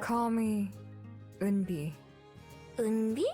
Call me 은비. 은비?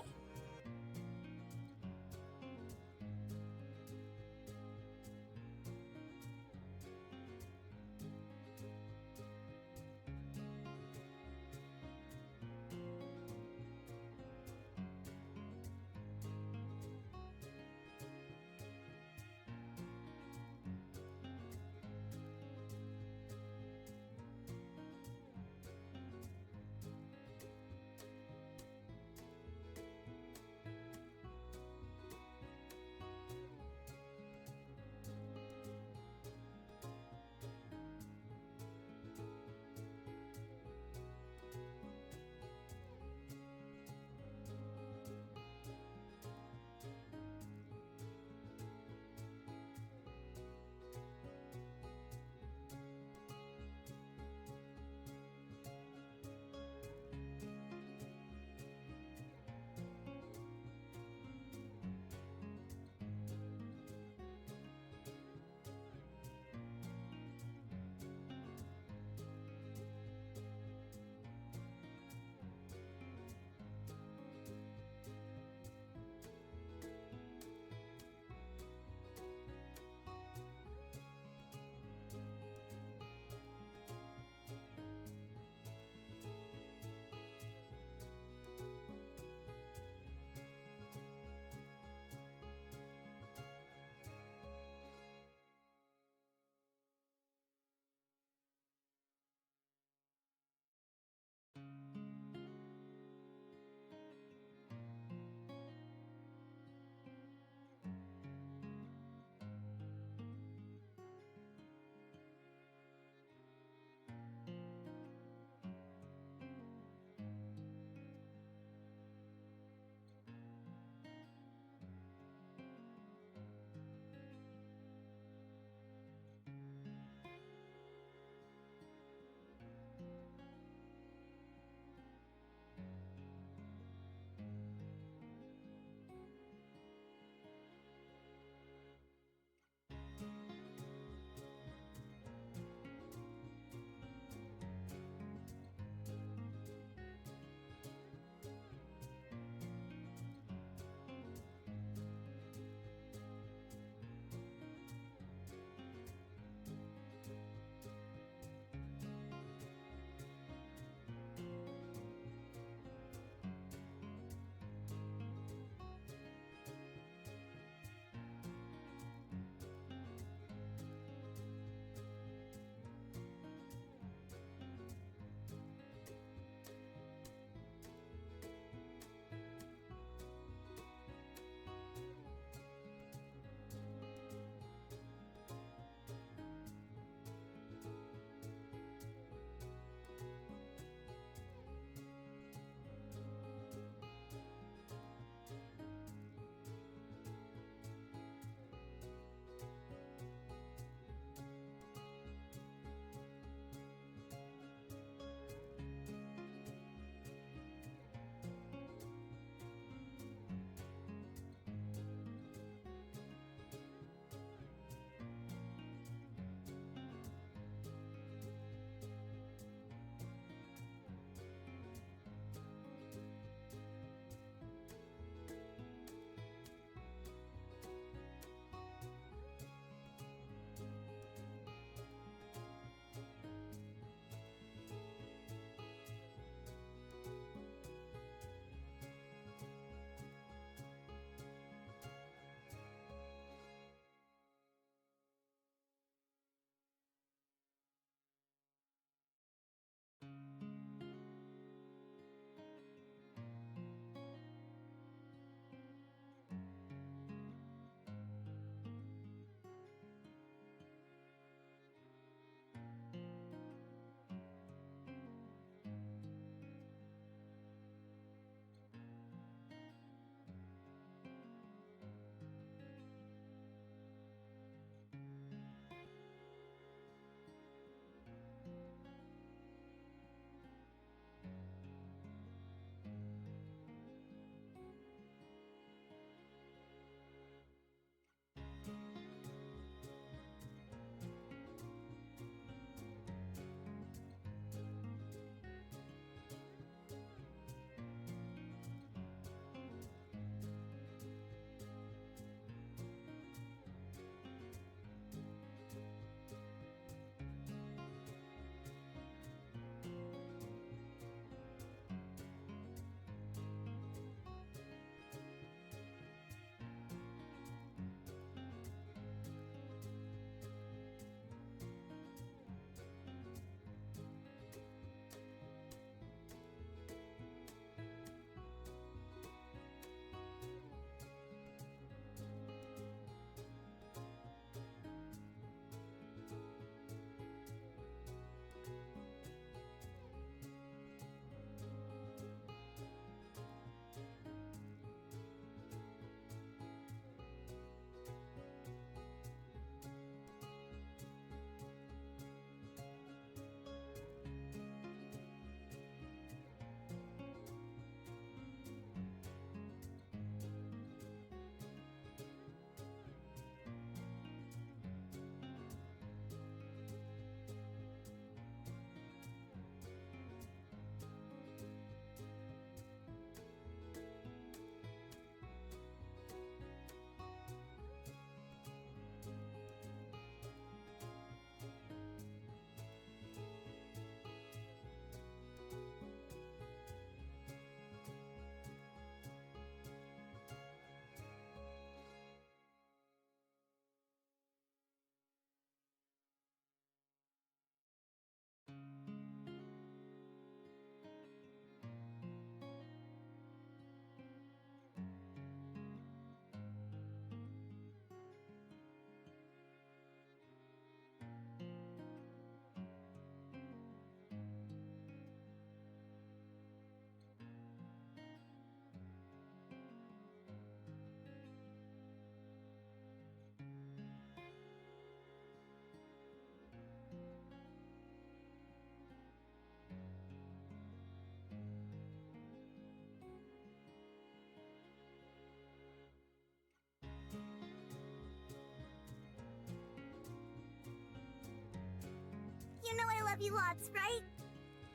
love you lots, right?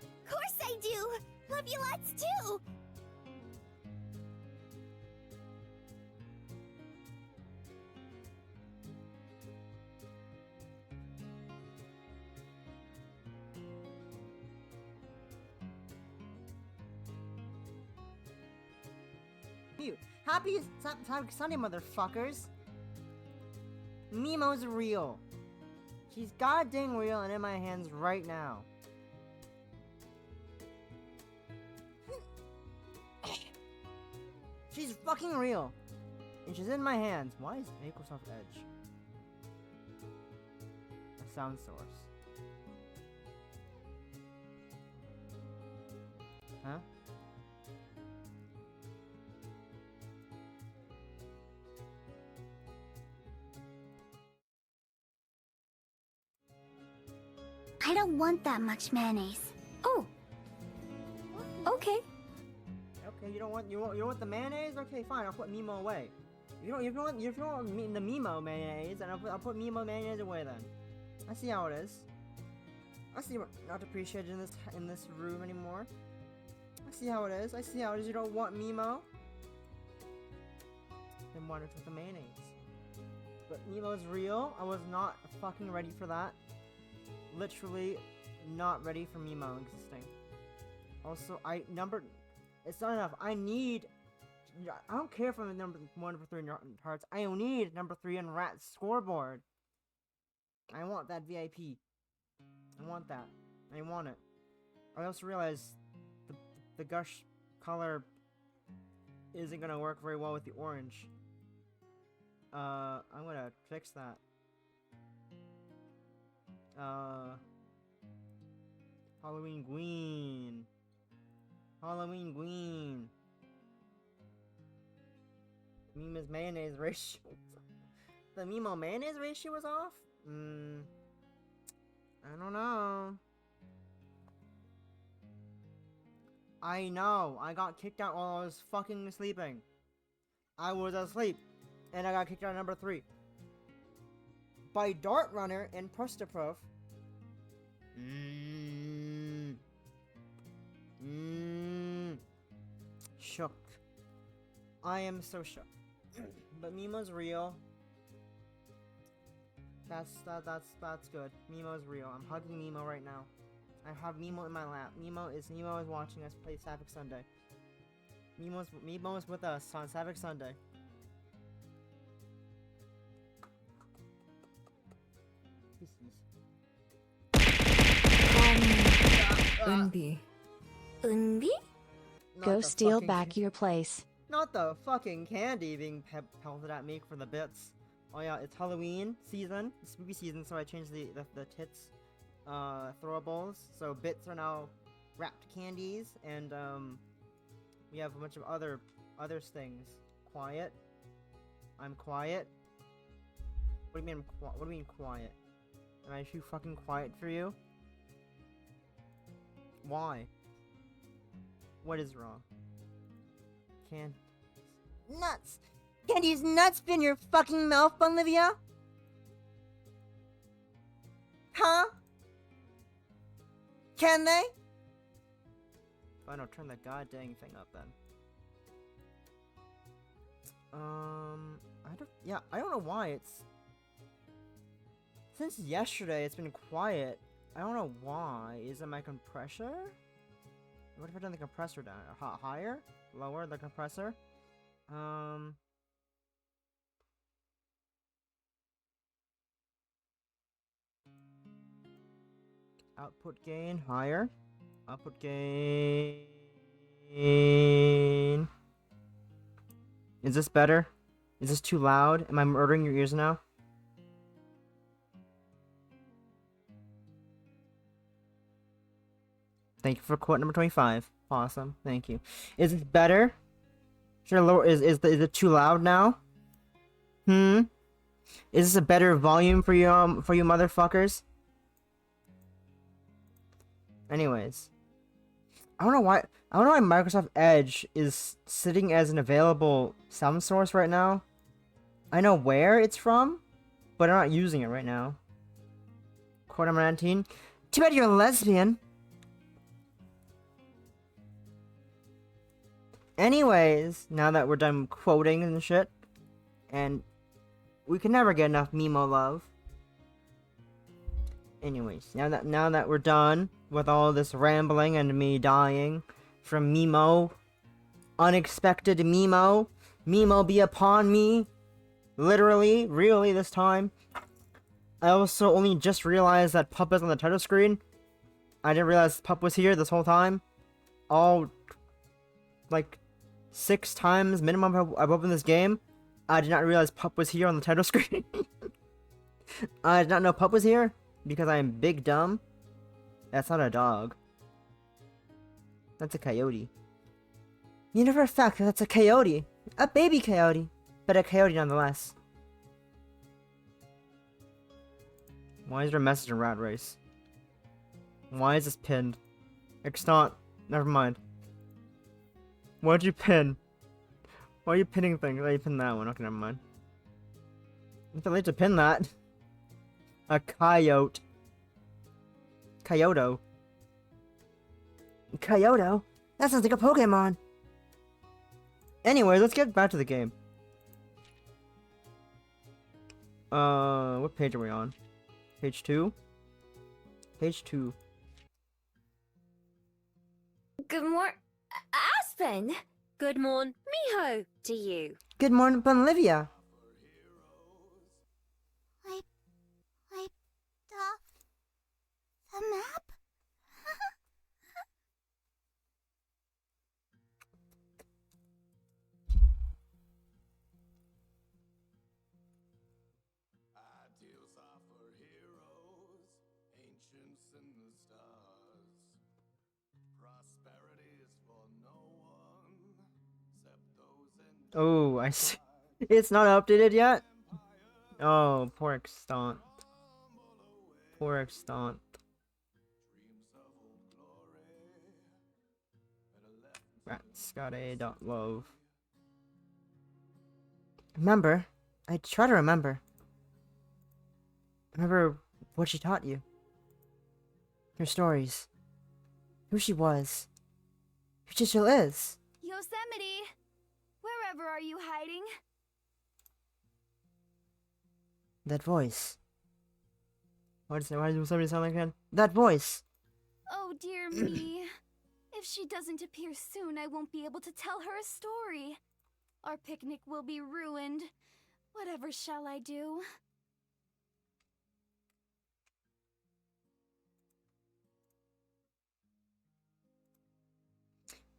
Of course I do! Love you lots too! Happy Sunday, motherfuckers! Nemo's real. She's goddamn real and in my hands right now. She's fucking real. And she's in my hands. Why is Microsoft Edge a sound source? Huh? I don't want that much mayonnaise. Oh. Okay. Okay, you don't want the mayonnaise? Okay, fine. I'll put Mimo away. You don't want the Mimo mayonnaise, and I'll put Mimo mayonnaise away then. I see how it is. I see what not appreciated in this room anymore. I see how it is. I see how it is. You don't want Mimo. Then why don't you put the mayonnaise? But Nemo's real. I was not fucking ready for that. Literally not ready for Mimo existing. Also, it's not enough. I don't care if I'm number 3 in hearts. I need number 3 in Rat's scoreboard. I want that VIP. I want that. I want it. I also realize the gush color isn't gonna work very well with the orange. I'm gonna fix that. Halloween Green. Halloween Green. Mima's mayonnaise ratio. The Mimo mayonnaise ratio was off? I don't know. I know. I got kicked out while I was fucking sleeping. I was asleep. And I got kicked out at number 3. By Dart Runner and Pustaproof. Shook. I am so shook. But Mimo's real. That's good. Mimo's real. I'm hugging Mimo right now. I have Mimo in my lap. Mimo is watching us play Savic Sunday. Mimo's with us on Savic Sunday. Unbi. Unbi? Go steal back your place. Not the fucking candy being pelted at me for the bits. Oh yeah, it's Halloween season, it's spooky season, so I changed the tits throwables. So bits are now wrapped candies, and we have a bunch of other things. Quiet. I'm quiet. What do you mean? What do you mean quiet? Am I too fucking quiet for you? Why? What is wrong? Nuts! Can these nuts fit in your fucking mouth, Olivia? Huh? Can they? Fine, I'll turn the goddamn thing up then. I don't know why it's... Since yesterday, it's been quiet. I don't know why. Is it my compressor? What if I turn the compressor down? Higher? Lower the compressor? Output gain higher. Output gain. Is this better? Is this too loud? Am I murdering your ears now? Thank you for quote number 25. Awesome. Thank you. Is this better? Should I lower? Is it too loud now? Is this a better volume for you motherfuckers? Anyways, I don't know why Microsoft Edge is sitting as an available sound source right now. I know where it's from, but I'm not using it right now. Quote number 19. Too bad you're a lesbian. Anyways, now that we're done quoting and shit, and we can never get enough Mimo love. Anyways, now that we're done with all this rambling and me dying from Mimo, unexpected Mimo, Mimo be upon me, literally, really this time. I also only just realized that Pup is on the title screen. I didn't realize Pup was here this whole time. All, like, 6 times minimum I've opened this game. I did not realize Pup was here on the title screen. I did not know Pup was here because I am big dumb. That's not a dog. That's a coyote. You know for a fact that that's a coyote. A baby coyote. But a coyote nonetheless. Why is there a message in Rat Race? Why is this pinned? Extant. Never mind. Why'd you pin? Why are you pinning things? Oh, you pinned that one. Okay, never mind. It's too late to pin that. A coyote. Kyoto. Kyoto? That sounds like a Pokemon. Anyway, let's get back to the game. What page are we on? Page 2? Page 2. Good morning, Aspen. Good morn, Miho, to you. Good morning, Bonlivia. Wiped off the map? Ideals are for heroes, ancients in the stars. Prosperity is for no one, except those in Oh, I see. It's not updated yet? Oh, poor extant. Poor extant. dreams of old glory. Better left Ratscott.love. Remember? I try to remember. Remember what she taught you. Her stories. Who she was. Who she still is. Yosemite, wherever are you hiding? That voice. Why does somebody sound like that? That voice. Oh dear me. If she doesn't appear soon, I won't be able to tell her a story. Our picnic will be ruined. Whatever shall I do?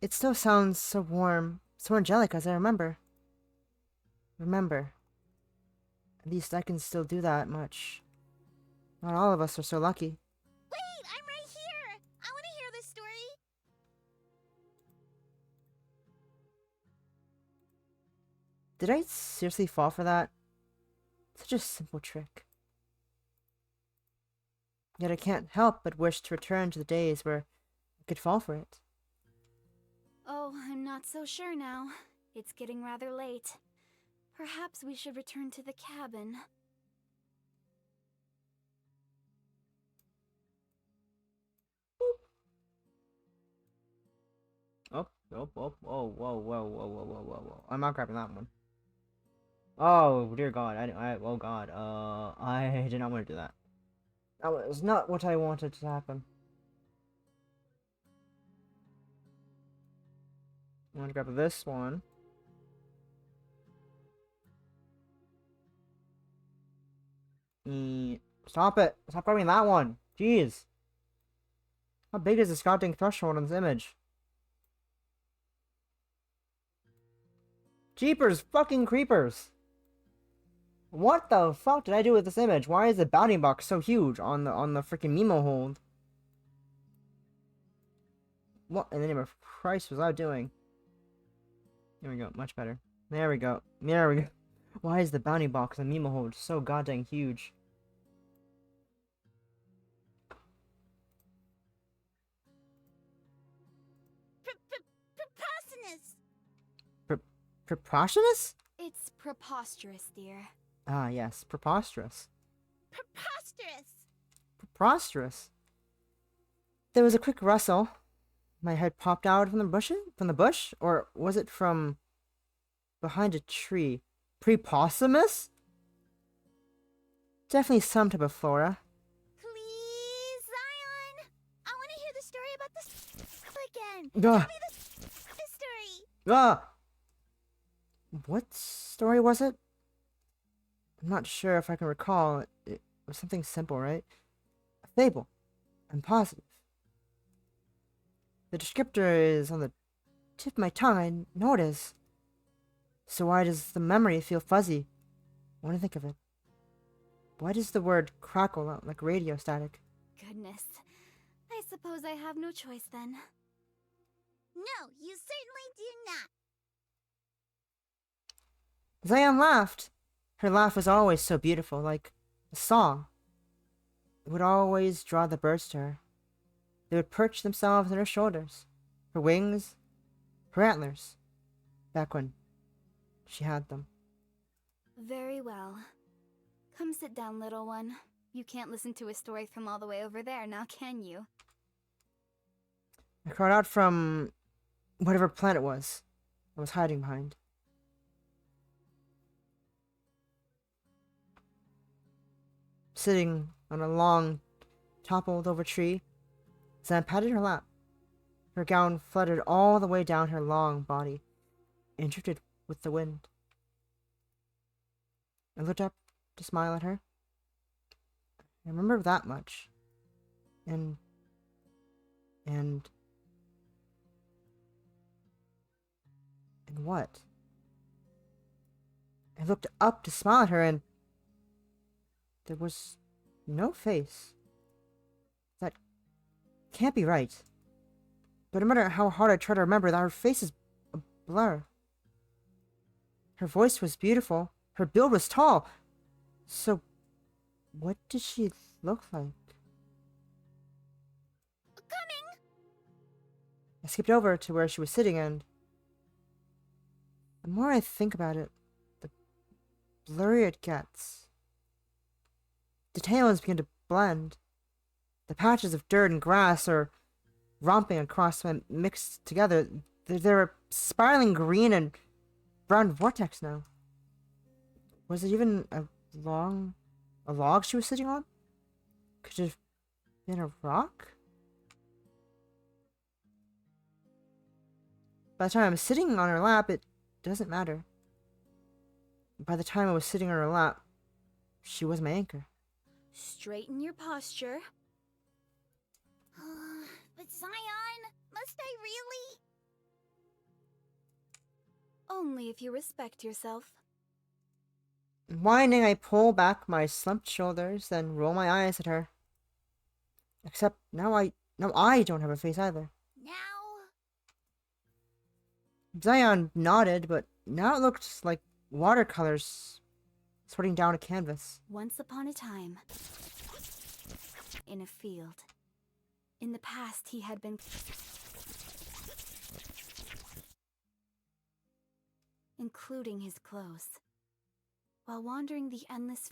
It still sounds so warm, so angelic as I remember. Remember. At least I can still do that much. Not all of us are so lucky. Wait, I'm right here. I want to hear this story. Did I seriously fall for that? Such a simple trick. Yet I can't help but wish to return to the days where I could fall for it. Oh, I'm not so sure now. It's getting rather late. Perhaps we should return to the cabin. Oh, whoa, whoa. I'm not grabbing that one. Oh, dear God. Oh God. I did not want to do that. That was not what I wanted to happen. I want to grab this one. Stop it. Stop grabbing that one. Jeez. How big is the scouting threshold in this image? Jeepers fucking creepers. What the fuck did I do with this image? Why is the bounty box so huge on the freaking Mimo hold? What in the name of Christ was I doing? There we go, much better. There we go. There we go. Why is the bounty box on Mimo hold so goddamn huge? Preposterous! Preposterous? It's preposterous, dear. Ah, yes, preposterous. Preposterous! Preposterous. There was a quick rustle. My head popped out from the bush, or was it from behind a tree? Prepossumous? Definitely some type of flora. Please, Zion! I want to hear the story about the again. Ugh. Tell me the story. Ah! What story was it? I'm not sure if I can recall. It was something simple, right? A fable. I'm positive. The descriptor is on the tip of my tongue. I know it is. So why does the memory feel fuzzy when I think of it? Why does the word crackle out like radio static? Goodness. I suppose I have no choice then. No, you certainly do not. Zion laughed. Her laugh was always so beautiful, like a song. It would always draw the birds to her. They would perch themselves on her shoulders, her wings, her antlers, back when she had them. Very well. Come sit down, little one. You can't listen to a story from all the way over there, now can you? I crawled out from whatever planet it was I was hiding behind. Sitting on a long, toppled-over tree, Zan patted her lap. Her gown fluttered all the way down her long body and drifted with the wind. I looked up to smile at her. I remember that much. And what? I looked up to smile at her, and there was no face. That can't be right. But no matter how hard I try to remember, that her face is a blur. Her voice was beautiful. Her build was tall. So, what did she look like? Coming! I skipped over to where she was sitting, and the more I think about it, the blurrier it gets. Details begin to blend. The patches of dirt and grass are romping across and mixed together. They're a spiraling green and brown vortex now. Was it even a log she was sitting on? Could it have been a rock? By the time I'm sitting on her lap, it doesn't matter. By the time I was sitting on her lap, she was my anchor. Straighten your posture. But Zion, must I really? Only if you respect yourself. Whining, I pull back my slumped shoulders, then roll my eyes at her. Except now I don't have a face either. Now? Zion nodded, but now it looked like watercolors sorting down a canvas. Once upon a time, in a field. In the past, he had been including his clothes. While wandering the endless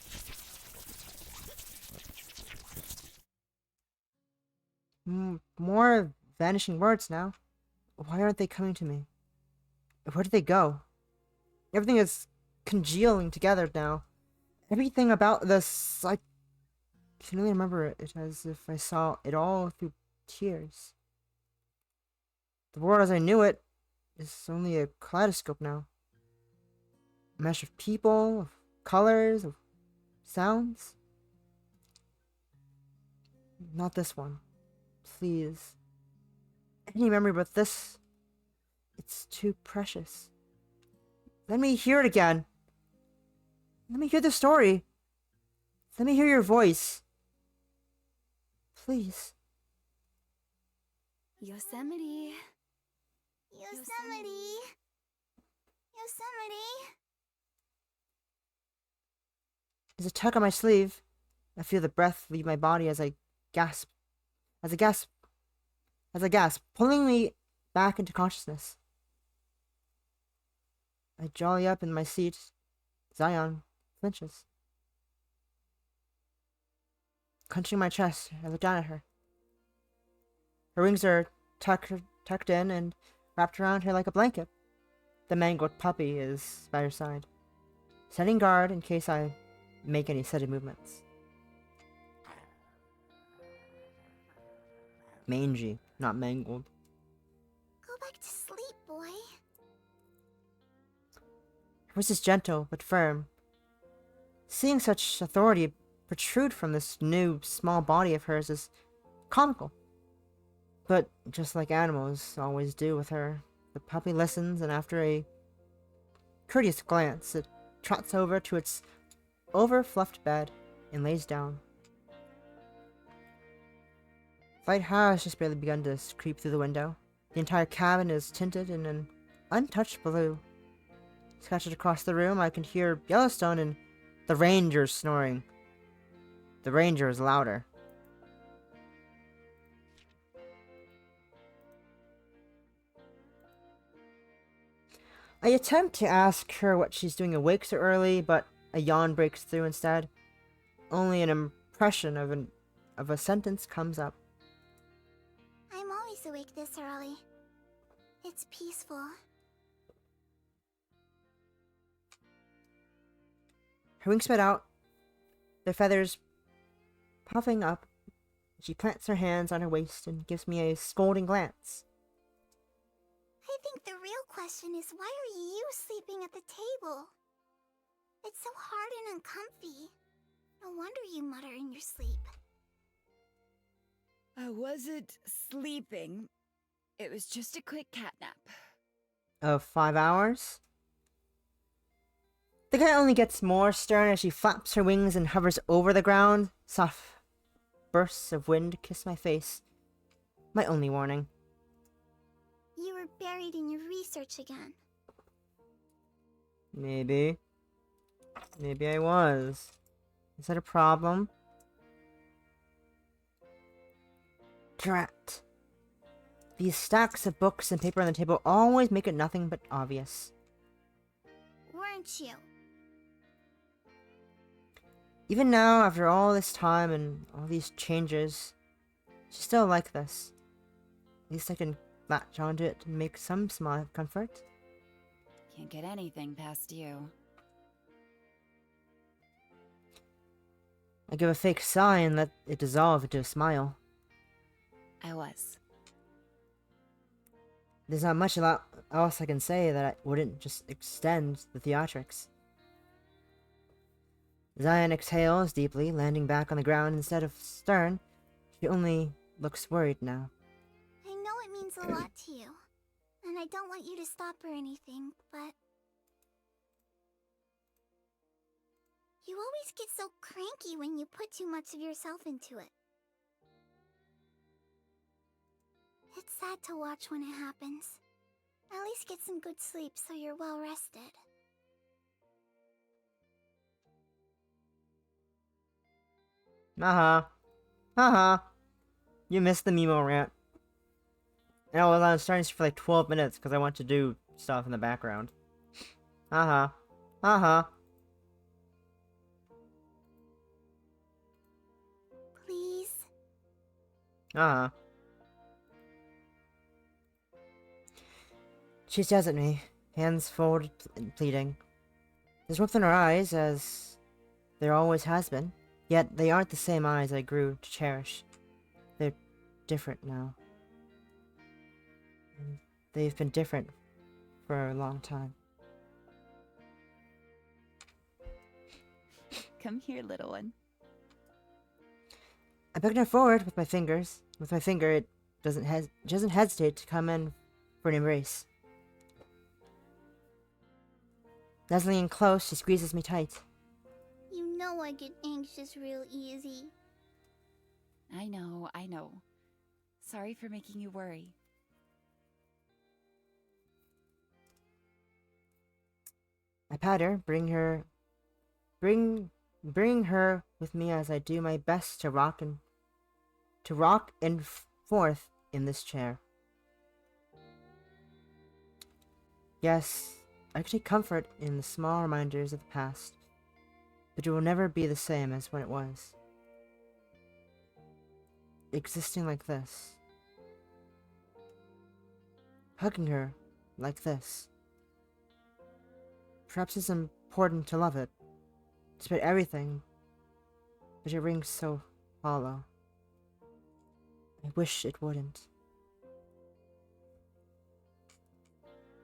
More vanishing words now. Why aren't they coming to me? Where did they go? Everything is congealing together now. Everything about this, I can only remember it as if I saw it all through tears. The world as I knew it is only a kaleidoscope now. A mesh of people, of colors, of sounds. Not this one. Please. Any memory but this. It's too precious. Let me hear it again. Let me hear the story. Let me hear your voice. Please. Yosemite. Yosemite. There's a tug on my sleeve. I feel the breath leave my body as I gasp. As I gasp, pulling me back into consciousness. I jolly up in my seat. Zion flinches. Clenching my chest, I look down at her. Her wings are tucked in and wrapped around her like a blanket. The mangled puppy is by her side, setting guard in case I make any sudden movements. Mangy, not mangled. Go back to sleep, boy. Her voice is gentle but firm. Seeing such authority protrude from this new, small body of hers is comical. But just like animals always do with her, the puppy listens, and after a courteous glance, it trots over to its over-fluffed bed and lays down. Light has just barely begun to creep through the window. The entire cabin is tinted in an untouched blue. Scattered across the room, I can hear Yellowstone and the Rangers snoring. The Ranger is louder. I attempt to ask her what she's doing awake so early, but a yawn breaks through instead. Only an impression of a sentence comes up. I'm always awake this early. It's peaceful. Her wings spread out, their feathers puffing up. She plants her hands on her waist and gives me a scolding glance. I think the real question is, why are you sleeping at the table? It's so hard and uncomfy. No wonder you mutter in your sleep. I wasn't sleeping. It was just a quick cat nap. Of 5 hours? The cat only gets more stern as she flaps her wings and hovers over the ground. Soft bursts of wind kiss my face. My only warning. You were buried in your research again. Maybe. Maybe I was. Is that a problem? Drat. These stacks of books and paper on the table always make it nothing but obvious. Weren't you? Even now, after all this time and all these changes, she's still like this. At least I can latch onto it and make some small comfort. Can't get anything past you. I give a fake sigh and let it dissolve into a smile. I was. There's not much else I can say that I wouldn't just extend the theatrics. Zion exhales deeply, landing back on the ground instead of stern. She only looks worried now. I know it means a lot to you. And I don't want you to stop or anything, but... You always get so cranky when you put too much of yourself into it. It's sad to watch when it happens. At least get some good sleep so you're well rested. You missed the Mimo rant. And I was starting for like 12 minutes because I want to do stuff in the background. Please? She stares at me, hands folded and pleading. There's warmth in her eyes, as there always has been, yet they aren't the same eyes I grew to cherish. They're different now. And they've been different for a long time. Come here, little one. I beckon her forward with my fingers. With my finger, it doesn't hesitate to come in for an embrace. Nuzzling in close, she squeezes me tight. You know I get anxious real easy. I know. Sorry for making you worry. I pat her, bring her with me as I do my best to rock and forth in this chair. Yes, I can take comfort in the small reminders of the past, but it will never be the same as when it was. Existing like this, hugging her like this. Perhaps it's important to love it, despite everything, but it rings so hollow. I wish it wouldn't.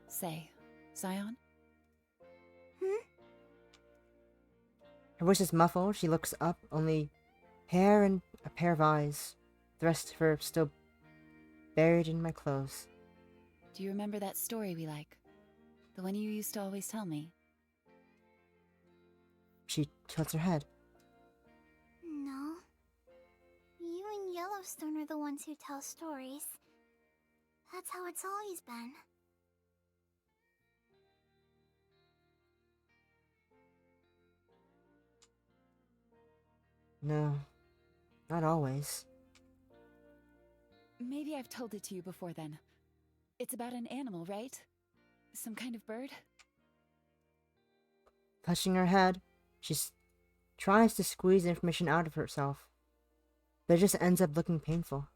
Say, Zion? Her voice is muffled. She looks up, only hair and a pair of eyes. The rest of her still buried in my clothes. Do you remember that story we like? The one you used to always tell me? She tilts her head. No. You and Yellowstone are the ones who tell stories. That's how it's always been. No, not always. Maybe I've told it to you before then. It's about an animal, right? Some kind of bird? Touching her head, she tries to squeeze information out of herself, but it just ends up looking painful.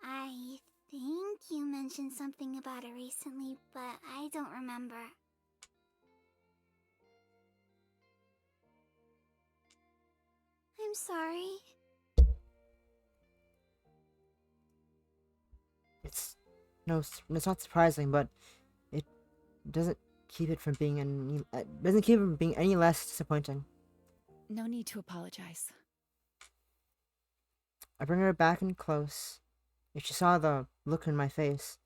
I think you mentioned something about it recently, but I don't remember. I'm sorry. It's it's not surprising, but it doesn't keep it from being any less disappointing. No need to apologize. I bring her back in close. If she saw the look in my face,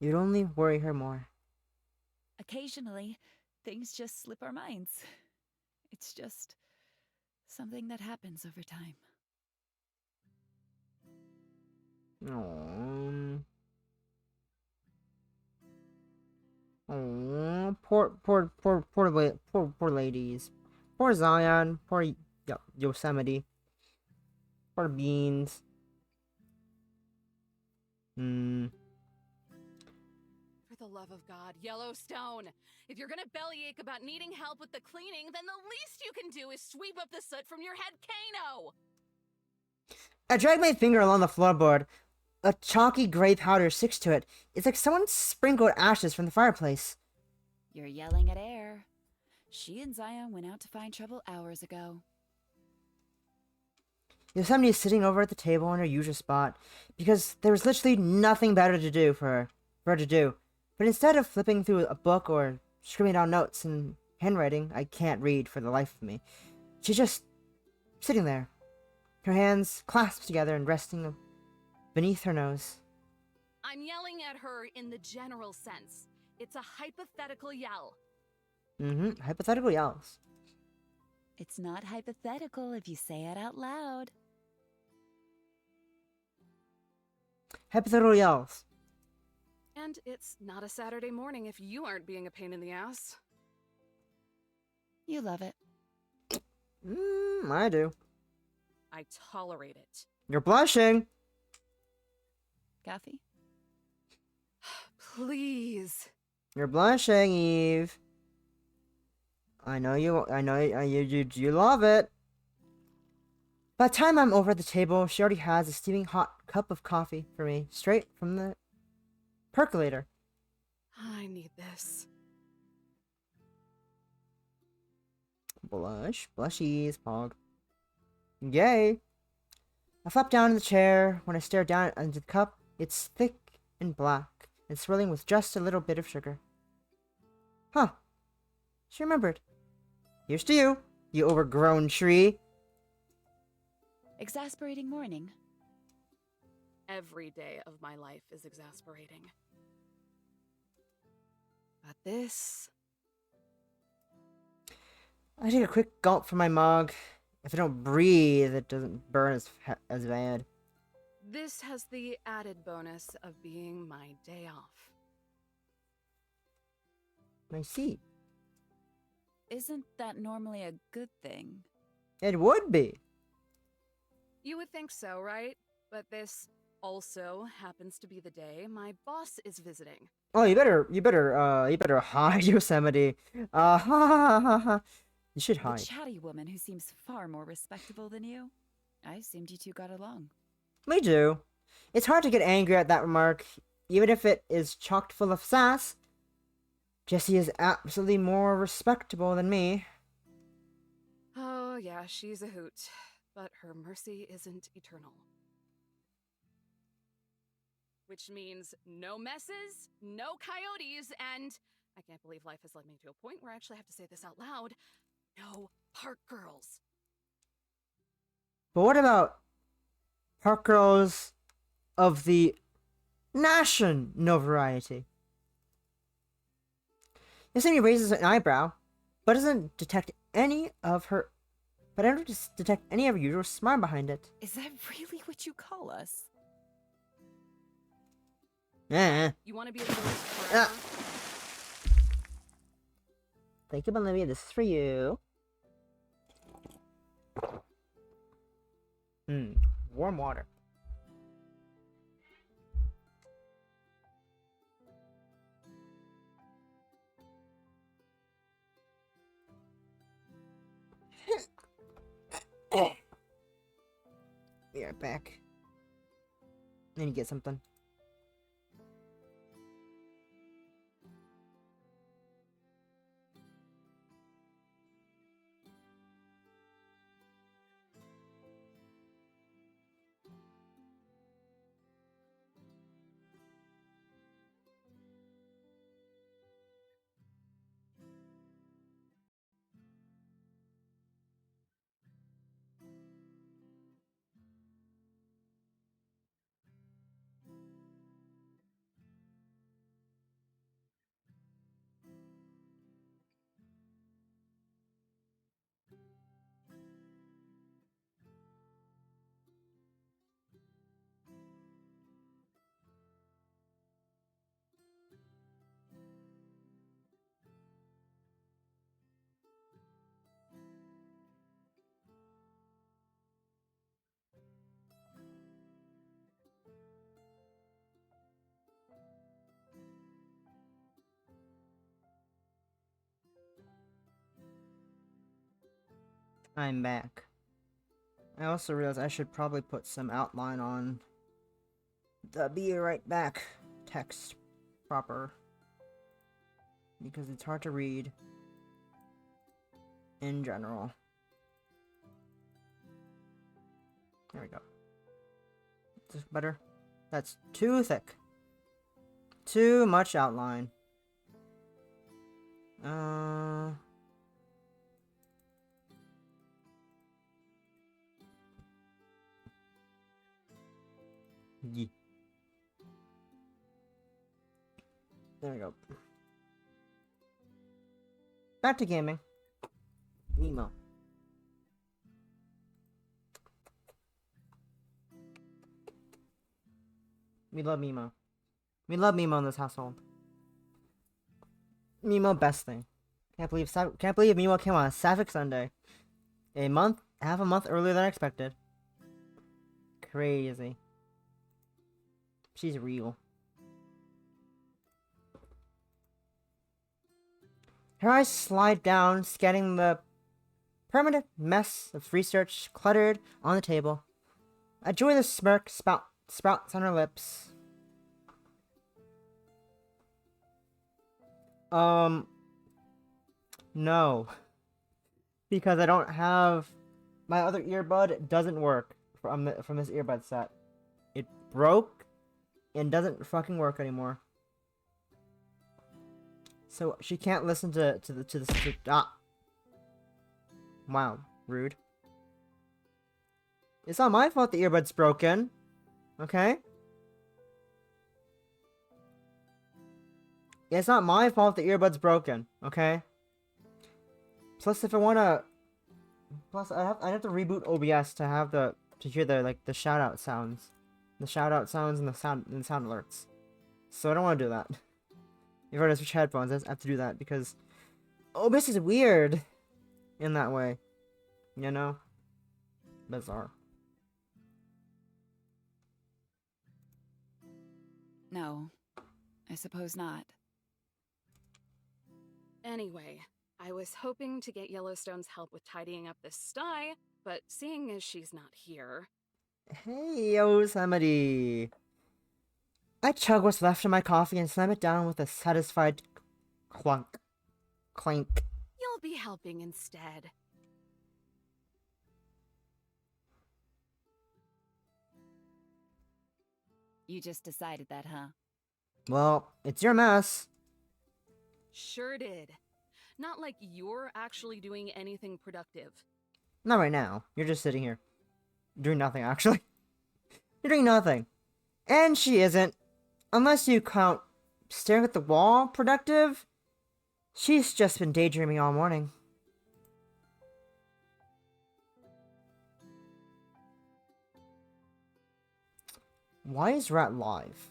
it would only worry her more. Occasionally, things just slip our minds. It's just something that happens over time. Poor ladies. Poor Zion. Poor Yosemite. Poor Beans. For the love of God, Yellowstone! If you're gonna bellyache about needing help with the cleaning, then the least you can do is sweep up the soot from your head, Kano! I drag my finger along the floorboard. A chalky gray powder sticks to it. It's like someone sprinkled ashes from the fireplace. You're yelling at air. She and Zion went out to find trouble hours ago. Yosemite is sitting over at the table in her usual spot, because there was literally nothing better to do for her to do. But instead of flipping through a book or scribbling down notes in handwriting I can't read for the life of me, she's just sitting there, her hands clasped together and resting beneath her nose. I'm yelling at her in the general sense. It's a hypothetical yell. Hypothetical yells. It's not hypothetical if you say it out loud. Hypothetical yells. And it's not a Saturday morning if you aren't being a pain in the ass. You love it. I do. I tolerate it. You're blushing. Coffee? Please. You're blushing, Eve. I know you love it. By the time I'm over at the table, she already has a steaming hot cup of coffee for me, straight from the percolator. I need this. Blushies, Pog. Yay! I flop down in the chair. When I stare down into the cup, it's thick and black, and swirling with just a little bit of sugar. Huh. She remembered. Here's to you, you overgrown tree. Exasperating morning. Every day of my life is exasperating. But this... I take a quick gulp from my mug. If I don't breathe, it doesn't burn as bad. This has the added bonus of being my day off. I see. Isn't that normally a good thing? It would be. You would think so, right? But this also happens to be the day my boss is visiting. Oh, you better hide, Yosemite. Ha ha ha ha. You should hide. The chatty woman who seems far more respectable than you. I assumed you two got along. We do. It's hard to get angry at that remark, even if it is chocked full of sass. Jessie is absolutely more respectable than me. Oh, yeah, she's a hoot. But her mercy isn't eternal. Which means no messes, no coyotes, and I can't believe life has led me to a point where I actually have to say this out loud. No park girls. But what about park girls of the national variety? Yosemite raises an eyebrow, but doesn't detect any of her usual smile behind it. Is that really what you call us? You want to be a ghost forever? Thank you, Olivia. This is for you. Warm water. Be right back. Then you get something. I'm back. I also realized I should probably put some outline on the "be right back" text proper, because it's hard to read in general. There we go. Is this better? That's too thick. Too much outline. Yeah. There we go. Back to gaming. Nemo. We love Mimo. We love Mimo in this household. Mimo, best thing. Can't believe Mimo came on a Sapphic Sunday. Half a month earlier than expected. Crazy. She's real. Her eyes slide down, scanning the permanent mess of research cluttered on the table. A joyless smirk sprouts on her lips. No. Because I don't have... My other earbud doesn't work from this earbud set. It broke and doesn't fucking work anymore. So she can't listen to Wow, rude. It's not my fault the earbud's broken. Okay? It's not my fault the earbud's broken, okay? Plus if I wanna... Plus I have to reboot OBS to have to hear the shout out sounds. The shout out sounds and the sound alerts. So I don't wanna do that. If I were to switch headphones, I have to do that because OBS is weird in that way. You know? Bizarre. No, I suppose not. Anyway, I was hoping to get Yellowstone's help with tidying up this sty, but seeing as she's not here... Hey, Yosemite! I chug what's left of my coffee and slam it down with a satisfied clunk. Clink. You'll be helping instead. You just decided that, huh? Well, it's your mess. Sure did. Not like you're actually doing anything productive. Not right now. You're just sitting here. Doing nothing, actually. You're doing nothing. And she isn't. Unless you count staring at the wall productive. She's just been daydreaming all morning. Why is Rat live?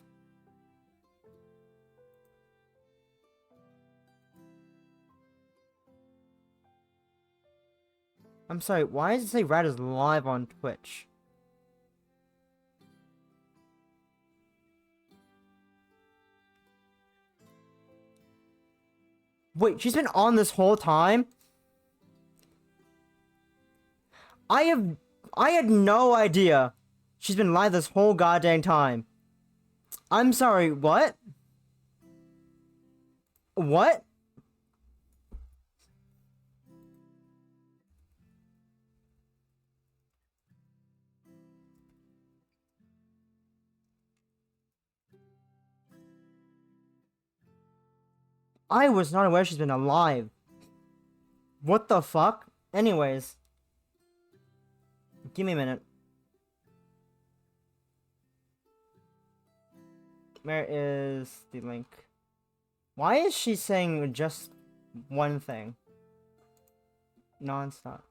I'm sorry, why does it say Rat is live on Twitch? Wait, she's been on this whole time? I had no idea she's been live this whole goddamn time. I'm sorry, what? What? I was not aware she's been alive. What the fuck? Anyways. Give me a minute. Where is the link? Why is she saying just one thing? Non-stop.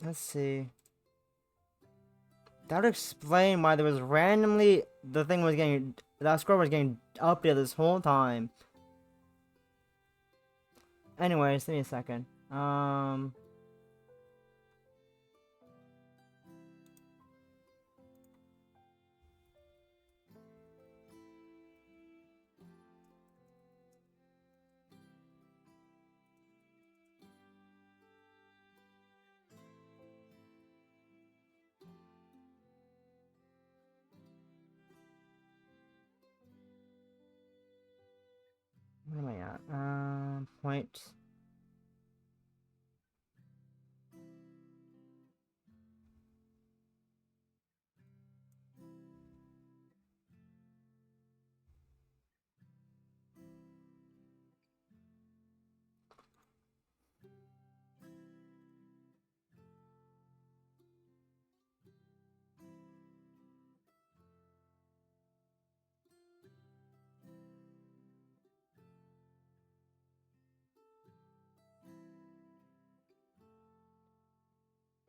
Let's see. That would explain why there was randomly that score was getting updated this whole time. Anyways, give me a second. Where am I at? Point.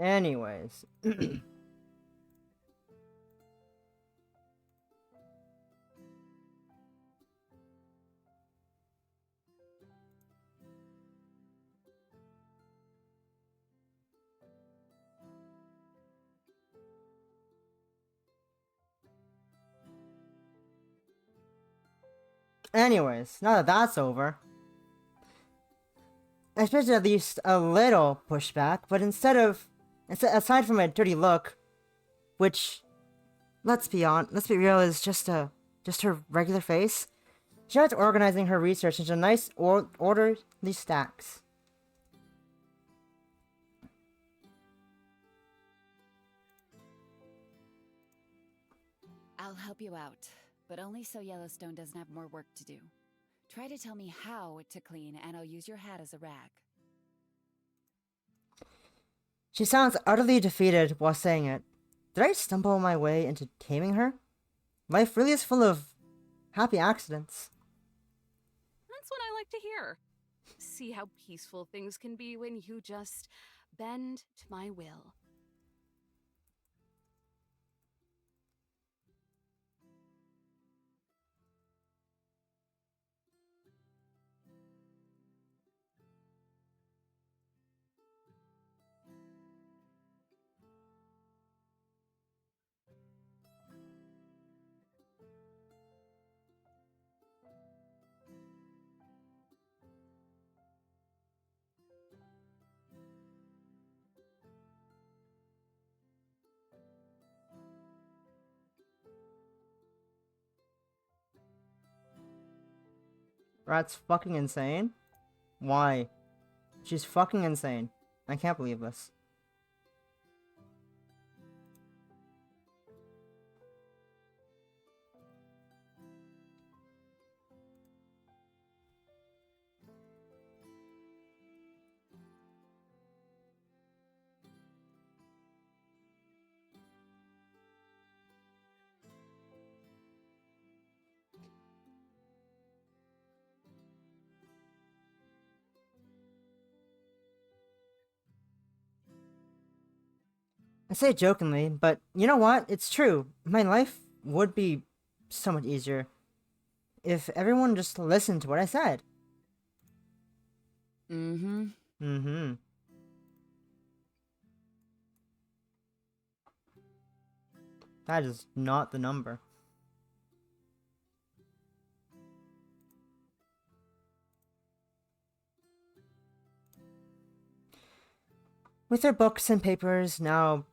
Anyways. Anyways, now that that's over, I expected at least a little pushback, but aside from a dirty look, which, let's be real, is just her regular face, she starts organizing her research into nice orderly stacks. I'll help you out, but only so Yellowstone doesn't have more work to do. Try to tell me how to clean, and I'll use your hat as a rag. She sounds utterly defeated while saying it. Did I stumble my way into taming her? Life really is full of happy accidents. That's what I like to hear. See how peaceful things can be when you just bend to my will. That's fucking insane. Why? She's fucking insane. I can't believe this. I say it jokingly, but you know what? It's true. My life would be so much easier if everyone just listened to what I said. Mm-hmm. Mm-hmm. That is not the number. With her books and papers now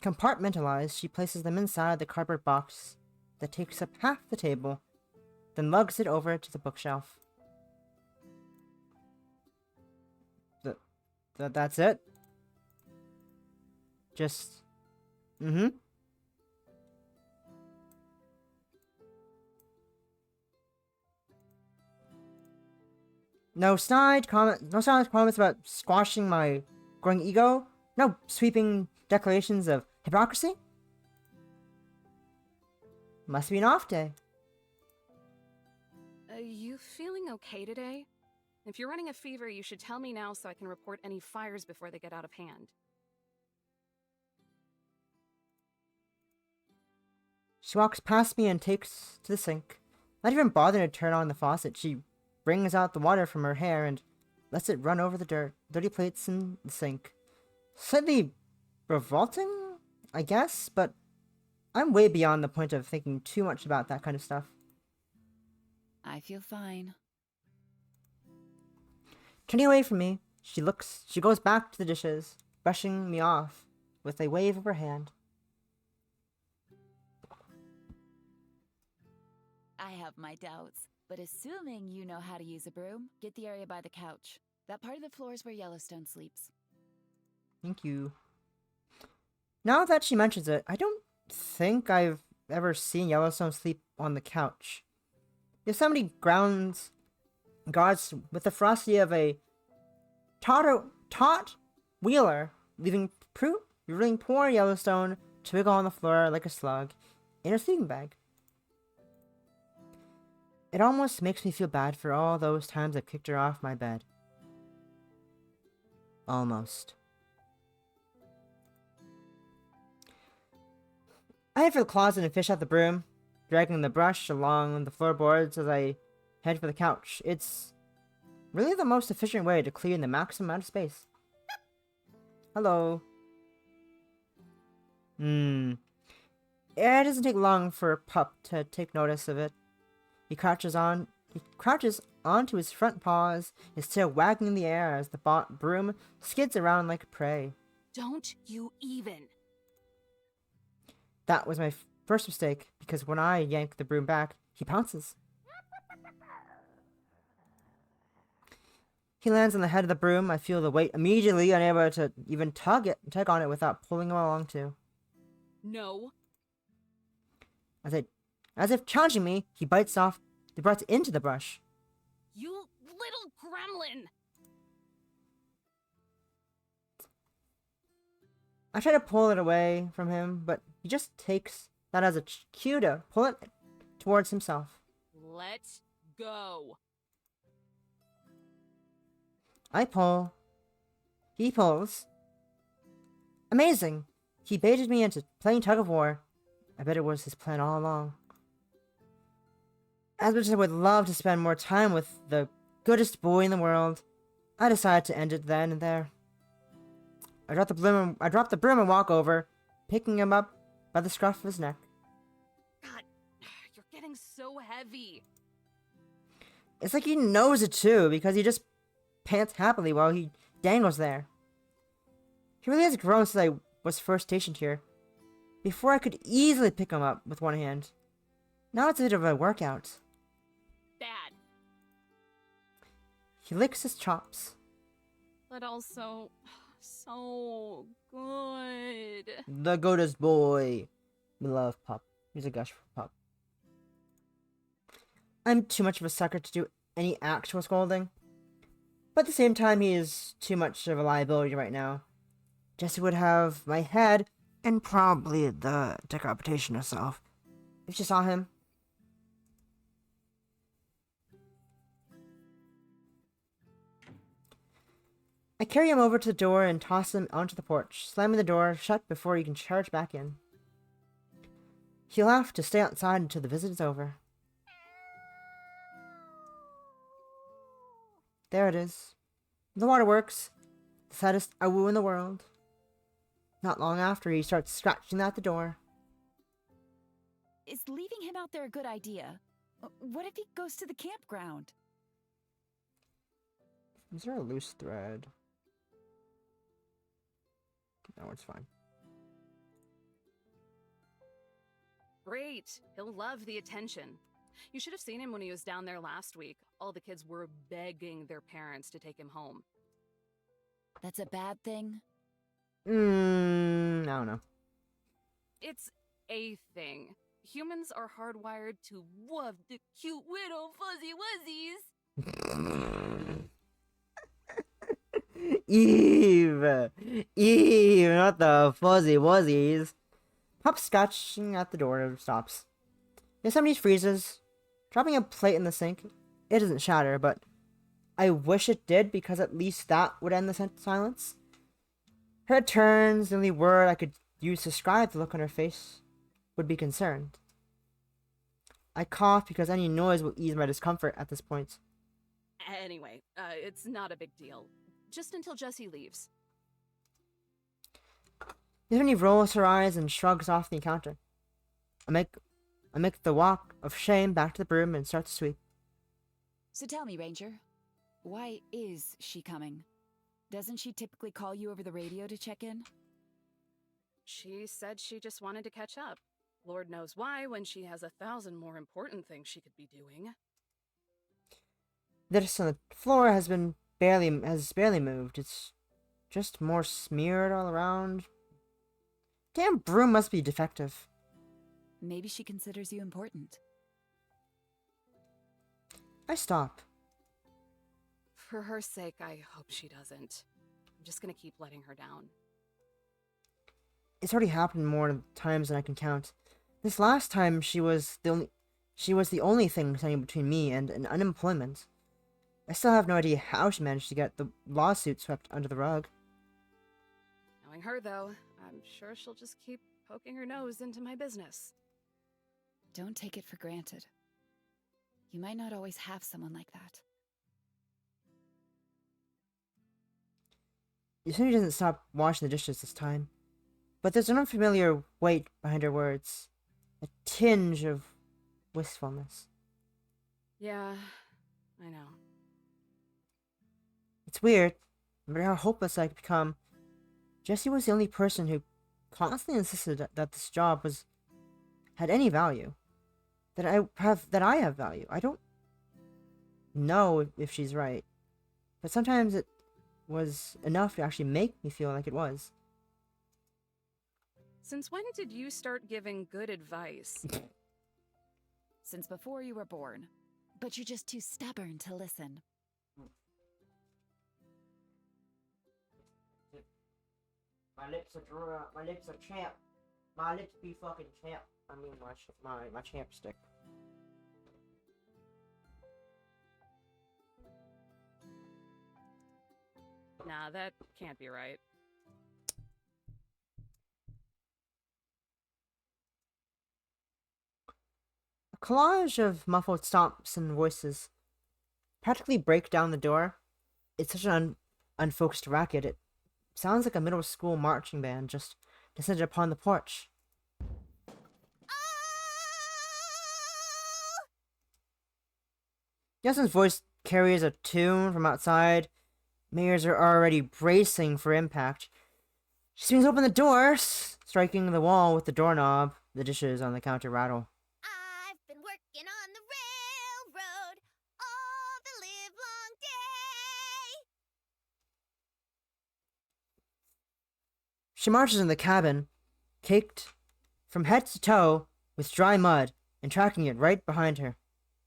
compartmentalized, she places them inside the cardboard box that takes up half the table, then lugs it over to the bookshelf. That's it? Just... Mm-hmm. No snide comments about squashing my growing ego. No sweeping declarations of hypocrisy. Must be an off day. Are you feeling okay today? If you're running a fever, you should tell me now so I can report any fires before they get out of hand. She walks past me and takes to the sink. Not even bothering to turn on the faucet, she wrings out the water from her hair and lets it run over the dirty plates in the sink. Slightly revolting, I guess, but I'm way beyond the point of thinking too much about that kind of stuff. I feel fine. Turning away from me, she goes back to the dishes, brushing me off with a wave of her hand. I have my doubts, but assuming you know how to use a broom, get the area by the couch. That part of the floor is where Yellowstone sleeps. Thank you. Now that she mentions it, I don't think I've ever seen Yellowstone sleep on the couch. Yosemite grounds guards with the ferocity of a taut wheeler, leaving poor Yellowstone to wiggle on the floor like a slug in her sleeping bag. It almost makes me feel bad for all those times I kicked her off my bed. Almost. I head for the closet and fish out the broom, dragging the brush along the floorboards as I head for the couch. It's really the most efficient way to clear the maximum amount of space. Hello. It doesn't take long for a pup to take notice of it. He crouches onto his front paws, his tail wagging in the air as the broom skids around like prey. Don't you even. That was my first mistake, because when I yank the broom back, he pounces. He lands on the head of the broom. I feel the weight immediately, unable to even tug on it without pulling him along too. No. As if challenging me, he bites into the brush. You little gremlin! I try to pull it away from him, but he just takes that as a cue to pull it towards himself. Let's go. I pull. He pulls. Amazing! He baited me into playing tug-of-war. I bet it was his plan all along. As much as I would love to spend more time with the goodest boy in the world, I decided to end it then and there. I drop the broom and walk over, picking him up by the scruff of his neck. God, you're getting so heavy. It's like he knows it too, because he just pants happily while he dangles there. He really has grown since I was first stationed here. Before I could easily pick him up with one hand. Now it's a bit of a workout. Bad. He licks his chops. But also, so good. The goatest boy. We love Pup. He's a gush for Pup. I'm too much of a sucker to do any actual scolding. But at the same time, he is too much of a liability right now. Jessie would have my head and probably the decapitation herself if she saw him. I carry him over to the door and toss him onto the porch, slamming the door shut before he can charge back in. He'll have to stay outside until the visit is over. There it is. The waterworks. The saddest awoo in the world. Not long after, he starts scratching at the door. Is leaving him out there a good idea? What if he goes to the campground? Is there a loose thread? No, it's fine. Great. He'll love the attention. You should have seen him when he was down there last week. All the kids were begging their parents to take him home. That's a bad thing? I don't know. It's a thing. Humans are hardwired to love the cute little fuzzy wuzzies. Eve, not the fuzzy wuzzies. Pop scratching at the door stops. Yosemite freezes, dropping a plate in the sink. It doesn't shatter, but I wish it did, because at least that would end the silence. Her head turns. The only word I could use to describe the look on her face would be concerned. I cough because any noise will ease my discomfort at this point. Anyway, it's not a big deal. Just until Jessie leaves. Yosemite rolls her eyes and shrugs off the encounter. I make the walk of shame back to the broom and start to sweep. So tell me, Ranger, why is she coming? Doesn't she typically call you over the radio to check in? She said she just wanted to catch up. Lord knows why, when she has 1,000 more important things she could be doing. The disc on the floor has barely moved. It's just more smeared all around. Damn broom must be defective. Maybe she considers you important. I stop. For her sake, I hope she doesn't. I'm just gonna keep letting her down. It's already happened more times than I can count. This last time, she was the only thing standing between me and an unemployment. I still have no idea how she managed to get the lawsuit swept under the rug. Knowing her, though, I'm sure she'll just keep poking her nose into my business. Don't take it for granted. You might not always have someone like that. Yosemite doesn't stop washing the dishes this time, but there's an unfamiliar weight behind her words, a tinge of wistfulness. Yeah, I know. It's weird, no matter how hopeless I could become. Jessie was the only person who constantly insisted that this job had any value, that I have value. I don't know if she's right, but sometimes it was enough to actually make me feel like it was. Since when did you start giving good advice? Since before you were born. But you're just too stubborn to listen. My lips are champ. My lips be fucking champ. I mean my champ stick. Nah, that can't be right. A collage of muffled stomps and voices practically break down the door. It's such an unfocused racket. It sounds like a middle school marching band just descended upon the porch. Justin's voice carries a tune from outside. Mayors are already bracing for impact. She swings open the door, striking the wall with the doorknob. The dishes on the counter rattle. I've been working on the railroad all the livelong day. She marches in the cabin, caked from head to toe with dry mud, and tracking it right behind her.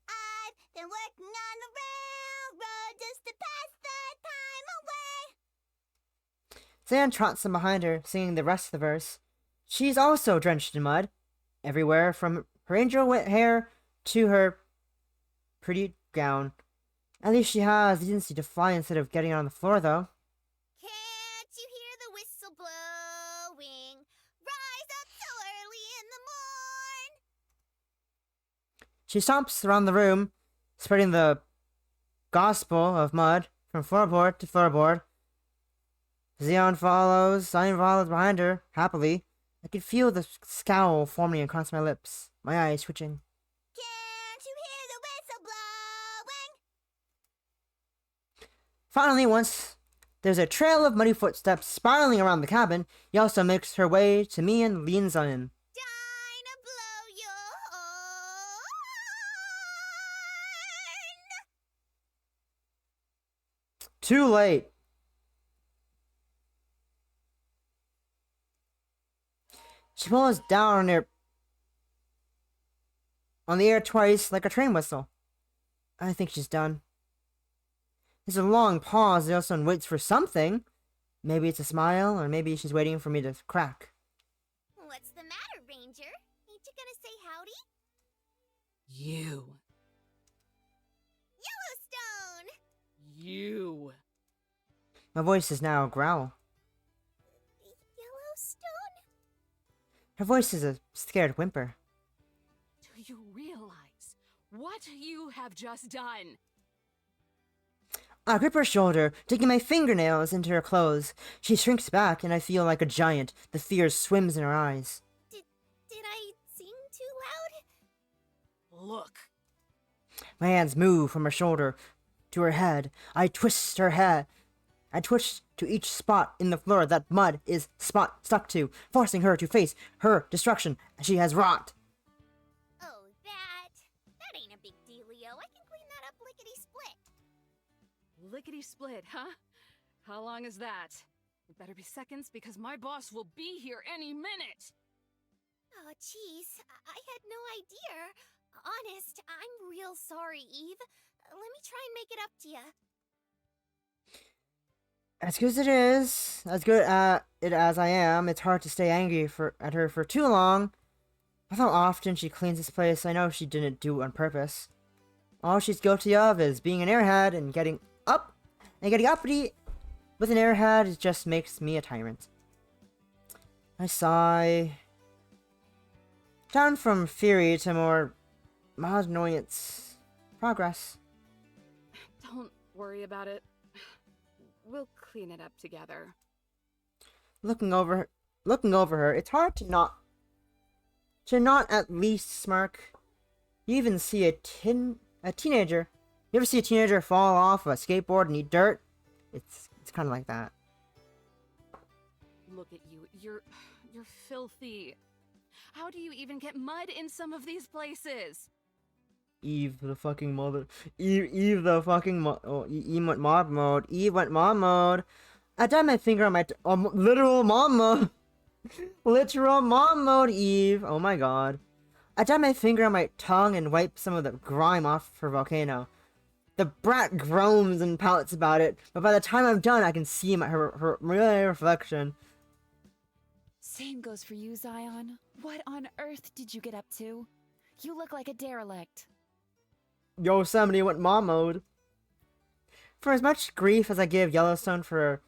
I've been working on the railroad just to pass the time away. Zan trots in behind her, singing the rest of the verse. She's also drenched in mud, everywhere from her angel wet hair to her pretty gown. At least she has the decency to fly instead of getting on the floor, though. Can't you hear the whistle blowing? Rise up so early in the morn. She stomps around the room, spreading the gospel of mud from floorboard to floorboard. Zion follows behind her, happily. I could feel the scowl forming across my lips, my eyes twitching. Can't you hear the whistle blowing? Finally, once there's a trail of muddy footsteps spiraling around the cabin, Yellowstone makes her way to me and leans on in. Dinah blow your horn. Too late. She pulls down on the air twice like a train whistle. I think she's done. There's a long pause. Yellowstone waits for something. Maybe it's a smile, or maybe she's waiting for me to crack. What's the matter, Ranger? Ain't you gonna say howdy? You. Yellowstone! You. My voice is now a growl. Yellowstone? Her voice is a scared whimper. Do you realize what you have just done? I grip her shoulder, digging my fingernails into her clothes. She shrinks back, and I feel like a giant. The fear swims in her eyes. Did I sing too loud? Look. My hands move from her shoulder to her head. I twist her head. I twist to each spot in the floor that mud is stuck to, forcing her to face her destruction she has wrought. Oh, that ain't a big dealio. I can clean that up lickety-split. Lickety-split, huh? How long is that? It better be seconds because my boss will be here any minute. Oh, jeez. I had no idea. Honest, I'm real sorry, Eve. Let me try and make it up to you. As good as it is, as good at it as I am, it's hard to stay angry at her for too long. With how often she cleans this place, I know she didn't do it on purpose. All she's guilty of is being an airhead and getting uppity with an airhead. It just makes me a tyrant. I sigh. Down from fury to more mild annoyance. Progress. Don't worry about it. We'll clean it up together. Looking over her, it's hard to not at least smirk. You even see a teenager. You ever see a teenager fall off a skateboard and eat dirt? It's kind of like that. Look at you. You're filthy. How do you even get mud in some of these places? Eve the fucking mother. Eve the fucking Eve went mod mode. Eve went mom mode. I died my finger on my literal mom mode. Literal mom mode, Eve. Oh my god. I died my finger on my tongue and wiped some of the grime off her volcano. The brat groans and pouts about it, but by the time I'm done, I can see her reflection. Same goes for you, Zion. What on earth did you get up to? You look like a derelict. Yosemite went mom mode. For as much grief as I give Yellowstone for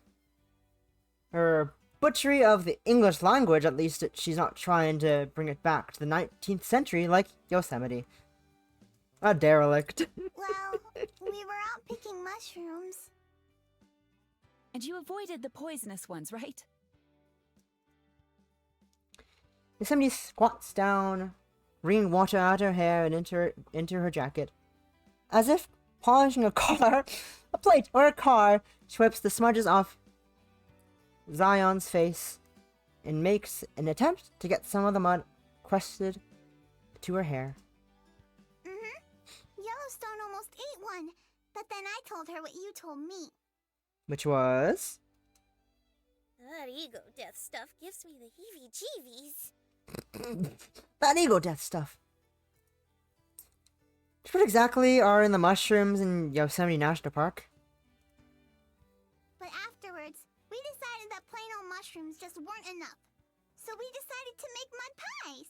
her butchery of the English language, at least she's not trying to bring it back to the 19th century like Yosemite. A derelict. Well, we were out picking mushrooms. And you avoided the poisonous ones, right? Yosemite squats down, wringing water out her hair and into her jacket. As if polishing a plate or a car, she wipes the smudges off Zion's face and makes an attempt to get some of the mud crusted to her hair. Yellowstone almost ate one, but then I told her what you told me. Which was? That ego death stuff gives me the heebie-jeebies. That ego death stuff. What exactly are in the mushrooms in Yosemite National Park? But afterwards, we decided that plain old mushrooms just weren't enough. So we decided to make mud pies.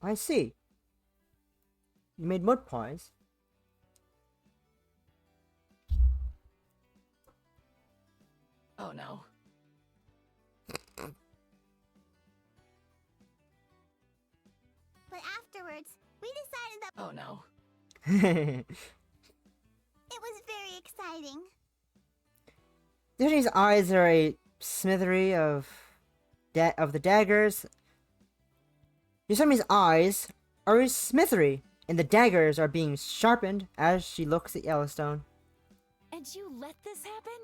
I see. You made mud pies. Oh no. But afterwards, we decided that Oh no. it was very exciting. Disney's eyes are a smithery of the daggers. Yosemite's eyes are a smithery, and the daggers are being sharpened as she looks at Yellowstone. And you let this happen?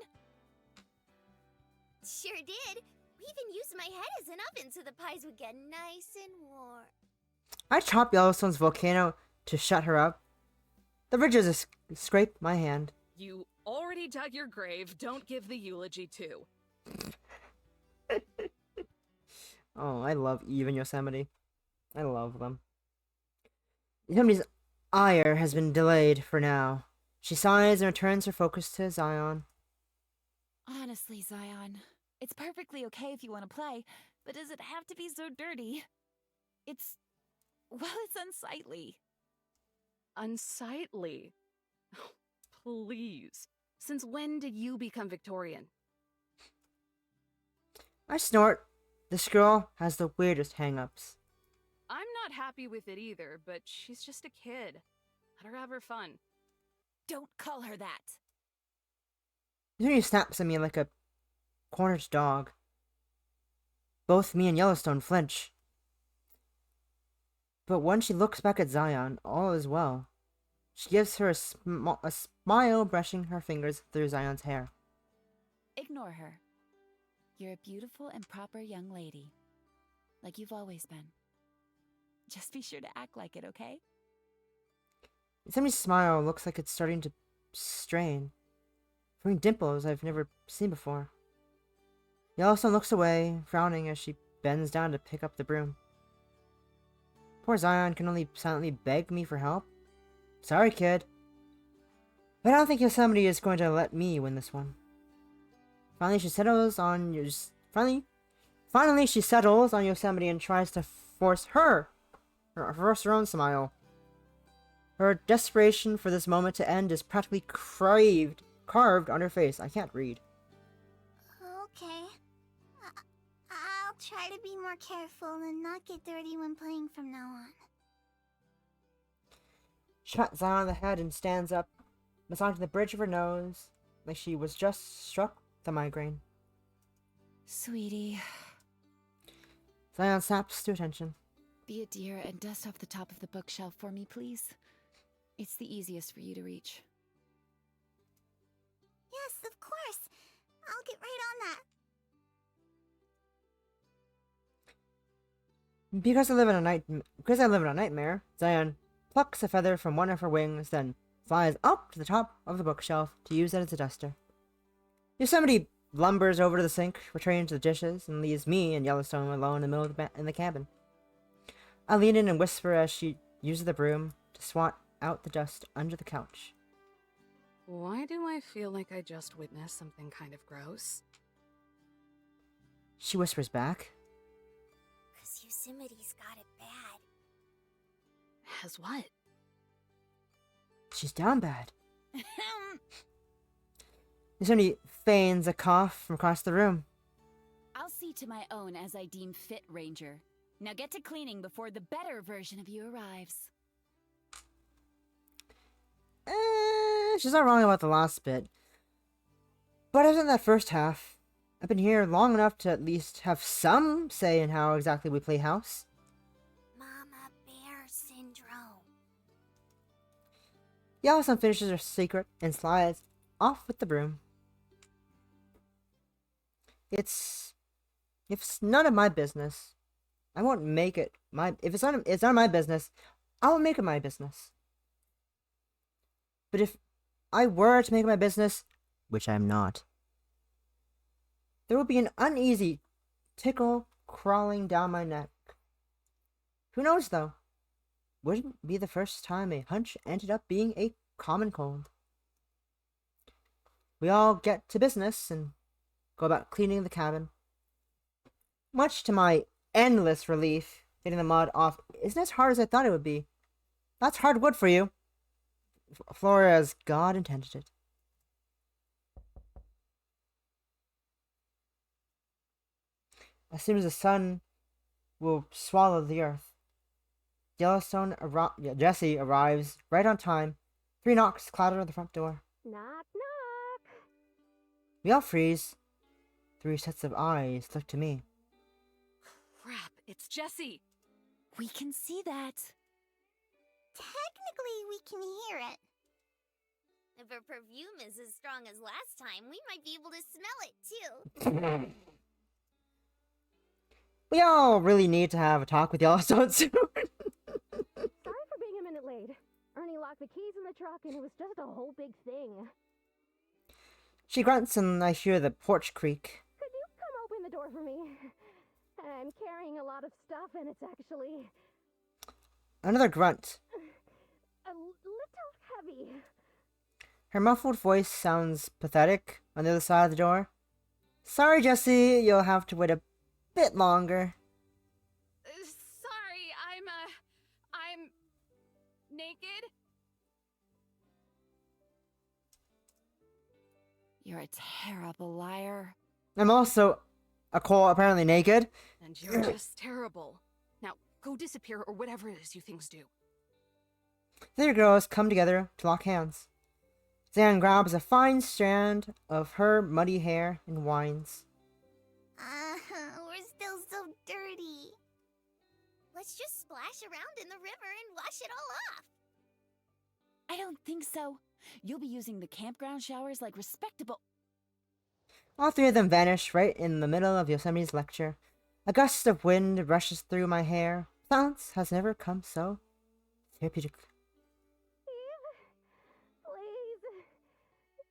Sure did. We even used my head as an oven so the pies would get nice and warm. I chopped Yellowstone's volcano to shut her up. The ridges scrape my hand. You already dug your grave. Don't give the eulogy too. Oh, I love Eve and Yosemite. I love them. Yosemite's ire has been delayed for now. She sighs and returns her focus to Zion. Honestly, Zion, it's perfectly okay if you want to play, but does it have to be so dirty? It's unsightly. Unsightly? Please. Since when did you become Victorian? I snort. This girl has the weirdest hang-ups. I'm not happy with it either, but she's just a kid. Let her have her fun. Don't call her that. Yosemite snaps at me like a cornered dog. Both me and Yellowstone flinch. But when she looks back at Zion, all is well. She gives her a smile, brushing her fingers through Zion's hair. Ignore her. You're a beautiful and proper young lady. Like you've always been. Just be sure to act like it, okay? Yosemite's smile looks like it's starting to strain, forming dimples I've never seen before. Yellowstone looks away, frowning as she bends down to pick up the broom. Poor Zion can only silently beg me for help. Sorry, kid. But I don't think Yosemite is going to let me win this one. Finally, she settles on Yosemite and tries to force her own smile. Her desperation for this moment to end is practically carved on her face. I can't read. Okay. I'll try to be more careful and not get dirty when playing from now on. She pats Zion on the head and stands up, massaging the bridge of her nose, like she was just struck with a migraine. Sweetie, Zion snaps to attention. be a dear and dust off the top of the bookshelf for me, please. It's the easiest for you to reach. Yes, of course. I'll get right on that. Because I live in a nightmare, Zion plucks a feather from one of her wings, then flies up to the top of the bookshelf to use it as a duster. Yosemite lumbers over to the sink, returning to the dishes, and leaves me and Yellowstone alone in the middle of the cabin. I lean in and whisper as she uses the broom to swat out the dust under the couch. Why do I feel like I just witnessed something kind of gross? She whispers back. 'Cause Yosemite's got it bad. Has what? She's down bad. Yosemite feigns a cough from across the room. I'll see to my own as I deem fit, Ranger. Now get to cleaning before the better version of you arrives. She's not wrong about the last bit. But other than that first half, I've been here long enough to at least have some say in how exactly we play house. Mama Bear Syndrome. Yellowstone finishes her secret and slides off with the broom. It's none of my business. I won't make it my. If it's none of my business, I won't make it my business. But if I were to make it my business, which I'm not, there would be an uneasy tickle crawling down my neck. Who knows, though? Wouldn't be the first time a hunch ended up being a common cold. We all get to business and go about cleaning the cabin. Much to my endless relief, getting the mud off isn't as hard as I thought it would be. That's hardwood for you. Flora as God intended it. As soon as the sun will swallow the earth, Jesse arrives right on time. 3 knocks clatter at the front door. Knock, knock. We all freeze. 3 sets of eyes look to me. Crap, it's Jessie. We can see that. Technically, we can hear it. If her perfume is as strong as last time, we might be able to smell it, too. We all really need to have a talk with Yellowstone soon. Sorry for being a minute late. Ernie locked the keys in the truck and it was just a whole big thing. She grunts and I hear the porch creak. Could you come open the door for me? I'm carrying a lot of stuff and it's actually Another grunt. a little heavy. Her muffled voice sounds pathetic on the other side of the door. Sorry, Jesse, you'll have to wait a bit longer. Sorry, I'm naked. You're a terrible liar. I'm also apparently naked. And you're just terrible. Now, go disappear or whatever it is you things do. The 3 girls come together to lock hands. Zan grabs a fine strand of her muddy hair and whines. We're still so dirty. Let's just splash around in the river and wash it all off. I don't think so. You'll be using the campground showers like respectable. All 3 of them vanish right in the middle of Yosemite's lecture. A gust of wind rushes through my hair. Silence has never come so therapeutic. Please.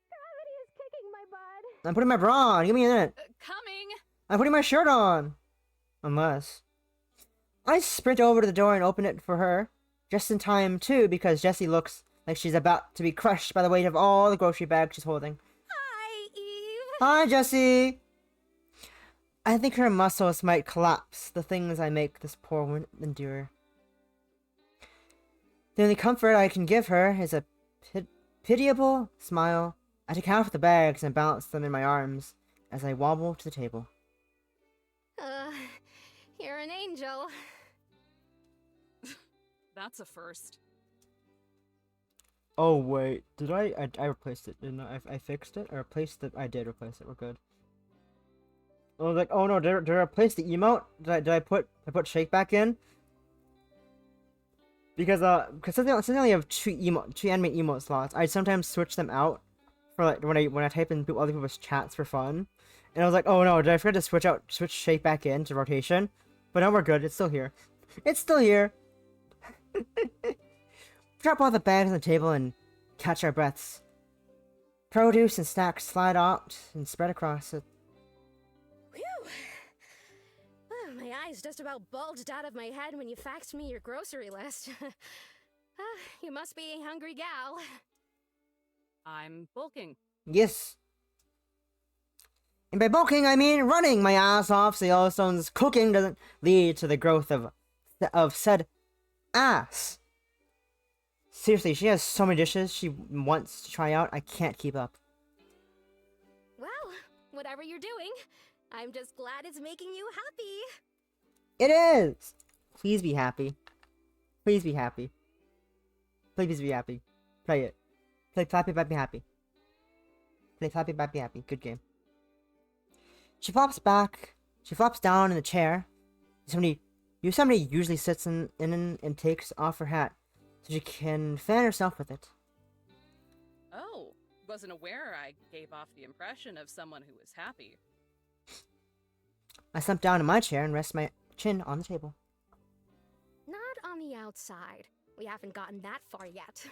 Gravity is kicking my butt. I'm putting my bra on. Give me a minute. Coming. I'm putting my shirt on. Unless. I sprint over to the door and open it for her. Just in time, too, because Jessie looks like she's about to be crushed by the weight of all the grocery bags she's holding. Hi, Eve. Hi, Jessie! I think her muscles might collapse, the things I make this poor woman endure. The only comfort I can give her is a pitiable smile. I take half the bags and balance them in my arms as I wobble to the table. You're an angel. That's a first. Oh, wait. Did I replaced it, didn't I? I fixed it? I replaced it? I did replace it. We're good. I was like, oh no, did I replace the emote? Did I put shake back in? Because since I only have two anime emote slots, I sometimes switch them out for like when I type in other people's chats for fun. And I was like, oh no, did I forget to switch shake back in to rotation? But now we're good. It's still here. It's still here. Drop all the bags on the table and catch our breaths. Produce and snacks slide out and spread across it. Whew. Oh, my eyes just about bulged out of my head when you faxed me your grocery list. You must be a hungry gal. I'm bulking. Yes. And by bulking, I mean running my ass off so Yellowstone's cooking doesn't lead to the growth of said ass. Seriously, she has so many dishes she wants to try out, I can't keep up. Well, whatever you're doing, I'm just glad it's making you happy. It is! Please be happy. Please be happy. Please be happy. Play it. Play Flappy Bappy Happy. Play Flappy Bappy Happy. Good game. She flops down in the chair. Yosemite usually sits in and takes off her hat so she can fan herself with it. Oh, wasn't aware I gave off the impression of someone who was happy. I slump down in my chair and rest my chin on the table. Not on the outside. We haven't gotten that far yet.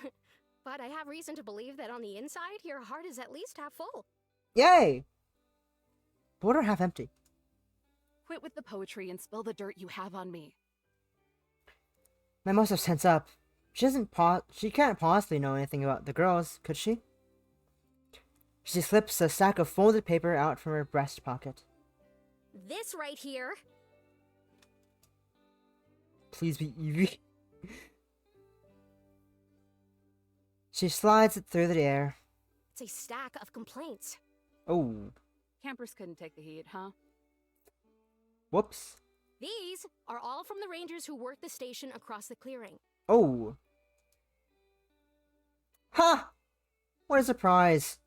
But I have reason to believe that on the inside, your heart is at least half full. Yay! water half empty. Quit with the poetry and spill the dirt you have on me. My must have sense up. She can't possibly know anything about the girls, could she? She slips a stack of folded paper out from her breast pocket. This right here. Please be Evie. She slides it through the air. It's a stack of complaints. Oh. Campers couldn't take the heat, huh? Whoops. These are all from the rangers who work the station across the clearing. Oh. Ha! What a surprise.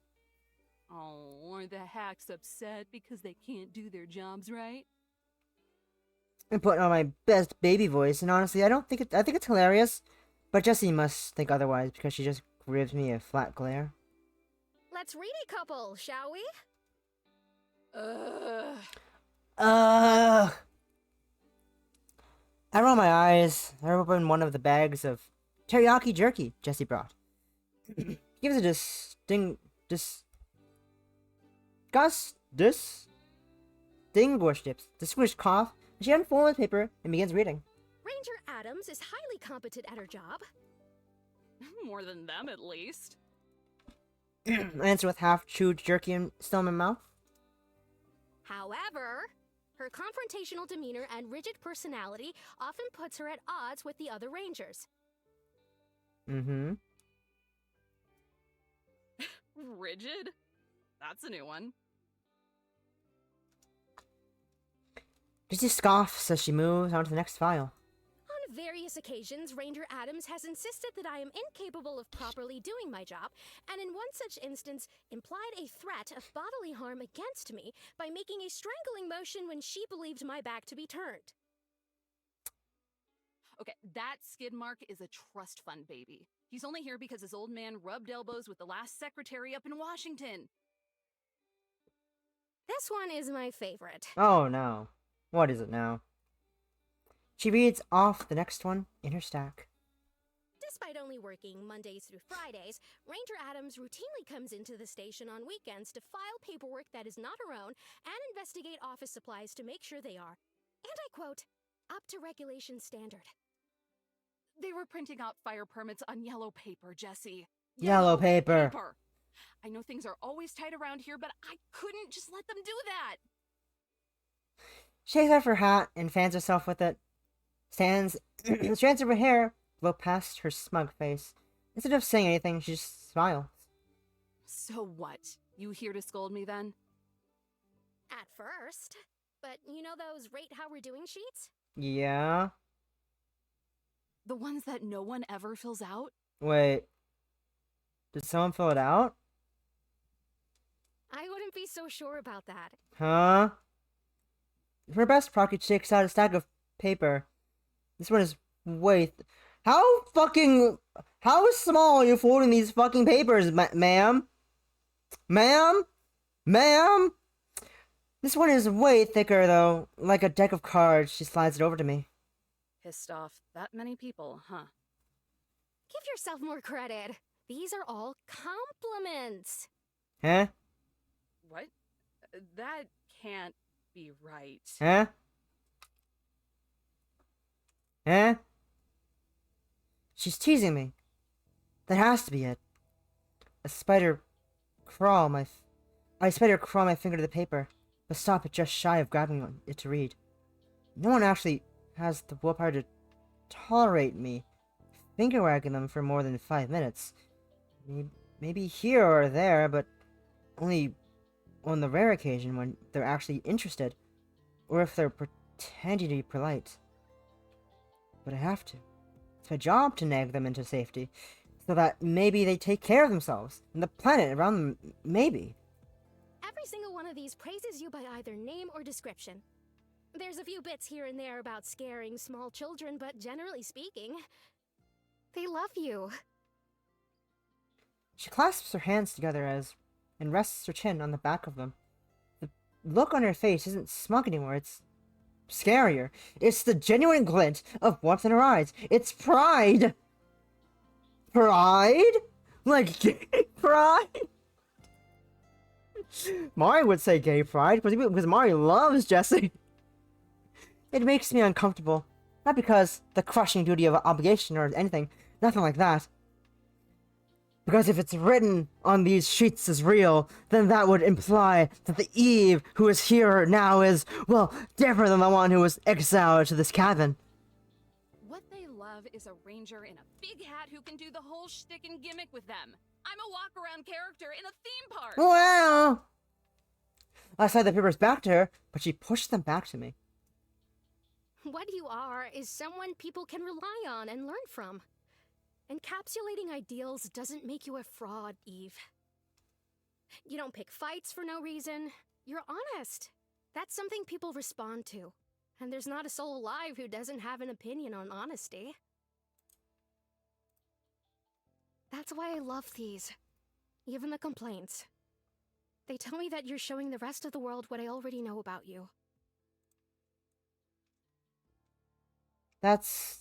Oh, are the hacks upset because they can't do their jobs right? I'm putting on my best baby voice, and honestly, I think it's hilarious. But Jessie must think otherwise because she just gives me a flat glare. Let's read a couple, shall we? I roll my eyes. I open one of the bags of teriyaki jerky Jessie brought. Gives a distinguished cough, and she unfolds paper and begins reading. Ranger Adams is highly competent at her job. More than them, at least. I answer with half-chewed jerky still in my mouth. However, her confrontational demeanor and rigid personality often puts her at odds with the other rangers. Mm-hmm. Rigid? That's a new one. Jessie scoffs as she moves on to the next file. On various occasions, Ranger Adams has insisted that I am incapable of properly doing my job, and in one such instance, implied a threat of bodily harm against me by making a strangling motion when she believed my back to be turned. Okay, that skid mark is a trust fund baby. He's only here because his old man rubbed elbows with the last secretary up in Washington. This one is my favorite. Oh no. What is it now? She reads off the next one in her stack. Despite only working Mondays through Fridays, Ranger Adams routinely comes into the station on weekends to file paperwork that is not her own and investigate office supplies to make sure they are, and I quote, up to regulation standard. They were printing out fire permits on yellow paper, Jessie. Yellow paper. I know things are always tight around here, but I couldn't just let them do that. She takes off her hat and fans herself with it. Strands of her hair blow past her smug face. Instead of saying anything, she just smiles. So what? You here to scold me then? At first. But you know those rate how we're doing sheets? Yeah? The ones that no one ever fills out? Wait. Did someone fill it out? I wouldn't be so sure about that. Huh? From her breast pocket, she takes out a stack of paper. This one is how small are you folding these fucking papers, ma'am? Ma'am? This one is way thicker, though. Like a deck of cards. She slides it over to me. Pissed off that many people, huh? Give yourself more credit. These are all compliments. Huh? What? That can't be right. Huh? Huh? She's teasing me. That has to be it. I spider crawl my finger to the paper, but stop it just shy of grabbing it to read. No one actually has the willpower to tolerate me finger wagging them for more than 5 minutes. Maybe here or there, but only on the rare occasion when they're actually interested, or if they're pretending to be polite. But I have to. It's my job to nag them into safety, so that maybe they take care of themselves, and the planet around them, maybe. Every single one of these praises you by either name or description. There's a few bits here and there about scaring small children, but generally speaking, they love you. She clasps her hands together and rests her chin on the back of them. The look on her face isn't smug anymore, it's scarier. It's the genuine glint of warmth in her eyes. It's pride! Pride? Like gay pride? Mari would say gay pride because Mari loves Jesse. It makes me uncomfortable. Not because the crushing duty of obligation or anything. Nothing like that. Because if it's written on these sheets as real, then that would imply that the Eve who is here now is, well, different than the one who was exiled to this cabin. What they love is a ranger in a big hat who can do the whole shtick and gimmick with them. I'm a walk-around character in a theme park! Well, I slid the papers back to her, but she pushed them back to me. What you are is someone people can rely on and learn from. Encapsulating ideals doesn't make you a fraud, Eve. You don't pick fights for no reason. You're honest. That's something people respond to. And there's not a soul alive who doesn't have an opinion on honesty. That's why I love these. Even the complaints. They tell me that you're showing the rest of the world what I already know about you. That's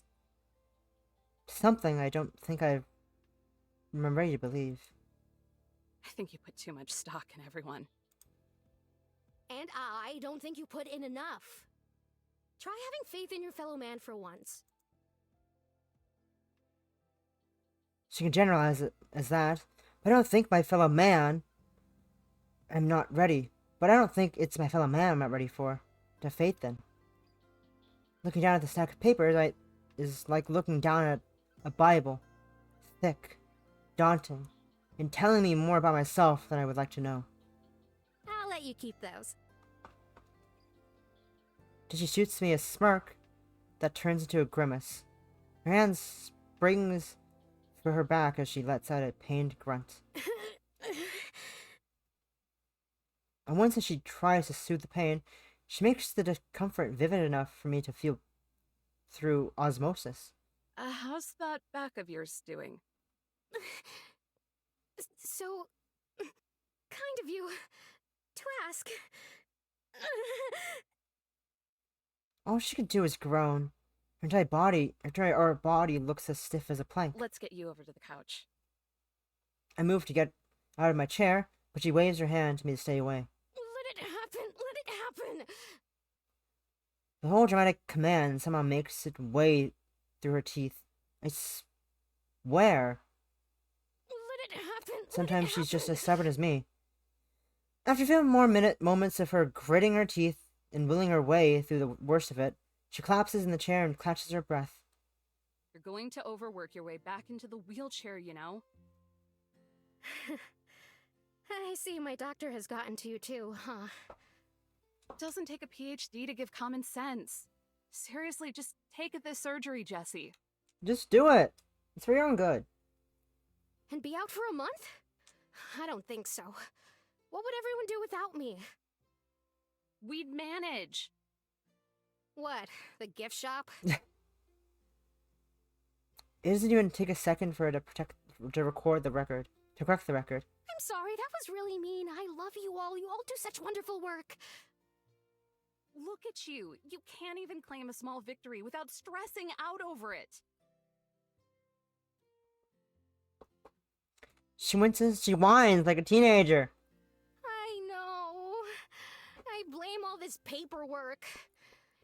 something I don't think I'm ready to believe. I think you put too much stock in everyone. And I don't think you put in enough. Try having faith in your fellow man for once. She can generalize it as that, but I don't think my fellow man I'm not ready. But I don't think it's my fellow man I'm not ready for. To have faith in. Looking down at the stack of papers is like looking down at a Bible. Thick, daunting, and telling me more about myself than I would like to know. I'll let you keep those. Then she shoots me a smirk that turns into a grimace. Her hand springs for her back as she lets out a pained grunt. And once as she tries to soothe the pain, she makes the discomfort vivid enough for me to feel through osmosis. How's that back of yours doing? So, kind of you to ask. All she could do is groan. Her entire body looks as stiff as a plank. Let's get you over to the couch. I move to get out of my chair, but she waves her hand to me to stay away. Let it happen! Let it happen! The whole dramatic command somehow makes its way through her teeth. I swear. Let it happen! Sometimes she's just as stubborn as me. After a few more moments of her gritting her teeth and willing her way through the worst of it, she collapses in the chair and catches her breath. You're going to overwork your way back into the wheelchair, you know? I see my doctor has gotten to you too, huh? Doesn't take a PhD to give common sense. Seriously, just take this surgery, Jessie. Just do it. It's for your own good. And be out for a month? I don't think so. What would everyone do without me? We'd manage. What, the gift shop? It doesn't even take a second for her to record the record. To correct the record. I'm sorry, that was really mean. I love you all. You all do such wonderful work. Look at you. You can't even claim a small victory without stressing out over it. She winces, she whines like a teenager. I know. I blame all this paperwork.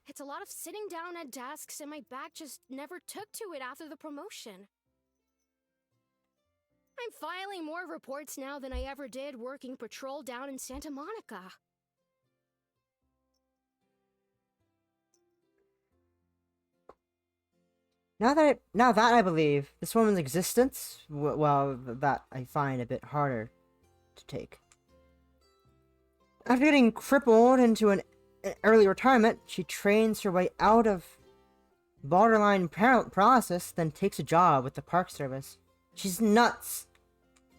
It's a lot of sitting down at desks, and my back just never took to it after the promotion. I'm filing more reports now than I ever did working patrol down in Santa Monica. Now that I believe this woman's existence, well, that I find a bit harder to take. After getting crippled into an early retirement, she trains her way out of borderline paralysis, then takes a job with the Park Service. She's nuts.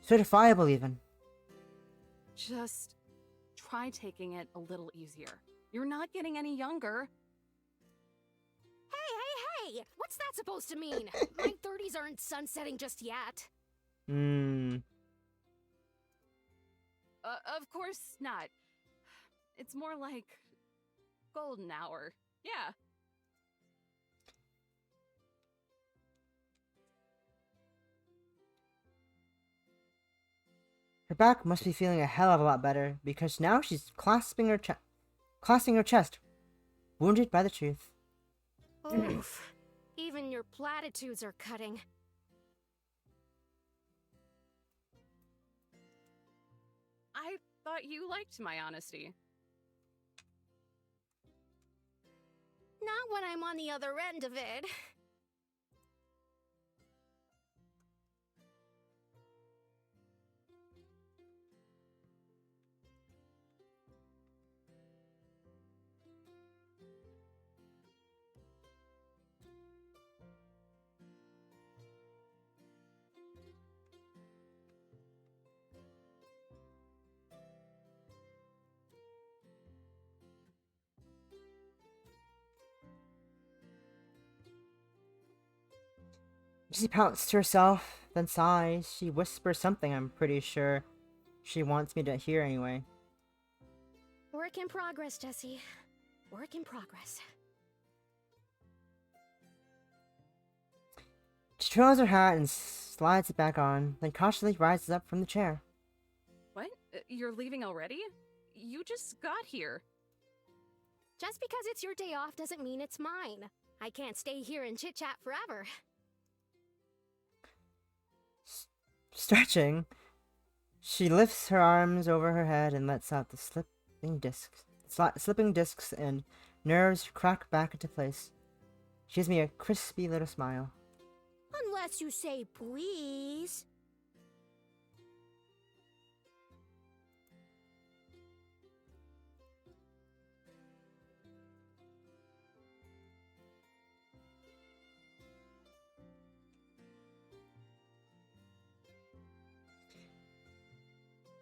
Certifiable, even. Just try taking it a little easier. You're not getting any younger. Hey! What's that supposed to mean? My 30s aren't sunsetting just yet. Of course not. It's more like golden hour. Yeah. Her back must be feeling a hell of a lot better, because now she's clasping her chest, wounded by the truth. Oof. Even your platitudes are cutting. I thought you liked my honesty. Not when I'm on the other end of it. She pouts to herself, then sighs. She whispers something I'm pretty sure she wants me to hear anyway. Work in progress, Jessie. Work in progress. She twirls her hat and slides it back on, then cautiously rises up from the chair. What? You're leaving already? You just got here. Just because it's your day off doesn't mean it's mine. I can't stay here and chit-chat forever. Stretching, she lifts her arms over her head and lets out the slipping discs and nerves crack back into place. She gives me a crispy little smile. Unless you say please.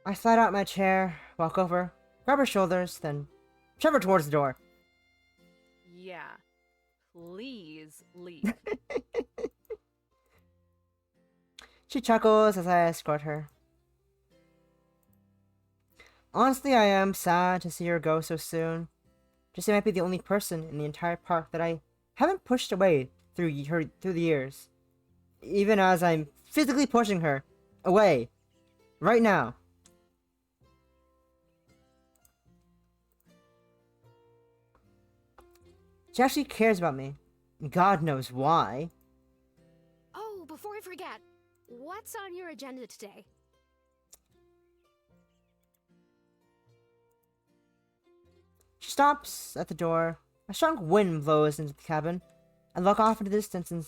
I slide out my chair, walk over, grab her shoulders, then shove her towards the door. Yeah. Please leave. She chuckles as I escort her. Honestly, I am sad to see her go so soon. Jessie might be the only person in the entire park that I haven't pushed away through the years. Even as I'm physically pushing her away right now. She actually cares about me. God knows why. Oh, before I forget, what's on your agenda today? She stops at the door. A strong wind blows into the cabin. I look off into the distance and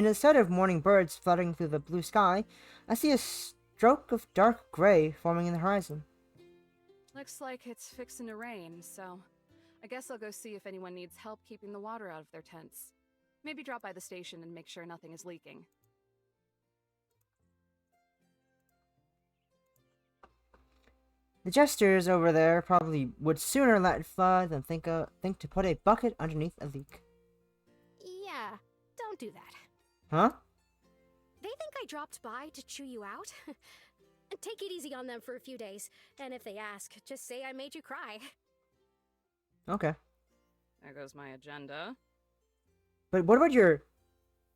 instead of morning birds fluttering through the blue sky, I see a stroke of dark gray forming in the horizon. Looks like it's fixing to rain, so I guess I'll go see if anyone needs help keeping the water out of their tents. Maybe drop by the station and make sure nothing is leaking. The jesters over there probably would sooner let it flood than think to put a bucket underneath a leak. Yeah, don't do that. Huh? They think I dropped by to chew you out? Take it easy on them for a few days, and if they ask, just say I made you cry. Okay. There goes my agenda. But what about your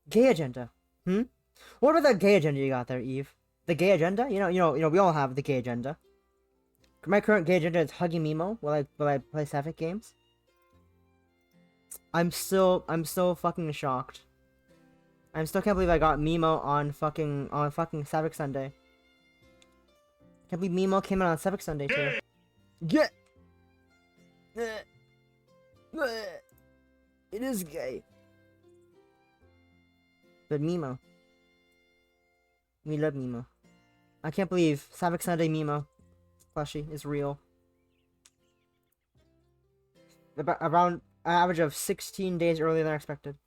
gay agenda? What about that gay agenda you got there, Eve? The gay agenda? You know, we all have the gay agenda. My current gay agenda is hugging Mimo while I play Sapphic games. I'm still fucking shocked. I still can't believe I got Mimo on fucking Sapphic Sunday. Can't believe Mimo came in on Sapphic Sunday too. Get. It is gay. But Mimo. We love Mimo. I can't believe Sapphic Sunday Mimo plushie is real. Around an average of 16 days earlier than expected.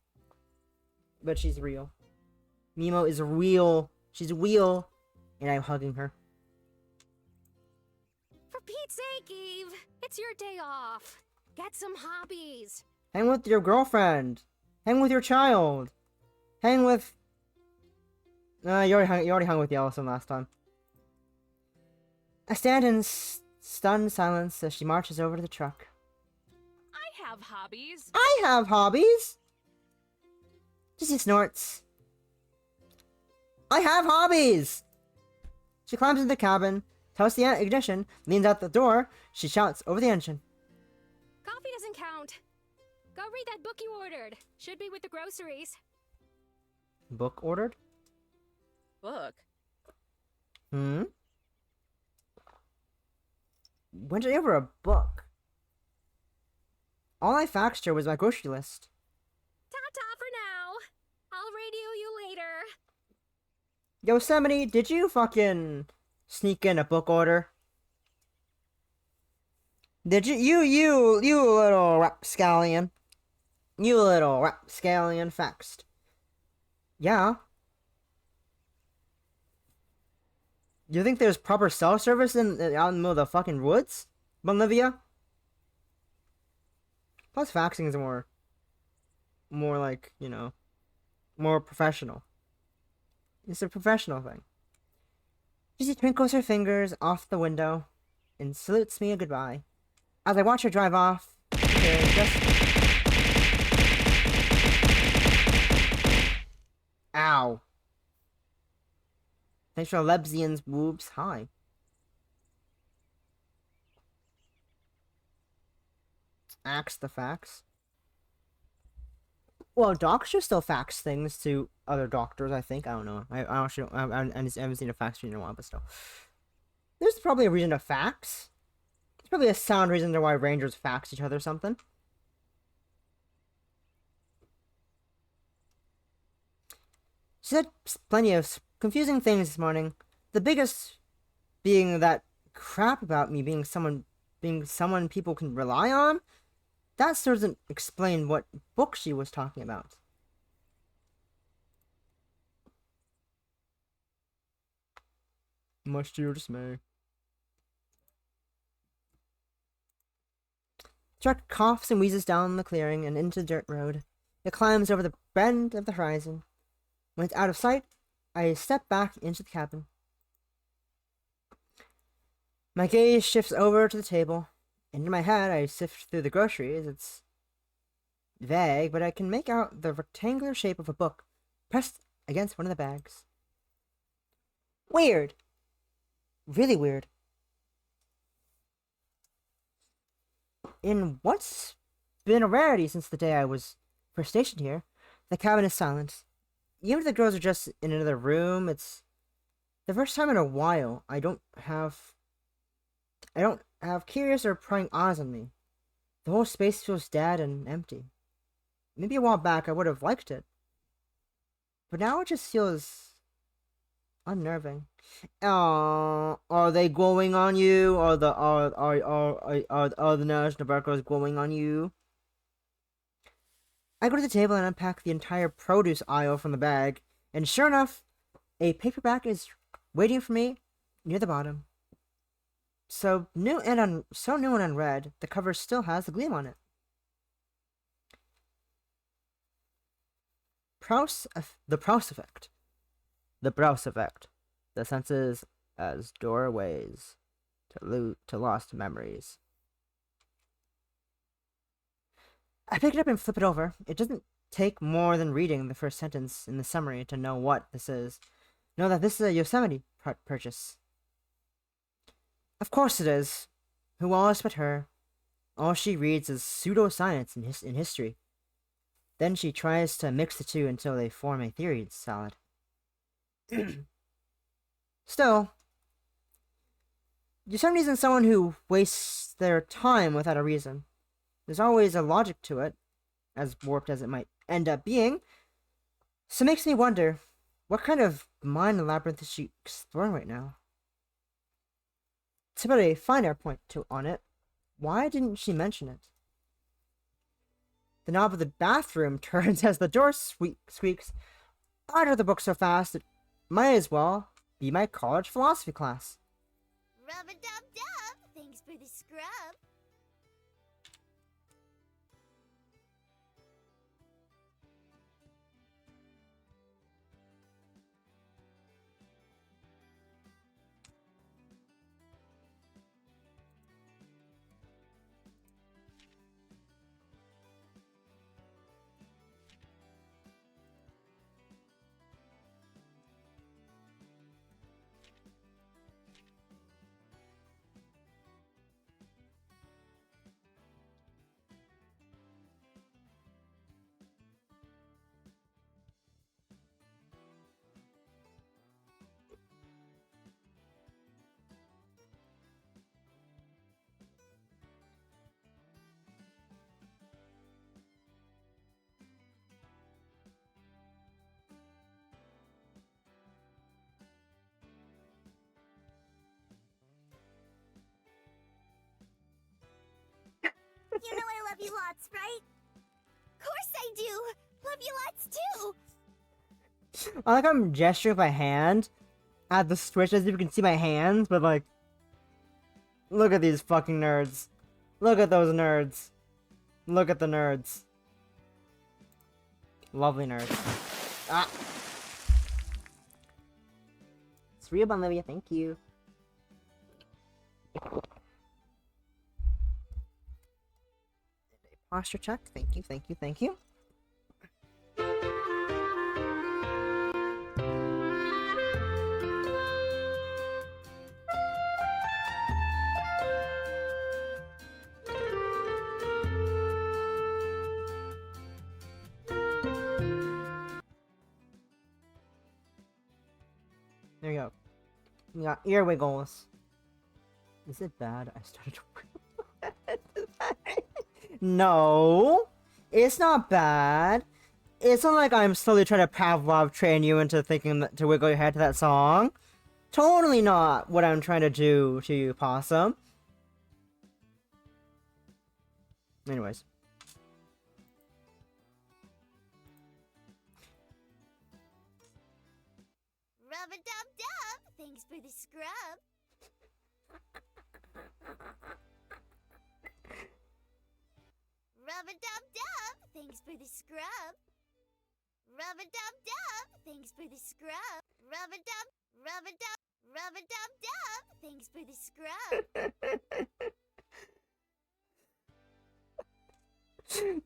But she's real. Mimo is real. She's real. And I'm hugging her. For Pete's sake, Eve! It's your day off. Get some hobbies. Hang with your girlfriend. Hang with your child. Hang with... you already hung with Yellowstone last time. I stand in stunned silence as she marches over to the truck. I have hobbies. I have hobbies! Jessie snorts. I have hobbies! She climbs into the cabin, touches the ignition, leans out the door. She shouts over the engine. Coffee doesn't count. Go read that book you ordered. Should be with the groceries. Book ordered? Book? Hmm? When did I order a book? All I faxed her was my grocery list. Ta-ta for now. I'll radio you later. Yosemite, did you fucking sneak in a book order? Did you little rapscallion? You little rapscallion faxed. Yeah. Do you think there's proper cell service out in the middle of the fucking woods, Bolivia? Plus, faxing is more like, you know, more professional. It's a professional thing. She twinkles her fingers off the window and salutes me a goodbye. As I watch her drive off, Ow. Thanks for Lebzian's boobs. Hi. Axe the fax. Well, doctors should still fax things to other doctors, I think. I don't know. I haven't seen a fax in a while, but still. There's probably a reason to fax. There's probably a sound reason to why Rangers fax each other or something. She said plenty of confusing things this morning. The biggest being that crap about me being someone people can rely on. That still doesn't explain what book she was talking about. Much to your dismay. Truck coughs and wheezes down the clearing and into the dirt road. It climbs over the bend of the horizon. When it's out of sight, I step back into the cabin. My gaze shifts over to the table. In my head, I sift through the groceries. It's vague, but I can make out the rectangular shape of a book pressed against one of the bags. Weird. Really weird. In what's been a rarity since the day I was first stationed here, the cabin is silent. Even if the girls are just in another room, it's the first time in a while I don't have curious or prying eyes on me. The whole space feels dead and empty. Maybe a while back I would have liked it, but now it just feels unnerving. Are they glowing on you? Are the national barcodes glowing on you? I go to the table and unpack the entire produce aisle from the bag, and sure enough, a paperback is waiting for me near the bottom. So new and unread, the cover still has the gleam on it. The Proust effect. The Proust effect. The senses as doorways to lost memories. I pick it up and flip it over. It doesn't take more than reading the first sentence in the summary to know what this is. Know that this is a Yosemite purchase. Of course it is. Who else but her? All she reads is pseudoscience in history. Then she tries to mix the two until they form a theory salad. Still, Yosemite isn't someone who wastes their time without a reason. There's always a logic to it, as warped as it might end up being. So it makes me wonder, what kind of mind labyrinth is she exploring right now? To put a finer point on it, why didn't she mention it? The knob of the bathroom turns as the door squeaks. I read the book so fast, it might as well be my college philosophy class. Rub-a-dub-dub! Thanks for the scrub. you lots, right? Course I do! Love you lots too! I like I'm gesturing with my hand at the Switch as if you can see my hands, but like, look at these fucking nerds. Look at those nerds. Look at the nerds. Lovely nerds. Ah! It's real, Olivia, thank you. Posture check, thank you, thank you, thank you. There you go. You got ear wiggles. Is it bad? I started to No, it's not bad. It's not like I'm slowly trying to Pavlov train you into thinking that, to wiggle your head to that song. Totally not what I'm trying to do to you, Possum. Anyways. Rub-a-dub-dub! Thanks for the scrub. Rub-a-dub-dub! Thanks for the scrub. Rub-a-dub-dub! Thanks for the scrub. Rub-a-dub, rub-a-dub, rub-a-dub-dub! Thanks for the scrub.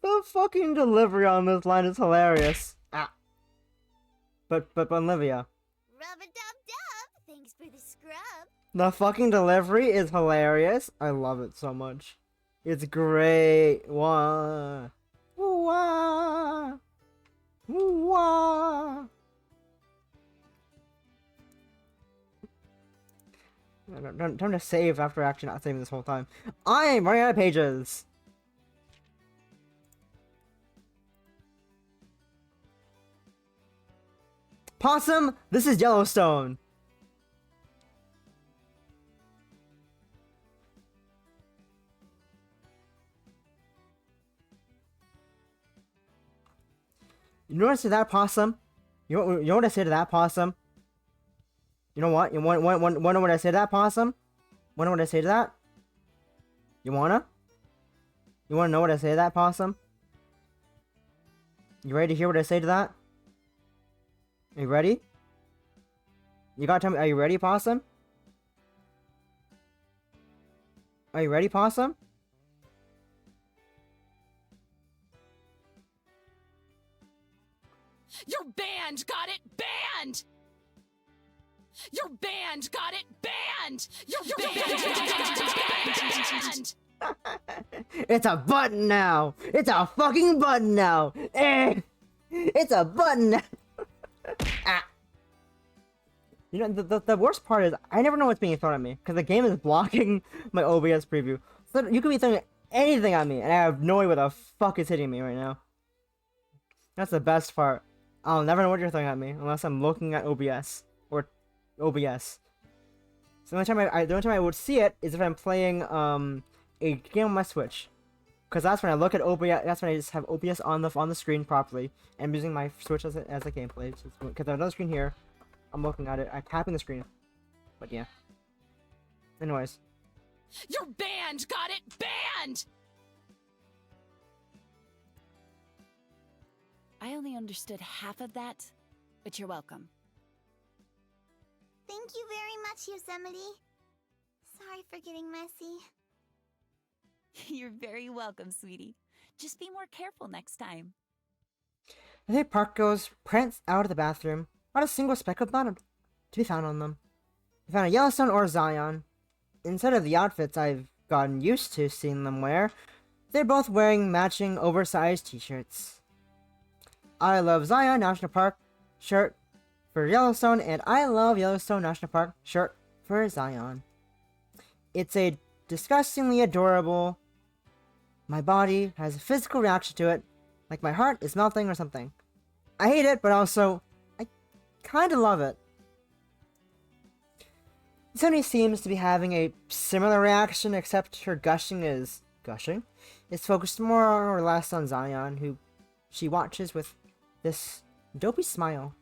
The fucking delivery on this line is hilarious. Ah. But Olivia. Rub-a-dub-dub! Thanks for the scrub. The fucking delivery is hilarious. I love it so much. It's great. Wah. Wah. Wah. Time to save after actually not saving this whole time. I'm running out of pages. Possum, this is Yellowstone. You know what I say to that, Possum? You know what I say to that, Possum? You know what? You want know what I say to that, Possum? Wanna know what I say to that? You wanna? You wanna know what I say to that, Possum? You ready to hear what I say to that? Are you ready? You gotta tell me, are you ready, Possum? Are you ready, Possum? You're banned! Got it? Banned! You're banned! Got it? Banned! You're banned! It's a button now! It's a fucking button now! Eh! It's a button now! Ah. You know, the worst part is, I never know what's being thrown at me, because the game is blocking my OBS preview. So you could be throwing anything at me, and I have no idea what the fuck is hitting me right now. That's the best part. I'll never know what you're throwing at me, unless I'm looking at OBS. Or OBS. So the only time I would see it is if I'm playing, a game on my Switch. Because that's when I look at OBS, that's when I just have OBS on the screen properly, and I'm using my Switch as a gameplay. Because I have another screen here, I'm looking at it, I'm tapping the screen. But yeah. Anyways. You're banned! Got it? Banned! I only understood half of that, but you're welcome. Thank you very much, Yosemite. Sorry for getting messy. You're very welcome, sweetie. Just be more careful next time. The day Park goes prance out of the bathroom, not a single speck of blood to be found on them. They found a Yellowstone or Zion. Instead of the outfits I've gotten used to seeing them wear, they're both wearing matching oversized t-shirts. I love Zion National Park shirt for Yellowstone, and I love Yellowstone National Park shirt for Zion. It's a disgustingly adorable. My body has a physical reaction to it, like my heart is melting or something. I hate it, but also, I kinda love it. Yosemite seems to be having a similar reaction, except her gushing is gushing, is focused more or less on Zion, who she watches with this dopey smile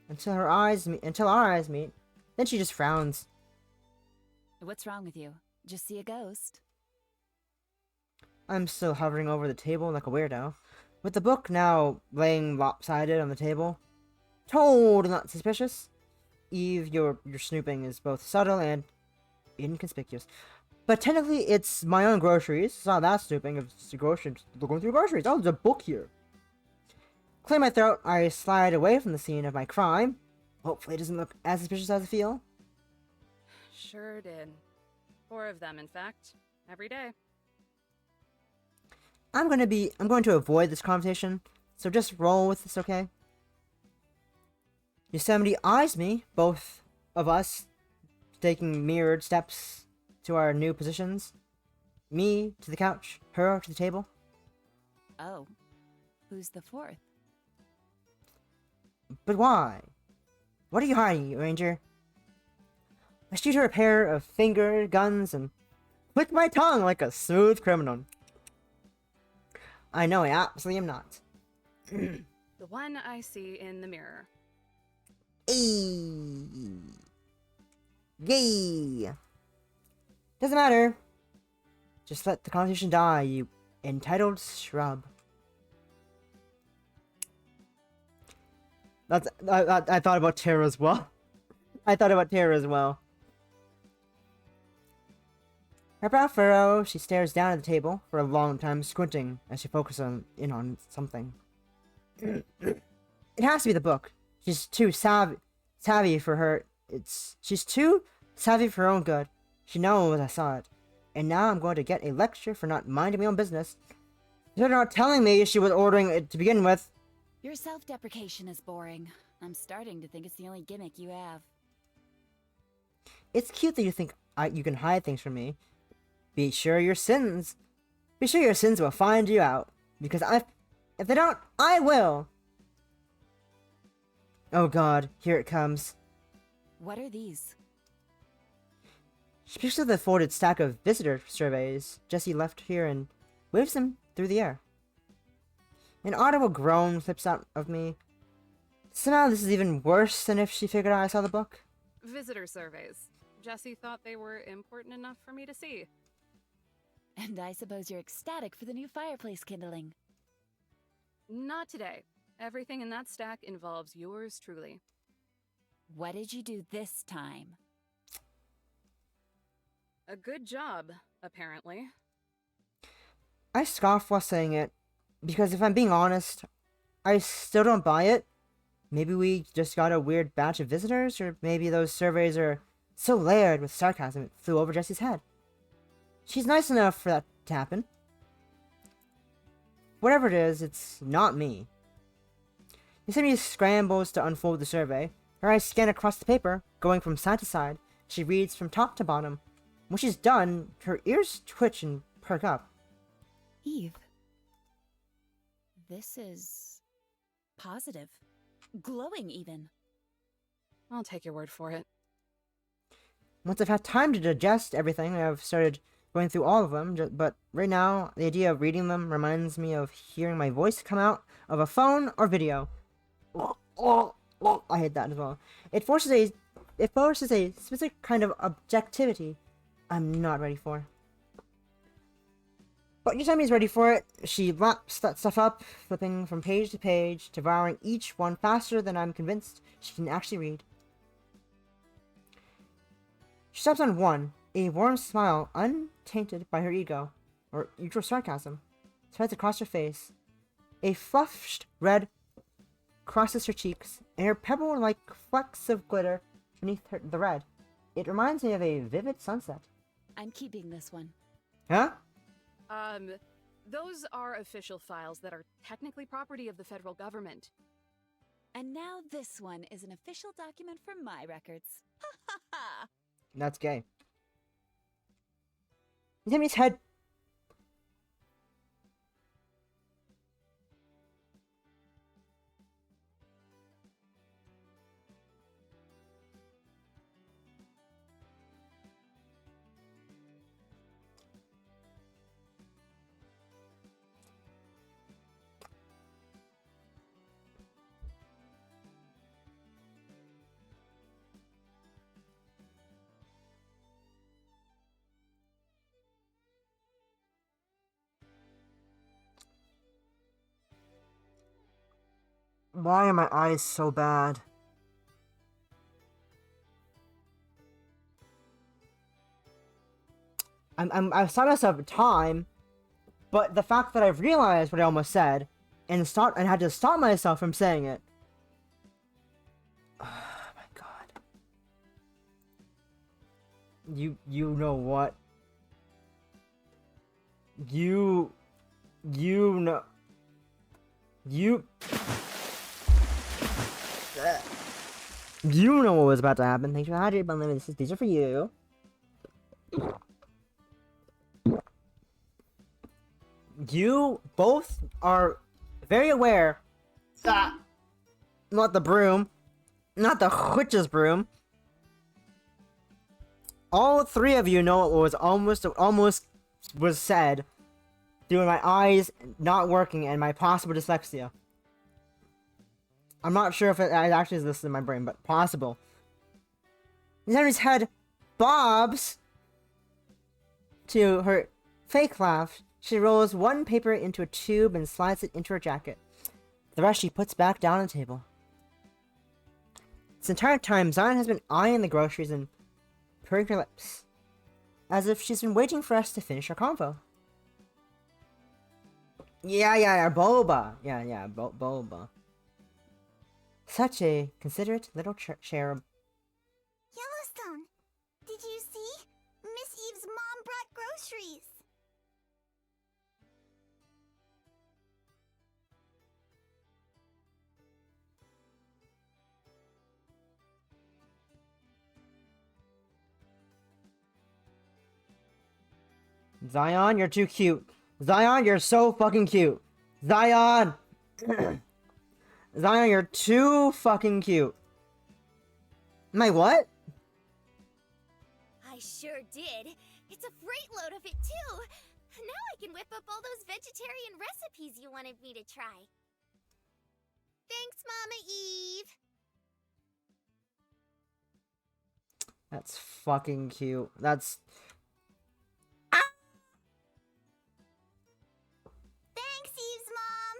until our eyes meet. Then she just frowns. What's wrong with you? Just see a ghost? I'm still hovering over the table like a weirdo, with the book now laying lopsided on the table. Totally not suspicious. Eve, your snooping is both subtle and inconspicuous. But technically, it's my own groceries. It's not that snooping. It's a grocery. Looking through groceries. Oh, there's a book here. Clear my throat. I slide away from the scene of my crime. Hopefully, it doesn't look as suspicious as I feel. Sure did. 4 of them, in fact. Every day. I'm going to avoid this conversation, so just roll with this, okay? Yosemite eyes me, both of us taking mirrored steps to our new positions. Me to the couch, her to the table. Oh. Who's the 4th? But why? What are you hiding, Ranger? I shoot her a pair of finger guns and lick my tongue like a smooth criminal. I know I absolutely am not. The one I see in the mirror. Gay. Doesn't matter. Just let the conversation die, you entitled shrub. I thought about Tara as well. Her brow furrow, she stares down at the table for a long time, squinting as she focuses in on something. It has to be the book. She's too savvy for her. She's too savvy for her own good. She knows I saw it. And now I'm going to get a lecture for not minding my own business. You're not telling me she was ordering it to begin with. Your self-deprecation is boring. I'm starting to think it's the only gimmick you have. It's cute that you think you can hide things from me. Be sure your sins will find you out. Because if they don't, I will. Oh god, here it comes. What are these? She picks up the folded stack of visitor surveys Jessie left here and waves them through the air. An audible groan flips out of me. Somehow this is even worse than if she figured out I saw the book. Visitor surveys. Jessie thought they were important enough for me to see. And I suppose you're ecstatic for the new fireplace kindling. Not today. Everything in that stack involves yours truly. What did you do this time? A good job, apparently. I scoff while saying it, because if I'm being honest, I still don't buy it. Maybe we just got a weird batch of visitors, or maybe those surveys are so layered with sarcasm it flew over Jessie's head. She's nice enough for that to happen. Whatever it is, it's not me. Yosemite scrambles to unfold the survey. Her eyes scan across the paper, going from side to side. She reads from top to bottom. When she's done, her ears twitch and perk up. Eve. This is... positive. Glowing, even. I'll take your word for it. Once I've had time to digest everything, I've started going through all of them, but right now, the idea of reading them reminds me of hearing my voice come out of a phone or video. I hate that as well. It forces a specific kind of objectivity I'm not ready for. But Yosemite's ready for it. She laps that stuff up, flipping from page to page, devouring each one faster than I'm convinced she can actually read. She stops on one, a warm smile untainted by her ego, or usual sarcasm, spreads across her face. A flushed red crosses her cheeks, and her pebble-like flecks of glitter beneath the red. It reminds me of a vivid sunset. I'm keeping this one. Huh? Those are official files that are technically property of the federal government. And now this one is an official document for my records. Ha ha ha! That's gay. Yosemite's head... Why are my eyes so bad? I've set myself time, but the fact that I've realized what I almost said and had to stop myself from saying it. Oh my god. You know what? You know. You know what was about to happen. Thanks for hydrating, but these are for you. You both are very aware that not the broom, not the witch's broom. All three of you know what was almost was said due to my eyes not working and my possible dyslexia. I'm not sure if it actually is listed in my brain, but possible. Henry's head bobs to her fake laugh. She rolls one paper into a tube and slides it into her jacket. The rest she puts back down on the table. This entire time, Zion has been eyeing the groceries and purring her lips, as if she's been waiting for us to finish our convo. Yeah, boba. Yeah, boba. Such a considerate little cherub. Yellowstone, did you see? Miss Eve's mom brought groceries. Zion, you're too cute. Zion, you're so fucking cute. Zion! Zion, you're too fucking cute. My what? I sure did. It's a freight load of it, too. Now I can whip up all those vegetarian recipes you wanted me to try. Thanks, Mama Eve. That's fucking cute. That's... Thanks, Eve's mom.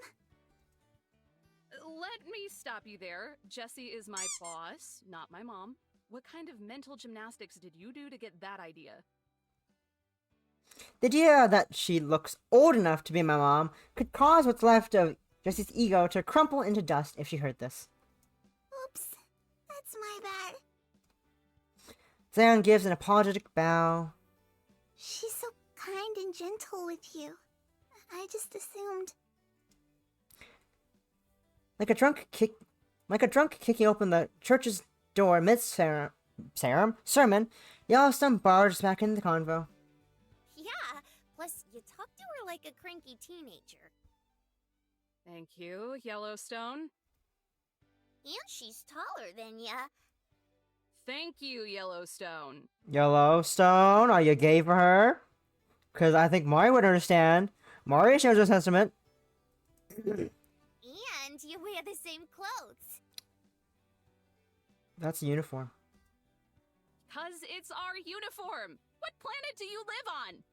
Let me stop you there. Jessie is my boss, not my mom. What kind of mental gymnastics did you do to get that idea? The idea that she looks old enough to be my mom could cause what's left of Jessie's ego to crumple into dust if she heard this. Oops, that's my bad. Zion gives an apologetic bow. She's so kind and gentle with you. I just assumed. Like a drunk kicking open the church's door mid-sermon, Yellowstone barges back into the convo. Yeah, plus you talk to her like a cranky teenager. Thank you, Yellowstone. And she's taller than ya. Thank you, Yellowstone. Yellowstone, are you gay for her? Because I think Mari would understand. Mari shares her sentiment. And you wear the same clothes. That's a uniform. 'Cause it's our uniform. What planet do you live on?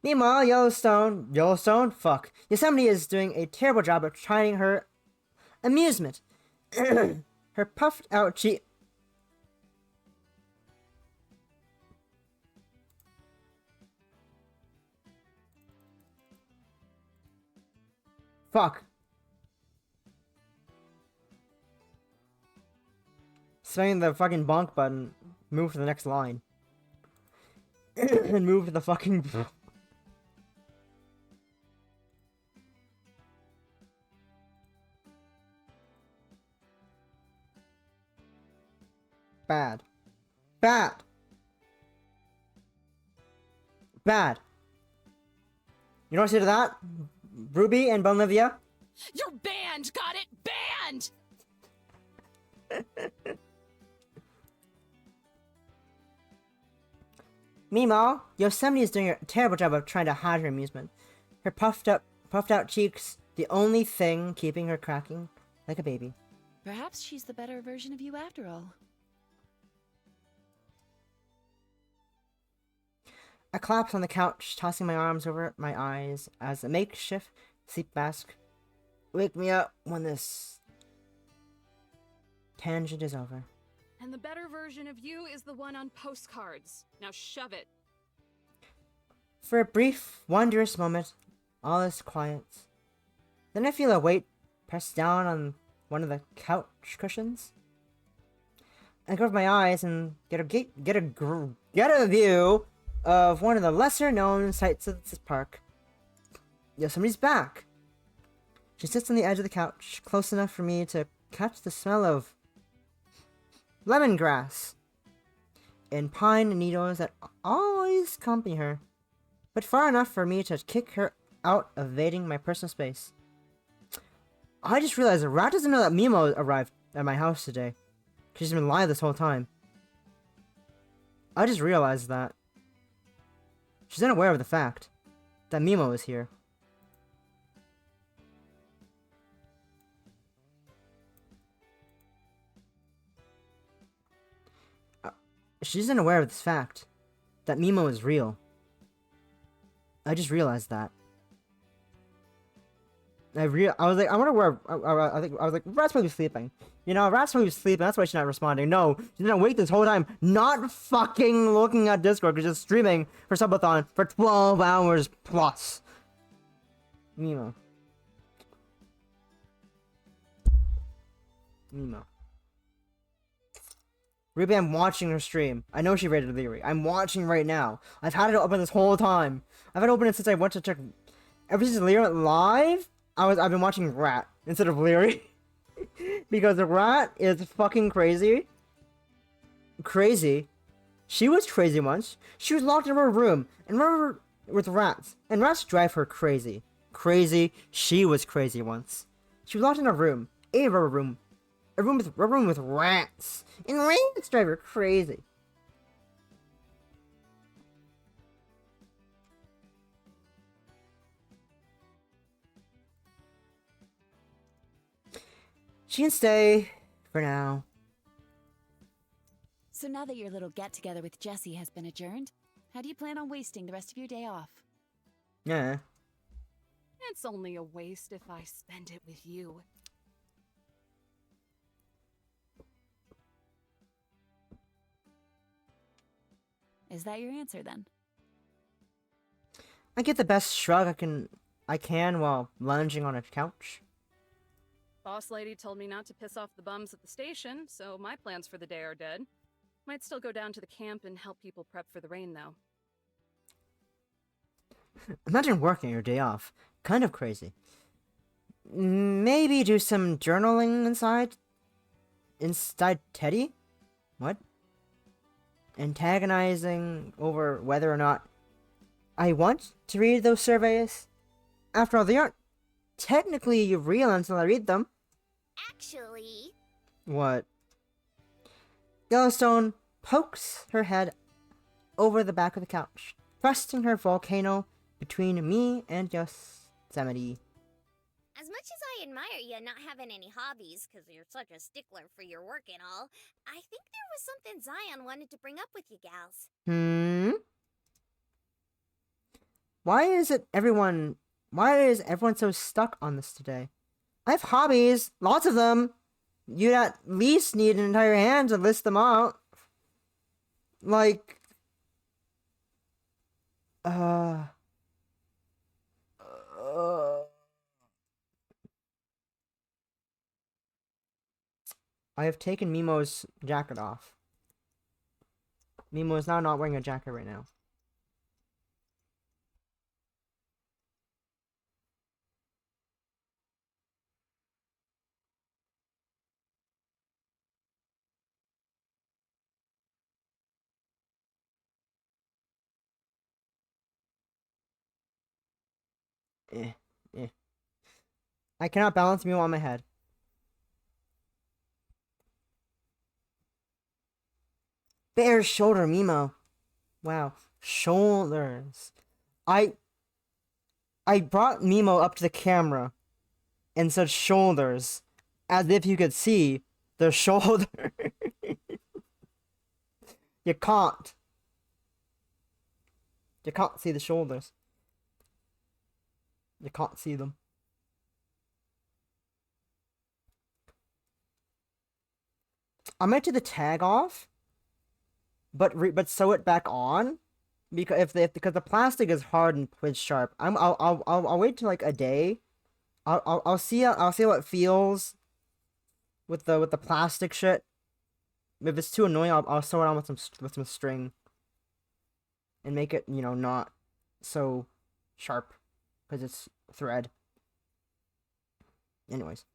Meanwhile, Yellowstone, fuck. Yosemite is doing a terrible job of trying her amusement. Her puffed out cheek. Fuck. Spamming the fucking bonk button. Move to the next line. And move to the fucking... Bad. Bad. Bad. You know what I say to that? Ruby and Bonlivia? You're banned! Got it? Banned! Meanwhile, Yosemite is doing a terrible job of trying to hide her amusement. Her puffed out cheeks, the only thing keeping her cracking like a baby. Perhaps she's the better version of you after all. I collapse on the couch, tossing my arms over my eyes as a makeshift sleep mask Wake me up when this tangent is over. And the better version of you is the one on postcards. Now shove it. For a brief, wondrous moment, all is quiet. Then I feel a weight press down on one of the couch cushions. I cover my eyes and get a view of one of the lesser-known sights of this park. Yosemite's back. She sits on the edge of the couch, close enough for me to catch the smell of lemongrass and pine needles that always accompany her, but far enough for me to kick her out, evading my personal space. I just realized the rat doesn't know that Mimo arrived at my house today. She's been lying this whole time. I just realized that. She's unaware of the fact that Mimo is here. She's unaware of this fact that Mimo is real. I just realized that. I was like, I wonder where. I was like, Rat's probably sleeping. You know, Rat's probably sleeping. That's why she's not responding. No, she's been awake this whole time, not fucking looking at Discord, because just streaming for Subathon for 12 hours plus. Mimo. Ruby, I'm watching her stream. I know she rated Leary. I'm watching right now. I've had it open this whole time. I've had it open it since I went to check. Ever since Leary went live, I've been watching Rat instead of Leary. Because the Rat is fucking crazy. Crazy. She was crazy once. She was locked in her room and remember with rats. And rats drive her crazy. Crazy. She was crazy once. She was locked in a room. A rubber room. A room with rats. And rats drive her crazy. She can stay for now. So now that your little get-together with Jessie has been adjourned, how do you plan on wasting the rest of your day off? Yeah. It's only a waste if I spend it with you. Is that your answer then? I get the best shrug I can while lounging on a couch. Boss lady told me not to piss off the bums at the station, so my plans for the day are dead. Might still go down to the camp and help people prep for the rain, though. Imagine working your day off. Kind of crazy. Maybe do some journaling inside Teddy? What? Antagonizing over whether or not I want to read those surveys? After all, they aren't technically real until I read them. Actually... What? Yellowstone pokes her head over the back of the couch, thrusting her volcano between me and Yosemite. As much as I admire you not having any hobbies, because you're such a stickler for your work and all, I think there was something Zion wanted to bring up with you gals. Why is everyone so stuck on this today? I have hobbies, lots of them. You'd at least need an entire hand to list them out. Like... I have taken Mimo's jacket off. Mimo is now not wearing a jacket right now. I cannot balance Mimo on my head. Bare shoulder Mimo. Wow. Shoulders. I brought Mimo up to the camera and said shoulders as if you could see the shoulder. You can't. You can't see the shoulders. You can't see them. I might take the tag off, but sew it back on, because because the plastic is hard and it's sharp. I'll wait till like a day. I'll see how it feels with the plastic shit. If it's too annoying, I'll sew it on with some string and make it, you know, not so sharp because it's thread. Anyways.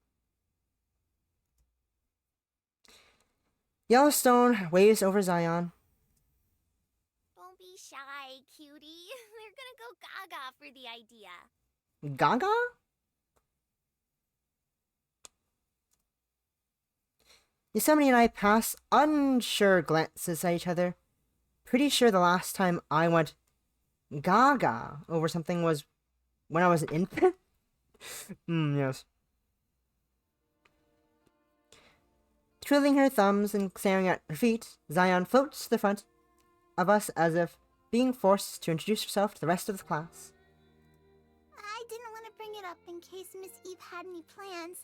Yellowstone waves over Zion. Don't be shy, cutie. They're gonna go gaga for the idea. Gaga? Yosemite and I pass unsure glances at each other. Pretty sure the last time I went gaga over something was when I was an infant. Yes. Twiddling her thumbs and staring at her feet, Zion floats to the front of us as if being forced to introduce herself to the rest of the class. I didn't want to bring it up in case Miss Eve had any plans,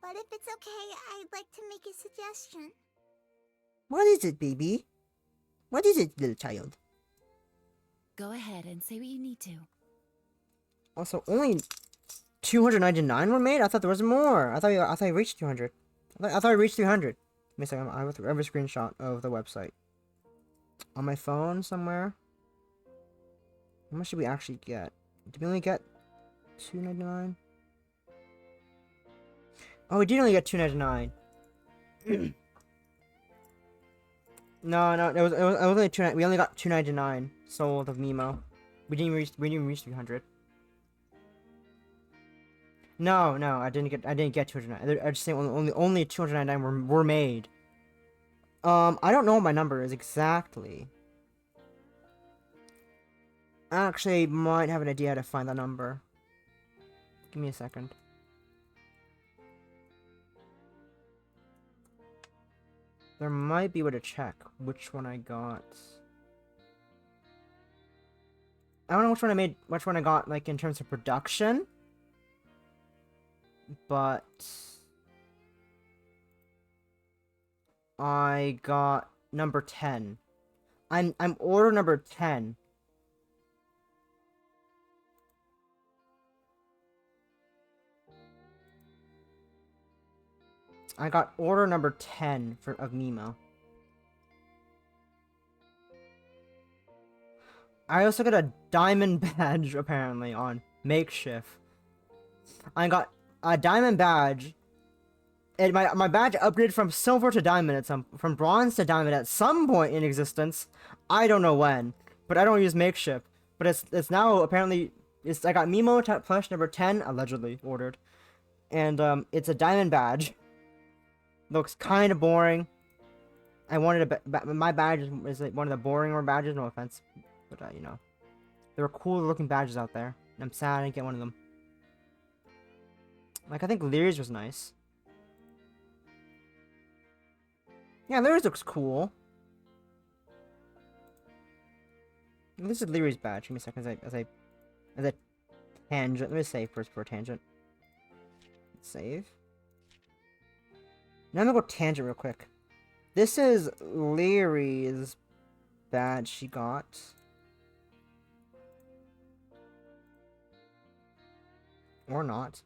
but if it's okay, I'd like to make a suggestion. What is it, baby? What is it, little child? Go ahead and say what you need to. Also, only 299 were made? I thought there was more. I thought I reached 200. I thought I reached 300. Wait a second, I have a screenshot of the website. On my phone somewhere. How much did we actually get? Did we only get 299? Oh, we did only get 299. No, it was only 2. We only got 299 sold of Mimo. We didn't reach 300. No, I didn't get 209. I just say only 299 were made. I don't know what my number is exactly. I actually might have an idea how to find that number. Give me a second. There might be a way to check which one I got. I don't know which one I got, like, in terms of production. But I got number 10. I'm order number 10. I got order number 10 of Mimo. I also got a diamond badge apparently on Makeshift. I got a diamond badge. And my badge upgraded from silver to diamond from bronze to diamond at some point in existence. I don't know when, but I don't use Makeshift. But it's now apparently I got Mimo plush number 10 allegedly ordered, and it's a diamond badge. Looks kind of boring. I wanted my badge is like one of the boringer badges. No offense, but you know, there were cool looking badges out there. And I'm sad I didn't get one of them. Like, I think Leary's was nice. Yeah, Leary's looks cool. This is Leary's badge. Give me a second as a tangent. Let me save first for a tangent. Save. Now I'm gonna go tangent real quick. This is Leary's badge she got. Or not.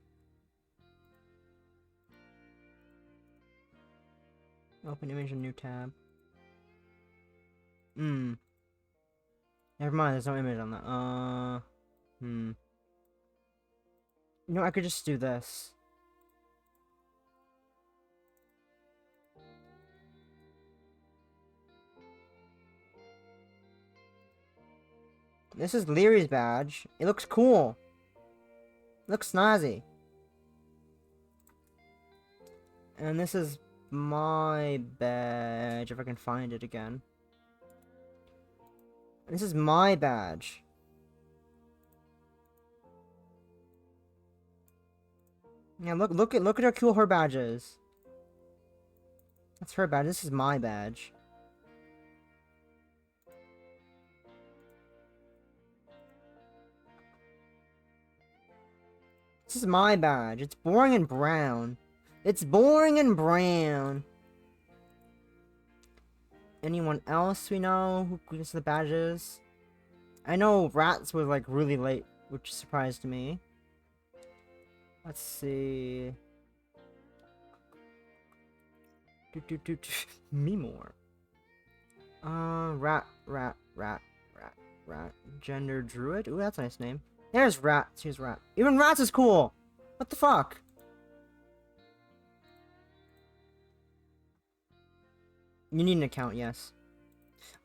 Open image in new tab. Never mind, there's no image on that. You know, I could just do this. This is Leary's badge. It looks cool. It looks snazzy. And this is my badge, if I can find it again. This is my badge. Yeah, look at how cool her badge is. That's her badge. This is my badge. This is my badge. It's boring and brown. It's boring and brown. anyone else we know who gets the badges? I know Rats was like really late, which surprised me. Let's see. Me more. Rat. Gender Druid? Ooh, that's a nice name. There's Rats. Here's Rat. Even Rats is cool! What the fuck? You need an account, yes.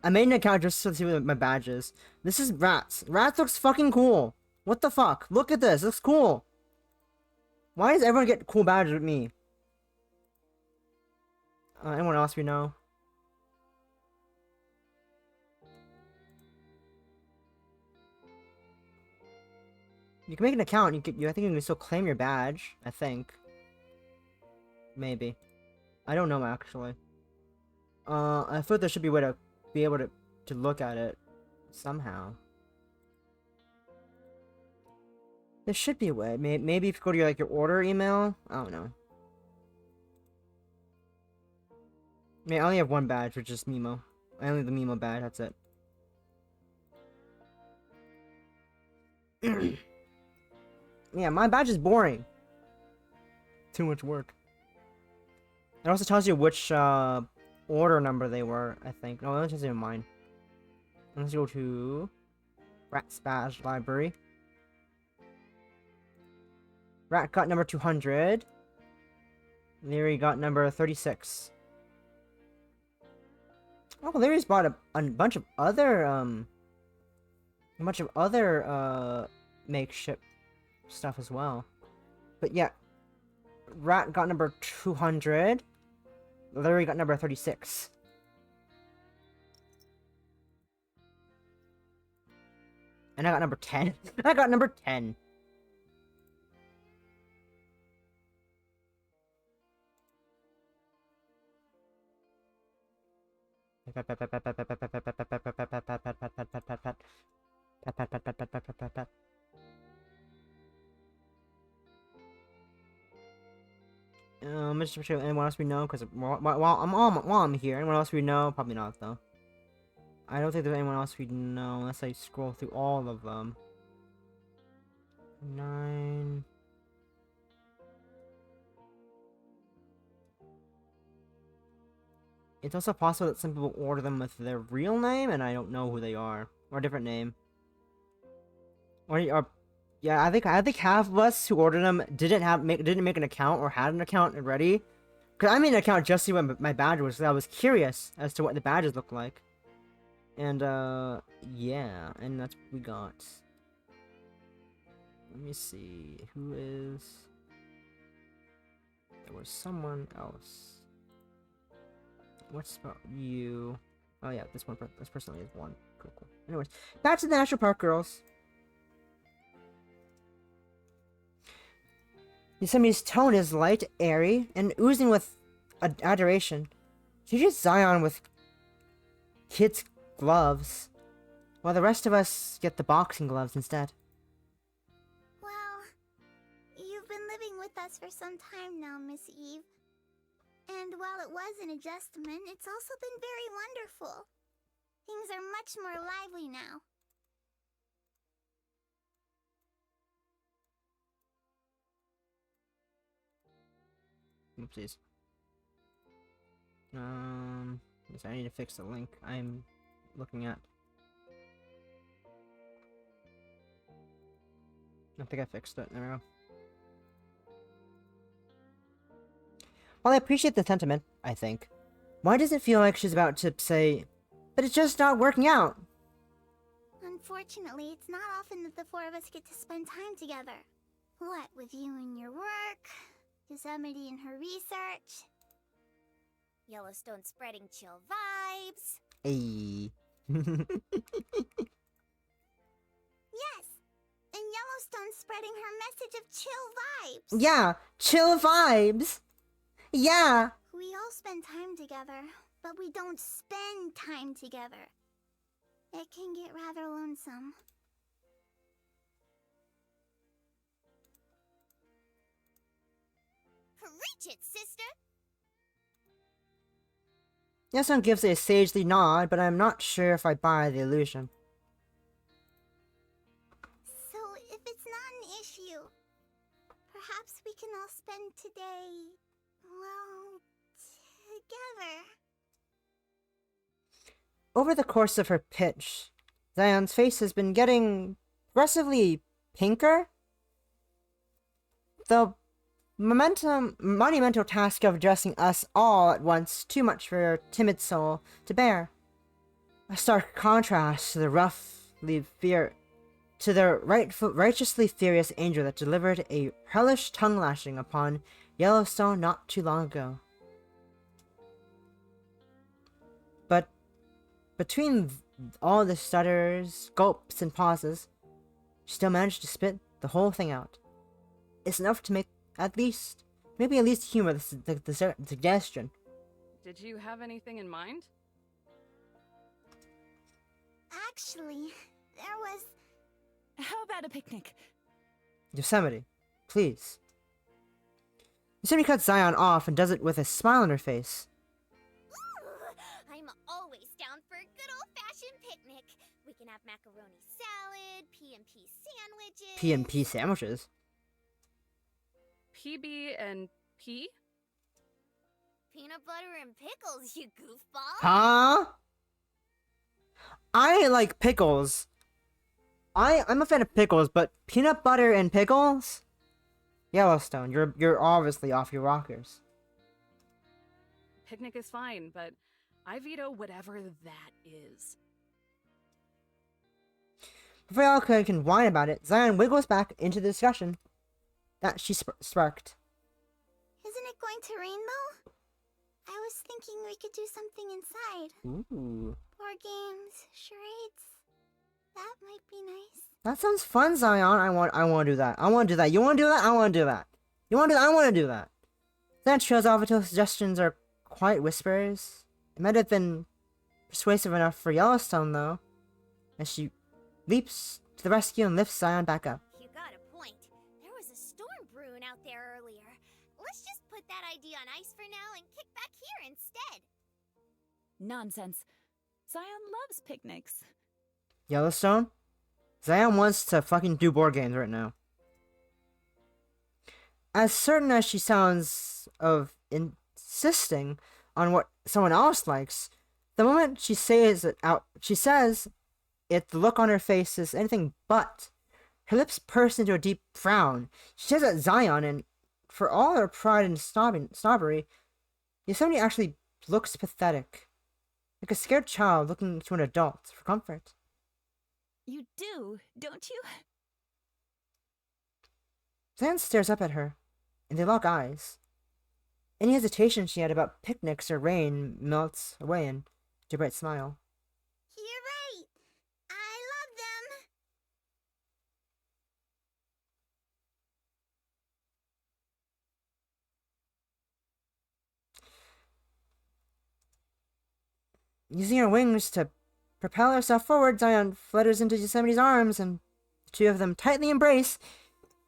I made an account just to see what my badge is. This is Rats. Rats looks fucking cool. What the fuck? Look at this. It looks cool. Why does everyone get cool badges with me? Anyone else we know? You can make an account. I think you can still claim your badge. I think. Maybe. I don't know actually. I thought there should be a way to be able to look at it somehow. There should be a way. Maybe if you go to your order email. I don't know. I mean, I only have one badge, which is Mimo. I only have the Mimo badge. That's it. Yeah, my badge is boring. Too much work. It also tells you which order number they were, I think. No, that doesn't even mine. Let's go to Rat's badge library. Rat got number 200. Leary got number 36. Oh, Leary's bought a bunch of other makeshift stuff as well. But yeah, Rat got number 200. Larry got number 36. And I got number 10. I got number 10. Mr. Sure, anyone else we know? Because while I'm here, anyone else we know? Probably not though. I don't think there's anyone else we know unless I scroll through all of them. 9. It's also possible that some people order them with their real name, and I don't know who they are, or a different name. Or yeah, I think half of us who ordered them didn't make an account or had an account already. Cause I made an account just to see what my badge was. Cause I was curious as to what the badges look like. And yeah, and that's what we got. Let me see who is. There was someone else. What's about you? Oh yeah, this person only has one. Cool. Anyways, back to the national park, girls. Yosemite's tone is light, airy, and oozing with adoration. She just Zion with kids' gloves, while the rest of us get the boxing gloves instead. Well, you've been living with us for some time now, Miss Eve. And while it was an adjustment, it's also been very wonderful. Things are much more lively now. Oopsies. Yes, I need to fix the link I'm looking at. I think I fixed it. There we go. While I appreciate the sentiment, I think, why does it feel like she's about to say, but it's just not working out? Unfortunately, it's not often that the four of us get to spend time together. What with you and your work, Yosemite and her research. Yellowstone spreading chill vibes. Hey. Yes, and Yellowstone spreading her message of chill vibes. Yeah, chill vibes. Yeah. We all spend time together, but we don't spend time together. It can get rather lonesome. Preach it, sister! Yasun gives a sagely nod, but I'm not sure if I buy the illusion. So, if it's not an issue, perhaps we can all spend today, well, together. Over the course of her pitch, Zion's face has been getting progressively pinker. The monumental task of addressing us all at once, too much for her timid soul to bear. A stark contrast to the righteously furious angel that delivered a hellish tongue lashing upon Yellowstone not too long ago. But between all the stutters, gulps, and pauses, she still managed to spit the whole thing out. It's enough to make maybe at least humor the suggestion. Did you have anything in mind? Actually, there was... How about a picnic? Yosemite, please. Yosemite cuts Zion off and does it with a smile on her face. Ooh, I'm always down for a good old-fashioned picnic. We can have macaroni salad, P&P sandwiches. P&P sandwiches? PB and P? Peanut butter and pickles, you goofball. Huh? I like pickles. I'm a fan of pickles, but peanut butter and pickles? Yellowstone, you're obviously off your rockers. Picnic is fine, but I veto whatever that is. Before y'all can whine about it, Zion wiggles back into the discussion that she sparked. Isn't it going to rain, though? I was thinking we could do something inside. Ooh. Board games, charades. That might be nice. That sounds fun, Zion. I want to do that. I want to do that. You want to do that? I want to do that. You want to do that? I want to do that. Zion trails off until suggestions are quiet whispers. It might have been persuasive enough for Yellowstone, though, as she leaps to the rescue and lifts Zion back up. You got a point. There was a storm brewing out there earlier. Let's just put that idea on ice for now and kick back here instead. Nonsense. Zion loves picnics. Yellowstone? Zion wants to fucking do board games right now. As certain as she sounds of insisting on what someone else likes, the moment she says it out, the look on her face is anything but. Her lips purse into a deep frown. She stares at Zion, and for all her pride and snobbery, Yosemite actually looks pathetic. Like a scared child looking to an adult for comfort. You do, don't you? Zion stares up at her, and they lock eyes. Any hesitation she had about picnics or rain melts away into a bright smile. You're right. I love them. Using her wings to propel herself forward, Zion flutters into Yosemite's arms, and the two of them tightly embrace.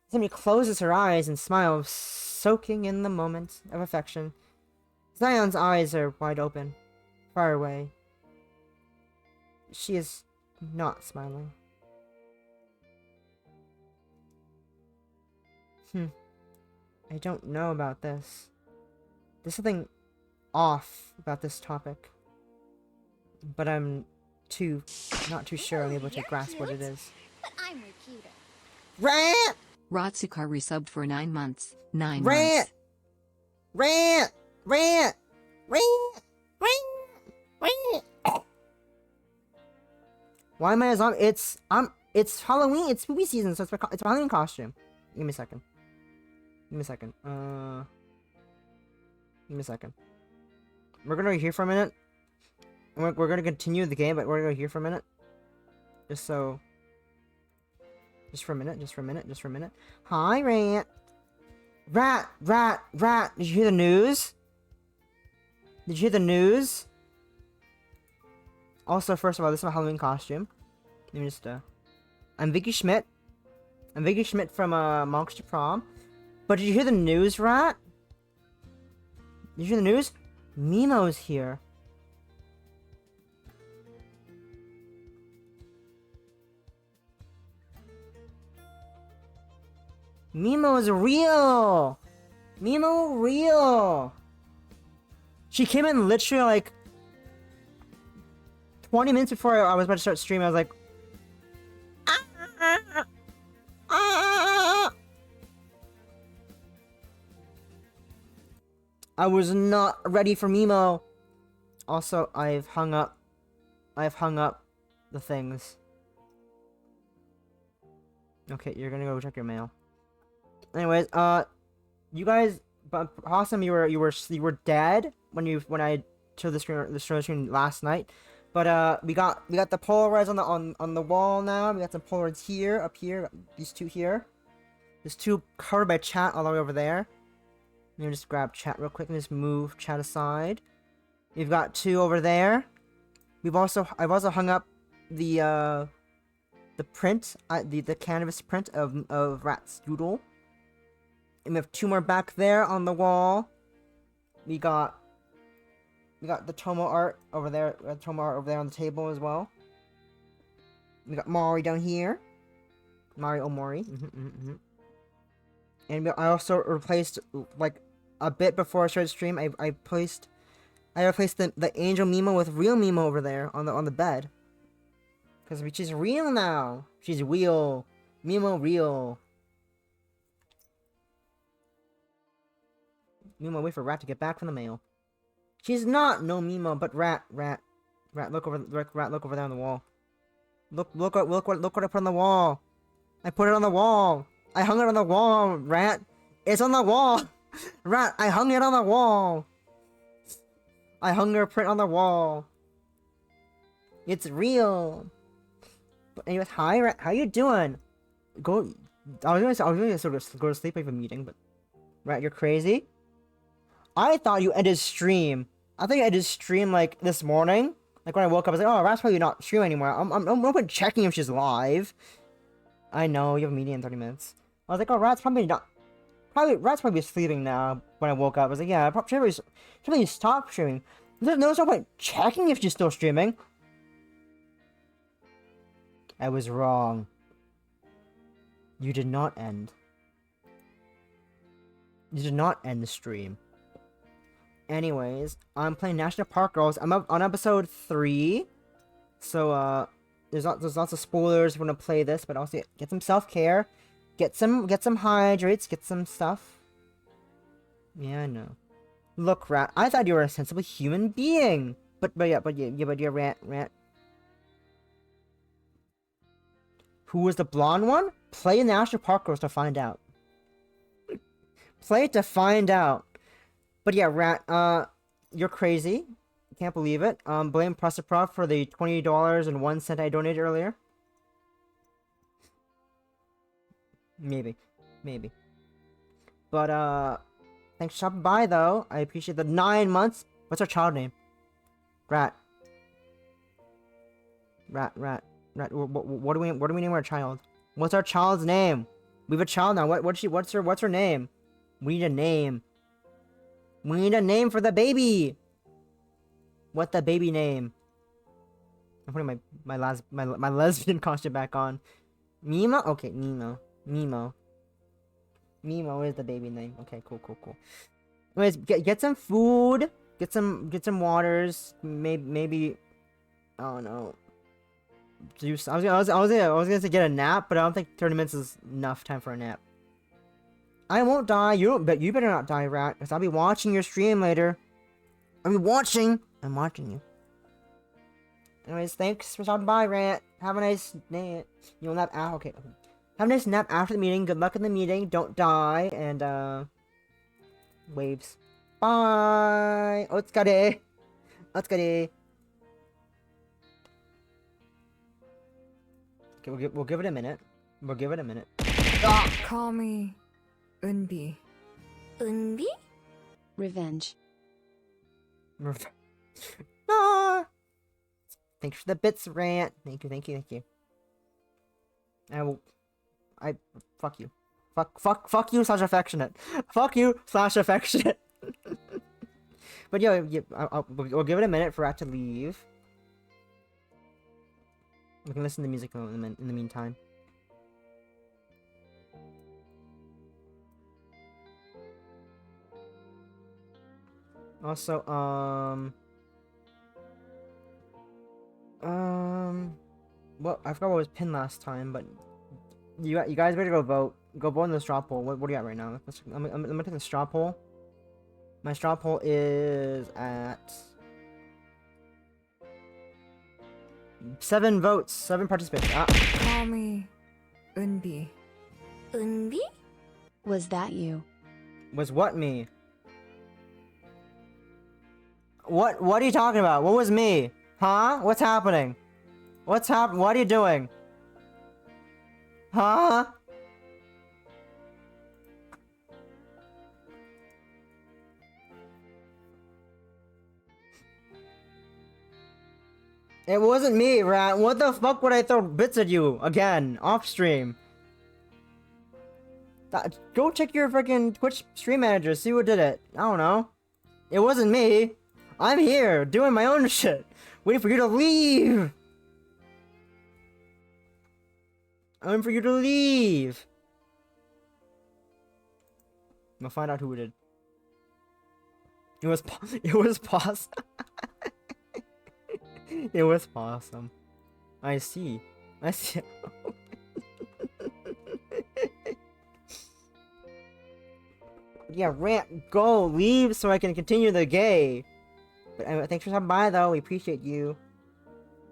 Yosemite closes her eyes and smiles, soaking in the moment of affection. Zion's eyes are wide open, far away. She is not smiling. I don't know about this. There's something off about this topic. But I'm not too sure I'm able to grasp what it is. But I'm way cuter. Rant! Ratsukar resubbed for 9 months. 9 Rant! months. Rant! Rant! Rant! Rant! Rant! Why am I a zombie? It's Halloween. It's spooky season, so it's a Halloween costume. Give me a second. Give me a second. Give me a second. We're gonna be here for a minute. And we're gonna continue the game, but we're gonna be here for a minute. Just for a minute. Hi, Rant. Rat. Did you hear the news? Also, first of all, this is a Halloween costume. Let me just, I'm Vicky Schmidt. From, Monks to Prom. But did you hear the news, Rat? Did you hear the news? Nemo's here. Mimo is real! Mimo real! She came in literally like 20 minutes before I was about to start streaming. I was like, I was not ready for Mimo. Also, I've hung up the things. Okay, you're gonna go check your mail. Anyways, you guys, but awesome. You were dead when I showed the stream last night. But we got the Polaroids on the wall now. We got some Polaroids here, up here, these two here. There's two covered by chat all the way over there. Let me just grab chat real quick and just move chat aside. We've got two over there. I've also hung up the print, the canvas print of Rat's doodle. And we have two more back there on the wall. We got the Tomo art over there. We got Tomo art over there on the table as well. We got Mari down here. Mari Omori. And I also replaced, like, a bit before I started stream. I replaced the Angel Mimo with real Mimo over there on the bed. Because she's real now. She's real. Mimo real. Mimo, wait for Rat to get back from the mail. She's not no Mimo, but Rat, look over there on the wall. Look what I put on the wall. I put it on the wall. I hung it on the wall, Rat. It's on the wall. Rat, I hung it on the wall. I hung her print on the wall. It's real. But anyways, hi, Rat. How you doing? I was gonna sort of go to sleep. I have a meeting, but Rat, you're crazy. I thought you ended stream. I think I ended stream like this morning. Like when I woke up, I was like, "Oh, Rat's probably not streaming anymore." I'm open checking if she's live. I know you have a meeting in 30 minutes. I was like, "Oh, Rat's probably not. Rat's probably sleeping now." When I woke up, I was like, "Yeah, probably stop streaming." There's no point checking if she's still streaming. I was wrong. You did not end. You did not end the stream. Anyways, I'm playing National Park Girls. I'm up on episode 3. So, there's lots of spoilers when I play this, but also get some self-care. Get some hydrates, get some stuff. Yeah, I know. Look, Rat, I thought you were a sensible human being. But you're Rat. Who was the blonde one? Play National Park Girls to find out. Play it to find out. But yeah, Rat, you're crazy. Can't believe it. Blame Preciprov for the $20.01 I donated earlier. Maybe. But, thanks for stopping by, though. I appreciate the 9 months. What's our child name? Rat. What do we name our child? What's our child's name? We have a child now. What's her name? We need a name. We need a name for the baby. What the baby name? I'm putting my lesbian costume back on. Mimo? Okay, Mimo. Mimo is the baby name. Okay, cool. Anyways, get some food. Get some waters. Maybe I don't know. I was gonna say get a nap, but I don't think 30 minutes is enough time for a nap. I won't die. You better not die, Rat, because I'll be watching your stream later. I'm watching you. Anyways, thanks for stopping by, Rat. Have a nice day. You'll nap after. Okay. Have a nice nap after the meeting. Good luck in the meeting. Don't die. And, waves. Bye! Otsukare! Okay, we'll give it a minute. Call me Unbi. Unbi? Revenge. Ah! Thanks for the bits, Rant. Thank you. Fuck you. Fuck you / affectionate. Fuck you / affectionate. But yeah, we'll give it a minute for Rat to leave. We can listen to music in the meantime. Also, well, I forgot what was pinned last time, but you guys better go vote. Go vote in the straw poll. What do you got right now? I'm gonna take the straw poll. My straw poll is at 7 votes, 7 participants. Ah, Call me Unbi. Unbi? Was that you? was what me? What are you talking about? What was me? Huh? What's happening? What are you doing? Huh? It wasn't me, Rat. What the fuck would I throw bits at you again off stream? Go check your freaking Twitch stream manager, see who did it. I don't know. It wasn't me. I'm here doing my own shit, waiting for you to leave. I'm waiting for you to leave. I'm gonna find out who did. It was Possum. It was Possum. I see. Yeah, Rant, go, leave so I can continue the gay. But thanks for stopping by, though. We appreciate you.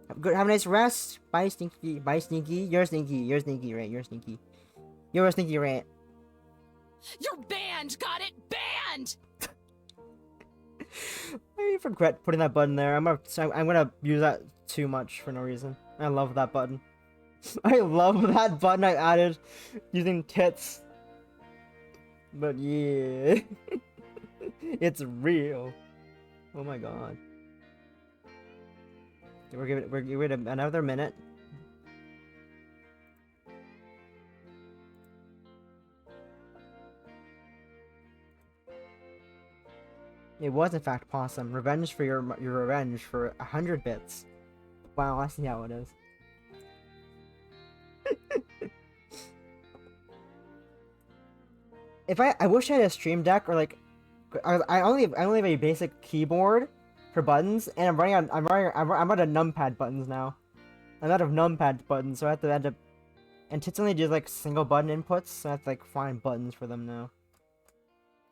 Have a nice rest. Bye, Stinky. Bye, Stinky. You're stinky. You're stinky, Rant. You're stinky. You're a stinky, Rant. You're banned! Got it? Banned! I regret putting that button there. I'm gonna use that too much for no reason. I love that button. I love that button I added using tits. But yeah, it's real. Oh my god. We're giving it another minute. It was in fact Possum. Revenge for your revenge for 100 bits. Wow, I see how it is. If I wish I had a stream deck or like I only have a basic keyboard for buttons, and I'm out of numpad buttons now. I'm out of numpad buttons, so I have to end up and tits only do like single button inputs, so I have to like find buttons for them now.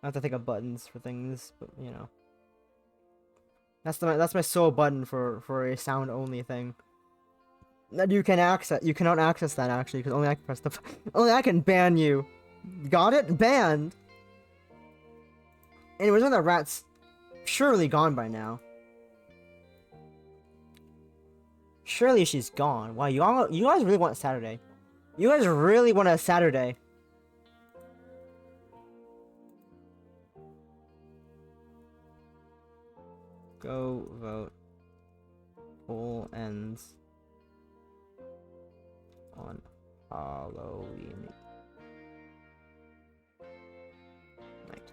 I have to think of buttons for things, but you know. That's my sole button for a sound only thing. That you cannot access that actually, because only I can press the only I can ban you. Got it? Banned. Anyways, when the rat's surely gone by now. Surely she's gone. Wow, you guys really want Saturday. You guys really want a Saturday. Go vote. Poll ends on Halloween night.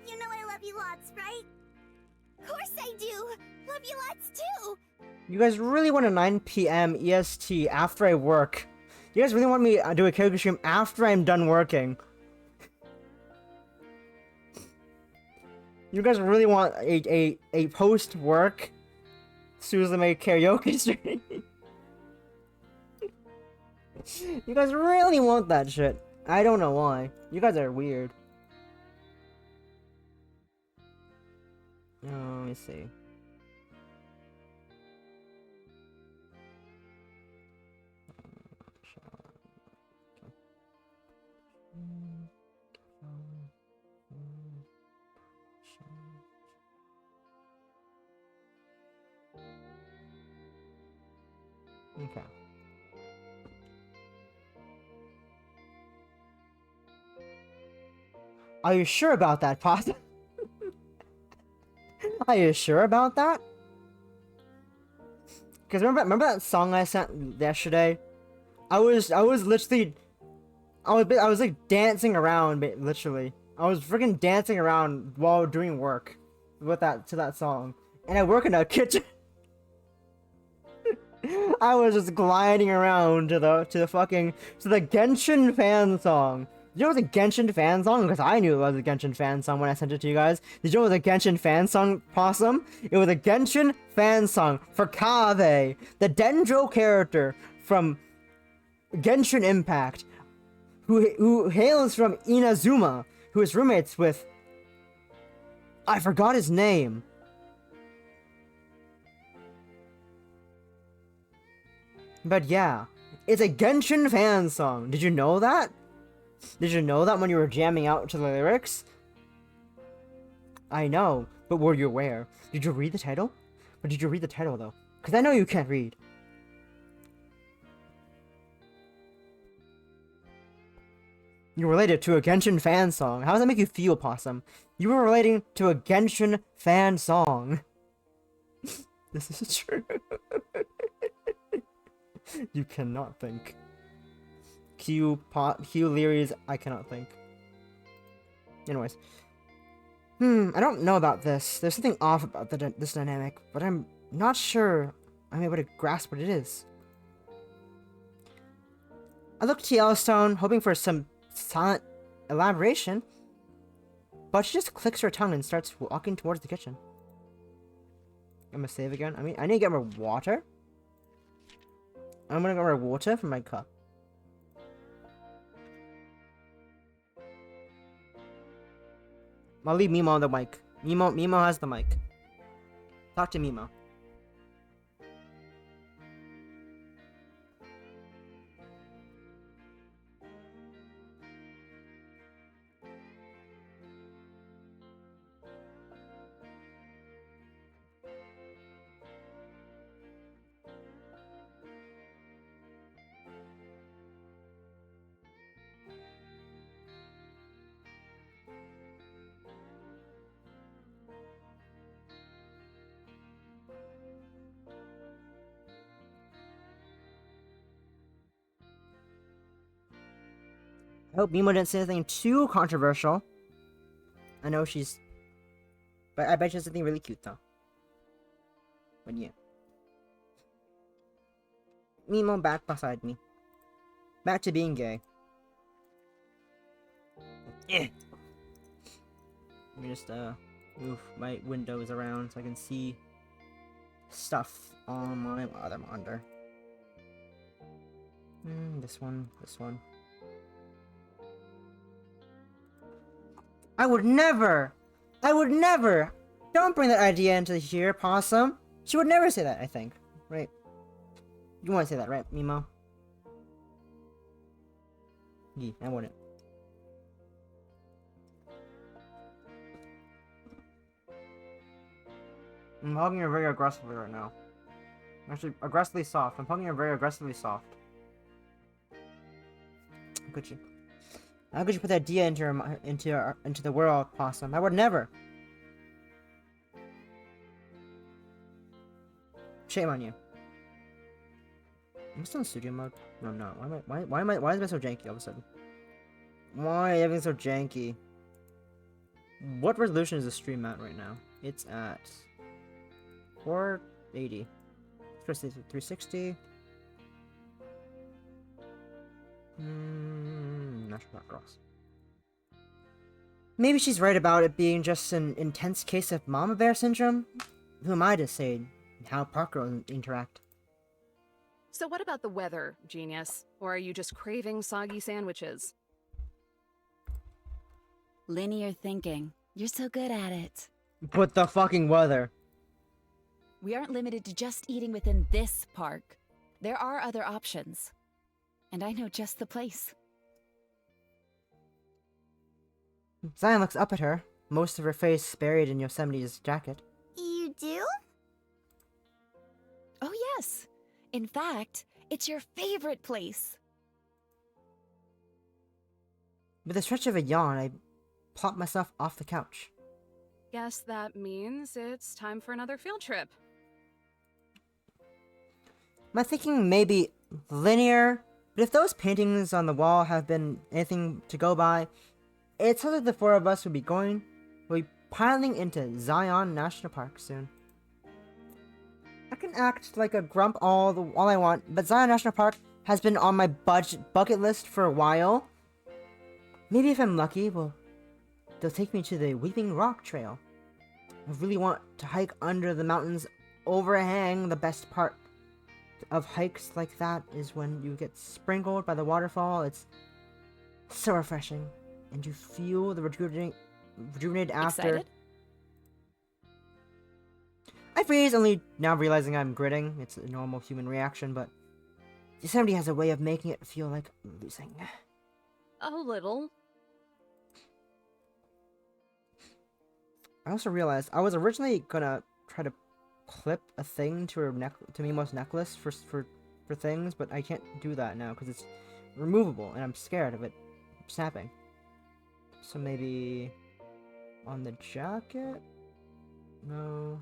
You know I love you lots, right? Of course I do! Love you lots too! You guys really want a 9 p.m. EST after I work. You guys really want me to do a karaoke stream after I'm done working. You guys really want a post-work Suzume karaoke stream. You guys really want that shit. I don't know why. You guys are weird. Oh, let me see. Okay. Are you sure about that, Pasta? Are you sure about that? Because remember that song I sent yesterday? I was literally, I was like dancing around, literally. I was freaking dancing around while doing work with that song, and I work in a kitchen. I was just gliding around to the Genshin fan song. You know the Genshin fan song? Because I knew it was a Genshin fan song when I sent it to you guys. Did you know it was a Genshin fan song, Possum? It was a Genshin fan song for Kave, the Dendro character from Genshin Impact, who hails from Inazuma, who is roommates with... I forgot his name. But yeah, it's a Genshin fan song. Did you know that? Did you know that when you were jamming out to the lyrics? I know, but were you aware? Did you read the title? But did you read the title though? Because I know you can't read. You related to a Genshin fan song. How does that make you feel, Possum? You were relating to a Genshin fan song. This is true. You cannot think. Q Leary's I cannot think. Anyways. I don't know about this. There's something off about this dynamic, but I'm not sure I'm able to grasp what it is. I looked to Yellowstone, hoping for some silent elaboration, but she just clicks her tongue and starts walking towards the kitchen. I'm gonna save again. I mean, I need to get more water. I'm gonna get more water from my cup. I'll leave Mimo on the mic. Mimo has the mic. Talk to Mimo. I hope Mimo didn't say anything too controversial. I know she's... But I bet she has something really cute, though. But yeah. Mimo back beside me. Back to being gay. Let me just, move my windows around so I can see stuff on my other monitor. This one. I would never! Don't bring that idea into here, Possum! She would never say that, I think. Right? You want to say that, right, Mimo? Yeah, I wouldn't. I'm hugging her very aggressively right now. Actually, aggressively soft. I'm hugging her very aggressively soft. How could you? How could you put that idea into the world, Possum? I would never. Shame on you. I'm still in studio mode. No, I'm not. Why is it so janky all of a sudden? Why is everything so janky? What resolution is the stream at right now? It's at 480. 360. National Cross. Maybe she's right about it being just an intense case of mama bear syndrome? Who am I to say how Parker will interact? So what about the weather, genius? Or are you just craving soggy sandwiches? Linear thinking. You're so good at it. Put the fucking weather. We aren't limited to just eating within this park. There are other options. And I know just the place. Zion looks up at her, most of her face buried in Yosemite's jacket. You do? Oh yes. In fact, it's your favorite place. With a stretch of a yawn, I plop myself off the couch. Guess that means it's time for another field trip. My thinking may be linear, but if those paintings on the wall have been anything to go by, it sounds like the four of us will be piling into Zion National Park soon. can act like a grump all I want, but Zion National Park has been on my bucket list for a while. Maybe if I'm lucky, they'll take me to the Weeping Rock Trail. I really want to hike under the mountains overhang. The best part of hikes like that is when you get sprinkled by the waterfall. It's so refreshing, and you feel the rejuvenated after. Excited? I freeze, only now realizing I'm gritting. It's a normal human reaction, but Yosemite has a way of making it feel like I'm losing. A little. I also realized I was originally gonna try to clip a thing to her to Mimo's necklace for things, but I can't do that now because it's removable, and I'm scared of it snapping. So maybe on the jacket? No.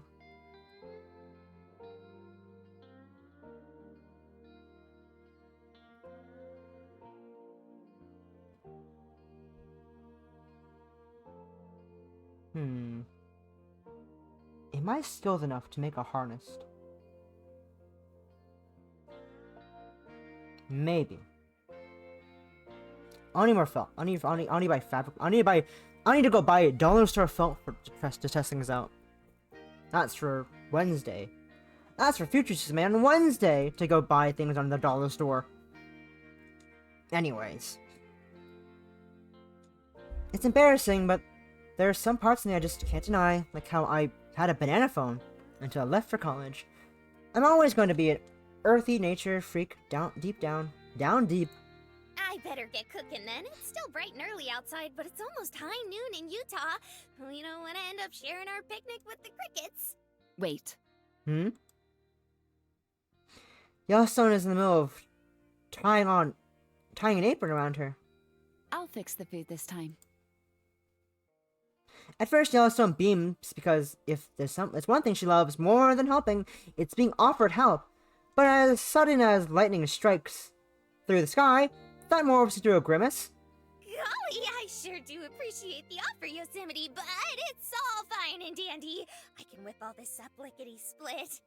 Am I skilled enough to make a harness? Maybe. I need more felt. I need to buy fabric. I need to go buy a dollar store felt to test things out. That's for Wednesday. That's for Future Man on Wednesday to go buy things on the dollar store. Anyways. It's embarrassing, but there are some parts of me I just can't deny, like how I had a banana phone until I left for college. I'm always going to be an earthy nature freak down deep. I better get cooking then. It's still bright and early outside, but it's almost high noon in Utah. We don't want to end up sharing our picnic with the crickets. Wait. Yellowstone is in the middle of tying an apron around her. I'll fix the food this time. At first, Yellowstone beams because if it's one thing she loves more than helping, it's being offered help. But as sudden as lightning strikes through the sky, that morphs into a grimace. Golly, I sure do appreciate the offer, Yosemite, but it's all fine and dandy. I can whip all this up lickety-split.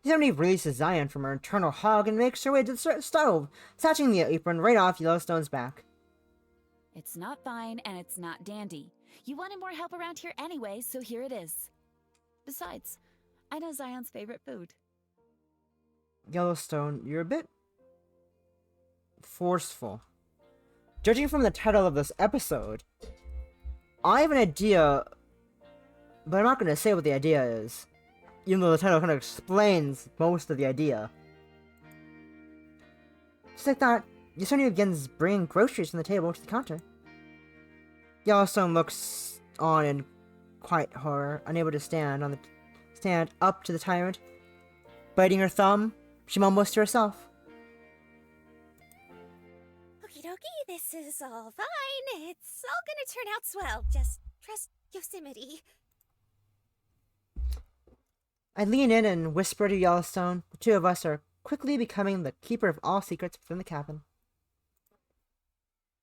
Yosemite releases Zion from her internal hug and makes her way to the stove, snatching the apron right off Yellowstone's back. It's not fine, and it's not dandy. You wanted more help around here anyway, so here it is. Besides, I know Zion's favorite food. Yellowstone, you're a bit forceful. Judging from the title of this episode, I have an idea, but I'm not going to say what the idea is, even though the title kind of explains most of the idea. Just like that, Yosemite begins bringing groceries from the table to the counter. Yellowstone looks on in quiet horror, unable to stand up to the tyrant. Biting her thumb, she mumbles to herself. Okie dokie, this is all fine. It's all gonna turn out swell. Just trust Yosemite. I lean in and whisper to Yellowstone. The two of us are quickly becoming the keeper of all secrets within the cabin.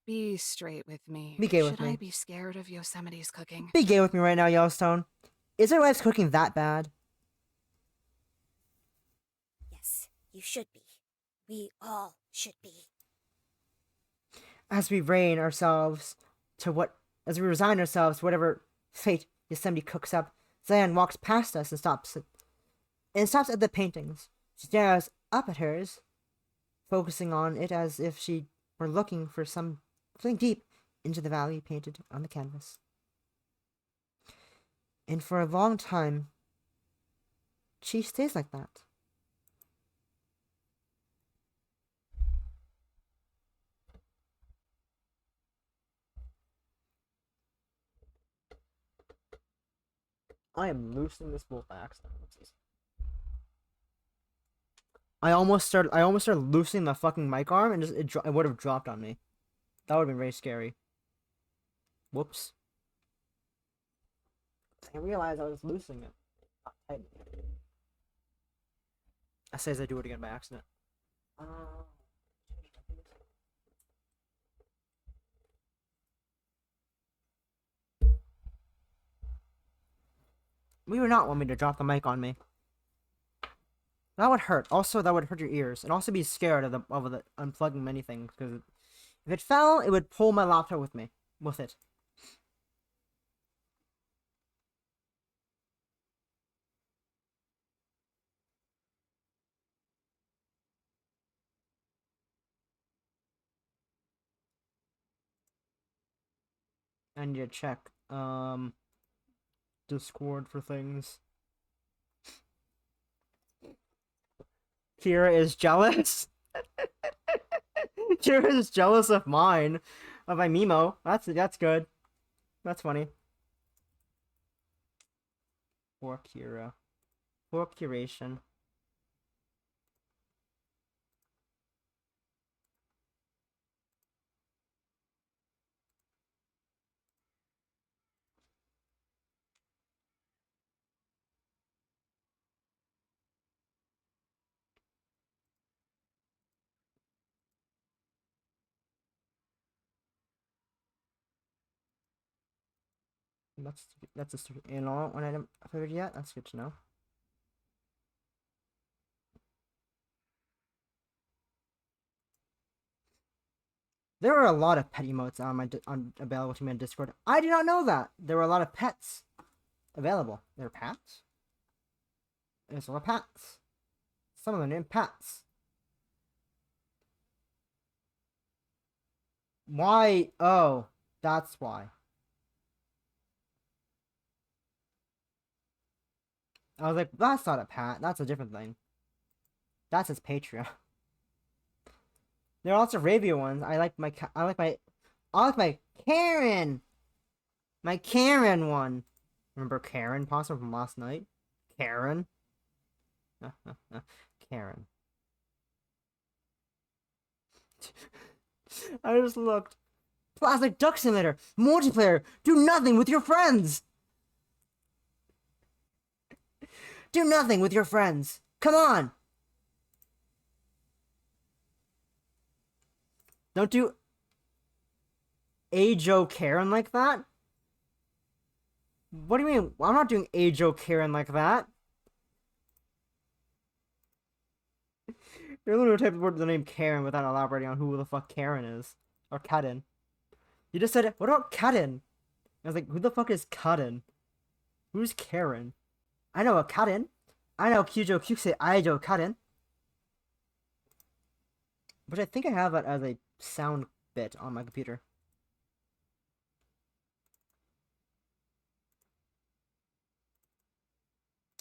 Be straight with me. Be gay with Should me. I be scared of Yosemite's cooking? Be gay with me right now, Yellowstone. Is our wife's cooking that bad? Yes, you should be. We all should be. As we resign ourselves to whatever fate Yosemite cooks up, Zion walks past us and stops at the paintings. She stares up at hers, focusing on it as if she were looking for something deep into the valley painted on the canvas. And for a long time, she stays like that. I am loosening this bolt by accident. I almost started loosening the fucking mic arm and it would have dropped on me. That would have been very scary. Whoops. I realized I was loosening it. Not tightening it. I say as I do it again by accident. We would not want me to drop the mic on me. That would hurt. Also, that would hurt your ears, and also be scared of the unplugging many things, because if it fell, it would pull my laptop with it. I need to check Discord for things. Kira is jealous. Kira is jealous of mine, of my Mimo. That's good. That's funny. Poor Kira. Poor curation. That's a stupid. You know, one item favored yet. That's good to know. There are a lot of pet emotes on available to me on Discord. I did not know that there were a lot of pets available. There are pets. There's a lot of pets. Some of them named pets. Why? Oh, that's why. I was like, that's not a pet. That's a different thing. That's his Patreon. There are lots of Ravia ones. I like my Karen. My Karen one. Remember Karen, possible from last night? Karen. Karen. I just looked. Plastic Duck Simulator. Multiplayer. Do nothing with your friends. Do nothing with your friends. Come on. Don't do Ajo Karen like that. What do you mean? I'm not doing Ajo Karen like that. You're literally typing the name Karen without elaborating on who the fuck Karen is. Or Kaden. You just said, what about Kaden? I was like, who the fuck is Kaden? Who's Karen? I know a Kaden. I know Kyujo Kyusei Aijo Kaden. But I think I have that as a sound bit on my computer.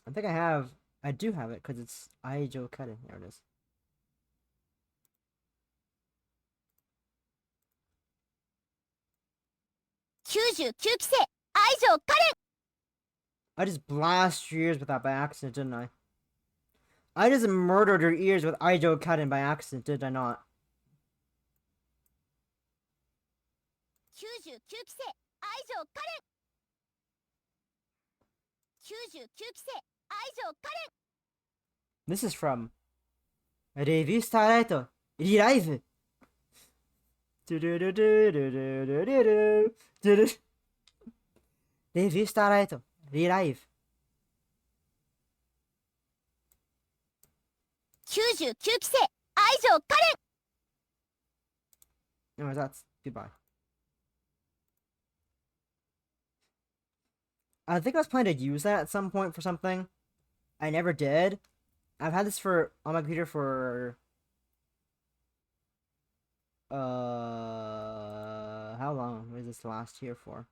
I do have it, because it's Aijo Kaden. There it is. I just blasted your ears with that by accident, didn't I? I just murdered your ears with Aijo Kaden by accident, did I not? This is from Review Starlight Re-Live. Review Starlight Re-Live. 99期生愛情カレン Anyways, that's goodbye. I think I was planning to use that at some point for something. I never did. I've had this on my computer for how long was this last here for?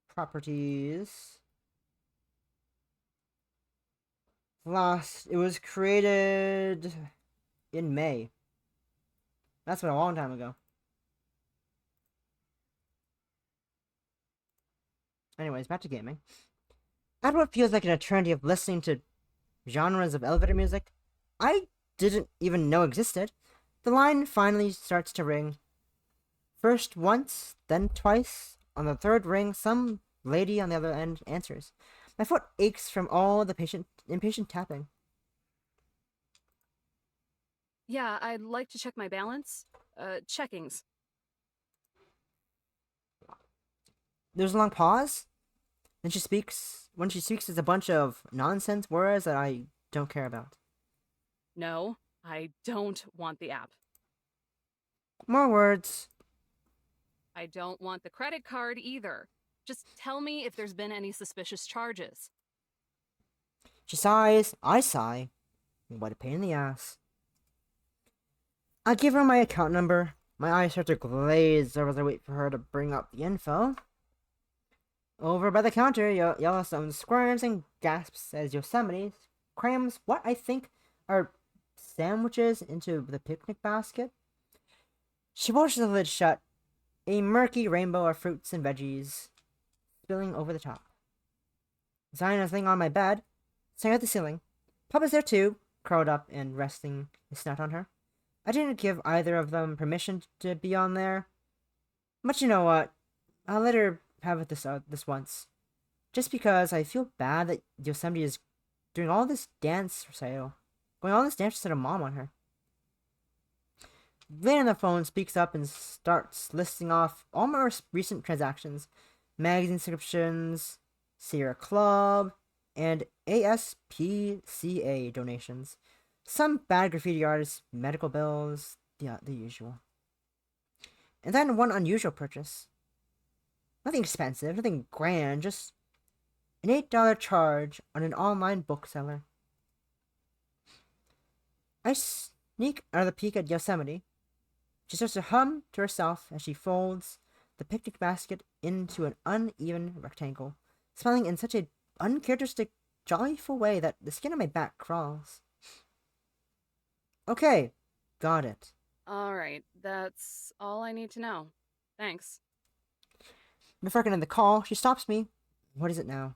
Properties. It was created in May. That's been a long time ago. Anyways, back to gaming. After what feels like an eternity of listening to genres of elevator music I didn't even know existed, the line finally starts to ring. First once, then twice. On the third ring, some lady on the other end answers. My foot aches from all the impatient tapping. Yeah, I'd like to check my balance. Checkings. There's a long pause. When she speaks, it's a bunch of nonsense words that I don't care about. No, I don't want the app. More words. I don't want the credit card either. Just tell me if there's been any suspicious charges. She sighs, I sigh. What a pain in the ass. I give her my account number. My eyes start to glaze over as I wait for her to bring up the info. Over by the counter, Yellowstone squirms and gasps as Yosemite crams what I think are sandwiches into the picnic basket. She pushes the lid shut, a murky rainbow of fruits and veggies spilling over the top. Zion is laying on my bed, staring at the ceiling. Papa's there too, curled up and resting his snout on her. I didn't give either of them permission to be on there. But you know what? I'll let her have it this once. Just because I feel bad that Yosemite is doing all this dance recital. Going all this dance instead of mom on her. Lynn on the phone speaks up and starts listing off all my recent transactions. Magazine subscriptions, Sierra Club, and ASPCA donations. Some bad graffiti artists, medical bills, the usual. And then one unusual purchase. Nothing expensive, nothing grand, just an $8 charge on an online bookseller. I sneak another peek at Yosemite. She starts to hum to herself as she folds the picnic basket into an uneven rectangle, smiling in such an uncharacteristic, joyful way that the skin on my back crawls. Okay, got it. All right, that's all I need to know. Thanks. Before I can end the call, she stops me. What is it now?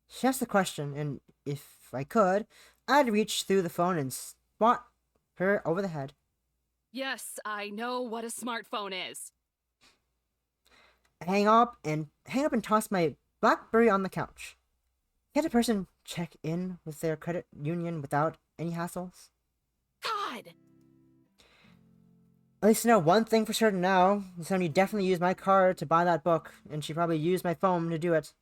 She asks the question, and if I could, I'd reach through the phone and swat her over the head. Yes, I know what a smartphone is. I hang up and toss my BlackBerry on the couch. Can't a person check in with their credit union without any hassles? God! At least I know one thing for certain now. Somebody definitely used my card to buy that book, and she probably used my phone to do it.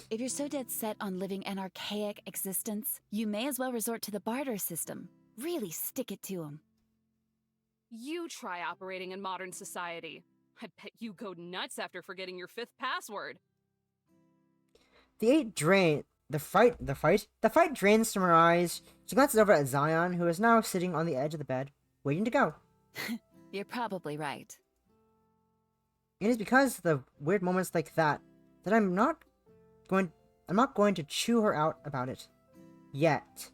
If you're so dead set on living an archaic existence, you may as well resort to the barter system. Really stick it to 'em. You try operating in modern society. I bet you go nuts after forgetting your 5th password. The fight drains from her eyes. She glances over at Zion, who is now sitting on the edge of the bed, waiting to go. You're probably right. It is because of the weird moments like that I'm not going to chew her out about it. Yet.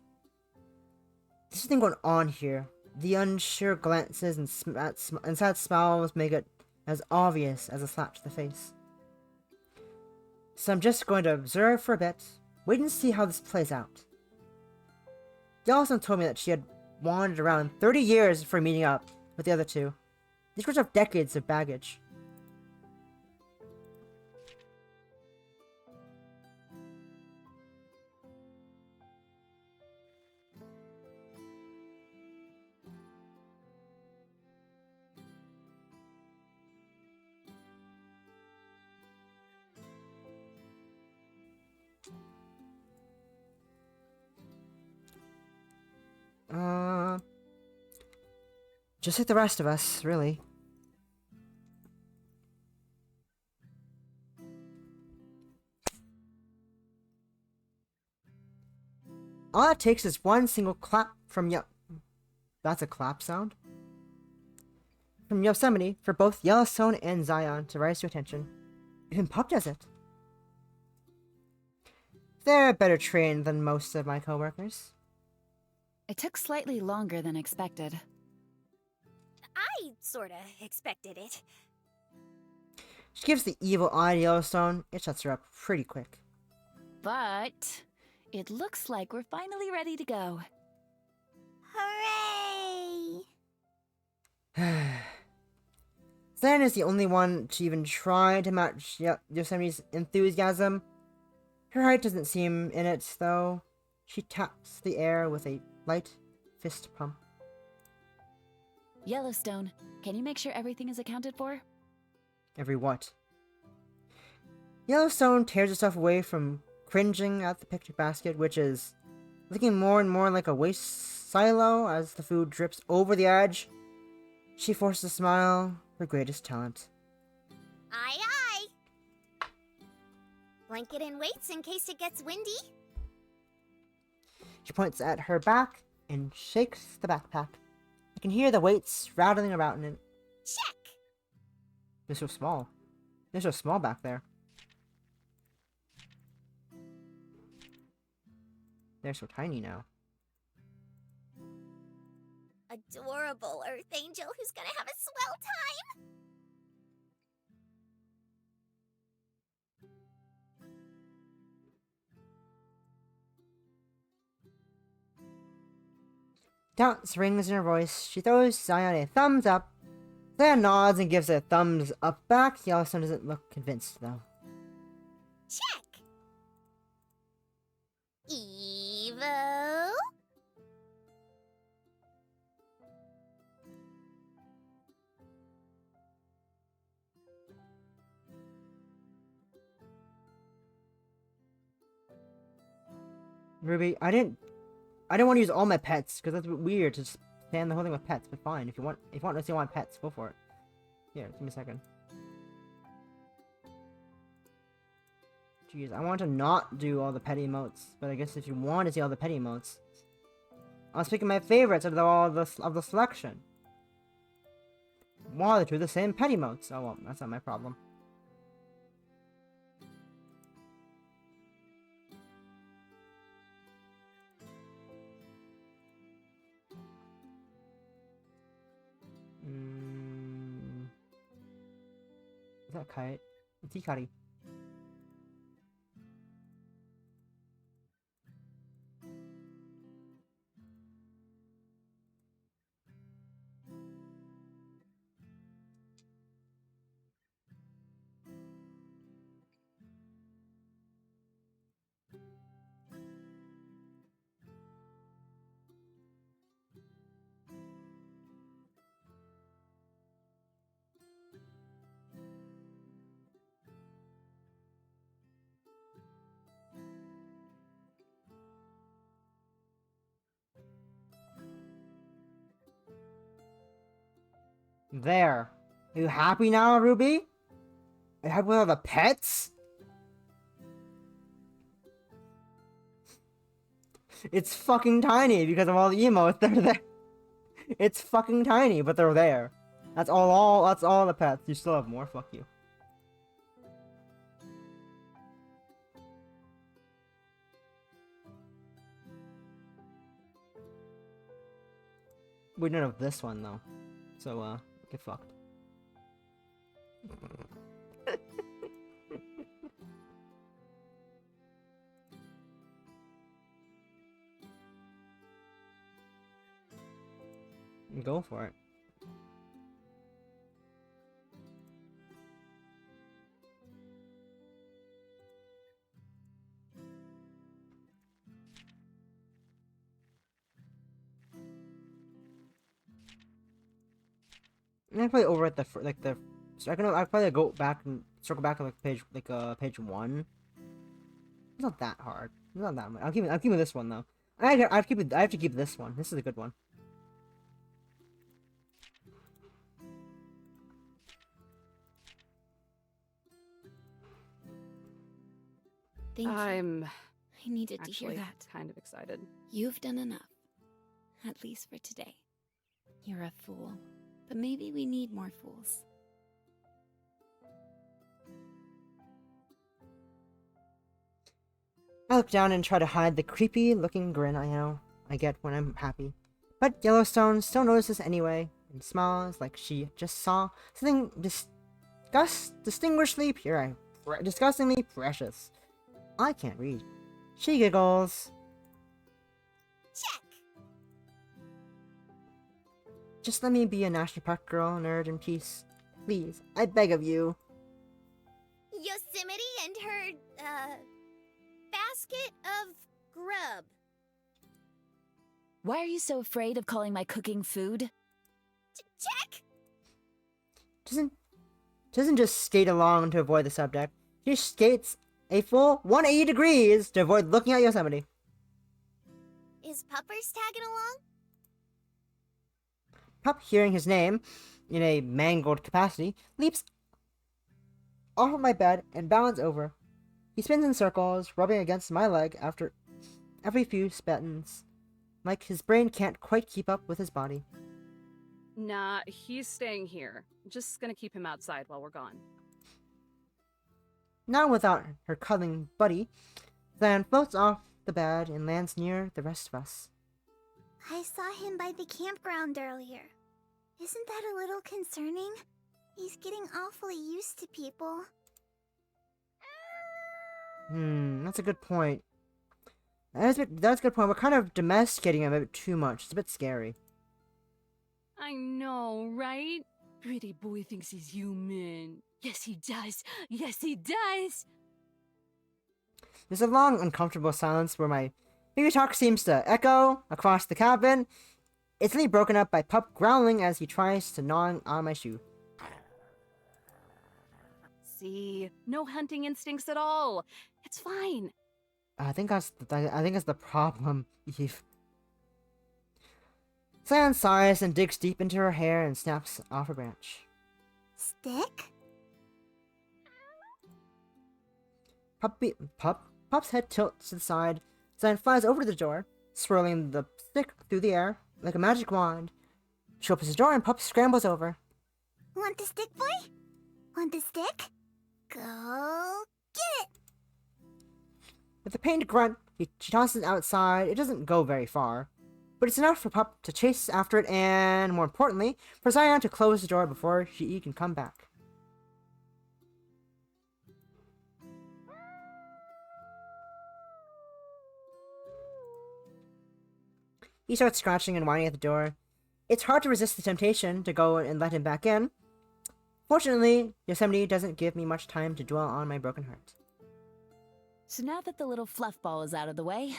There's something going on here. The unsure glances and sad smiles make it as obvious as a slap to the face. So I'm just going to observe for a bit, wait and see how this plays out. Yellowstone told me that she had wandered around 30 years before meeting up with the other two. These were have decades of baggage. Just like the rest of us, really. All it takes is one single clap from That's a clap sound? From Yosemite for both Yellowstone and Zion to rise to attention. Even Pup does it. They're better trained than most of my coworkers. It took slightly longer than expected. I sorta expected it. She gives the evil eye to Yellowstone. It shuts her up pretty quick. But it looks like we're finally ready to go. Hooray! Zan is the only one to even try to match Yosemite's enthusiasm. Her height doesn't seem in it, though. She taps the air with a light fist pump. Yellowstone, can you make sure everything is accounted for? Every what? Yellowstone tears herself away from cringing at the picnic basket, which is looking more and more like a waste silo as the food drips over the edge. She forces a smile, her greatest talent. Aye, aye. Blanket in waits in case it gets windy. She points at her back and shakes the backpack. You can hear the weights rattling around in it. Check! They're so small. They're so small back there. They're so tiny now. Adorable Earth Angel who's gonna have a swell time! Doubts rings in her voice. She throws Zion a thumbs up. Zion nods and gives a thumbs up back. Yellowstone doesn't look convinced, though. Check! Evo? Ruby, I didn't want to use all my pets because that's a bit weird to stand the whole thing with pets. But fine, if you want pets, go for it. Here, give me a second. Jeez, I want to not do all the pet emotes, but I guess if you want to see all the pet emotes, I was picking my favorites out of all of the selection. Wow, they do the same pet emotes. Oh well, that's not my problem. Is that kite? It's Hikari. There. Are you happy now, Ruby? Are you happy with all the pets? It's fucking tiny because of all the emotes that are there. It's fucking tiny, but they're there. That's all the pets. You still have more, fuck you. We don't have this one though. So get fucked. Go for it. I'm probably over at the so I probably go back and circle back to page 1. It's not that hard. It's not that much. I'll keep it this one though. I have to keep this one. This is a good one. Thank you. I'm I needed to hear actually that. kind of excited. You've done enough. At least for today. You're a fool. But maybe we need more fools. I look down and try to hide the creepy looking grin I get when I'm happy. But Yellowstone still notices anyway, and smiles like she just saw something distinguishingly pure, disgustingly precious. I can't read. She giggles. Check! Just let me be a National Park girl, nerd in peace. Please, I beg of you. Yosemite and her, basket of grub. Why are you so afraid of calling my cooking food? Check! Doesn't just skate along to avoid the subject. She skates a full 180 degrees to avoid looking at Yosemite. Is Puppers tagging along? Pup, hearing his name in a mangled capacity, leaps off of my bed and bounds over. He spins in circles, rubbing against my leg after every few spins, like his brain can't quite keep up with his body. Nah, he's staying here. Just gonna keep him outside while we're gone. Now without her cuddling buddy, Zion floats off the bed and lands near the rest of us. I saw him by the campground earlier. Isn't that a little concerning? He's getting awfully used to people. That's a good point. That's a good point. We're kind of domesticating him a bit too much. It's a bit scary. I know, right? Pretty boy thinks he's human. Yes, he does. Yes, he does. There's a long, uncomfortable silence where my baby talk seems to echo across the cabin. It's only broken up by Pup growling as he tries to gnaw on my shoe. See, no hunting instincts at all. It's fine. I think that's the problem, Eve. Zion sighs and digs deep into her hair and snaps off a branch. Stick? Pup's head tilts to the side. Zion flies over to the door, swirling the stick through the air like a magic wand. She opens the door and Pup scrambles over. Want the stick, boy? Want the stick? Go get it! With a pained grunt, she tosses it outside. It doesn't go very far, but it's enough for Pup to chase after it and, more importantly, for Zion to close the door before she can come back. He starts scratching and whining at the door. It's hard to resist the temptation to go and let him back in. Fortunately, Yosemite doesn't give me much time to dwell on my broken heart. So now that the little fluff ball is out of the way,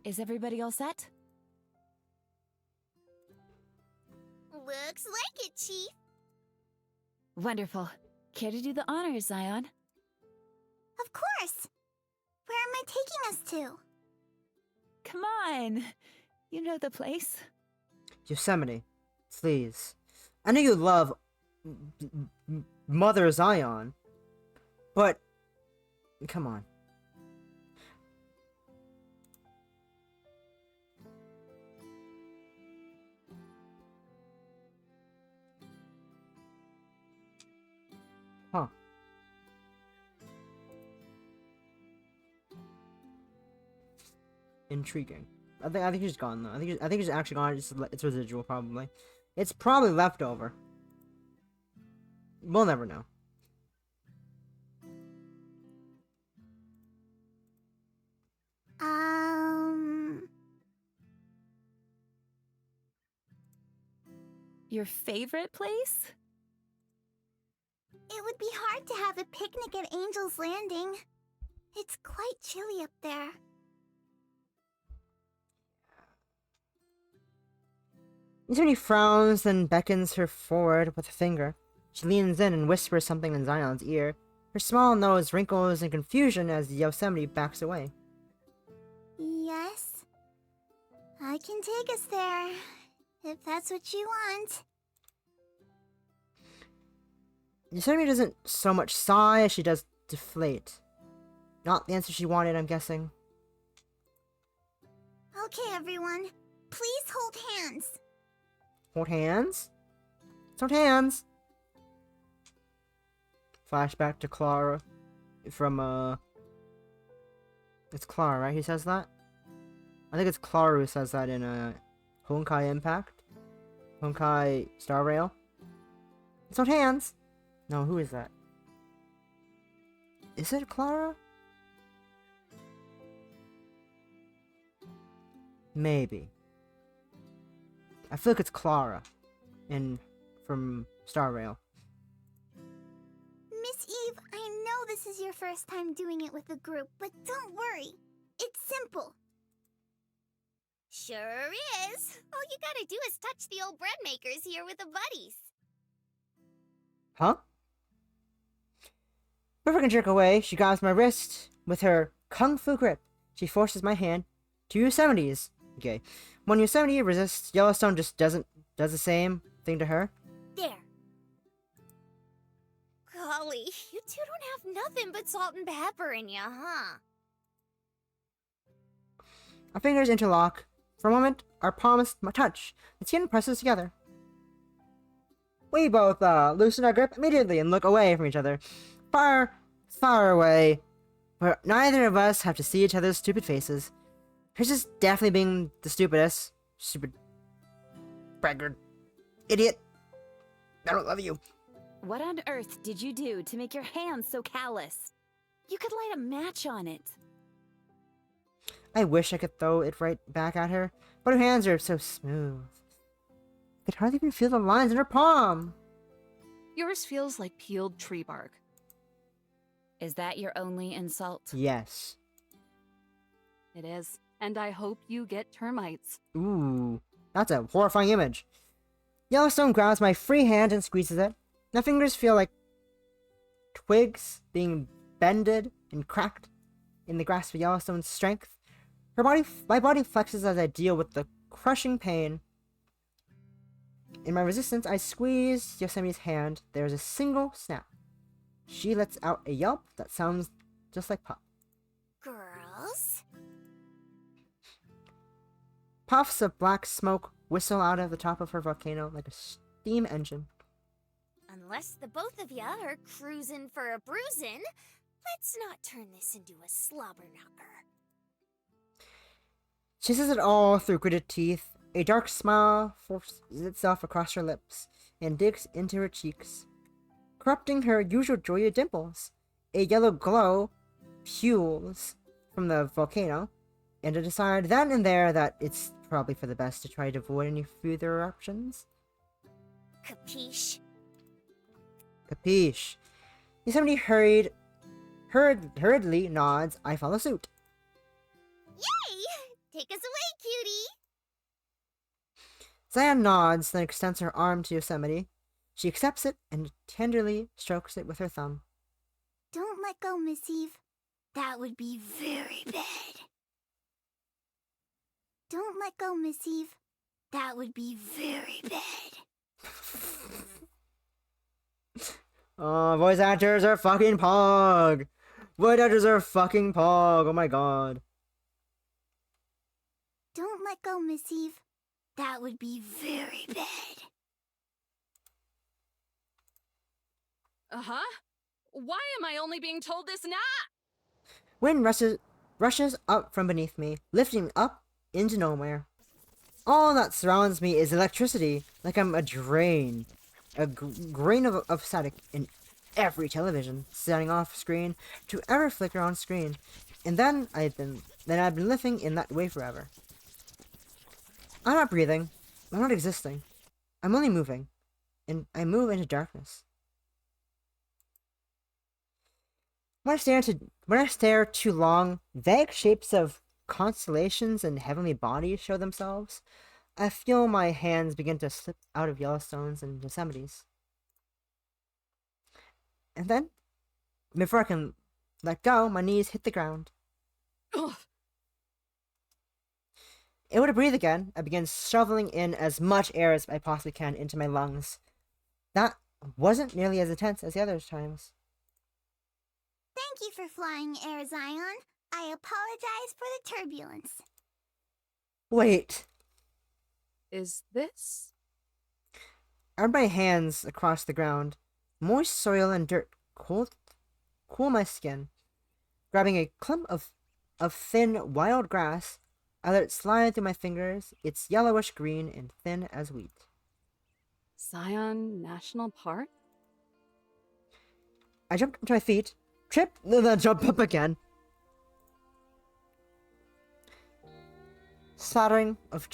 is everybody all set? Looks like it, Chief. Wonderful. Care to do the honors, Zion? Of course! Where am I taking us to? Come on! You know the place. Yosemite, please. I know you love Mother Zion, but come on. Huh. Intriguing. I think she's gone though. I think she's actually gone. It's residual probably. It's probably leftover. We'll never know. Your favorite place? It would be hard to have a picnic at Angel's Landing. It's quite chilly up there. Yosemite frowns, then beckons her forward with a finger. She leans in and whispers something in Zion's ear. Her small nose wrinkles in confusion as Yosemite backs away. Yes? I can take us there, if that's what you want. Yosemite doesn't so much sigh as she does deflate. Not the answer she wanted, I'm guessing. Okay, everyone. Please hold hands. Hold hands? Let's hold hands! Flashback to Clara from, It's Clara, right? He says that? I think it's Clara who says that in, Honkai Impact? Honkai Star Rail? Let's hold hands! No, who is that? Is it Clara? Maybe. I feel like it's Clara from Star Rail. Miss Eve, I know this is your first time doing it with a group, but don't worry. It's simple. Sure is. All you gotta do is touch the old bread makers here with the buddies. Huh? Before I can jerk away, she grabs my wrist with her kung fu grip. She forces my hand to Yosemite's. Okay. When Yosemite resists, Yellowstone just does the same thing to her. There. Golly, you two don't have nothing but salt and pepper in ya, huh? Our fingers interlock. For a moment, our palms touch. The skin presses together. We both loosen our grip immediately and look away from each other. Far, far away. Where neither of us have to see each other's stupid faces. Hers is definitely being the stupidest. Stupid. Braggart. Idiot. I don't love you. What on earth did you do to make your hands so callous? You could light a match on it. I wish I could throw it right back at her, but her hands are so smooth. I could hardly even feel the lines in her palm. Yours feels like peeled tree bark. Is that your only insult? Yes. It is. And I hope you get termites. Ooh, that's a horrifying image. Yellowstone grabs my free hand and squeezes it. My fingers feel like twigs being bended and cracked in the grasp of Yellowstone's strength. My body flexes as I deal with the crushing pain. In my resistance, I squeeze Yosemite's hand. There is a single snap. She lets out a yelp that sounds just like Pop. Girls? Puffs of black smoke whistle out of the top of her volcano like a steam engine. Unless the both of ya are cruising for a bruisin', let's not turn this into a slobber knocker. She says it all through gritted teeth. A dark smile forces itself across her lips and digs into her cheeks, corrupting her usual joyous dimples. A yellow glow fuels from the volcano, and I decide then and there that it's probably for the best to try to avoid any further eruptions. Capiche? Capiche. Yosemite hurriedly nods. I follow suit. Yay! Take us away, cutie! Zion nods, then extends her arm to Yosemite. She accepts it and tenderly strokes it with her thumb. Don't let go, Miss Eve. That would be very bad. Don't let go, Miss Eve. That would be very bad. Oh, voice actors are fucking pog! Voice actors are fucking pog, oh my god. Don't let go, Miss Eve. That would be very bad. Uh-huh? Why am I only being told this now? Wind rushes up from beneath me, lifting up into nowhere. All that surrounds me is electricity, like I'm a drain. A grain of static in every television, setting off screen to ever flicker on screen. And then I've been living in that way forever. I'm not breathing. I'm not existing. I'm only moving. And I move into darkness. When I stare too long, vague shapes of constellations and heavenly bodies show themselves. I feel my hands begin to slip out of Yellowstone's and Yosemite's. And then, before I can let go, my knees hit the ground. Ugh. Able to breathe again, I begin shoveling in as much air as I possibly can into my lungs. That wasn't nearly as intense as the other times. Thank you for flying, Air Zion. I apologize for the turbulence. Wait. Is this? I run my hands across the ground. Moist soil and dirt cool my skin. Grabbing a clump of thin, wild grass, I let it slide through my fingers. It's yellowish green and thin as wheat. Zion National Park? I jump to my feet, trip, then jump up again. Slattering of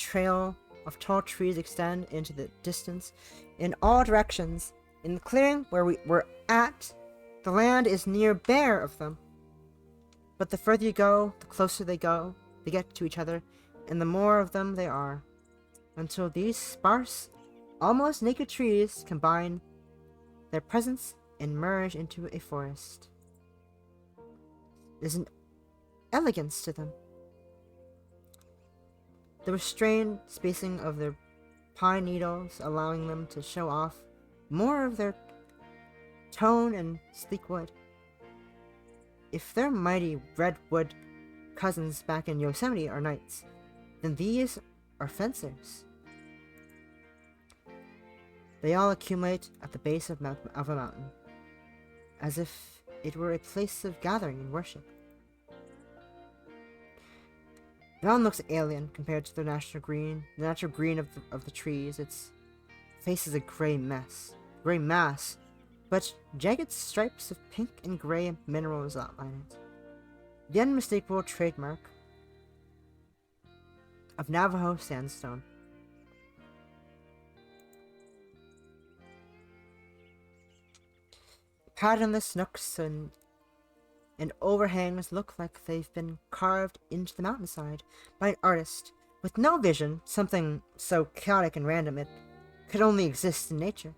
tall trees extend into the distance in all directions. In the clearing where we were at, the land is near bare of them. But the further you go, the closer they get to each other, and the more of them there are, until these sparse, almost naked trees combine their presence and merge into a forest. There's an elegance to them. The restrained spacing of their pine needles allowing them to show off more of their tone and sleek wood. If their mighty redwood cousins back in Yosemite are knights, then these are fencers. They all accumulate at the base of a mountain, as if it were a place of gathering and worship. The mountain looks alien compared to the natural green of the trees. Its face is a gray mass, but jagged stripes of pink and gray minerals outline it. The unmistakable trademark of Navajo sandstone. Patternless nooks and overhangs look like they've been carved into the mountainside by an artist with no vision, something so chaotic and random it could only exist in nature.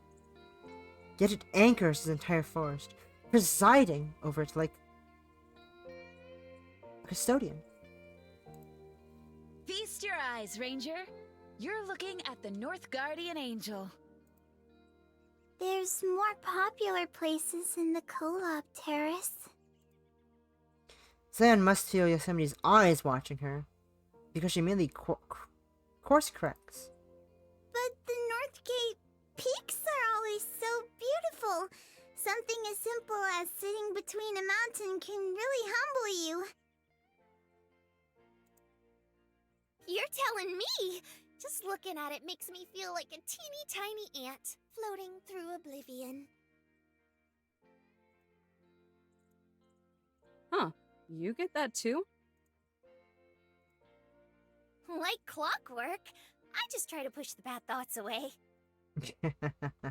Yet it anchors his entire forest, presiding over it like a custodian. Feast your eyes, Ranger. You're looking at the North Guardian Angel. There's more popular places in the Kolob Terrace. Zion must feel Yosemite's eyes watching her, because she merely course corrects. But the Northgate peaks are always so beautiful. Something as simple as sitting between a mountain can really humble you. You're telling me! Just looking at it makes me feel like a teeny tiny ant floating through oblivion. Huh. You get that too? Like clockwork. I just try to push the bad thoughts away.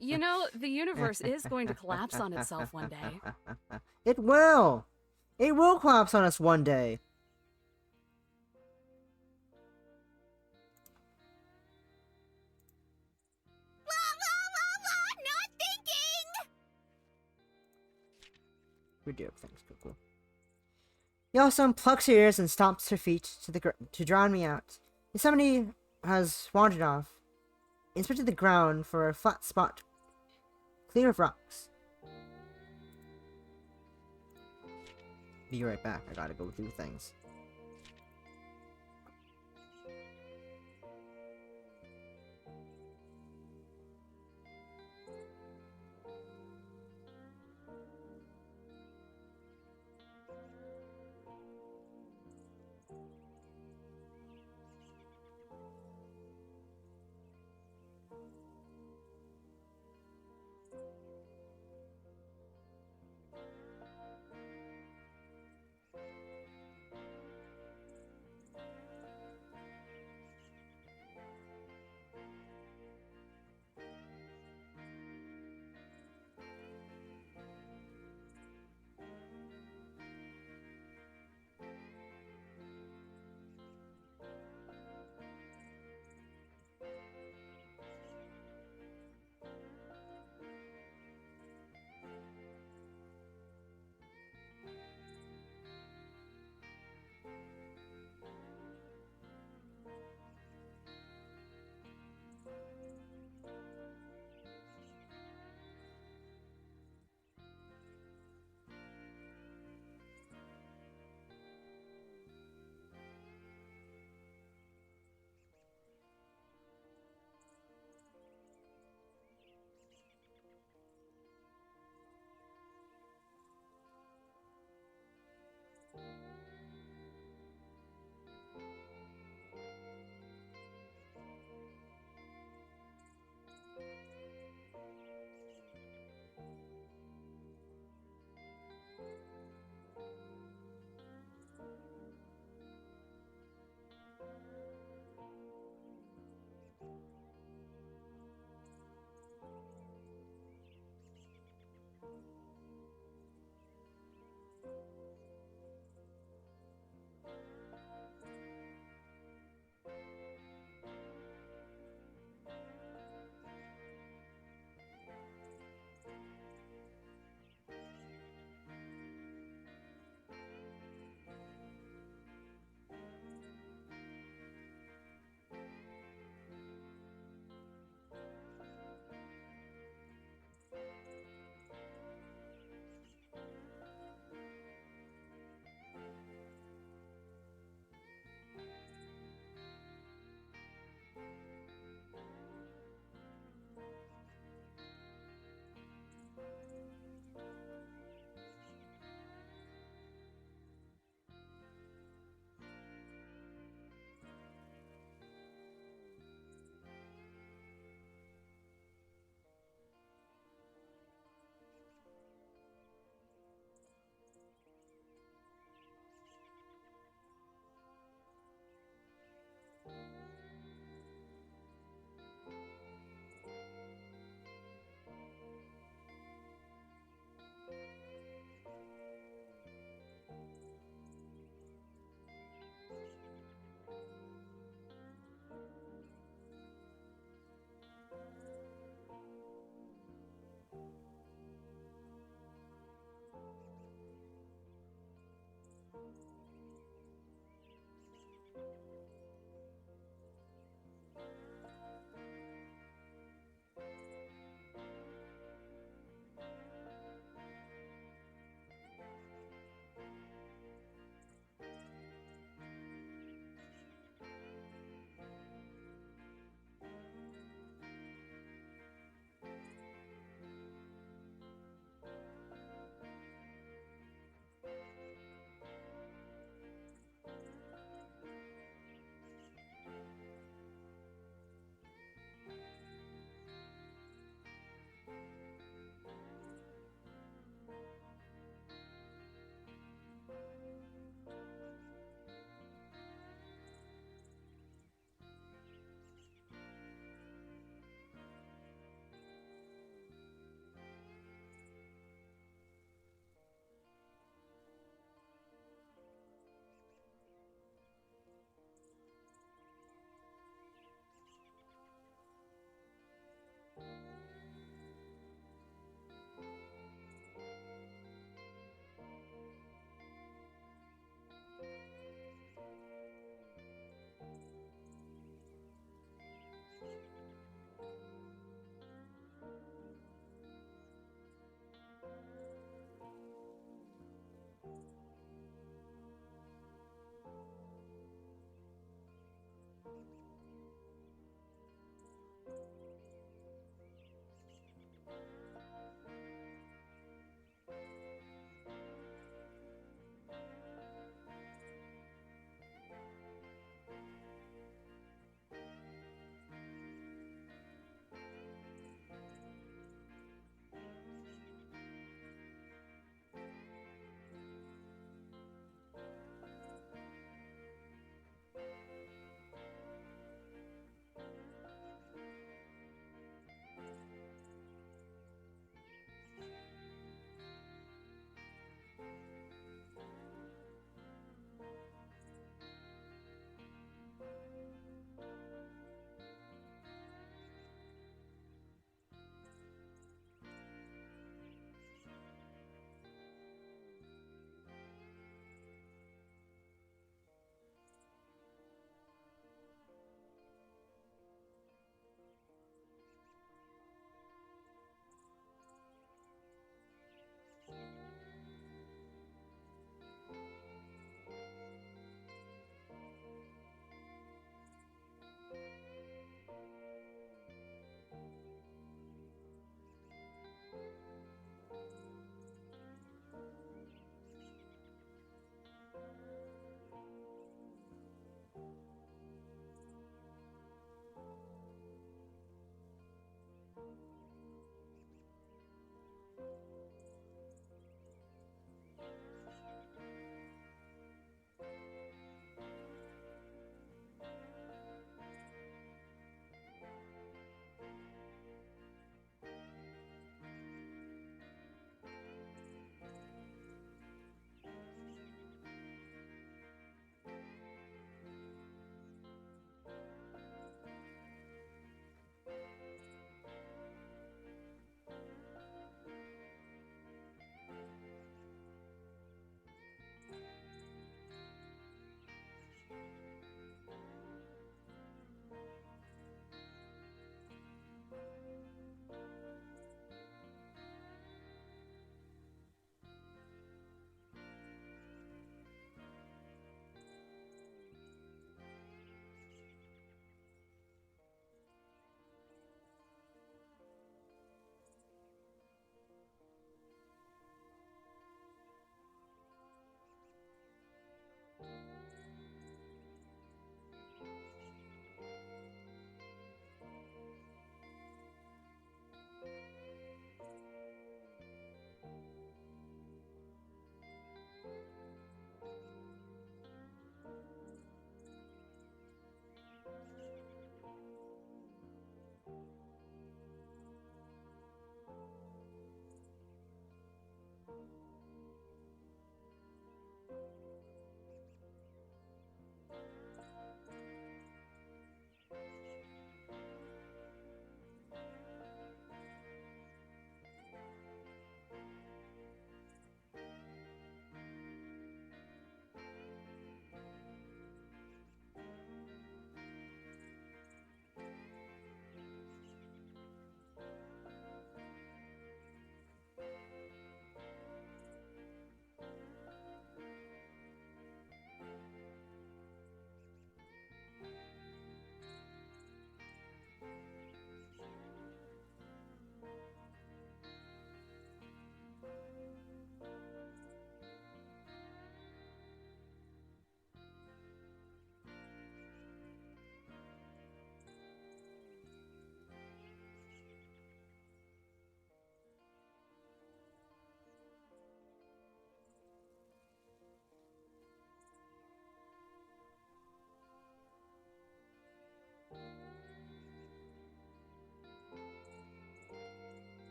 You know, the universe is going to collapse on itself one day. It will! It will collapse on us one day. Not thinking! We do have things cool. Yellowstone plucks her ears and stomps her feet to drown me out. Yosemite has wandered off, inspected the ground for a flat spot clear of rocks. Be right back. I gotta go do things.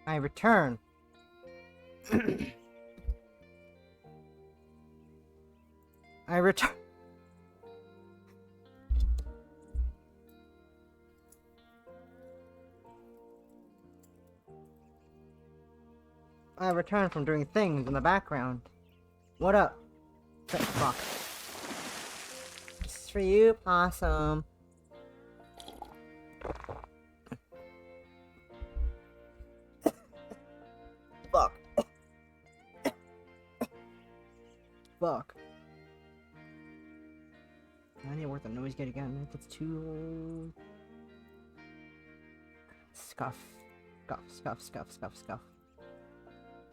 I return. I return. I return from doing things in the background. What up? Fuck. This is for you, Possum. Fuck. Fuck. I need to work the noise gate again. If it's too... Scuff. Scuff, scuff, scuff, scuff, scuff.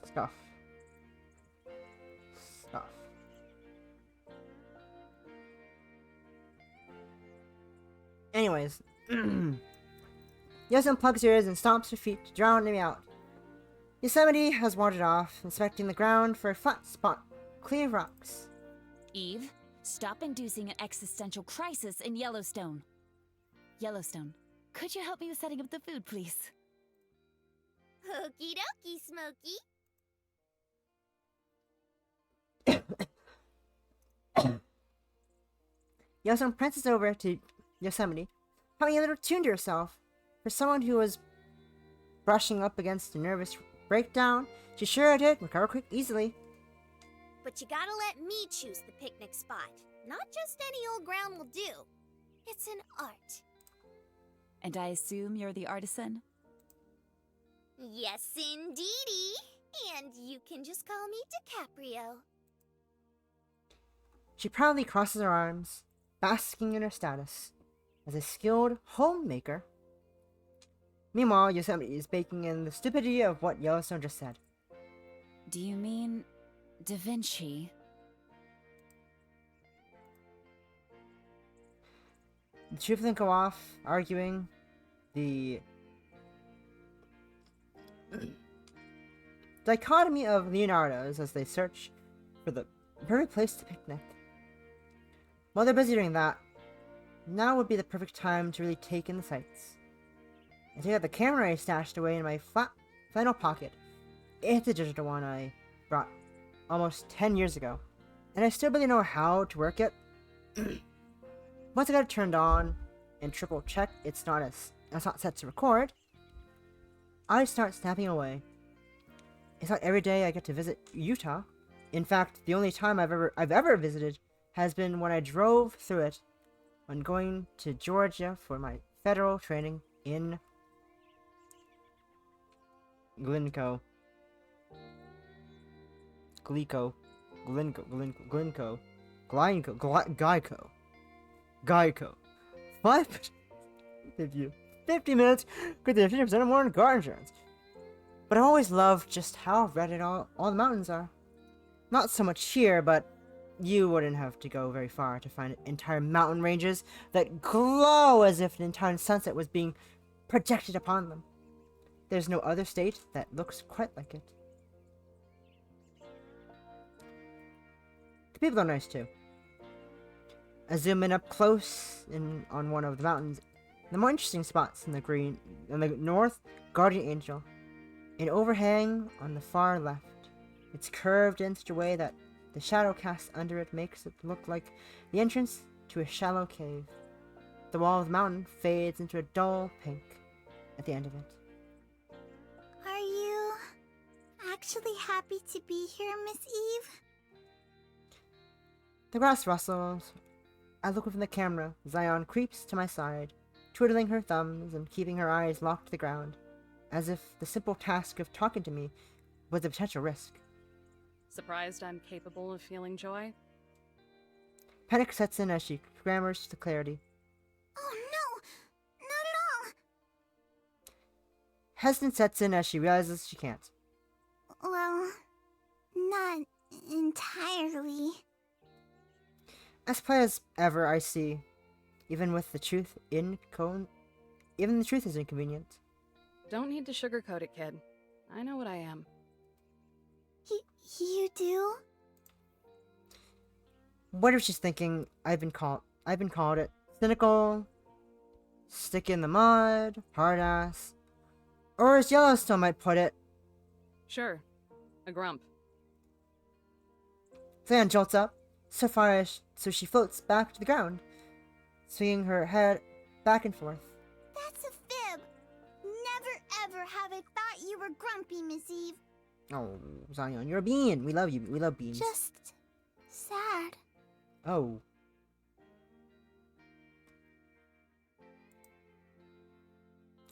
Scuff. Scuff. Anyways. Yosemite plugs her ears and stomps her feet to drown me out. Yosemite has wandered off, inspecting the ground for a flat spot, clear of rocks. Eve, stop inducing an existential crisis in Yellowstone. Yellowstone, could you help me with setting up the food, please? Okie dokie, Smokey. Yosemite prances over to Yosemite, having a little tune to herself. For someone who was brushing up against a nervous breakdown, she sure did recover quick easily. But you gotta let me choose the picnic spot. Not just any old ground will do. It's an art. And I assume you're the artisan? Yes, indeedy. And you can just call me DiCaprio. She proudly crosses her arms, basking in her status as a skilled homemaker. Meanwhile, Yosemite is baking in the stupidity of what Yellowstone just said. Do you mean Da Vinci? The two of them go off, arguing the dichotomy of Leonardo's as they search for the perfect place to picnic. While they're busy doing that, now would be the perfect time to really take in the sights. I take out the camera I stashed away in my flannel pocket. It's a digital one I brought almost 10 years ago, and I still barely know how to work it. Once I got it turned on and triple check it's not set to record, I start snapping away. It's not every day I get to visit Utah. In fact, the only time I've ever visited has been when I drove through it when going to Georgia for my federal training in Glencoe. Geico. 50 minutes, get the 50% or more in car insurance. But I always loved just how red all the mountains are. Not so much here, but you wouldn't have to go very far to find entire mountain ranges that glow as if an entire sunset was being projected upon them. There's no other state that looks quite like it. The people are nice too. I zoom in up close on one of the mountains. The more interesting spots in the north, Guardian Angel, an overhang on the far left. It's curved in such a way that the shadow cast under it makes it look like the entrance to a shallow cave. The wall of the mountain fades into a dull pink at the end of it. Are you actually happy to be here, Miss Eve? The grass rustles. I look from the camera. Zion creeps to my side, twiddling her thumbs and keeping her eyes locked to the ground, as if the simple task of talking to me was a potential risk. Surprised I'm capable of feeling joy? Panic sets in as she clamours to clarity. Oh no! Not at all! Hesitance sets in as she realizes she can't. Well, not entirely. As plain as ever, I see. Even the truth is inconvenient. Don't need to sugarcoat it, kid. I know what I am. You do? What if she's thinking I've been called it cynical, stick in the mud, hard ass, or as Yellowstone might put it, Sure. A grump. Zion jolts up, so far as so she floats back to the ground, swinging her head back and forth. That's a fib. Never ever have I thought you were grumpy, Miss Eve. Oh, Zion, you're a bean. We love you. We love beans. Just sad. Oh.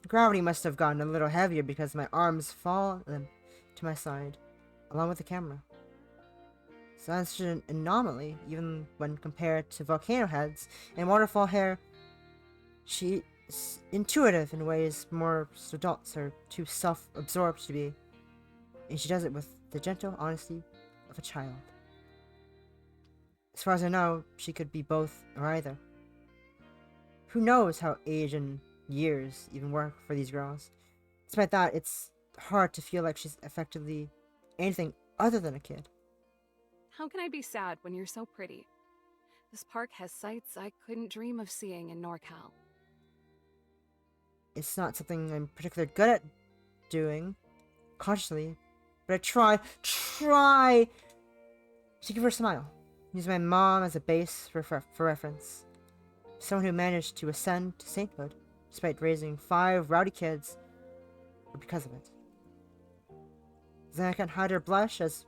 Gravity must have gotten a little heavier because my arms fall to my side, along with the camera. That's an anomaly, even when compared to volcano heads and waterfall hair. She's intuitive in ways most adults are too self-absorbed to be, and she does it with the gentle honesty of a child. As far as I know, she could be both or either. Who knows how age and years even work for these girls? Despite that, it's hard to feel like she's effectively anything other than a kid. How can I be sad when you're so pretty? This park has sights I couldn't dream of seeing in NorCal. It's not something I'm particularly good at doing, consciously, but I try to give her a smile. Use my mom as a base for reference. Someone who managed to ascend to sainthood, despite raising 5 rowdy kids, or because of it. Then I can't hide her blush, as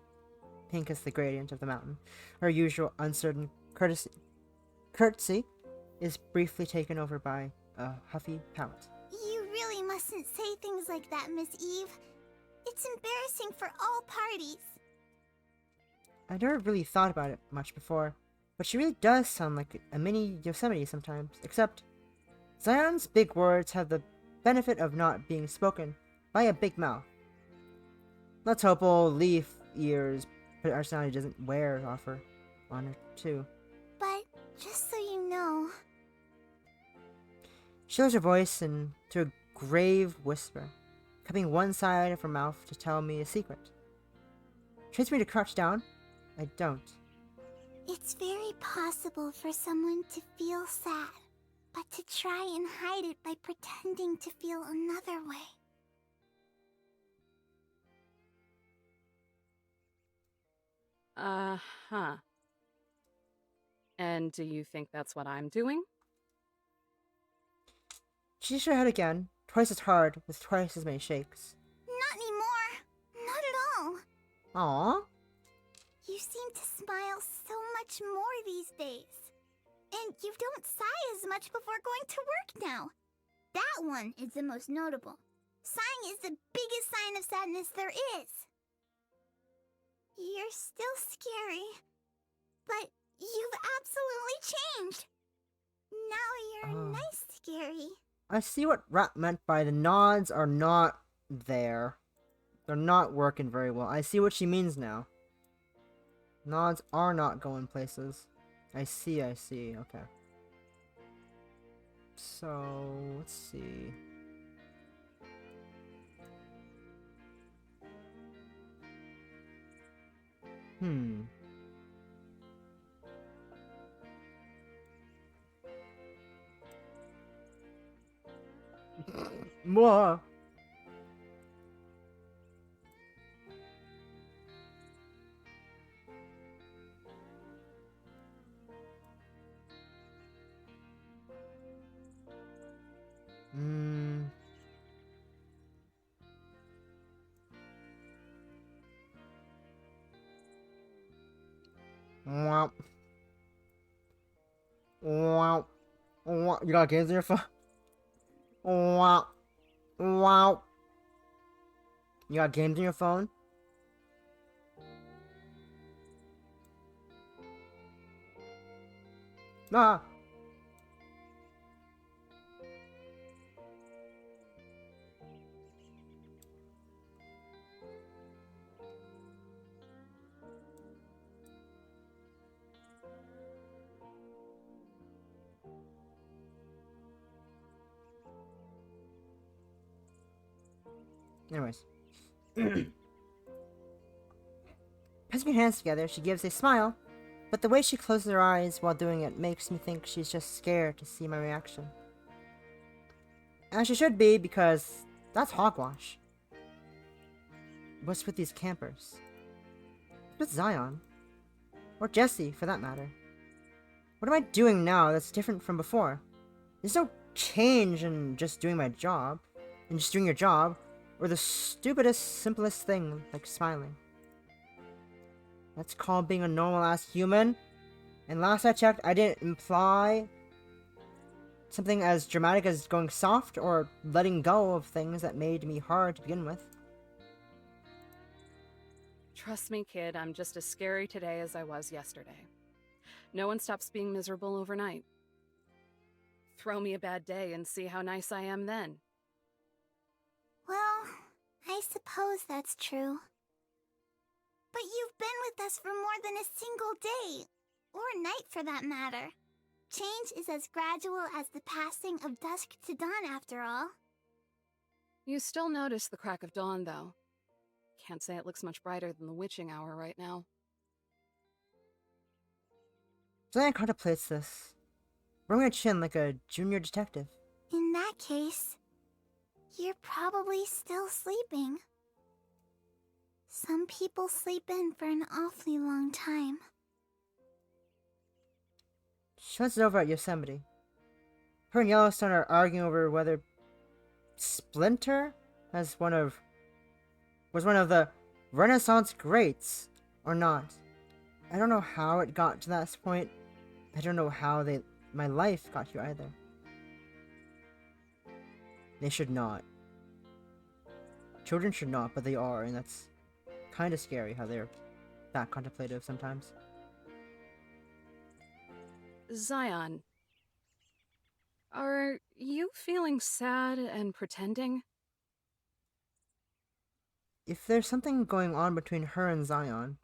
pink as the gradient of the mountain. Her usual uncertain curtsy is briefly taken over by a huffy pout. You really mustn't say things like that, Miss Eve. It's embarrassing for all parties. I never really thought about it much before, but she really does sound like a mini Yosemite sometimes, except Zion's big words have the benefit of not being spoken by a big mouth. Let's hope old leaf ears personality doesn't wear off her on her too. But just so you know, she lowers her voice into a grave whisper, cupping one side of her mouth to tell me a secret. Trains me to crouch down. I don't. It's very possible for someone to feel sad, but to try and hide it by pretending to feel another way. Uh-huh. And do you think that's what I'm doing? She shakes her head again, twice as hard, with twice as many shakes. Not anymore. Not at all. Aww. You seem to smile so much more these days. And you don't sigh as much before going to work now. That one is the most notable. Sighing is the biggest sign of sadness there is. You're still scary, but you've absolutely changed. Now you're nice scary. I see what Rat meant by the nods are not there. They're not working very well. I see what she means now. Nods are not going places. I see, okay. So, let's see. More. Wow. Wow. Wow. You got games on your phone? Wow. Wow. You got games on your phone? Ah. Anyways. Pressing her hands together, she gives a smile, but the way she closes her eyes while doing it makes me think she's just scared to see my reaction. As she should be, because that's hogwash. what's with these campers? What's with Zion? Or Jesse, for that matter. What am I doing now that's different from before? There's no change in just doing my job, in just doing your job, or the stupidest, simplest thing like smiling. That's called being a normal-ass human. And last I checked, I didn't imply something as dramatic as going soft or letting go of things that made me hard to begin with. Trust me, kid, I'm just as scary today as I was yesterday. No one stops being miserable overnight. Throw me a bad day and see how nice I am then. Well, I suppose that's true. But you've been with us for more than a single day, or night for that matter. Change is as gradual as the passing of dusk to dawn, after all. You still notice the crack of dawn, though. Can't say it looks much brighter than the witching hour right now. Zion contemplates this, rolling her chin like a junior detective. In that case, you're probably still sleeping. Some people sleep in for an awfully long time. She looks over at Yosemite. Her and Yellowstone are arguing over whether Splinter was one of the Renaissance greats or not. I don't know how it got to that point. I don't know how my life got here either. They should not. Children should not, but they are, and that's kind of scary how they're that contemplative sometimes. Zion, are you feeling sad and pretending? If there's something going on between her and Zion,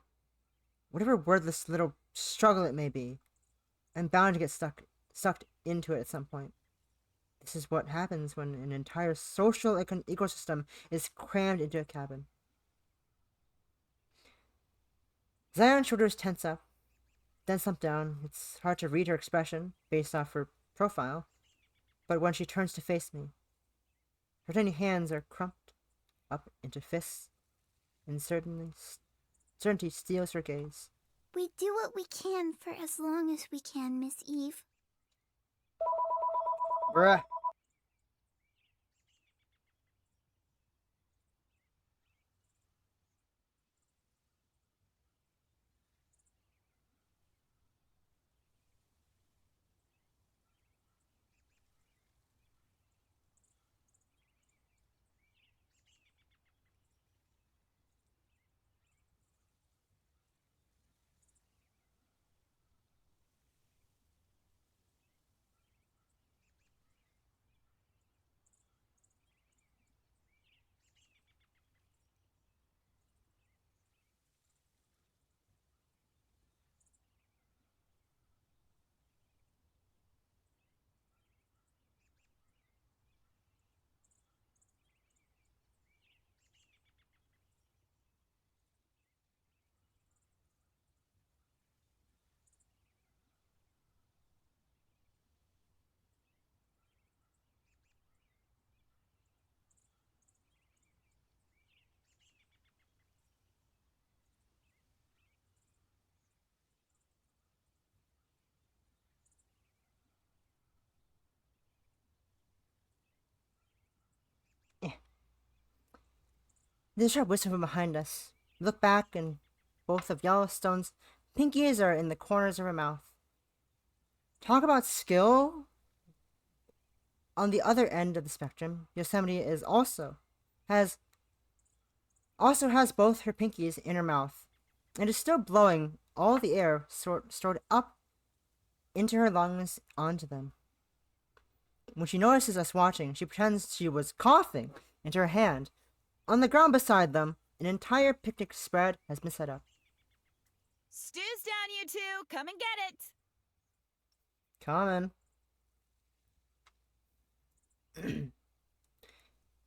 whatever wordless little struggle it may be, I'm bound to get sucked into it at some point. This is what happens when an entire social ecosystem is crammed into a cabin. Zion's shoulders tense up, then slump down. It's hard to read her expression based off her profile, but when she turns to face me, her tiny hands are crumped up into fists, and certainty steals her gaze. We do what we can for as long as we can, Miss Eve. Bruh. There's a sharp whistle from behind us. We look back, and both of Yellowstone's pinkies are in the corners of her mouth. Talk about skill. On the other end of the spectrum, Yosemite has both her pinkies in her mouth, and is still blowing all the air stored up into her lungs onto them. When she notices us watching, she pretends she was coughing into her hand. On the ground beside them, an entire picnic spread has been set up. Stew's down, you two! Come and get it! Coming.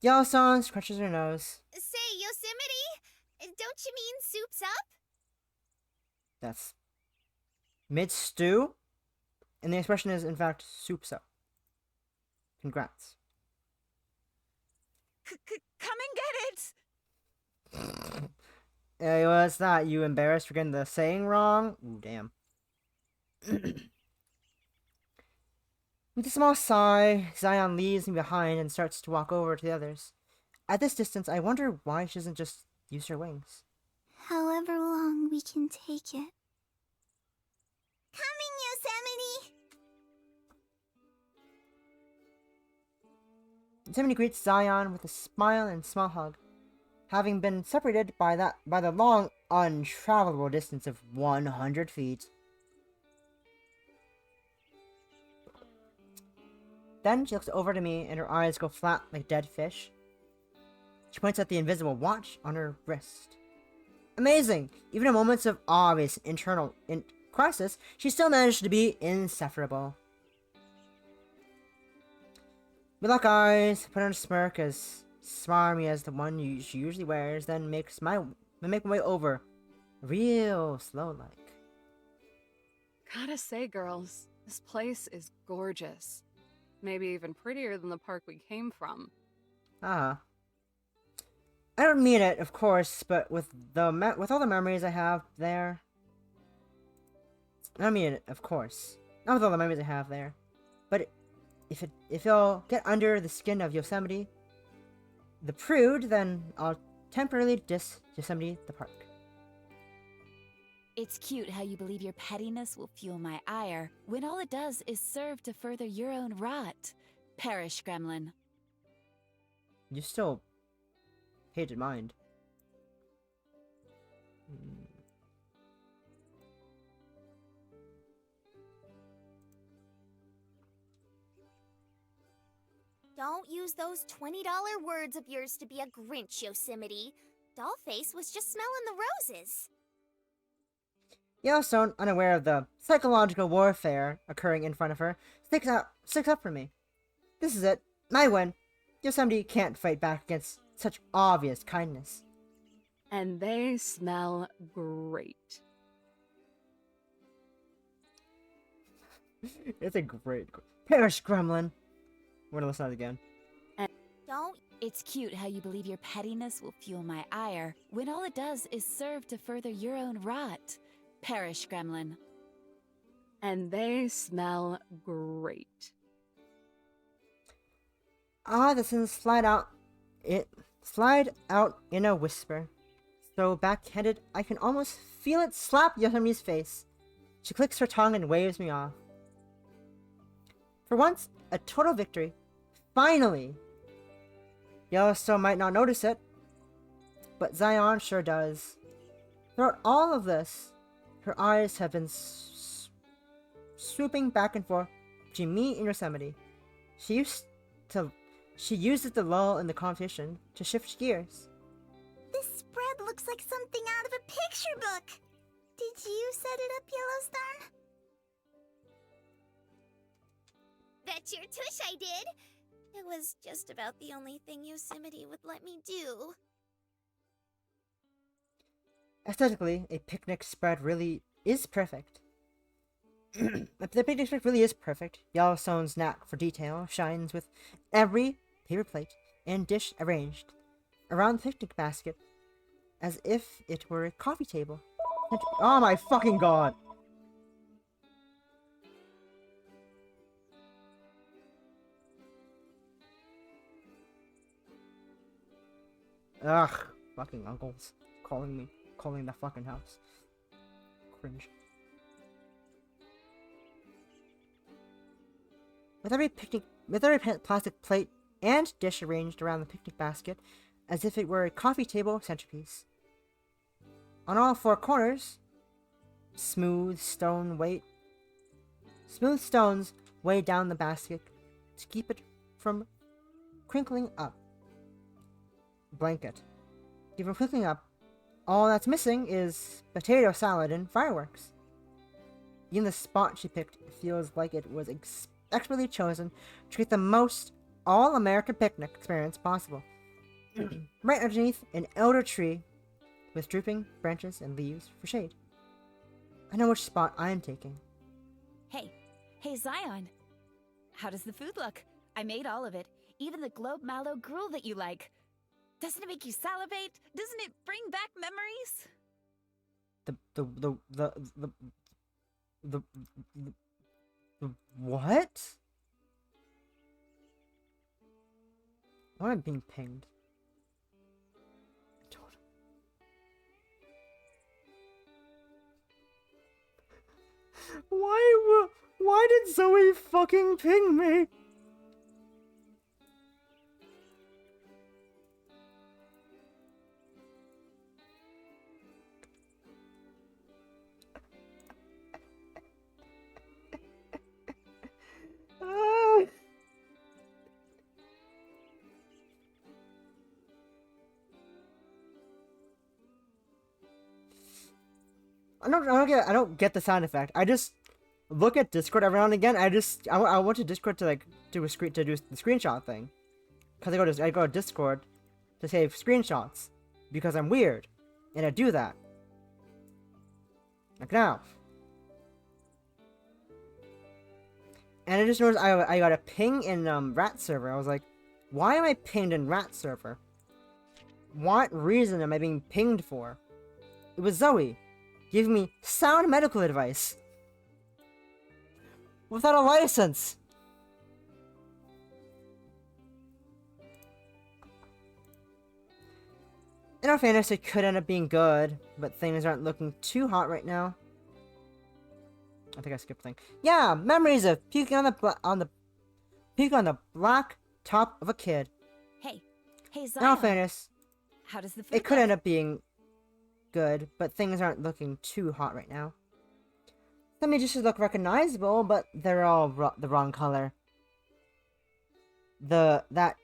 Yellowstone scratches her nose. Say, Yosemite? Don't you mean soup's up? That's mid-stew, and the expression is, in fact, soup's up. Congrats. Come and get it! What's that? You embarrassed for getting the saying wrong? Ooh, damn. With a small sigh, Zion leaves me behind and starts to walk over to the others. At this distance, I wonder why she doesn't just use her wings. However long we can take it. Coming, Yosemite! Yosemite greets Zion with a smile and small hug. Having been separated by the long, untravelable distance of 100 feet. Then she looks over to me and her eyes go flat like dead fish. She points at the invisible watch on her wrist. Amazing! Even in moments of obvious internal crisis, she still managed to be insufferable. We lock eyes, put on a smirk as smarmy as the one she usually wears, then make my way over, real slow like. Gotta say, girls, this place is gorgeous. Maybe even prettier than the park we came from. I don't mean it, of course, but with all the memories I have there. I don't mean it, of course. Not with all the memories I have there, but if you'll get under the skin of Yosemite, the prude, then I'll temporarily diss Yosemite the park. It's cute how you believe your pettiness will fuel my ire, when all it does is serve to further your own rot. Perish, gremlin. You still hated mind. Don't use those $20 words of yours to be a Grinch, Yosemite. Dollface was just smelling the roses. Yellowstone, unaware of the psychological warfare occurring in front of her, sticks up for me. This is it. My win. Yosemite can't fight back against such obvious kindness. And they smell great. It's a great... Perish, gremlin! We're gonna listen to it again. Don't... It's cute how you believe your pettiness will fuel my ire, when all it does is serve to further your own rot. Perish, gremlin. And they smell great. The sins slide out in a whisper. So backhanded, I can almost feel it slap Yosemite's face. She clicks her tongue and waves me off. For once, a total victory. Finally! Yellowstone might not notice it, but Zion sure does. Throughout all of this, her eyes have been swooping back and forth between me and Yosemite. She used it to lull in the competition to shift gears. This spread looks like something out of a picture book. Did you set it up, Yellowstone? Bet your tush I did. It was just about the only thing Yosemite would let me do. Aesthetically, a picnic spread really is perfect. The picnic spread really is perfect. Yellowstone's knack for detail shines with every paper plate and dish arranged around the picnic basket as if it were a coffee table. Oh my fucking god! Ugh, fucking uncles calling the fucking house. Cringe. With every plastic plate and dish arranged around the picnic basket, as if it were a coffee table centerpiece. On all four corners, smooth stones weigh down the basket to keep it from crinkling up. Blanket. Keep from crinkling up. All that's missing is potato salad and fireworks. Even the spot she picked feels like it was expertly chosen to create the most all-American picnic experience possible. Right underneath an elder tree with drooping branches and leaves for shade. I know which spot I'm taking. Hey Zion. How does the food look? I made all of it, even the globe mallow gruel that you like. Doesn't it make you salivate? Doesn't it bring back memories? The what? Why am I being pinged? I don't know. Why did Zoe fucking ping me? I don't get the sound effect. I just look at Discord every now and again. I went to Discord to like do the screenshot thing, because I go to Discord to save screenshots because I'm weird, and I do that. Like now. And I just noticed I got a ping in Rat server. I was like, why am I pinged in Rat server? What reason am I being pinged for? It was Zoe giving me sound medical advice without a license. In all fairness, it could end up being good, but things aren't looking too hot right now. I think I skipped a thing. Yeah, memories of puking on the black top of a kid. Hey, In Zion. all fairness, How does the food it could look? end up being good, but things aren't looking too hot right now. Some dishes look recognizable, but they're all the wrong color. That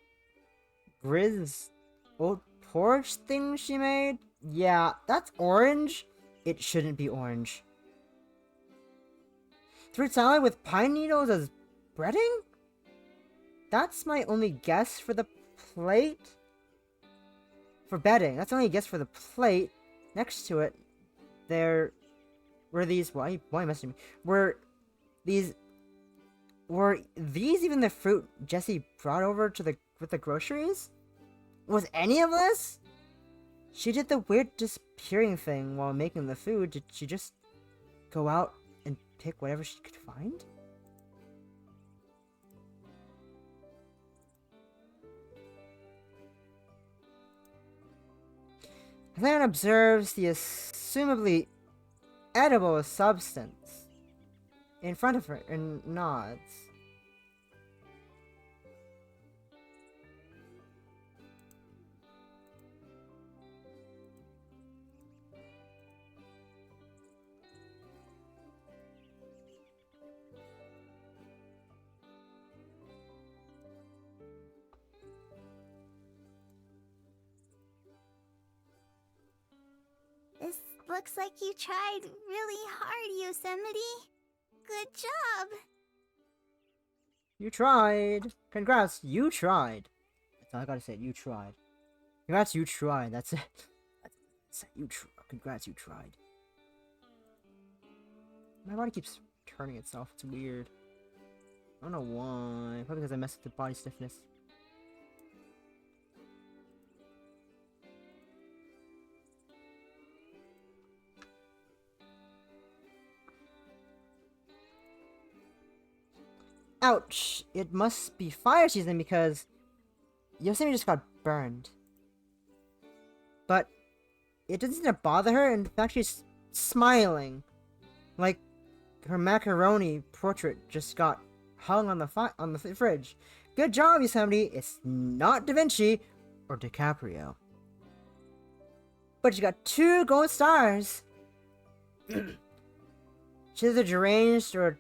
Grizz old porridge thing she made? Yeah, that's orange. It shouldn't be orange. Fruit salad with pine needles as breading? That's my only guess for the plate. For bedding, that's the only guess for the plate. Next to it, there were these. Why messaging me? Were these even the fruit Jessie brought over to with the groceries? Was any of this? She did the weird disappearing thing while making the food. Did she just go out and pick whatever she could find? Then observes the assumably edible substance in front of her and nods. This looks like you tried really hard, Yosemite. Good job. You tried. Congrats, you tried. That's all I gotta say. You tried. Congrats, you tried. That's it. That's it. Congrats, you tried. My body keeps turning itself. It's weird. I don't know why. Probably because I messed with the body stiffness. Ouch! It must be fire season because Yosemite just got burned. But it doesn't seem to bother her, and in fact she's smiling. Like her macaroni portrait just got hung on the fridge. Good job, Yosemite. It's not Da Vinci or DiCaprio. But she got 2 gold stars. She's either deranged or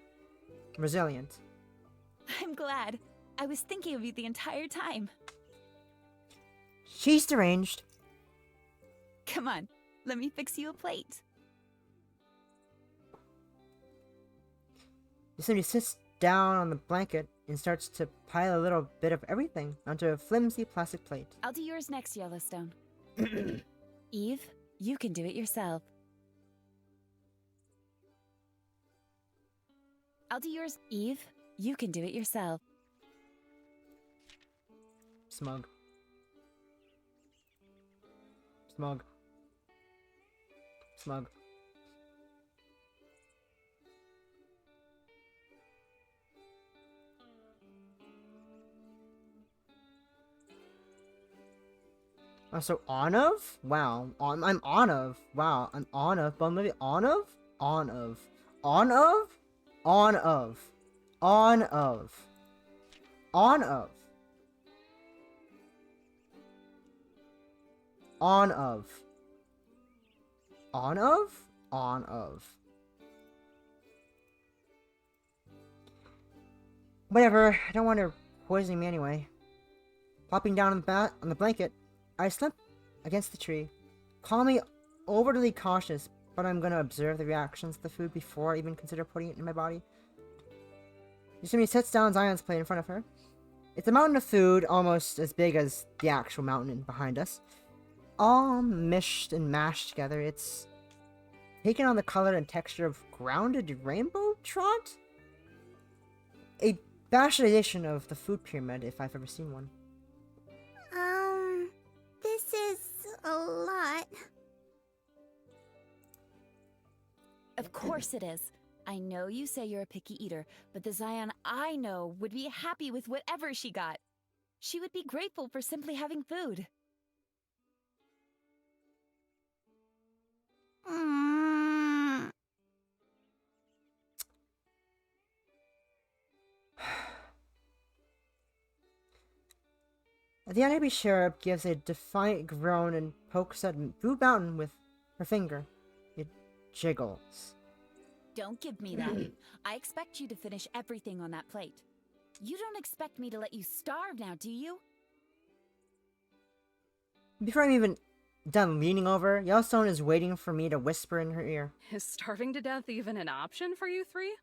resilient. I'm glad. I was thinking of you the entire time. She's deranged. Come on, let me fix you a plate. Yosemite sits down on the blanket and starts to pile a little bit of everything onto a flimsy plastic plate. I'll do yours next, Yellowstone. Eve, you can do it yourself. I'll do yours. Eve, you can do it yourself. Smug. Smug. Smug. So Onav? Wow. I'm Onav. Wow. I'm Onav. But maybe Onav? Onav. Onav? Onav. Onav. Onav. Onav. Onav? Onav. Whatever. I don't want her poisoning me anyway. Plopping down on the blanket, I slumped against the tree, calmly overly cautious, but I'm gonna observe the reactions to the food before I even consider putting it in my body. Yosemite sets down Zion's plate in front of her. It's a mountain of food, almost as big as the actual mountain behind us. All mished and mashed together, it's taken on the color and texture of grounded rainbow trout? A bastardization of the food pyramid, if I've ever seen one. This is a lot. Of course it is. I know you say you're a picky eater, but the Zion I know would be happy with whatever she got. She would be grateful for simply having food. The unhappy cherub gives a defiant groan and pokes at Food Mountain with her finger. It jiggles. Don't give me that. I expect you to finish everything on that plate. You don't expect me to let you starve now, do you? Before I'm even done leaning over, Yellowstone is waiting for me to whisper in her ear. Is starving to death even an option for you three?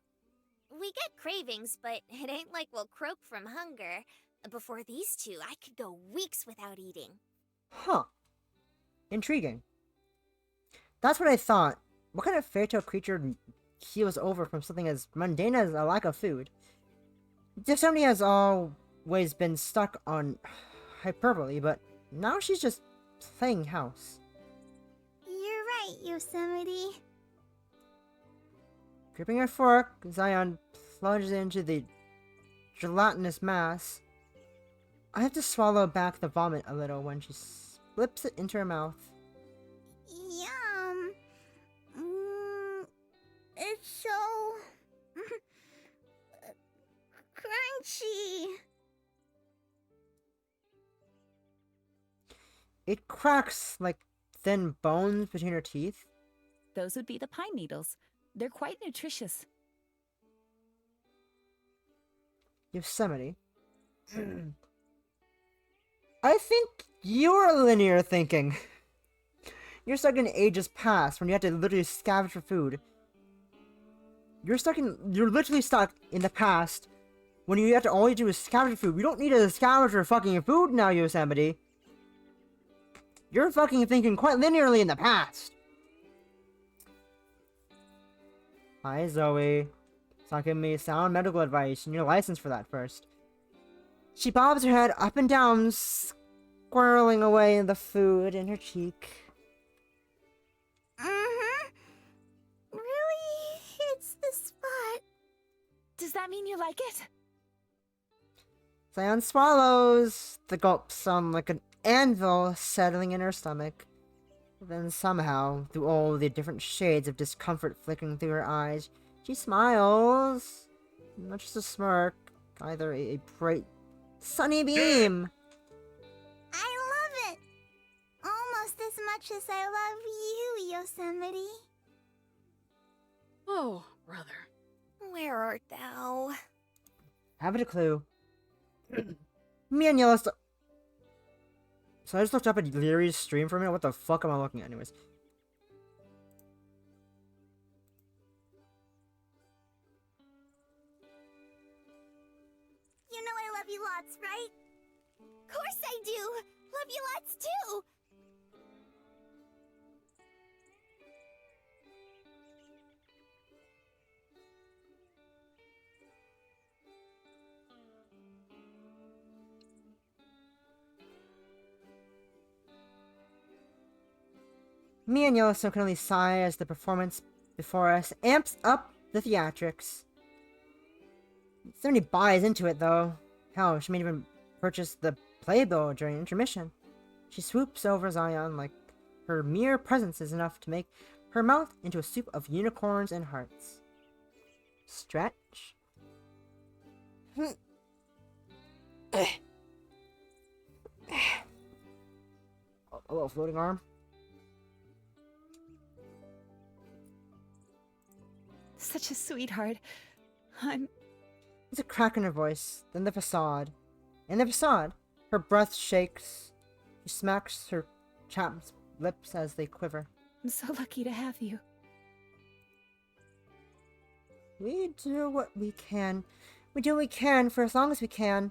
We get cravings, but it ain't like we'll croak from hunger. Before these two, I could go weeks without eating. Huh. Intriguing. That's what I thought. What kind of fairy tale creature heals over from something as mundane as a lack of food? Yosemite has always been stuck on hyperbole, but now she's just playing house. You're right, Yosemite. Gripping her fork, Zion plunges into the gelatinous mass. I have to swallow back the vomit a little when she slips it into her mouth. Yum. It's so crunchy. It cracks like thin bones between her teeth. Those would be the pine needles. They're quite nutritious. Yosemite. I think you're linear thinking. You're stuck in ages past when you had to literally scavenge for food. You're literally stuck in the past when you have to only do is scavenge for food. We don't need to scavenge for fucking food now, Yosemite. You're fucking thinking quite linearly in the past. Hi, Zoe. It's not giving me sound medical advice. You need a license for that first. She bobs her head up and down, squirreling away the food in her cheek. Really hits the spot. Does that mean you like it? Zion swallows. The gulps sound like an anvil settling in her stomach. Then somehow, through all the different shades of discomfort flickering through her eyes, she smiles. Not just a smirk, either a bright, sunny beam. I love it. Almost as much as I love you, Yosemite. Oh, brother. Where art thou? Haven't a clue. Me and Yellowstone. So I just looked up at Leary's stream for a minute. What the fuck am I looking at, anyways? You know I love you lots, right? Course I do! Love you lots too! Me and Yellowstone can only sigh as the performance before us amps up the theatrics. Somebody buys into it, though. Hell, she may even purchase the playbill during intermission. She swoops over Zion like her mere presence is enough to make her mouth into a soup of unicorns and hearts. Stretch. A little floating arm. Such a sweetheart. I'm... There's a crack in her voice, then the facade. In the facade, her breath shakes. She smacks her chapped lips as they quiver. I'm so lucky to have you. We do what we can. We do what we can for as long as we can.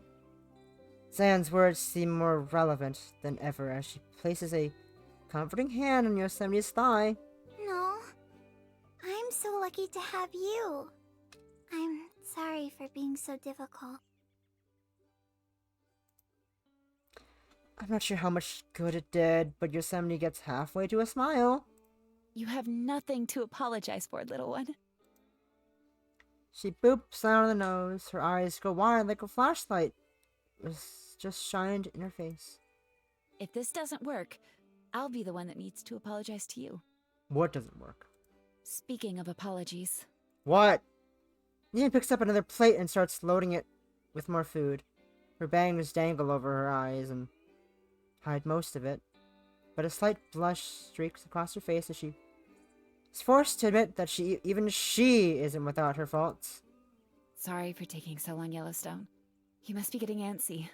Zion's words seem more relevant than ever as she places a comforting hand on Yosemite's thigh. No. I'm so lucky to have you. I'm sorry for being so difficult. I'm not sure how much good it did, but Yosemite gets halfway to a smile. You have nothing to apologize for, little one. She boops down on the nose. Her eyes go wide like a flashlight was just shined in her face. If this doesn't work, I'll be the one that needs to apologize to you. What doesn't work? Speaking of apologies. What? Nina picks up another plate and starts loading it with more food. Her bangs dangle over her eyes and hide most of it, but a slight blush streaks across her face as she is forced to admit that even she isn't without her faults. Sorry for taking so long, Yellowstone. You must be getting antsy.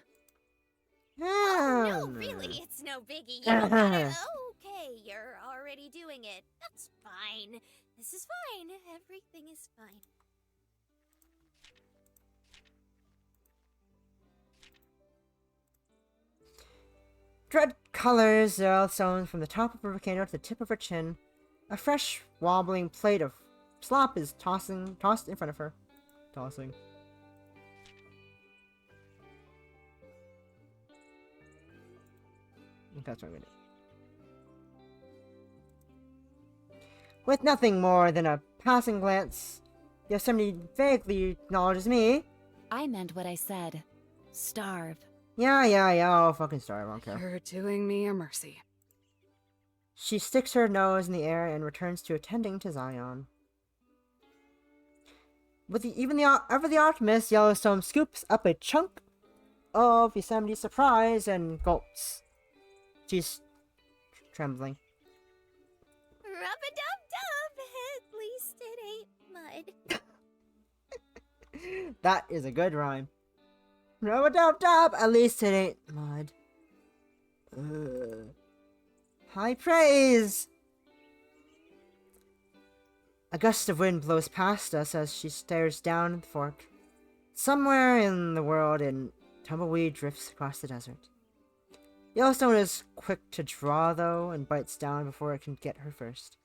Oh, no, really, it's no biggie. You don't gotta... Okay, you're already doing it. That's fine. This is fine. Everything is fine. Dread colors Yellowstone from the top of her volcano to the tip of her chin. A fresh, wobbling plate of slop is tossed in front of her. Tossing. I think that's what I'm gonna do. With nothing more than a passing glance, Yosemite vaguely acknowledges me. I meant what I said. Starve. Yeah, I'll fucking starve, I don't care. You're doing me a mercy. She sticks her nose in the air and returns to attending to Zion. With ever the optimist, Yellowstone scoops up a chunk of Yosemite's surprise and gulps. She's trembling. Rub-a-dub-dub! At least it ain't mud. That is a good rhyme. Rub-a-dub-dub! At least it ain't mud. High praise! A gust of wind blows past us as she stares down at the fork. Somewhere in the world, a tumbleweed drifts across the desert. Yellowstone is quick to draw, though, and bites down before it can get her first.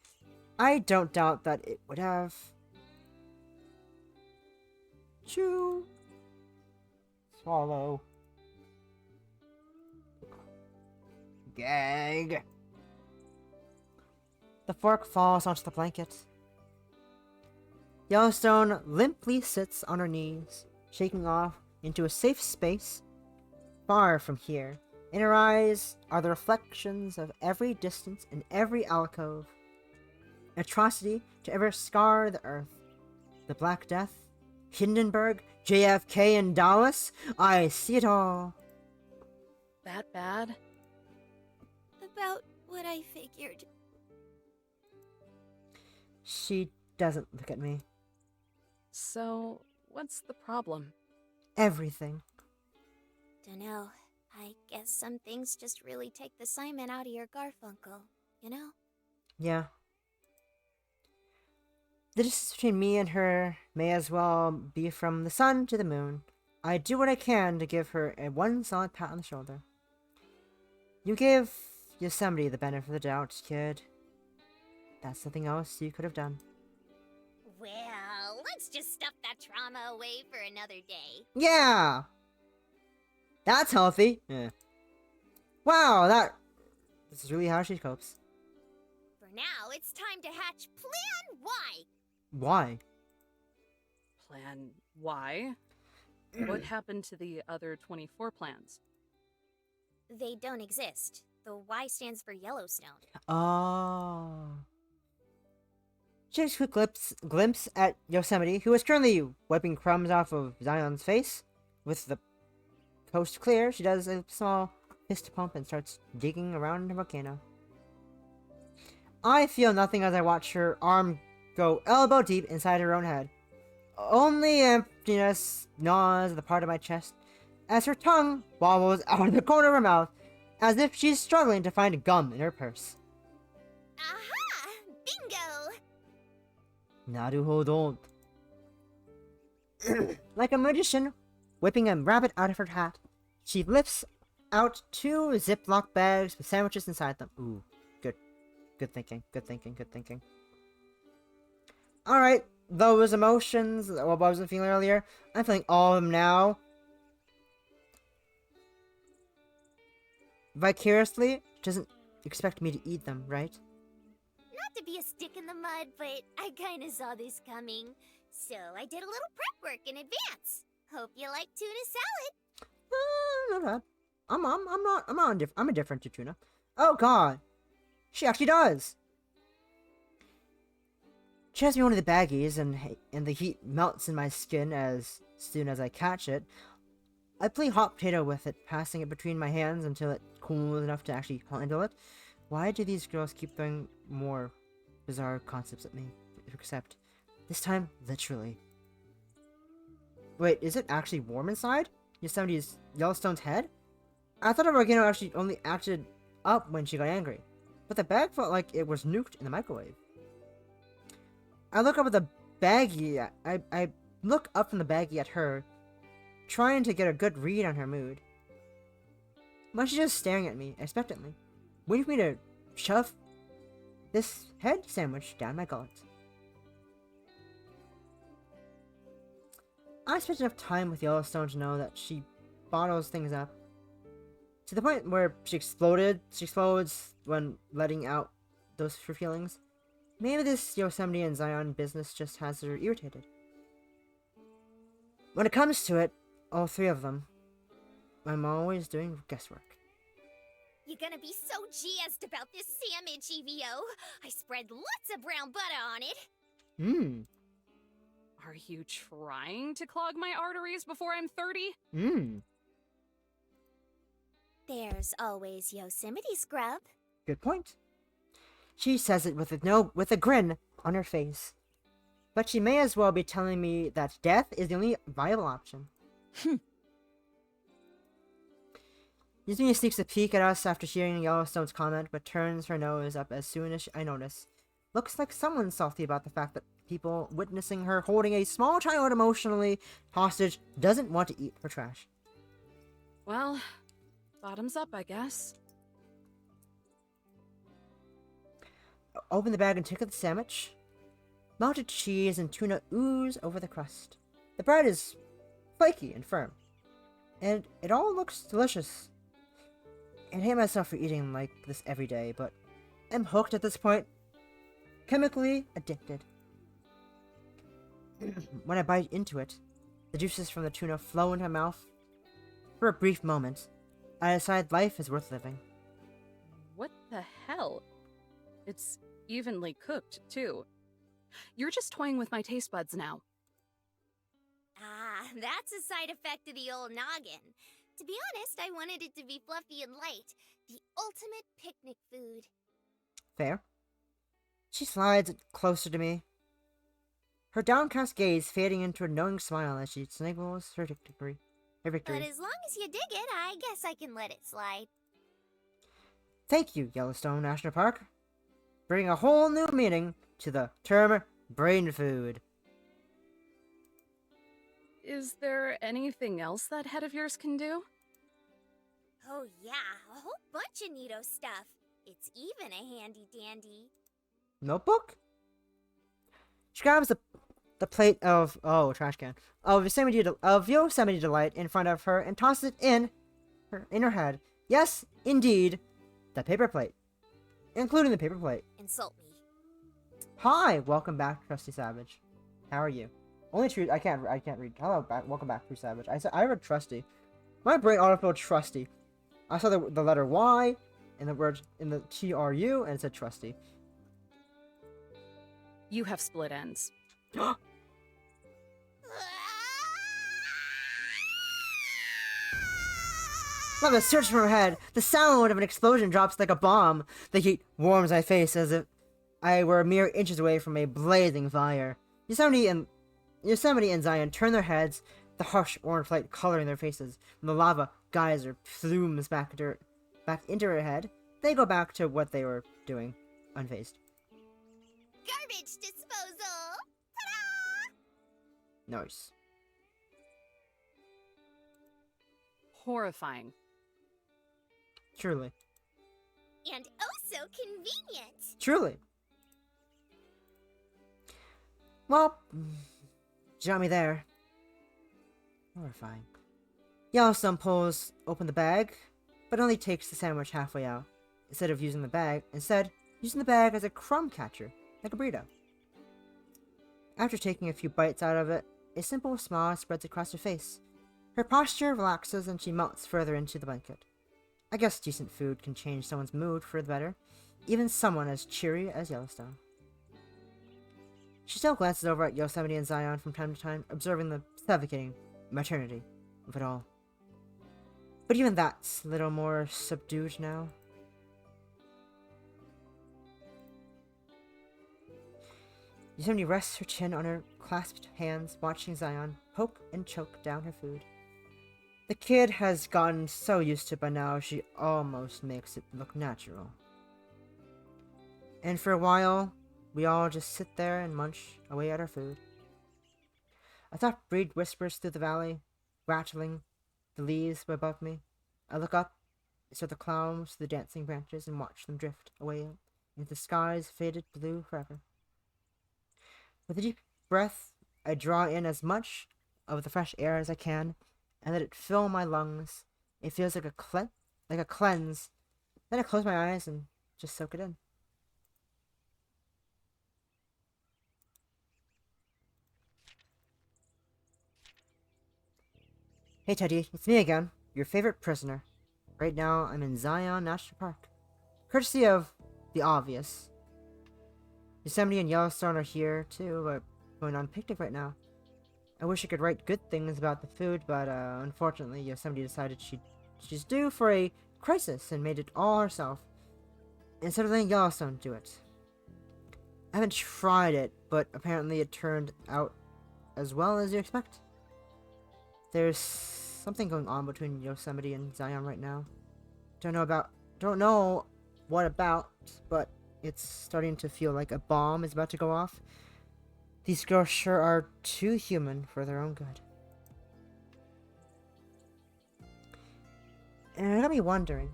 I don't doubt that it would have. Chew. Swallow. Gag. The fork falls onto the blanket. Yellowstone limply sits on her knees, shaking off into a safe space far from here. In her eyes are the reflections of every distance and every alcove. Atrocity to ever scar the earth. The Black Death, Hindenburg, JFK, and Dallas. I see it all. That bad? About what I figured. She doesn't look at me. So, what's the problem? Everything. Dunno. I guess some things just really take the Simon out of your Garfunkel, you know? Yeah. The distance between me and her may as well be from the sun to the moon. I do what I can to give her a one solid pat on the shoulder. You gave Yosemite the benefit of the doubt, kid. That's something else you could have done. Well, let's just stuff that trauma away for another day. Yeah! That's healthy. Yeah. Wow, this is really how she copes. For For now, it's time to hatch Plan Y. Why? Plan Y? What happened to the other 24 plans? They don't exist. The Y stands for Yellowstone. Oh. She takes a quick glimpse at Yosemite, who is currently wiping crumbs off of Zion's face. With the coast clear, she does a small fist pump and starts digging around the volcano. I feel nothing as I watch her arm go elbow deep inside her own head. Only emptiness gnaws the part of my chest as her tongue wobbles out of the corner of her mouth as if she's struggling to find gum in her purse. Aha! Bingo! Naruhodon. Like a magician whipping a rabbit out of her hat, she lifts out 2 Ziploc bags with sandwiches inside them. Ooh, good. Good thinking, good thinking, good thinking. Alright, those emotions, what I wasn't feeling earlier, I'm feeling all of them now. Vicariously, she doesn't expect me to eat them, right? Not to be a stick in the mud, but I kinda saw this coming. So I did a little prep work in advance. Hope you like tuna salad. Not bad. I'm indifferent to tuna. Oh god. She actually does. She has me one of the baggies, and the heat melts in my skin as soon as I catch it. I play hot potato with it, passing it between my hands until it cools enough to actually handle it. Why do these girls keep throwing more bizarre concepts at me? Except, this time, literally. Wait, is it actually warm inside? Yellowstone's head? I thought a volcano actually only acted up when she got angry, but the bag felt like it was nuked in the microwave. I look up at the baggie. I look up from the baggie at her, trying to get a good read on her mood. But she's just staring at me expectantly, waiting for me to shove this head sandwich down my gullet. I spent enough time with Yellowstone to know that she bottles things up. To the point where she explodes when letting out those her feelings. Maybe this Yosemite and Zion business just has her irritated. When it comes to it, all 3 of them, I'm always doing guesswork. You're gonna be so jazzed about this sandwich, EVO. I spread lots of brown butter on it. Are you trying to clog my arteries before I'm 30? There's always Yosemite scrub. Good point. She says it with a grin on her face. But she may as well be telling me that death is the only viable option. Yasmina sneaks a peek at us after hearing Yellowstone's comment, but turns her nose up as soon as I notice. Looks like someone's salty about the fact that people witnessing her holding a small child emotionally hostage doesn't want to eat her trash. Well, bottoms up, I guess. Open the bag and take out the sandwich. Melted cheese and tuna ooze over the crust. The bread is flaky and firm, and it all looks delicious. I hate myself for eating like this every day, but I'm hooked at this point. Chemically addicted. When I bite into it, the juices from the tuna flow into my mouth. For a brief moment, I decide life is worth living. What the hell? It's evenly cooked, too. You're just toying with my taste buds now. Ah, that's a side effect of the old noggin. To be honest, I wanted it to be fluffy and light. The ultimate picnic food. Fair. She slides closer to me, her downcast gaze fading into a knowing smile as she sniggles her victory. But as long as you dig it, I guess I can let it slide. Thank you, Yellowstone National Park. Bring a whole new meaning to the term brain food. Is there anything else that head of yours can do? Oh yeah, a whole bunch of neato stuff. It's even a handy-dandy notebook? She grabs the plate of trash can of Yosemite Delight in front of her and tosses it in her head. Yes, indeed, the paper plate, including the paper plate. insult me. Hi, welcome back, Trusty Savage. How are you? Only true. I can't read. Hello, welcome back, True Savage. I read Trusty. My brain autofilled Trusty. I saw the letter Y in the word in the TRU, and it said Trusty. You have split ends. Like a search from her head, the sound of an explosion drops like a bomb. The heat warms my face as if I were mere inches away from a blazing fire. Yosemite and Zion turn their heads, the harsh orange light coloring their faces. When the lava geyser plumes back into her head, they go back to what they were doing, unfazed. Garbage disposal! Nice. Horrifying. Truly. And oh so convenient! Truly. Well, you got me there. Horrifying. Yellowstone pulls open the bag, but only takes the sandwich halfway out. Instead, using the bag as a crumb catcher, like a burrito. After taking a few bites out of it, a simple smile spreads across her face. Her posture relaxes and she melts further into the blanket. I guess decent food can change someone's mood for the better, even someone as cheery as Yellowstone. She still glances over at Yosemite and Zion from time to time, observing the suffocating maternity of it all. But even that's a little more subdued now. Yosemite rests her chin on her clasped hands, watching Zion poke and choke down her food. The kid has gotten so used to it by now, she almost makes it look natural. And for a while, we all just sit there and munch away at our food. A soft breeze whispers through the valley, rattling the leaves above me. I look up, saw the clouds, the dancing branches, and watch them drift away into the sky's faded blue forever. With a deep breath, I draw in as much of the fresh air as I can, and let it fill my lungs. It feels like a cleanse. Then I close my eyes and just soak it in. Hey Teddy, it's me again, your favorite prisoner. Right now, I'm in Zion National Park. Courtesy of the obvious. Yosemite and Yellowstone are here too, but going on a picnic right now. I wish I could write good things about the food, but unfortunately Yosemite decided she's due for a crisis and made it all herself, instead of letting Yellowstone do it. I haven't tried it, but apparently it turned out as well as you expect. There's something going on between Yosemite and Zion right now. Don't know what about, but it's starting to feel like a bomb is about to go off. These girls sure are too human for their own good. And it got me wondering,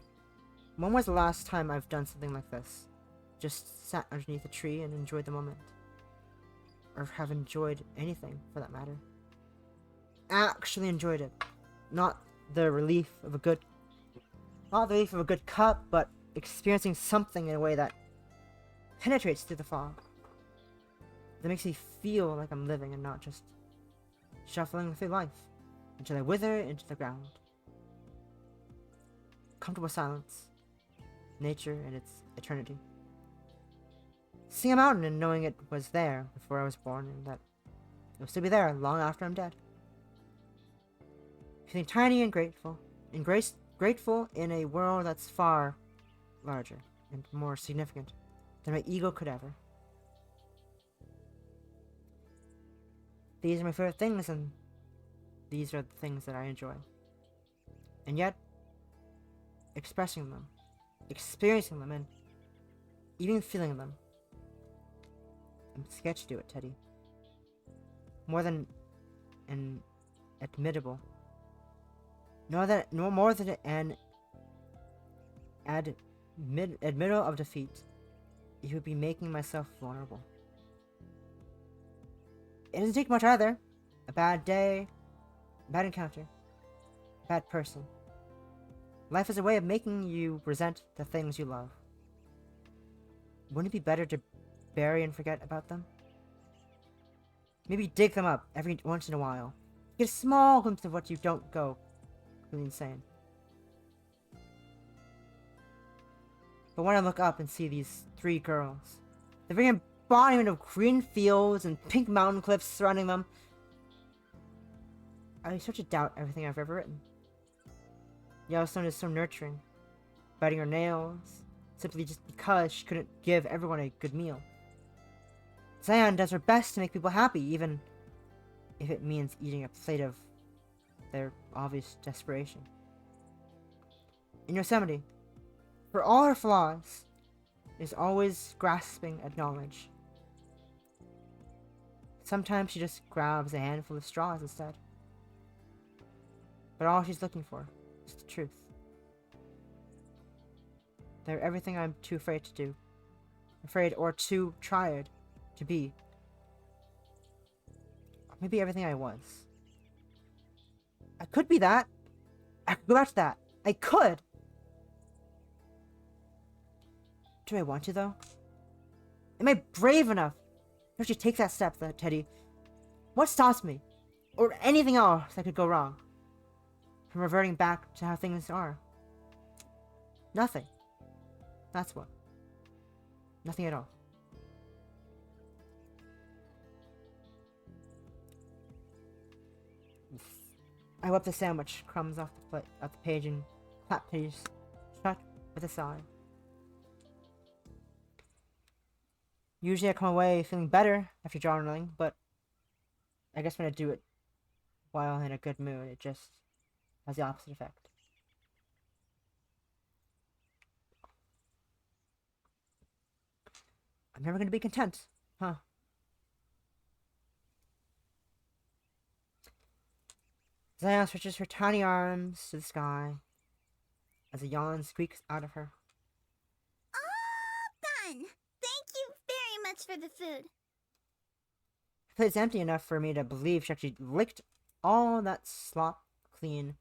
when was the last time I've done something like this? Just sat underneath a tree and enjoyed the moment. Or have enjoyed anything, for that matter. Actually enjoyed it. Not the relief of a good cup, but experiencing something in a way that penetrates through the fog. That makes me feel like I'm living and not just shuffling through life until I wither into the ground. Comfortable silence. Nature and its eternity. Seeing a mountain and knowing it was there before I was born and that it will still be there long after I'm dead. Feeling tiny and grateful. Grateful in a world that's far larger and more significant than my ego could ever. These are my favorite things, and these are the things that I enjoy. And yet, expressing them, experiencing them, and even feeling them, I'm scared to do it, Teddy. More than an admittable. No more than an admittal of defeat. It would be making myself vulnerable. It doesn't take much either. A bad day, a bad encounter, a bad person. Life is a way of making you resent the things you love. wouldn't it be better to bury and forget about them? Maybe dig them up every once in a while. Get a small glimpse of what you don't go really insane. But when I look up and see these 3 girls, the very embodiment of green fields and pink mountain cliffs surrounding them, I start to doubt everything I've ever written. Yellowstone is so nurturing, biting her nails, simply just because she couldn't give everyone a good meal. Zion does her best to make people happy, even if it means eating a plate of their obvious desperation. In Yosemite, for all her flaws, is always grasping at knowledge. Sometimes she just grabs a handful of straws instead. But all she's looking for is the truth. They're everything I'm too afraid to do. Afraid or too tired to be. Or maybe everything I was. I could be that. I could go back to that. I could! Do I want to, though? Am I brave enough to actually take that step, Teddy? What stops me? Or anything else that could go wrong? From reverting back to how things are? Nothing. That's what. Nothing at all. I wipe the sandwich crumbs off the page and clap page shut with a sigh. Usually I come away feeling better after journaling, but I guess when I do it while in a good mood, it just has the opposite effect. I'm never going to be content, huh? Zion stretches her tiny arms to the sky as a yawn squeaks out of her. All done! Thank you very much for the food. Her plate's empty enough for me to believe she actually licked all that slop clean.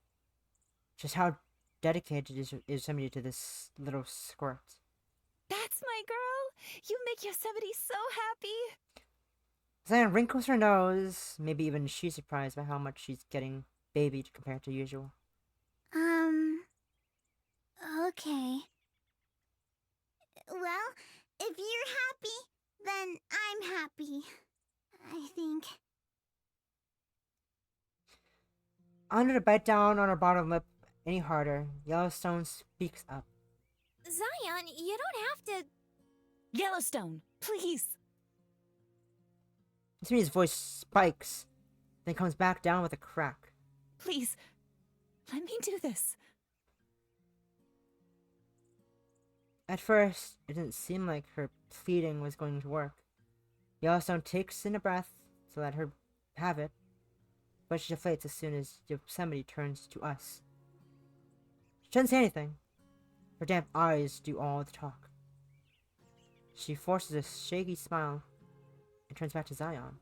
Just how dedicated is somebody to this little squirt. That's my girl! You make Yosemite so happy! Zion wrinkles her nose. Maybe even she's surprised by how much she's getting babied compared to usual. Okay. Well, if you're happy, then I'm happy. I think. Under to bite down on her bottom lip any harder, Yellowstone speaks up. Zion, you don't have to... Yellowstone, please! Yosemite's voice spikes, then comes back down with a crack. Please, let me do this. At first, it didn't seem like her pleading was going to work. Yellowstone takes in a breath to let her have it, but she deflates as soon as Yosemite turns to us. She doesn't say anything. Her damp eyes do all the talk. She forces a shaky smile and turns back to Zion.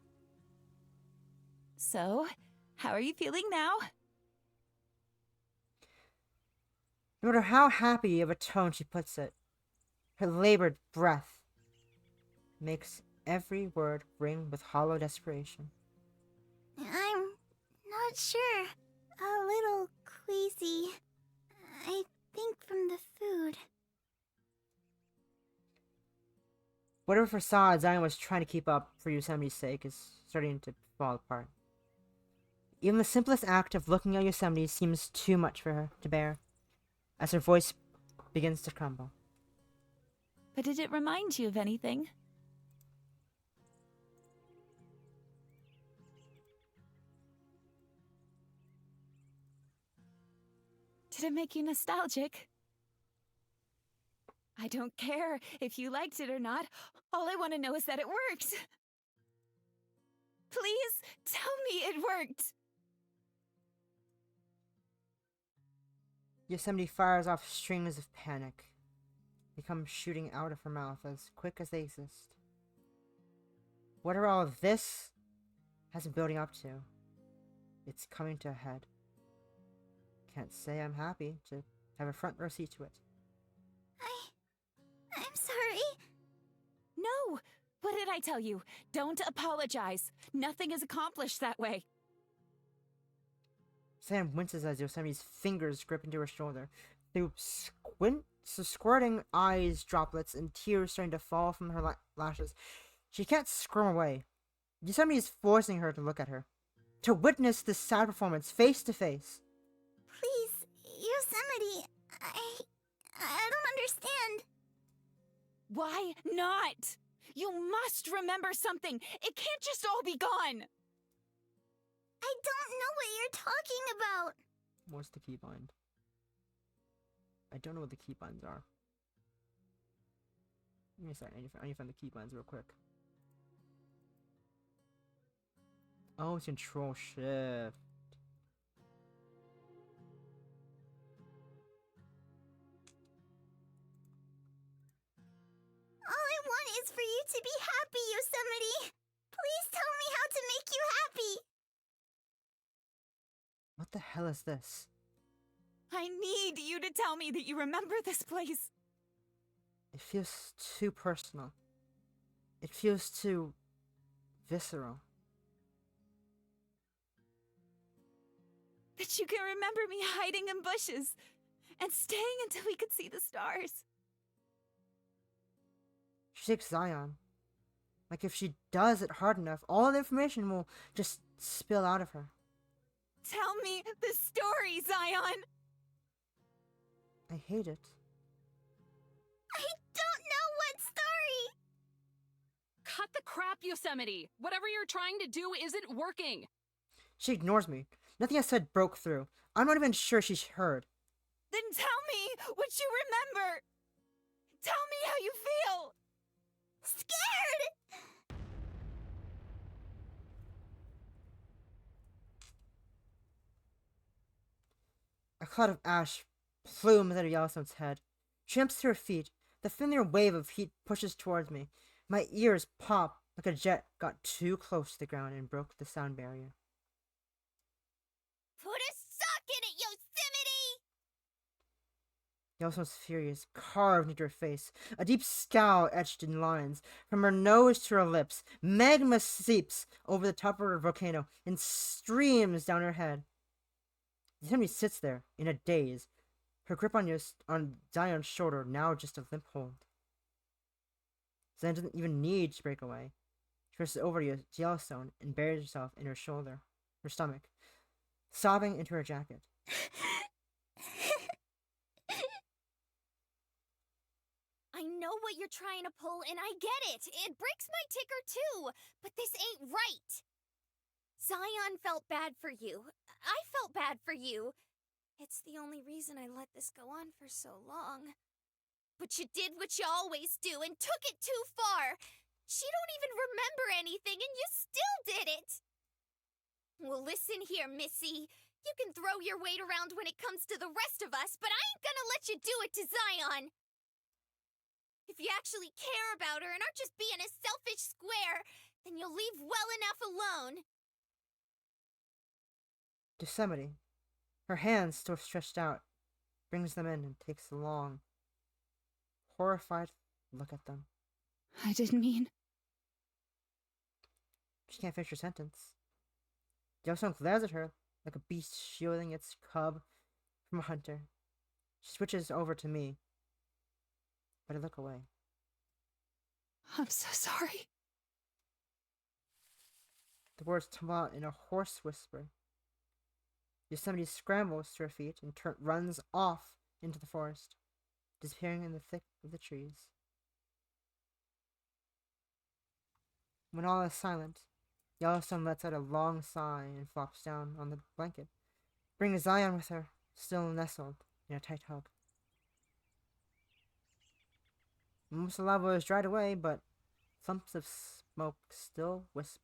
So, how are you feeling now? No matter how happy of a tone she puts it, her labored breath makes every word ring with hollow desperation. I'm not sure. A little queasy. I think from the food. Whatever facade Zion was trying to keep up for Yosemite's sake is starting to fall apart. Even the simplest act of looking at Yosemite seems too much for her to bear, as her voice begins to crumble. But did it remind you of anything? Did it make you nostalgic? I don't care if you liked it or not. All I want to know is that it worked. Please, tell me it worked. Yosemite fires off strings of panic. They come shooting out of her mouth as quick as they exist. Whatever all of this has been building up to, it's coming to a head. Can't say I'm happy to have a front row seat to it. I'm sorry. No! What did I tell you? Don't apologize. Nothing is accomplished that way. Sam winces as Yosemite's fingers grip into her shoulder. Through squirting eyes droplets and tears starting to fall from her lashes. She can't squirm away. Yosemite is forcing her to look at her. To witness this sad performance face to face. Please, Yosemite, I don't understand. Why not? You must remember something. It can't just all be gone. I don't know what you're talking about. What's the keybind? I don't know what the keybinds are. Give me a second. I need to find the keybinds real quick. Oh, it's Control Shift. All I want is for you to be happy, Yosemite. Please tell me how to make you happy. What the hell is this? I need you to tell me that you remember this place. It feels too personal. It feels too visceral. That you can remember me hiding in bushes and staying until we could see the stars. She takes Zion. Like if she does it hard enough, all the information will just spill out of her. Tell me the story, Zion! I hate it. I don't know what story. Cut the crap, Yosemite! Whatever you're trying to do isn't working! She ignores me. Nothing I said broke through. I'm not even sure she's heard. Then tell me what you remember! Tell me how you feel! Scared! A cloud of ash plumes out of Yellowstone's head. She jumps to her feet. The familiar wave of heat pushes towards me. My ears pop like a jet got too close to the ground and broke the sound barrier. Put a sock in it, Yosemite! Yellowstone's fury is carved into her face, a deep scowl etched in lines. From her nose to her lips, magma seeps over the top of her volcano and streams down her head. Yosemite sits there, in a daze, her grip on Zion's shoulder now just a limp hold. Zion doesn't even need to break away. She rushes over to Yellowstone and buries herself in her stomach, sobbing into her jacket. I know what you're trying to pull, and I get it. It breaks my ticker, too. But this ain't right. Zion felt bad for you. I felt bad for you. It's the only reason I let this go on for so long. But you did what you always do and took it too far. She don't even remember anything, and you still did it. Well, listen here, Missy. You can throw your weight around when it comes to the rest of us, but I ain't gonna let you do it to Zion. If you actually care about her and aren't just being a selfish square, then you'll leave well enough alone. Yosemite, her hands still stretched out, brings them in and takes a long, horrified look at them. I didn't mean... She can't finish her sentence. Yellowstone glares at her like a beast shielding its cub from a hunter. She switches over to me, but I look away. I'm so sorry. The words tumble out in a hoarse whisper. Yosemite scrambles to her feet and runs off into the forest, disappearing in the thick of the trees. When all is silent, Yellowstone lets out a long sigh and flops down on the blanket, bringing Zion with her, still nestled in a tight hug. Most of the lava is dried away, but clumps of smoke still wisp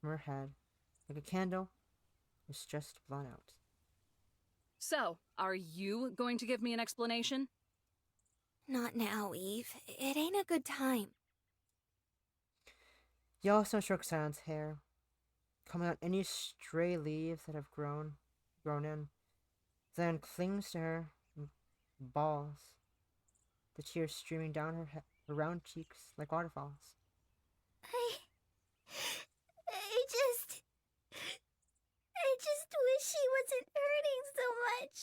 from her head, like a candle is just blown out. So, are you going to give me an explanation? Not now, Eve. It ain't a good time. Yellowstone strokes Zion's hair, combing out any stray leaves that have grown in. Zion clings to her and bawls, the tears streaming down her her round cheeks like waterfalls. I just wish she wasn't hurting so much.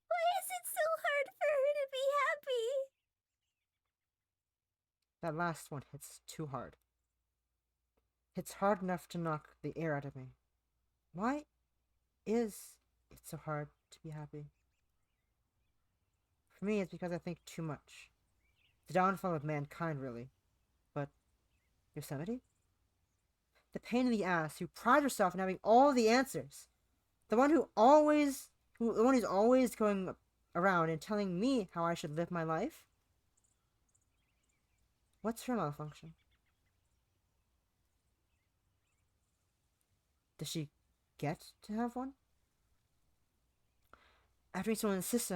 Why is it so hard for her to be happy? That last one hits too hard. Hits hard enough to knock the air out of me. Why is it so hard to be happy? For me, it's because I think too much. The downfall of mankind, really. But Yosemite? The pain in the ass who prides herself in having all the answers. The one who's always going around and telling me how I should live my life. What's her malfunction? Does she get to have one? After someone insists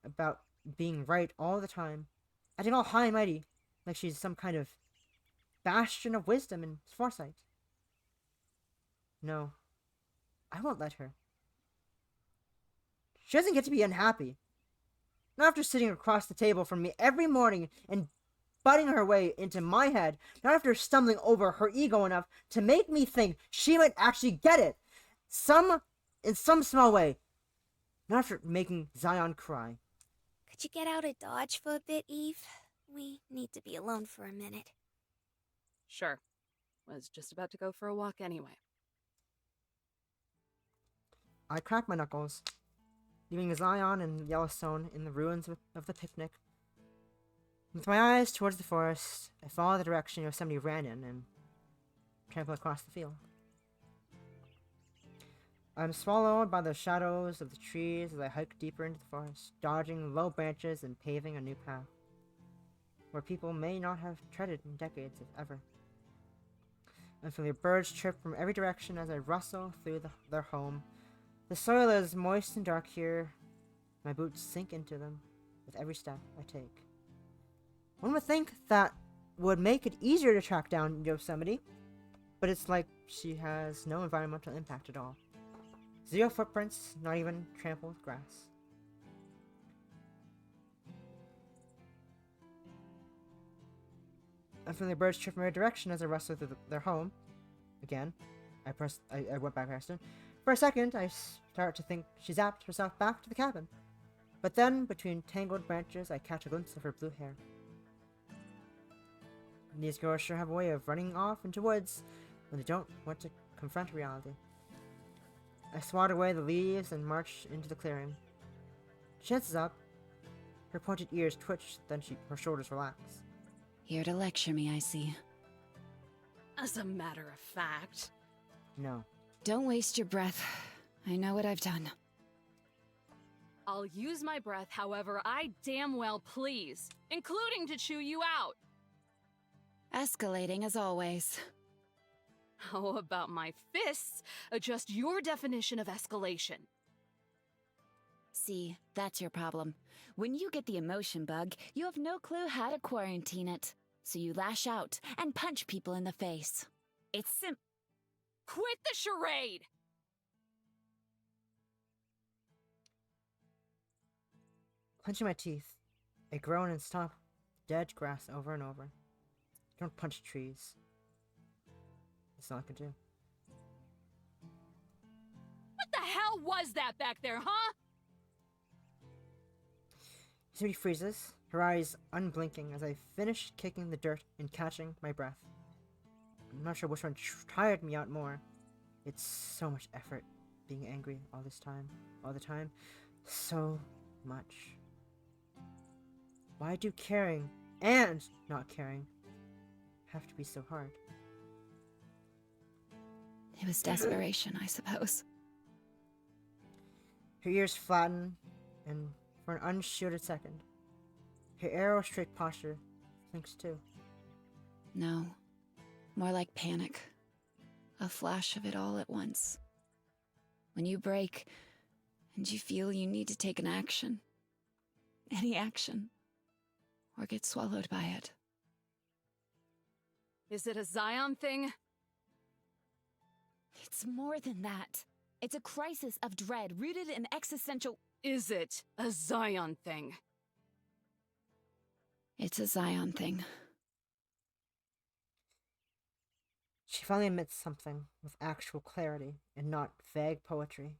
about being right all the time, acting all high and mighty, like she's some kind of bastion of wisdom and foresight. No, I won't let her. She doesn't get to be unhappy. Not after sitting across the table from me every morning and butting her way into my head. Not after stumbling over her ego enough to make me think she might actually get it. In some small way. Not after making Zion cry. Could you get out of Dodge for a bit, Eve? We need to be alone for a minute. Sure. Was just about to go for a walk anyway. I crack my knuckles, leaving Zion and Yellowstone in the ruins of the picnic. With my eyes towards the forest, I follow the direction Yosemite ran in and trample across the field. I'm swallowed by the shadows of the trees as I hike deeper into the forest, dodging low branches and paving a new path, where people may not have treaded in decades, if ever. Unfamiliar birds chirp from every direction as I rustle through their home. The soil is moist and dark here. My boots sink into them with every step I take. One would think that would make it easier to track down Yosemite, but it's like she has no environmental impact at all. 0 footprints, not even trampled grass. Unfamiliar birds chirp in my direction as I rustle through their home. Again, I went back past it. For a second, I start to think she zapped herself back to the cabin. But then, between tangled branches, I catch a glimpse of her blue hair. And these girls sure have a way of running off into woods when they don't want to confront reality. I swat away the leaves and march into the clearing. Chances up, her pointed ears twitch, then her shoulders relax. Here to lecture me, I see. As a matter of fact. No. Don't waste your breath. I know what I've done. I'll use my breath however I damn well please, including to chew you out. Escalating as always. How about my fists adjust your definition of escalation? See, that's your problem. When you get the emotion bug, you have no clue how to quarantine it. So you lash out and punch people in the face. It's Quit the charade! Clenching my teeth, I groan and stomp dead grass over and over. Don't punch trees. That's all I can do. What the hell was that back there, huh? Yosemite freezes, her eyes unblinking as I finish kicking the dirt and catching my breath. I'm not sure which one tired me out more. It's so much effort being angry all the time. So much. Why do caring and not caring have to be so hard? It was desperation, I suppose. Her ears flatten, and for an unshielded second, her arrow-straight posture sinks too. No. More like panic. A flash of it all at once. When you break, and you feel you need to take an action. Any action. Or get swallowed by it. Is it a Zion thing? It's more than that. It's a crisis of dread rooted in existential... Is it a Zion thing? It's a Zion thing. She finally admits something with actual clarity and not vague poetry.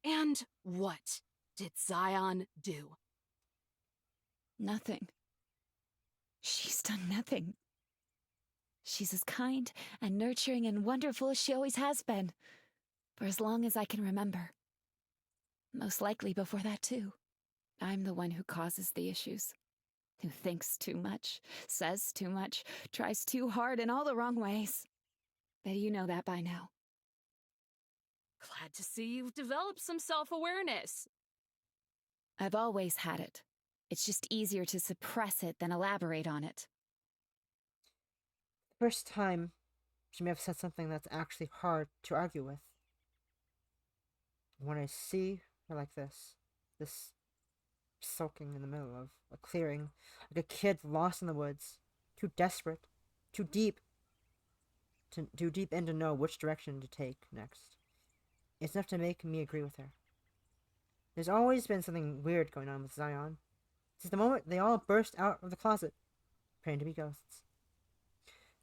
And what did Zion do? Nothing. She's done nothing. She's as kind and nurturing and wonderful as she always has been. For as long as I can remember. Most likely before that, too. I'm the one who causes the issues. Who thinks too much, says too much, tries too hard in all the wrong ways. Bet you know that by now. Glad to see you've developed some self-awareness. I've always had it. It's just easier to suppress it than elaborate on it. The first time, she may have said something that's actually hard to argue with. When I see her like this sulking in the middle of a clearing, like a kid lost in the woods, too desperate, too deep in to know which direction to take next. It's enough to make me agree with her. There's always been something weird going on with Zion. Since the moment they all burst out of the closet, praying to be ghosts.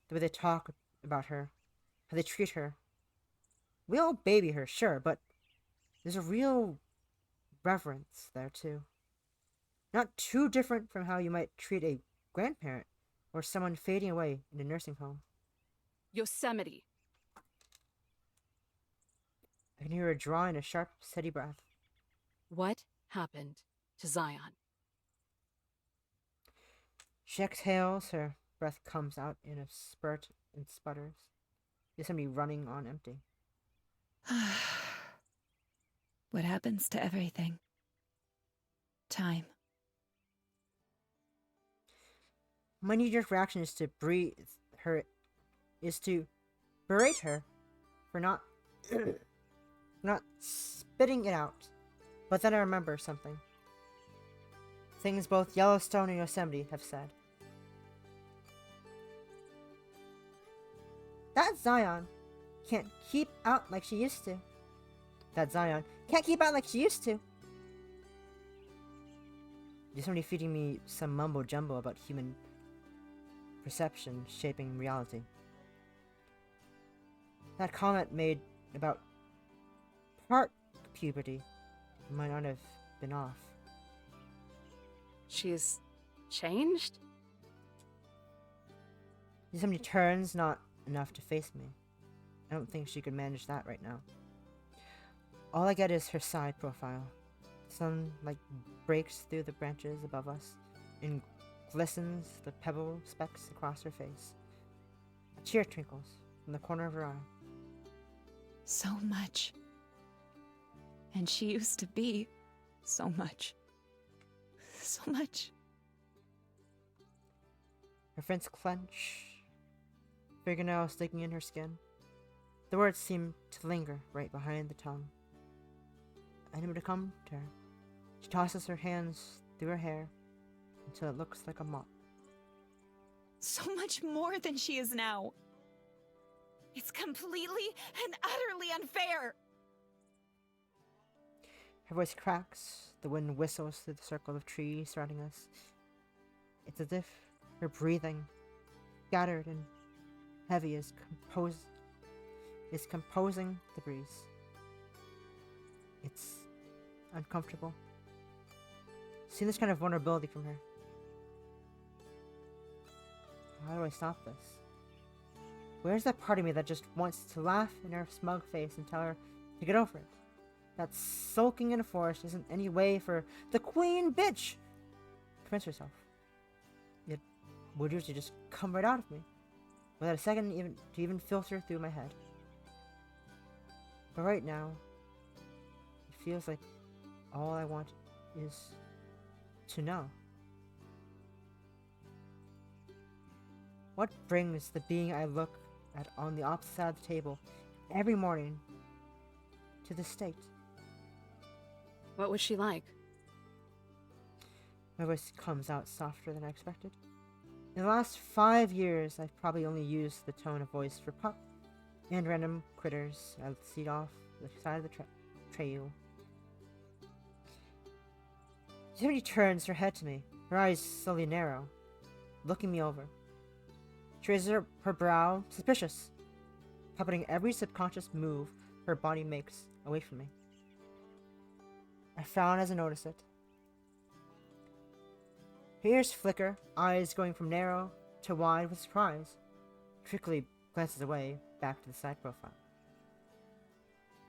The way they talk about her, how they treat her. We all baby her, sure, but there's a real reverence there, too. Not too different from how you might treat a grandparent or someone fading away in a nursing home. Yosemite. I can hear her draw in a sharp, steady breath. What happened to Zion? She exhales, her breath comes out in a spurt and sputters. Yosemite running on empty. What happens to everything? Time. My knee-jerk reaction is to berate her for not spitting it out. But then I remember something. Things both Yellowstone and Yosemite have said. That Zion can't keep out like she used to. That Zion can't keep out like she used to. Yosemite feeding me some mumbo-jumbo about human perception shaping reality. That comment made about part puberty might not have been off. She's changed? Yosemite turns, not enough to face me. I don't think she could manage that right now. All I get is her side profile. The sun breaks through the branches above us and glistens the pebble specks across her face. A tear twinkles from the corner of her eye. So much. And she used to be so much. So much. Her fists clench, fingernails digging in her skin. The words seem to linger right behind the tongue. I need to come to her. She tosses her hands through her hair until it looks like a mop. So much more than she is now. It's completely and utterly unfair. Her voice cracks, the wind whistles through the circle of trees surrounding us. It's as if her breathing, scattered and heavy, is composing the breeze. It's uncomfortable. Seeing this kind of vulnerability from her. How do I stop this? Where's that part of me that just wants to laugh in her smug face and tell her to get over it? That sulking in a forest isn't any way for the queen bitch to convince herself. Yet would usually just come right out of me, without a second to even filter through my head. But right now, it feels like all I want is to know. What brings the being I look at on the opposite side of the table every morning to this state? What was she like? My voice comes out softer than I expected. In the last 5 years, I've probably only used the tone of voice for Pup and random critters I see off the side of the trail. Somebody turns her head to me, Her eyes slowly narrow, looking me over. She raises her brow, suspicious, puppeting every subconscious move her body makes away from me. I frown as I notice it. Her ears flicker, eyes going from narrow to wide with surprise. Quickly glances away, back to the side profile.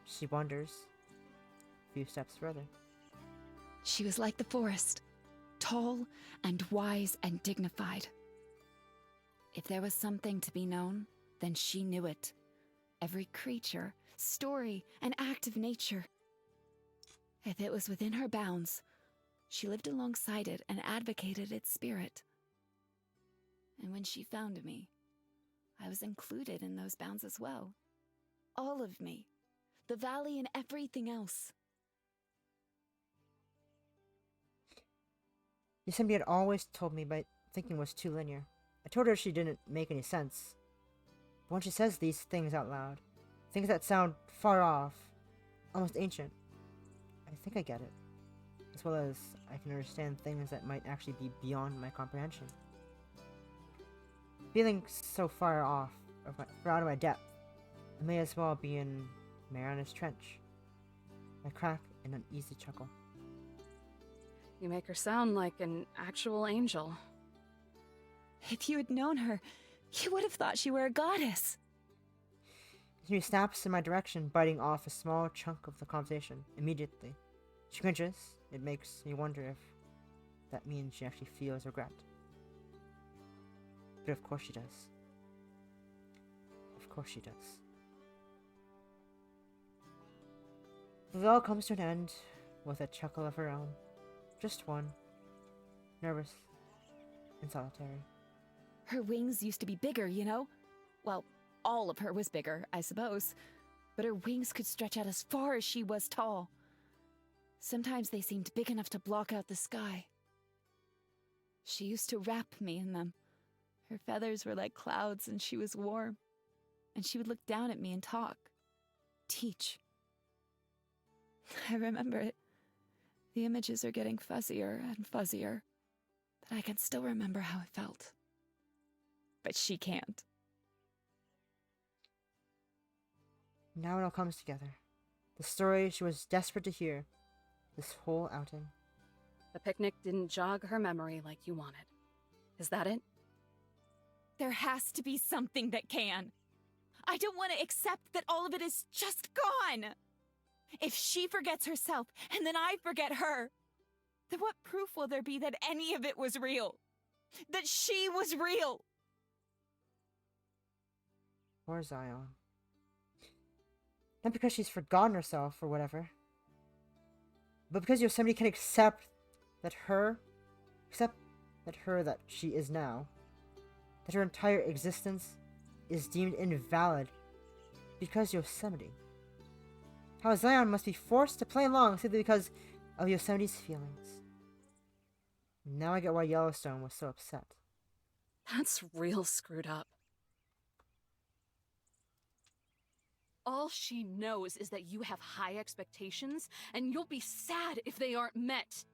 She wanders a few steps further. She was like the forest, tall and wise and dignified. If there was something to be known, then she knew it. Every creature, story, and act of nature. If it was within her bounds, she lived alongside it and advocated its spirit. And when she found me, I was included in those bounds as well. All of me. The valley and everything else. Yosemite had always told me my thinking was too linear. I told her she didn't make any sense. But when she says these things out loud, things that sound far off, almost ancient, I think I get it. As well as I can understand things that might actually be beyond my comprehension. Feeling so far off, far out of my depth, I may as well be in Mariana's trench. I crack an uneasy chuckle. You make her sound like an actual angel. If you had known her, you would have thought she were a goddess. She snaps in my direction, biting off a small chunk of the conversation immediately. She cringes. It makes me wonder if that means she actually feels regret. But of course she does. Of course she does. The all comes to an end with a chuckle of her own. Just one. Nervous and solitary. Her wings used to be bigger, you know? Well, all of her was bigger, I suppose. But her wings could stretch out as far as she was tall. Sometimes they seemed big enough to block out the sky. She used to wrap me in them. Her feathers were like clouds and she was warm. And she would look down at me and talk. Teach. I remember it. The images are getting fuzzier and fuzzier. But I can still remember how it felt. But she can't. Now it all comes together. The story she was desperate to hear. This whole outing. The picnic didn't jog her memory like you wanted. Is that it? There has to be something that can. I don't want to accept that all of it is just gone. If she forgets herself and then I forget her, then what proof will there be that any of it was real? That she was real? Poor Zion. Not because she's forgotten herself or whatever, but because Yosemite can accept that that she is now, that her entire existence is deemed invalid because Yosemite. How Zion must be forced to play along simply because of Yosemite's feelings. Now I get why Yellowstone was so upset. That's real screwed up. All she knows is that you have high expectations, and you'll be sad if they aren't met.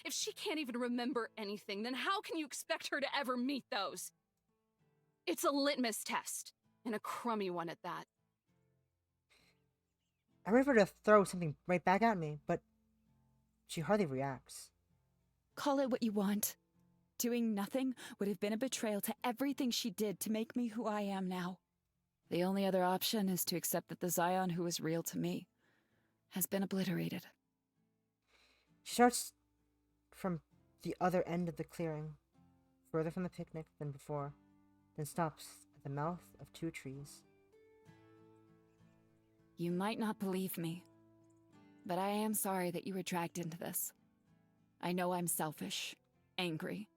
If she can't even remember anything, then how can you expect her to ever meet those? It's a litmus test, and a crummy one at that. I'm ready for her to throw something right back at me, but she hardly reacts. Call it what you want. Doing nothing would have been a betrayal to everything she did to make me who I am now. The only other option is to accept that the Zion who was real to me has been obliterated. She starts from the other end of the clearing, further from the picnic than before, then stops at the mouth of two trees. You might not believe me, but I am sorry that you were dragged into this. I know I'm selfish, angry.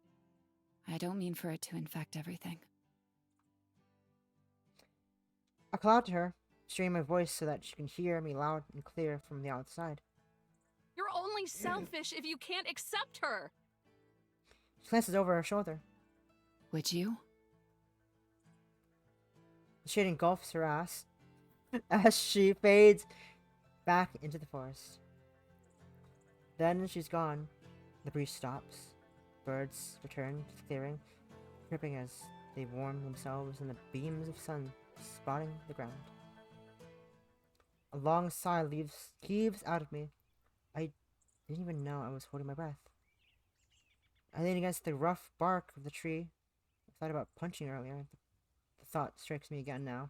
I don't mean for it to infect everything. I call out to her, straining my voice so that she can hear me loud and clear from the outside. You're only selfish if you can't accept her. She glances over her shoulder. Would you? The shade engulfs her ass as she fades back into the forest. Then she's gone. The breeze stops. Birds return to the clearing, chirping as they warm themselves in the beams of sun spotting the ground. A long sigh heaves out of me. I didn't even know I was holding my breath. I lean against the rough bark of the tree. I thought about punching earlier. The thought strikes me again now.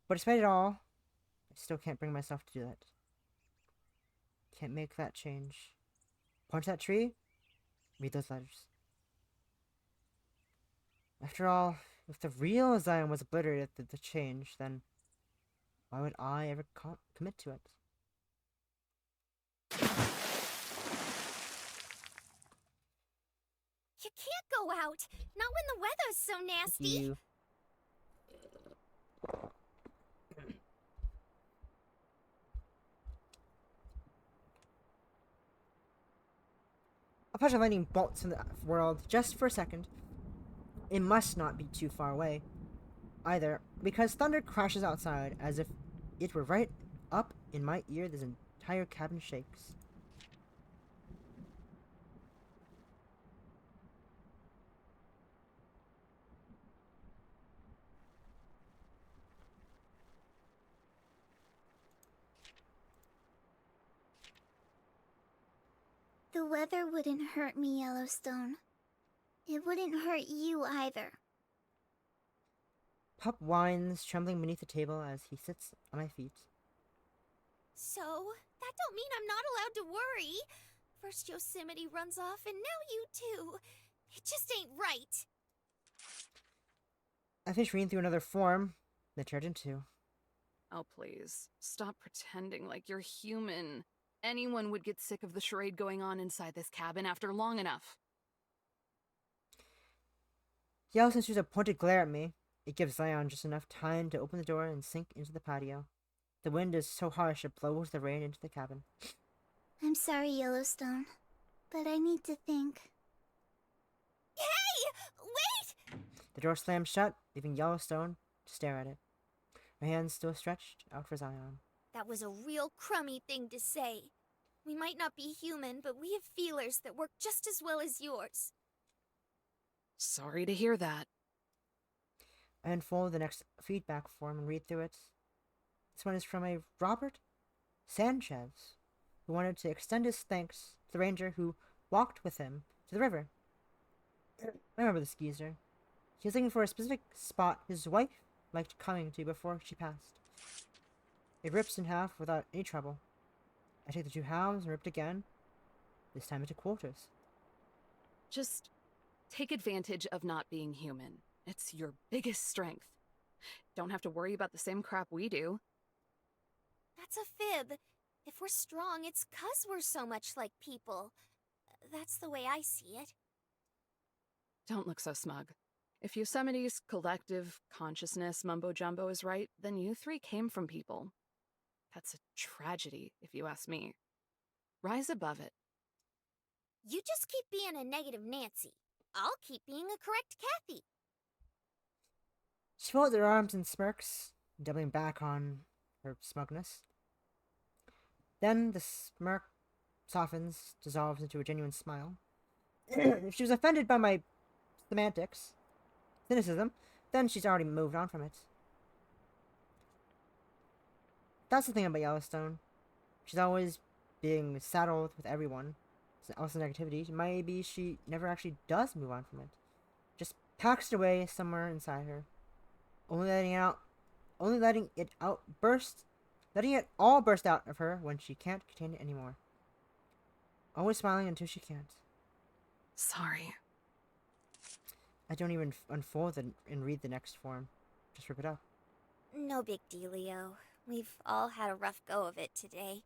But despite it all, I still can't bring myself to do that. Can't make that change. Punch that tree? Read those letters. After all, if the real Zion was obliterated at the change, then why would I ever commit to it? You can't go out, not when the weather's so nasty. You. A bunch of lightning bolts in the world just for a second. It must not be too far away, either, because thunder crashes outside as if it were right up in my ear. This entire cabin shakes. The weather wouldn't hurt me, Yellowstone. It wouldn't hurt you either. Pup whines, trembling beneath the table as he sits on my feet. So, that don't mean I'm not allowed to worry. First Yosemite runs off, and now you too. It just ain't right. I finish reading through another form, then turned into. Oh, please. Stop pretending like you're human. Anyone would get sick of the charade going on inside this cabin after long enough. Yellowstone shoots a pointed glare at me. It gives Zion just enough time to open the door and sink into the patio. The wind is so harsh it blows the rain into the cabin. I'm sorry, Yellowstone, but I need to think. Hey! Wait! The door slams shut, leaving Yellowstone to stare at it. Her hands still stretched out for Zion. That was a real crummy thing to say. We might not be human, but we have feelers that work just as well as yours. Sorry to hear that. I unfold the next feedback form and read through it. This one is from a Robert Sanchez, who wanted to extend his thanks to the ranger who walked with him to the river. I remember this geezer. He was looking for a specific spot his wife liked coming to before she passed. It rips in half without any trouble. I take the two halves and rip it again, this time into quarters. Just take advantage of not being human. It's your biggest strength. Don't have to worry about the same crap we do. That's a fib. If we're strong, it's 'cause we're so much like people. That's the way I see it. Don't look so smug. If Yosemite's collective consciousness mumbo-jumbo is right, then you three came from people. That's a tragedy, if you ask me. Rise above it. You just keep being a negative Nancy. I'll keep being a correct Kathy. She folds her arms and smirks, doubling back on her smugness. Then the smirk softens, dissolves into a genuine smile. If she was offended by my cynicism, then she's already moved on from it. That's the thing about Yellowstone. She's always being saddled with everyone else's negativity. Maybe she never actually does move on from it. Just packs it away somewhere inside her. Letting it all burst out of her when she can't contain it anymore. Always smiling until she can't. Sorry. I don't even unfold and read the next form. Just rip it up. No big dealio. We've all had a rough go of it today.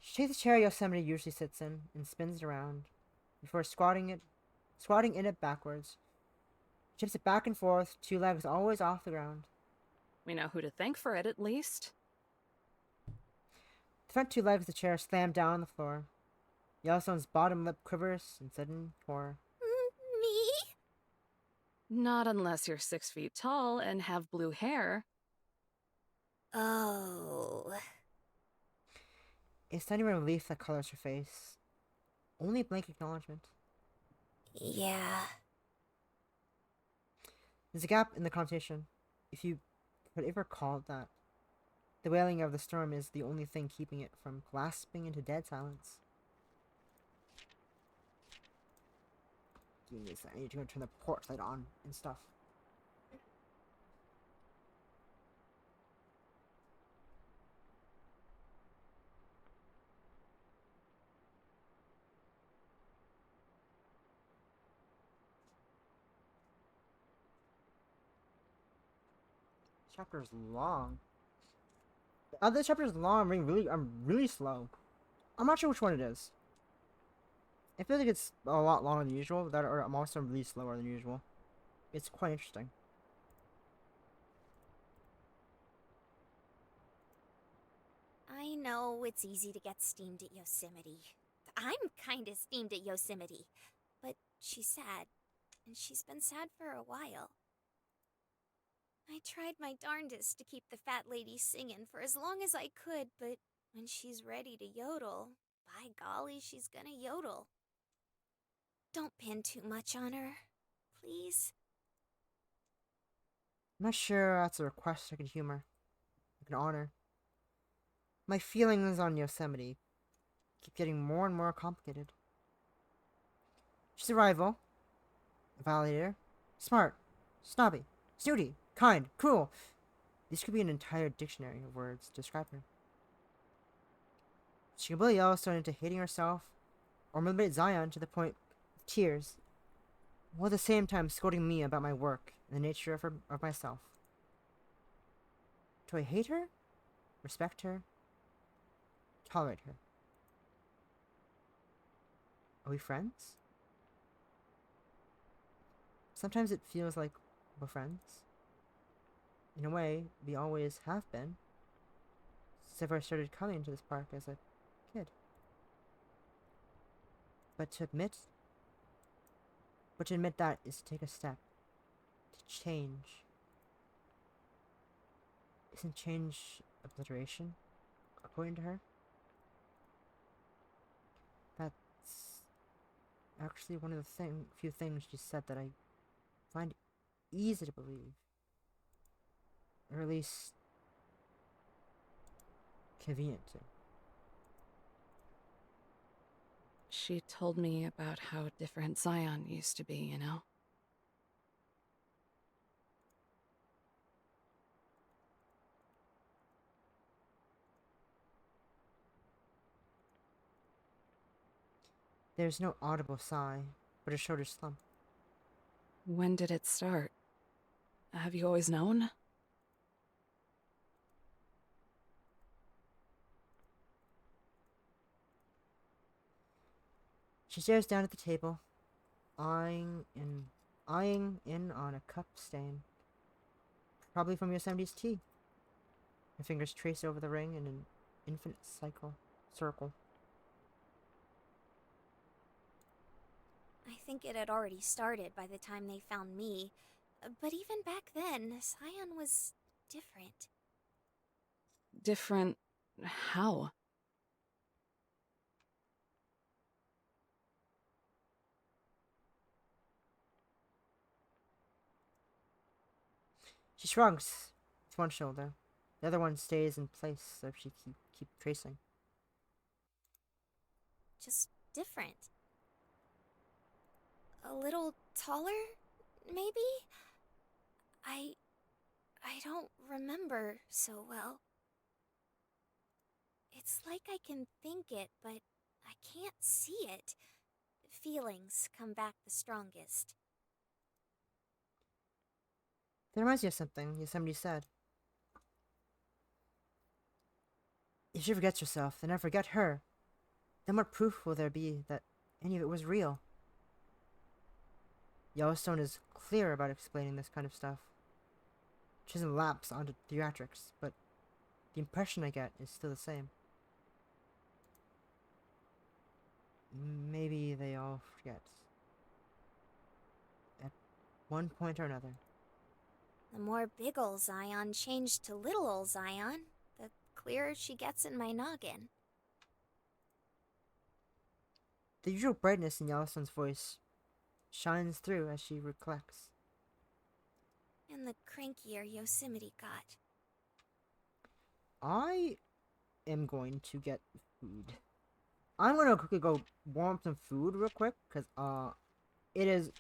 She takes the chair Yosemite usually sits in and spins it around before squatting in it backwards. Chips it back and forth, two legs always off the ground. We know who to thank for it, at least. The front two legs of the chair slam down on the floor. Yellowstone's bottom lip quivers in sudden horror. Me? Not unless you're 6 feet tall and have blue hair. Oh. A stunning relief that colors her face. Only blank acknowledgement. Yeah. There's a gap in the conversation, if you could ever call it that. The wailing of the storm is the only thing keeping it from collapsing into dead silence. Give me a sec. I need to go turn the porch light on and stuff. Chapter's long. The other chapter's long. I'm really slow. I'm not sure which one it is. I feel like it's a lot longer than usual. That, or I'm also really slower than usual. It's quite interesting. I know it's easy to get steamed at Yosemite. I'm kinda steamed at Yosemite. But she's sad. And she's been sad for a while. I tried my darndest to keep the fat lady singing for as long as I could, but when she's ready to yodel, by golly, she's gonna yodel. Don't pin too much on her, please. I'm not sure that's a request I can humor. I can honor. My feelings on Yosemite keep getting more and more complicated. She's a rival, a validator, smart, snobby, snooty, kind, cruel. This could be an entire dictionary of words to describe her. She can bully Yellowstone into hating herself, or manipulate Zion to the point of tears, while at the same time scolding me about my work and the nature of myself. Do I hate her? Respect her? Tolerate her? Are we friends? Sometimes it feels like we're friends. In a way, we always have been. Since I first started coming to this park as a kid. But to admit that is to take a step. To change. Isn't change obliteration, according to her? That's actually one of the few things she said that I find easy to believe. Or at least convenient to. She told me about how different Zion used to be, you know? There's no audible sigh, but a shoulder slump. When did it start? Have you always known? She stares down at the table, eyeing in on a cup stain. Probably from Yosemite's tea. Her fingers trace over the ring in an infinite circle. I think it had already started by the time they found me. But even back then, Zion was different. Different... how? She shrugs with one shoulder. The other one stays in place so she keep tracing. Just different. A little taller, maybe? I don't remember so well. It's like I can think it, but I can't see it. Feelings come back the strongest. That reminds me of something Yosemite said. If she forgets herself, then I forget her. Then what proof will there be that any of it was real? Yellowstone is clear about explaining this kind of stuff. She doesn't lapse onto theatrics, but the impression I get is still the same. Maybe they all forget. At one point or another. The more big ol' Zion changed to little ol' Zion, the clearer she gets in my noggin. The usual brightness in Yellowstone's voice shines through as she reflects. And the crankier Yosemite got. I am going to get food. I'm gonna quickly go warm up some food real quick, because it is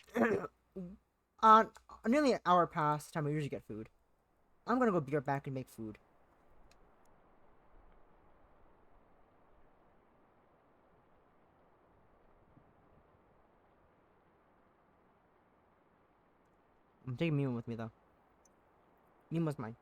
nearly an hour past the time I usually get food. I'm gonna go be right back and make food. I'm taking Mima with me though. Mima's mine.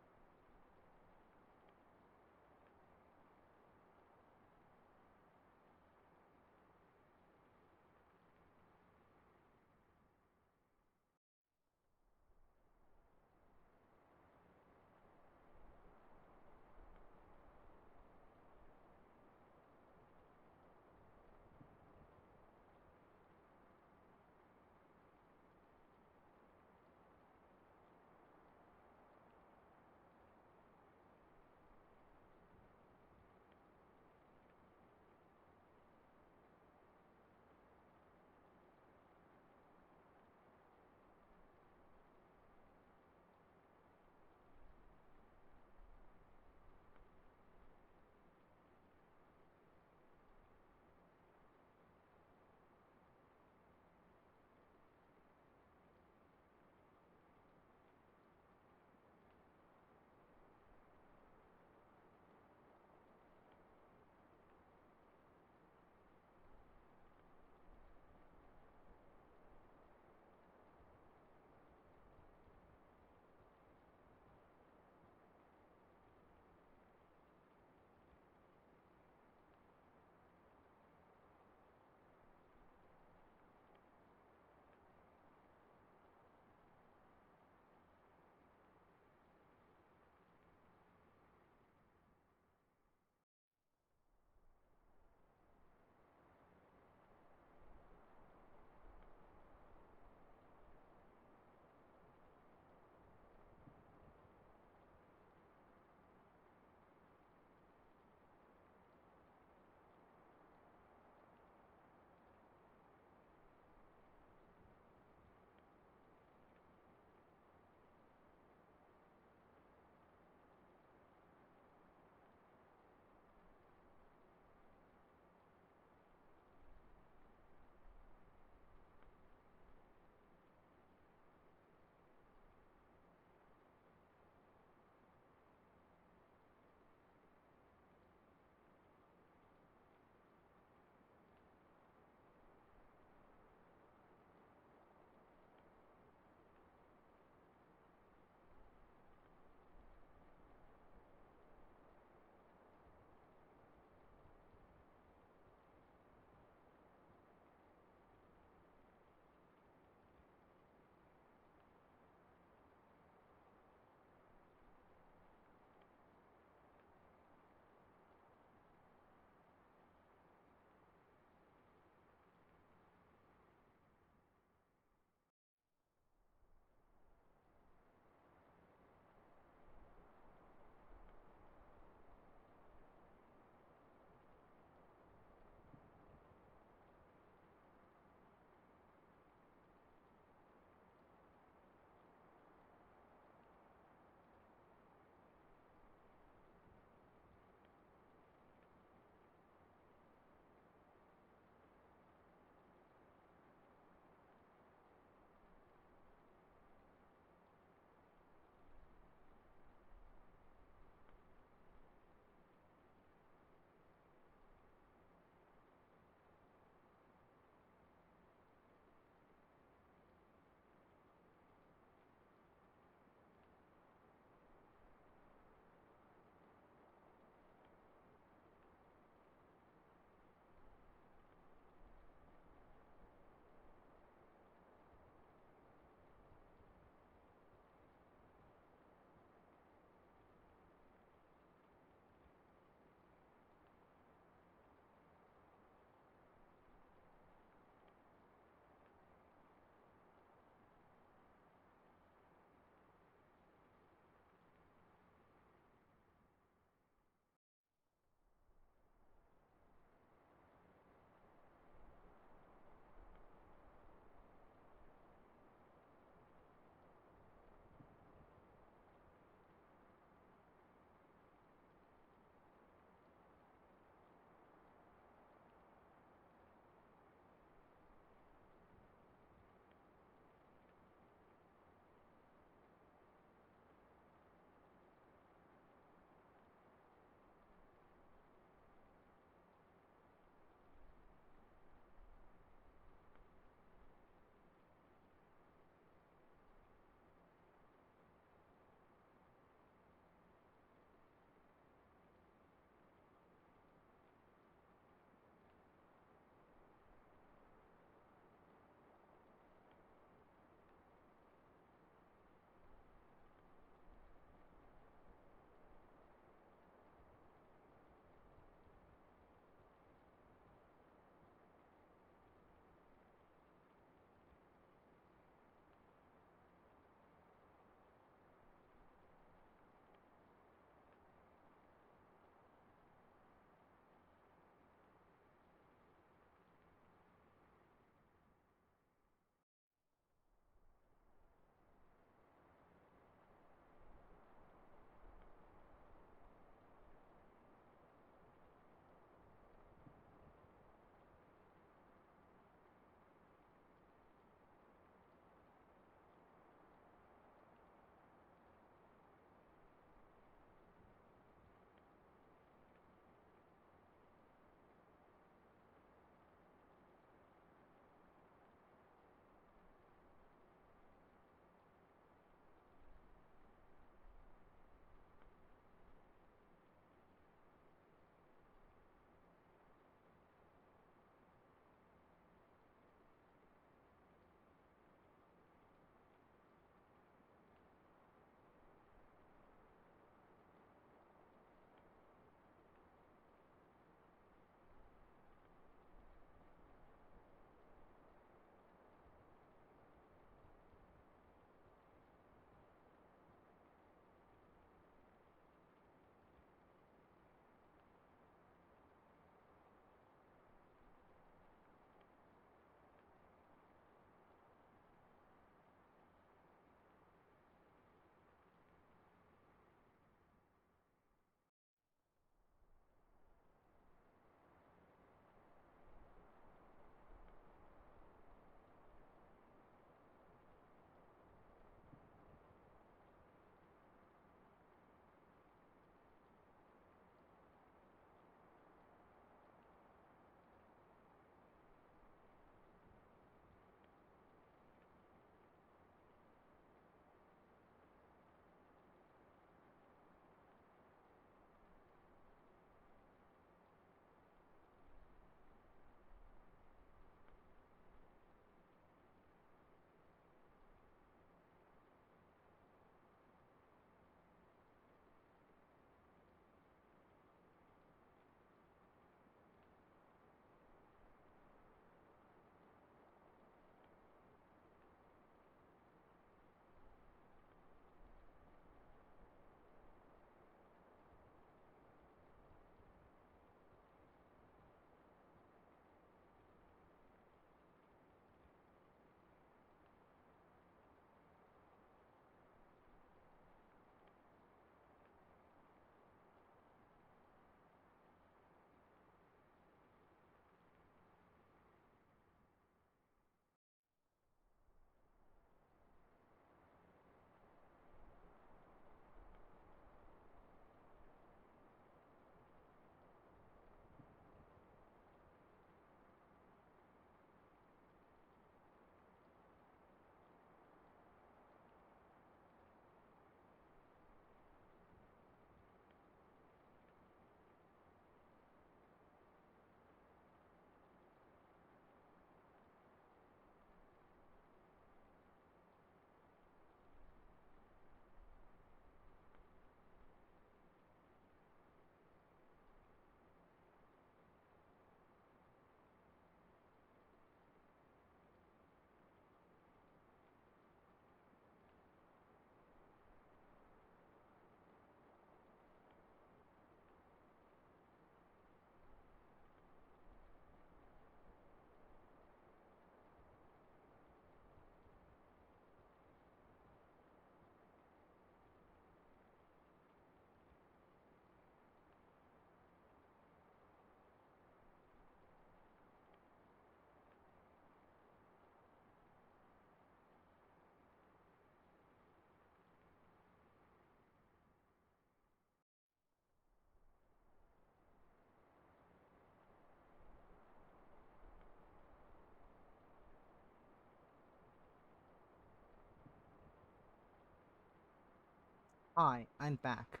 Hi, I'm back.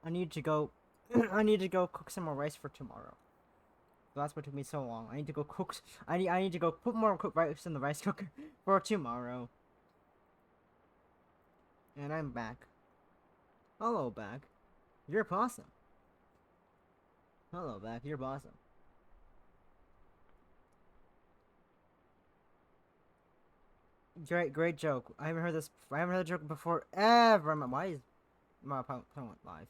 I need to go. I need to go cook some more rice for tomorrow. So that's what took me so long. I need to go cook. I need to go put more cooked rice in the rice cooker for tomorrow. And I'm back. Hello, back. You're possum. Hello, back. You're possum. Great joke. I haven't heard this. I haven't heard the joke before ever. Why is my opponent live?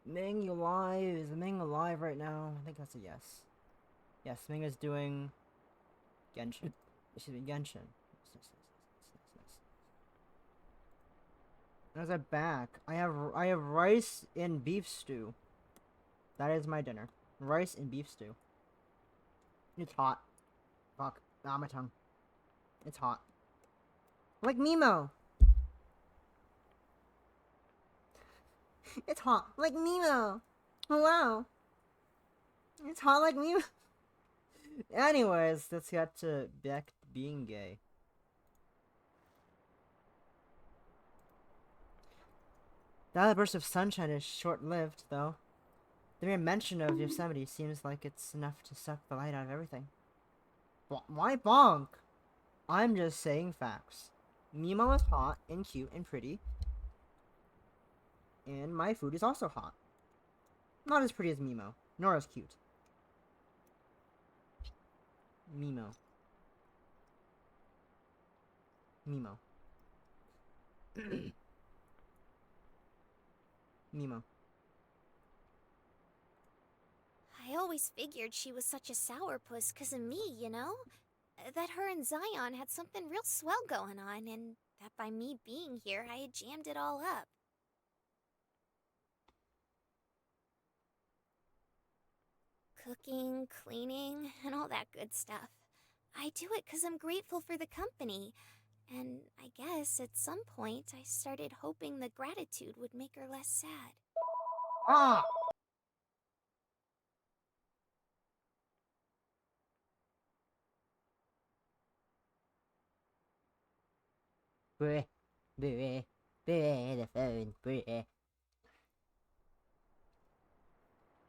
Ming, you live? Is Ming alive right now? I think that's a yes. Yes, Ming is doing Genshin. She's doing Genshin. As I'm back, I have rice and beef stew. That is my dinner. Rice and beef stew. It's hot. Fuck. Ah, my tongue. It's hot. Like Nemo. It's hot. Like Nemo. Hello. It's hot like Nemo. Anyways, let's get to back to being gay. That burst of sunshine is short-lived, though. The mere mention of Yosemite seems like it's enough to suck the light out of everything. Why bonk? I'm just saying facts. Mimo is hot and cute and pretty. And my food is also hot. Not as pretty as Mimo, nor as cute. Mimo. Mimo. Mimo. I always figured she was such a sourpuss 'cause of me, you know? That her and Zion had something real swell going on, and that by me being here, I had jammed it all up. Cooking, cleaning, and all that good stuff. I do it 'cause I'm grateful for the company. And I guess at some point I started hoping the gratitude would make her less sad. Ah! Bruh. Bruh. Bruh, the phone. Bruh.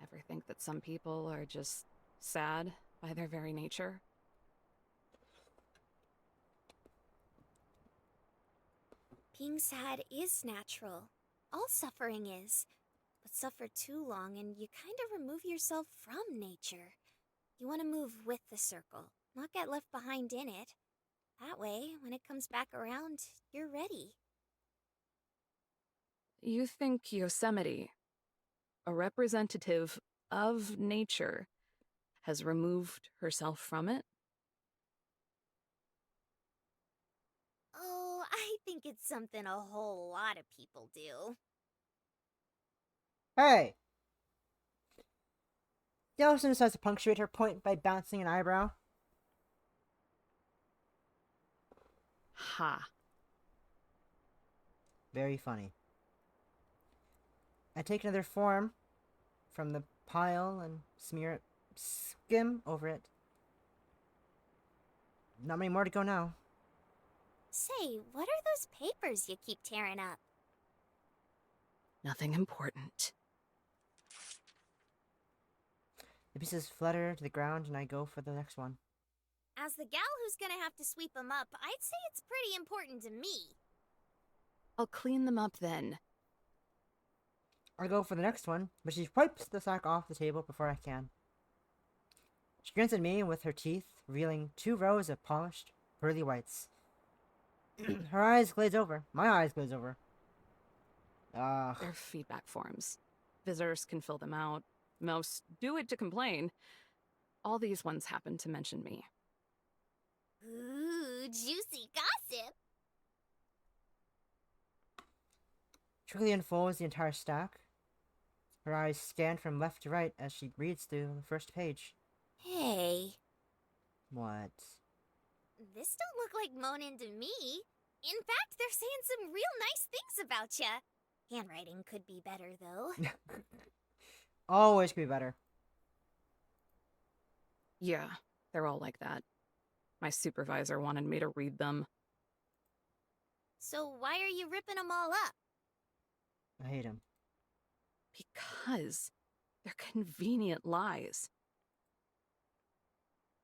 Ever think that some people are just sad by their very nature? Being sad is natural. All suffering is. But suffer too long and you kind of remove yourself from nature. You want to move with the circle, not get left behind in it. That way, when it comes back around, you're ready. You think Yosemite, a representative of nature, has removed herself from it? Oh, I think it's something a whole lot of people do. Hey! Yellowstone decides to punctuate her point by bouncing an eyebrow. Ha. Very funny. I take another form from the pile and skim over it. Not many more to go now. Say, what are those papers you keep tearing up? Nothing important. The pieces flutter to the ground and I go for the next one. As the gal who's gonna have to sweep them up, I'd say it's pretty important to me. I'll clean them up then. I go for the next one, but she wipes the sack off the table before I can. She grins at me with her teeth, revealing 2 rows of polished, pearly whites. Her eyes glaze over. My eyes glaze over. They're feedback forms. Visitors can fill them out. Most do it to complain. All these ones happen to mention me. Ooh, juicy gossip. Truly unfolds the entire stack. Her eyes scan from left to right as she reads through the first page. Hey. What? This don't look like moaning to me. In fact, they're saying some real nice things about ya. Handwriting could be better, though. Always could be better. Yeah, they're all like that. My supervisor wanted me to read them. So why are you ripping them all up? I hate him. Because they're convenient lies.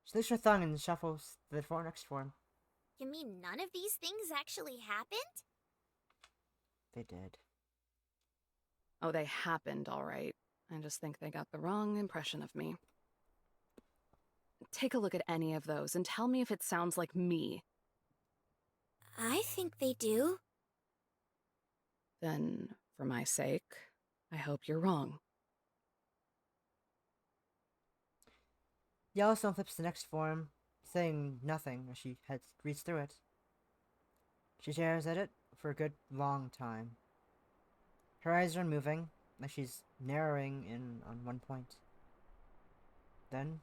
She licks her tongue and shuffles the next form. You mean none of these things actually happened? They did. Oh, they happened, all right. I just think they got the wrong impression of me. Take a look at any of those and tell me if it sounds like me. I think they do. Then, for my sake, I hope you're wrong. Yellowstone flips the next form, saying nothing as she reads through it. She stares at it for a good long time. Her eyes are unmoving, like she's narrowing in on one point. Then,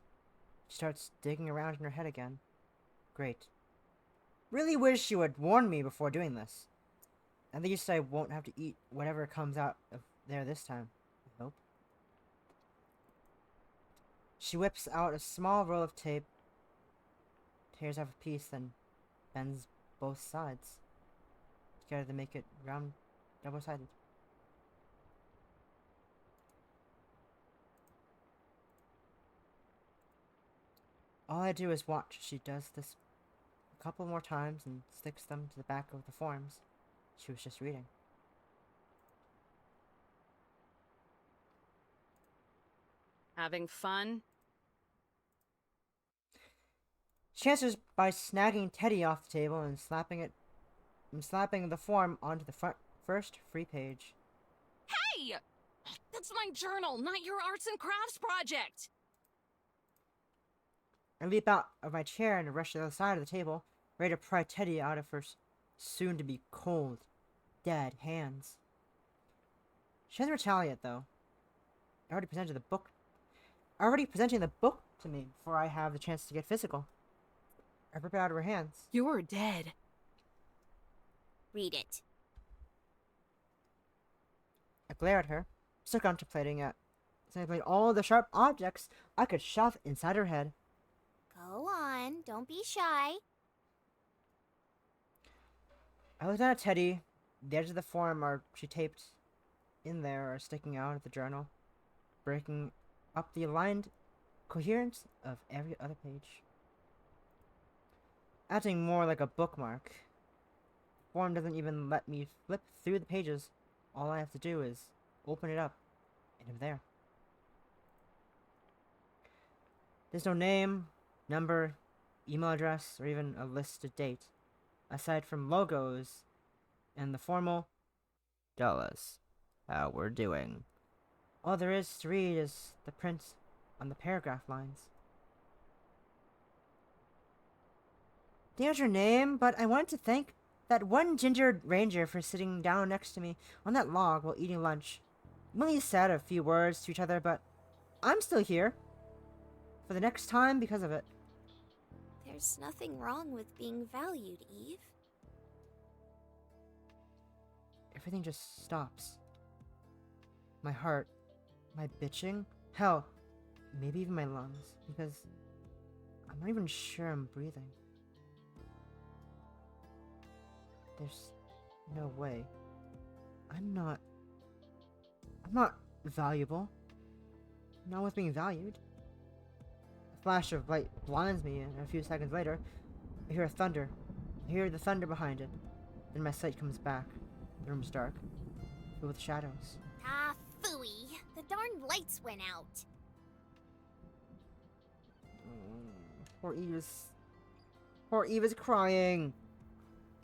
she starts digging around in her head again. Great. Really wish she would warn me before doing this. At least I won't have to eat whatever comes out of there this time, I hope. She whips out a small roll of tape, tears off a piece, then bends both sides, together to make it round, double-sided. All I do is watch. She does this a couple more times and sticks them to the back of the forms she was just reading. Having fun? She answers by snagging Teddy off the table and slapping the form onto the first free page. Hey! That's my journal, not your arts and crafts project! I leap out of my chair and rush to the other side of the table, ready to pry Teddy out of her soon-to-be cold, dead hands. She doesn't retaliate, though. Already presenting the book to me before I have the chance to get physical. I rip it out of her hands. You're dead. Read it. I glare at her, still contemplating all the sharp objects I could shove inside her head. Go on, don't be shy. I look down at Teddy. The edges of the form she taped in there are sticking out of the journal, breaking up the aligned coherence of every other page. Acting more like a bookmark. The form doesn't even let me flip through the pages. All I have to do is open it up, and I'm there. There's no name, number, email address, or even a listed date, aside from logos and the formal "Tell us how we're doing." All there is to read is the print on the paragraph lines. There's your name, but I wanted to thank that one ginger ranger for sitting down next to me on that log while eating lunch. We only said a few words to each other, but I'm still here. For the next time because of it. There's nothing wrong with being valued, Eve. Everything just stops. My heart, my bitching, hell, maybe even my lungs, because I'm not even sure I'm breathing. There's no way. I'm not valuable. Not worth being valued. A flash of light blinds me, and a few seconds later, I hear thunder. I hear the thunder behind it. Then my sight comes back. The room's dark, filled with shadows. Ah, phooey. The darn lights went out. Poor Eve is crying.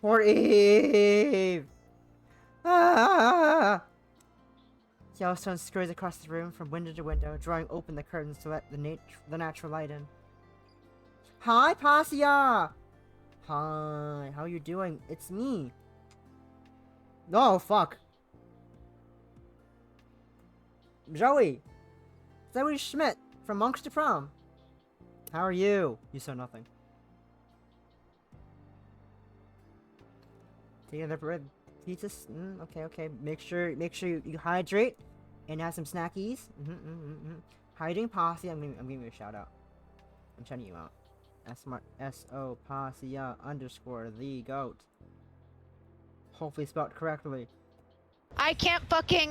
Poor Eve! Ah! Yellowstone scurries across the room from window to window, drawing open the curtains to let the natural light in. Hi, Passia! Hi, how you doing? It's me. Oh, fuck. Zoe! Zoe Schmidt from Monks to Prom. How are you? You saw nothing. Taking another bread. Pizza. Okay. Make sure you hydrate and have some snackies. How you doing, Posse? I'm giving you a shout out. I'm shouting you out. S-O Passia _ the goat. Hopefully spelled correctly. I can't fucking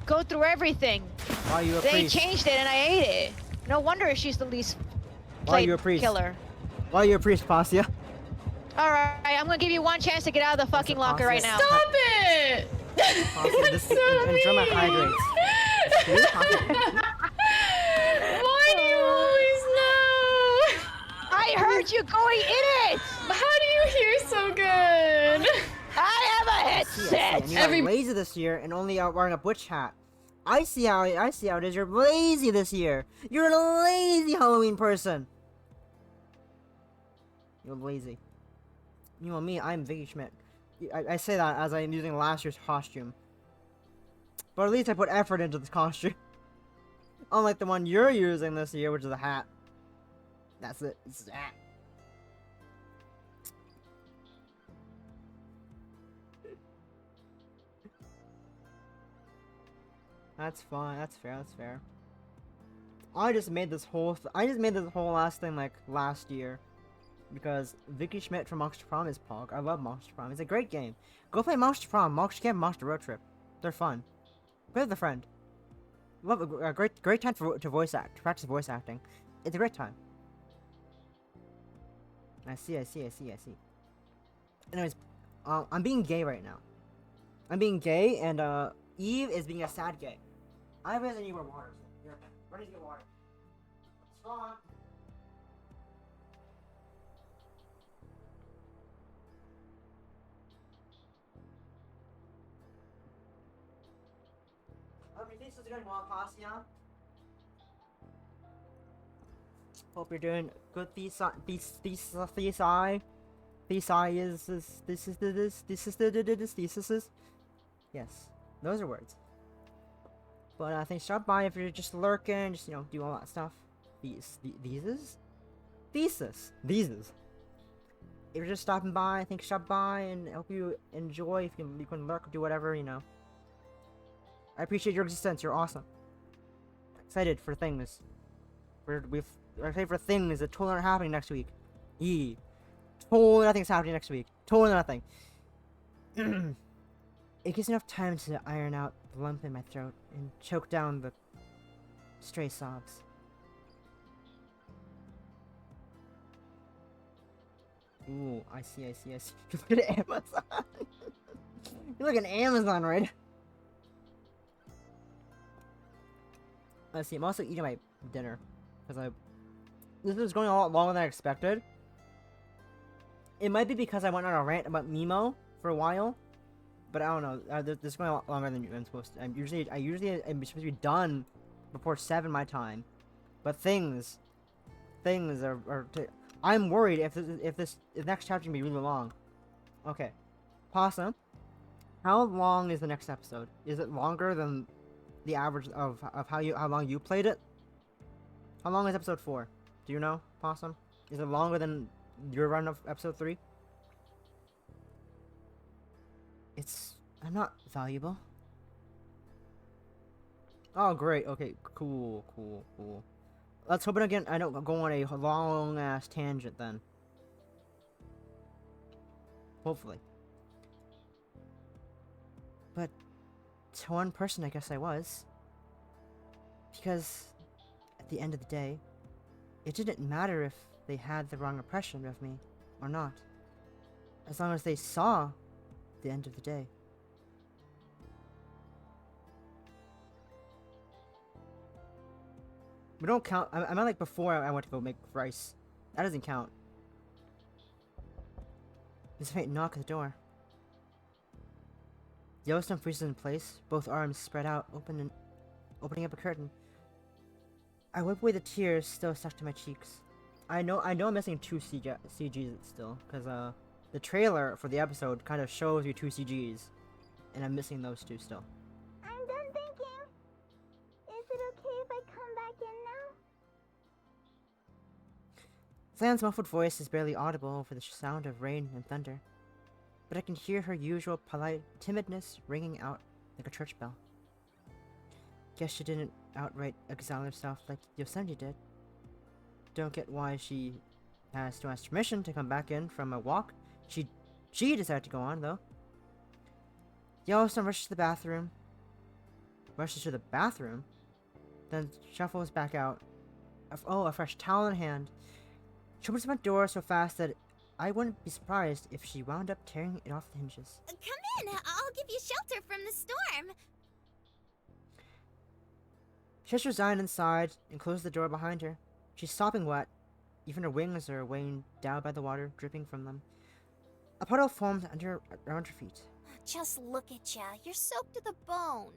go through everything. Why are you a They priest? changed it and I ate it. No wonder she's the least Why are you a played priest? killer. Why are you a priest, Passia? Alright, I'm gonna give you one chance to get out of the fucking locker right now. Stop it! Passia, this so enjoy my mean. hydrates. See, Passia? Why do you always know? I heard you going in it! How do you hear so good? I have a I headset! see. And you're lazy this year and only out wearing a witch hat. I see how it is. You're lazy this year. You're a lazy Halloween person. You're lazy. You know me, I'm Vicky Schmidt. I say that as I'm using last year's costume. But at least I put effort into this costume. Unlike the one you're using this year, which is a hat. That's it. It's a hat. That's fine. That's fair. That's fair. I just made this whole last thing like last year because Vicky Schmidt from Monster Prom is Pog. I love Monster Prom. It's a great game. Go play Monster Prom, Monster Camp, Monster Road Trip. They're fun. Play with a friend. Love a great time to voice act, to practice voice acting. It's a great time. I see. Anyways, I'm being gay right now. I'm being gay, and Eve is being a sad gay. I really need more water. So here, ready to get water. It's gone. Everything's going well, Passia. Hope you're doing good. Thesis. Yes, those are words. But I think stop by if you're just lurking, just do all that stuff. Thesis. If you're just stopping by, I think stop by and hope you enjoy. If you can lurk, do whatever, I appreciate your existence. You're awesome. Excited for things. We're excited for things that totally aren't happening next week. Totally nothing's happening next week. Totally nothing. It gives enough time to iron out the lump in my throat and choke down the stray sobs. Ooh, I see. You look at Amazon. You look at Amazon, right? Let's see, I'm also eating my dinner. Because this is going a lot longer than I expected. It might be because I went on a rant about Mimo for a while. But I don't know. This is going a lot longer than I'm supposed to. I usually am supposed to be done before 7 my time. But things are I'm worried if the next chapter can be really long. Okay. Possum, how long is the next episode? Is it longer than the average of how long you played it? How long is episode 4? Do you know, Possum? Is it longer than your run of episode 3? I'm not valuable. Oh, great. Okay, cool. Let's hope it again. I don't go on a long ass tangent then. Hopefully. But to one person, I guess I was. Because at the end of the day, it didn't matter if they had the wrong impression of me or not. As long as they saw the end of the day. We don't count. I meant like before I went to go make rice. That doesn't count. There's a faint knock at the door. Yellowstone freezes in place, both arms spread out, opening up a curtain. I wipe away the tears still stuck to my cheeks. I know I'm missing 2 CGs still, because the trailer for the episode kind of shows you 2 CGs, and I'm missing those 2 still. I'm done thinking. Is it okay if I come back in now? Zan's muffled voice is barely audible over the sound of rain and thunder, but I can hear her usual polite timidness ringing out like a church bell. Guess she didn't outright exile herself like Yosemite did. Don't get why she has to ask permission to come back in from a walk she decided to go on, though. Yellowstone rushes to the bathroom. Then shuffles back out. A fresh towel in hand. She opens the front door so fast that I wouldn't be surprised if she wound up tearing it off the hinges. Come in. I'll give you shelter from the storm. She ushers Zion inside and closes the door behind her. She's sopping wet. Even her wings are weighing down by the water dripping from them. A puddle forms around her feet. Just look at ya. You're soaked to the bone.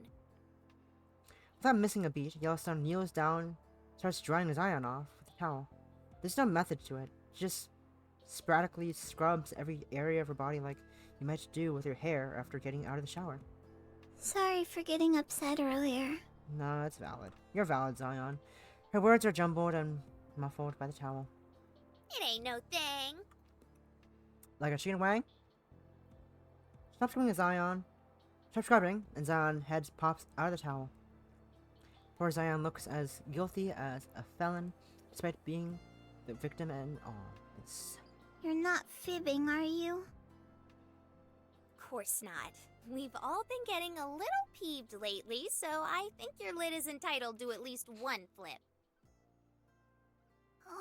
Without missing a beat, Yellowstone kneels down, starts drying Zion off with a towel. There's no method to it. She just sporadically scrubs every area of her body like you might do with your hair after getting out of the shower. Sorry for getting upset earlier. No, it's valid. You're valid, Zion. Her words are jumbled and muffled by the towel. It ain't no thing. Like a chicken wang? Stop scrubbing, Zion. Stop scrubbing, and Zion's head pops out of the towel. Poor Zion looks as guilty as a felon, despite being the victim and all. You're not fibbing, are you? Course not. We've all been getting a little peeved lately, so I think your lid is entitled to at least one flip.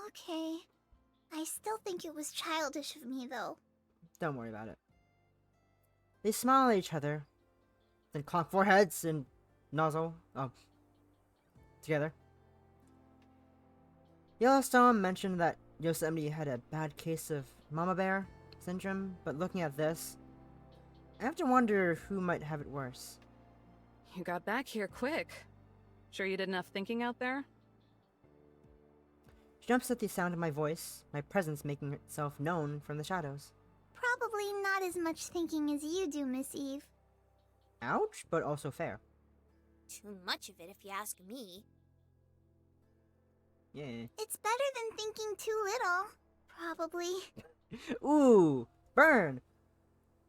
Okay. I still think it was childish of me, though. Don't worry about it. They smile at each other, then clock foreheads and nozzle together. Yellowstone mentioned that Yosemite had a bad case of mama bear syndrome, but looking at this, I have to wonder who might have it worse. You got back here quick. Sure you did enough thinking out there? She jumps at the sound of my voice, my presence making itself known from the shadows. Probably not as much thinking as you do, Miss Eve. Ouch, but also fair. Too much of it, if you ask me. Yeah. It's better than thinking too little. Probably. Ooh, burn!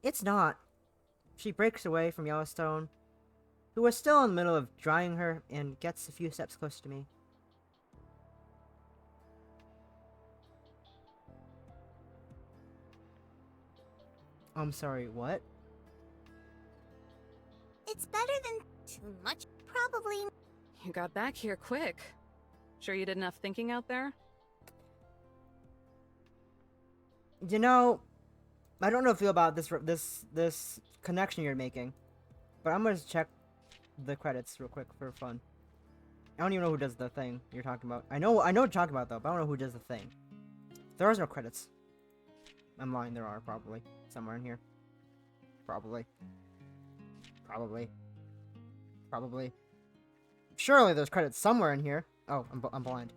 It's not. She breaks away from Yellowstone, who was still in the middle of drying her, and gets a few steps closer to me. I'm sorry, what? It's better than too much. Probably. You got back here quick. Sure you did enough thinking out there? You know, I don't know how to feel about this connection you're making, but I'm gonna check the credits real quick for fun. I don't even know who does the thing you're talking about. I know what you're talking about though, but I don't know who does the thing. There is no credits. I'm lying. There are probably somewhere in here. Probably. Surely there's credits somewhere in here. Oh, I'm blind.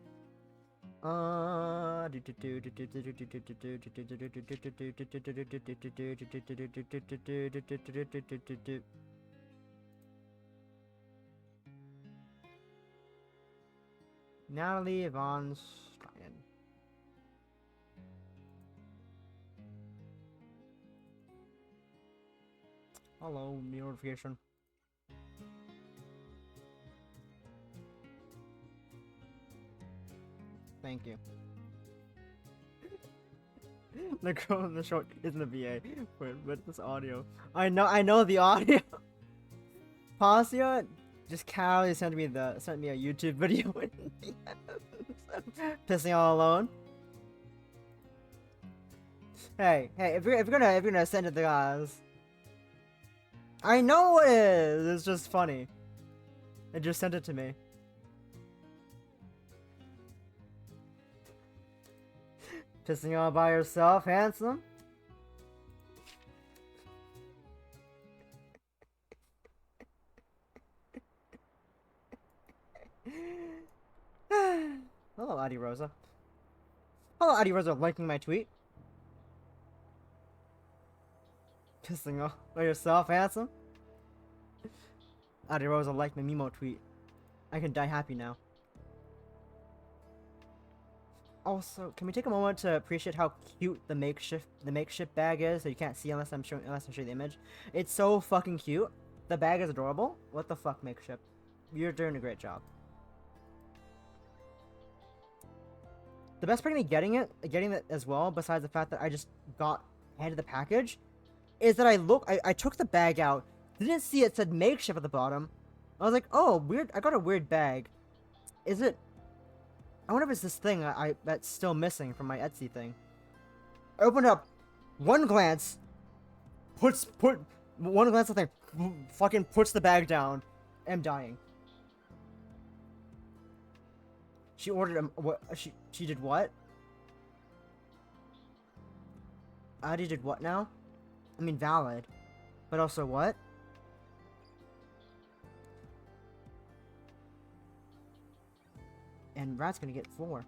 Natalie Von Stein. Hello, new notification. Thank you. The girl in the short isn't a VA, but it's audio. I know the audio. Pasia just casually sent me a YouTube video, pissing all alone. Hey, if you're gonna send it to guys, I know what it is. It's just funny. It just sent it to me. Pissing all by yourself, handsome? Hello, Adi Rosa. Hello, Adi Rosa, liking my tweet. Pissing all by yourself, handsome? Adi Rosa liked my Mimo tweet. I can die happy now. Also, can we take a moment to appreciate how cute the makeshift bag is? So you can't see unless I'm showing the image. It's so fucking cute. The bag is adorable. What the fuck, makeshift? You're doing a great job. The best part of me getting it as well, besides the fact that I just got handed the package, is that I took the bag out, Didn't see it said makeshift at the bottom. I was like, oh, weird. I got a weird bag. Is it? I wonder if it's this thing that's still missing from my Etsy thing. I opened up, one glance, one glance at the thing, fucking puts the bag down. I'm dying. She ordered what? She did what? Adi did what now? I mean, valid, but also what? And Rat's gonna get 4.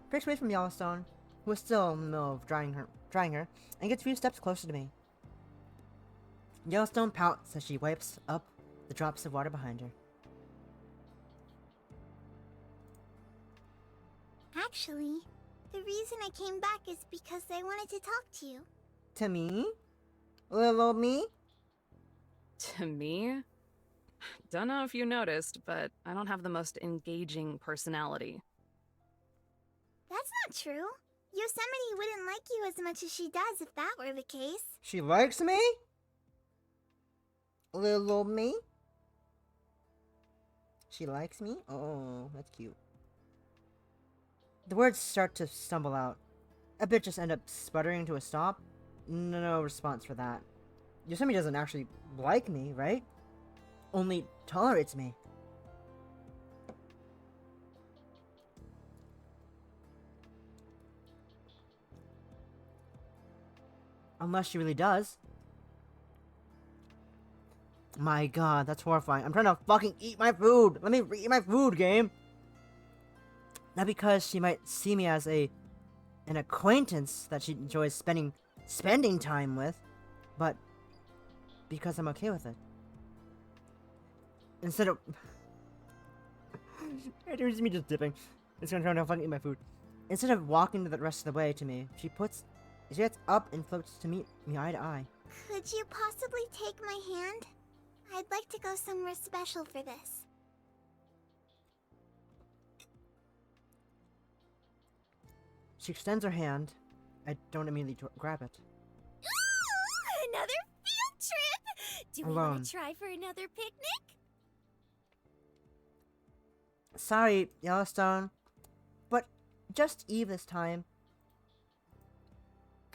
Breaks away from Yellowstone, who is still in the middle of drying her, and gets a few steps closer to me. Yellowstone pouts as she wipes up the drops of water behind her. Actually, the reason I came back is because I wanted to talk to you. To me? Little old me? To me? Don't know if you noticed, but I don't have the most engaging personality. That's not true. Yosemite wouldn't like you as much as she does if that were the case. She likes me? Little old me? She likes me? Oh, that's cute. The words start to stumble out. A bit just end up sputtering to a stop. No response for that. Yosemite doesn't actually like me, right? Only tolerates me. Unless she really does. My god, that's horrifying. I'm trying to fucking eat my food. Let me eat my food, game. Not because she might see me as an acquaintance that she enjoys spending time with, but because I'm okay with it. Instead of there's me just dipping. It's gonna try to fucking eat my food. Instead of walking the rest of the way to me, she gets up and floats to meet me eye to eye. Could you possibly take my hand? I'd like to go somewhere special for this. She extends her hand. I don't immediately grab it. Ooh, another field trip! Do we want to try for another picnic? Sorry, Yellowstone, but just Eve this time.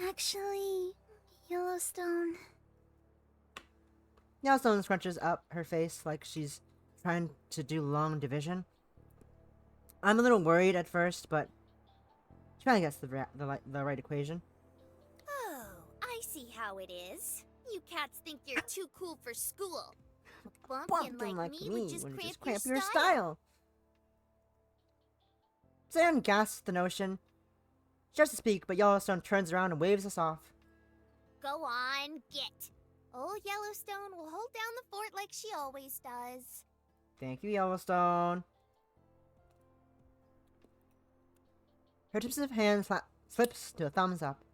Actually, Yellowstone. Yellowstone scrunches up her face like she's trying to do long division. I'm a little worried at first, but she finally gets the right equation. Oh, I see how it is. You cats think you're too cool for school. A bumpkin like me would just cramp your style. Sam gasps the notion. She tries to speak, but Yellowstone turns around and waves us off. Go on, get. Old Yellowstone will hold down the fort like she always does. Thank you, Yellowstone. Her tips of hand slips to a thumbs up.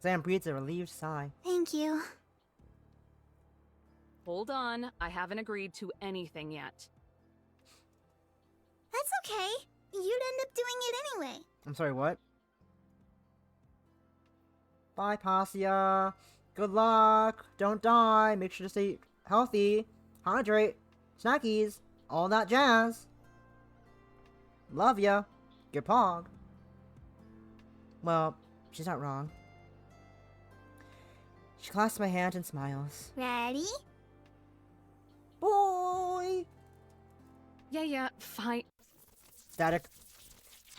Sam breathes a relieved sigh. Thank you. Hold on, I haven't agreed to anything yet. That's okay. You'd end up doing it anyway. I'm sorry, what? Bye, Passia. Good luck. Don't die. Make sure to stay healthy. Hydrate. Snackies. All that jazz. Love ya. Your pog. Well, she's not wrong. She clasps my hand and smiles. Ready? Boy! Yeah, fine. Static.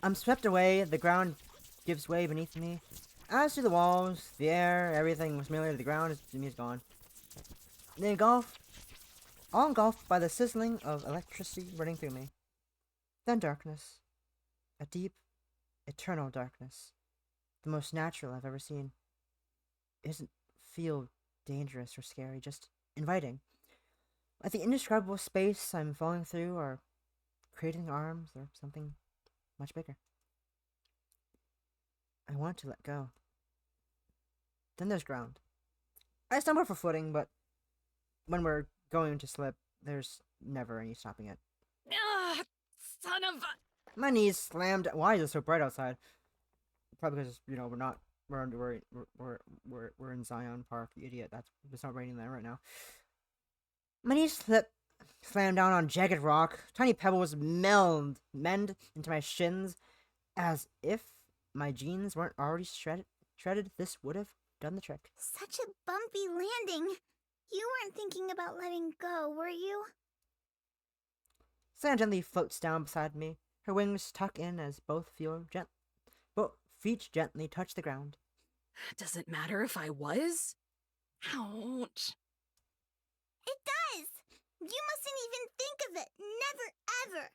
I'm swept away. The ground gives way beneath me. As do the walls, the air, everything was familiar to the ground as to me is gone. All engulfed by the sizzling of electricity running through me. Then darkness. A deep, eternal darkness. The most natural I've ever seen. It doesn't feel dangerous or scary, just inviting. Like the indescribable space I'm falling through, or creating arms, or something much bigger. I want to let go. Then there's ground. I stumble for footing, but when we're going to slip, there's never any stopping it. Ugh, son of a... My knees slammed. Why is it so bright outside? Probably because we're in Zion Park, you idiot. It's not raining there right now. My knees slammed down on jagged rock. Tiny pebbles mend into my shins, as if my jeans weren't already shredded. This would have done the trick. Such a bumpy landing. You weren't thinking about letting go, were you? Sand gently floats down beside me. Her wings tuck in as both feet gently touch the ground. Does it matter if I was? Ouch. It does! You mustn't even think of it. Never, ever.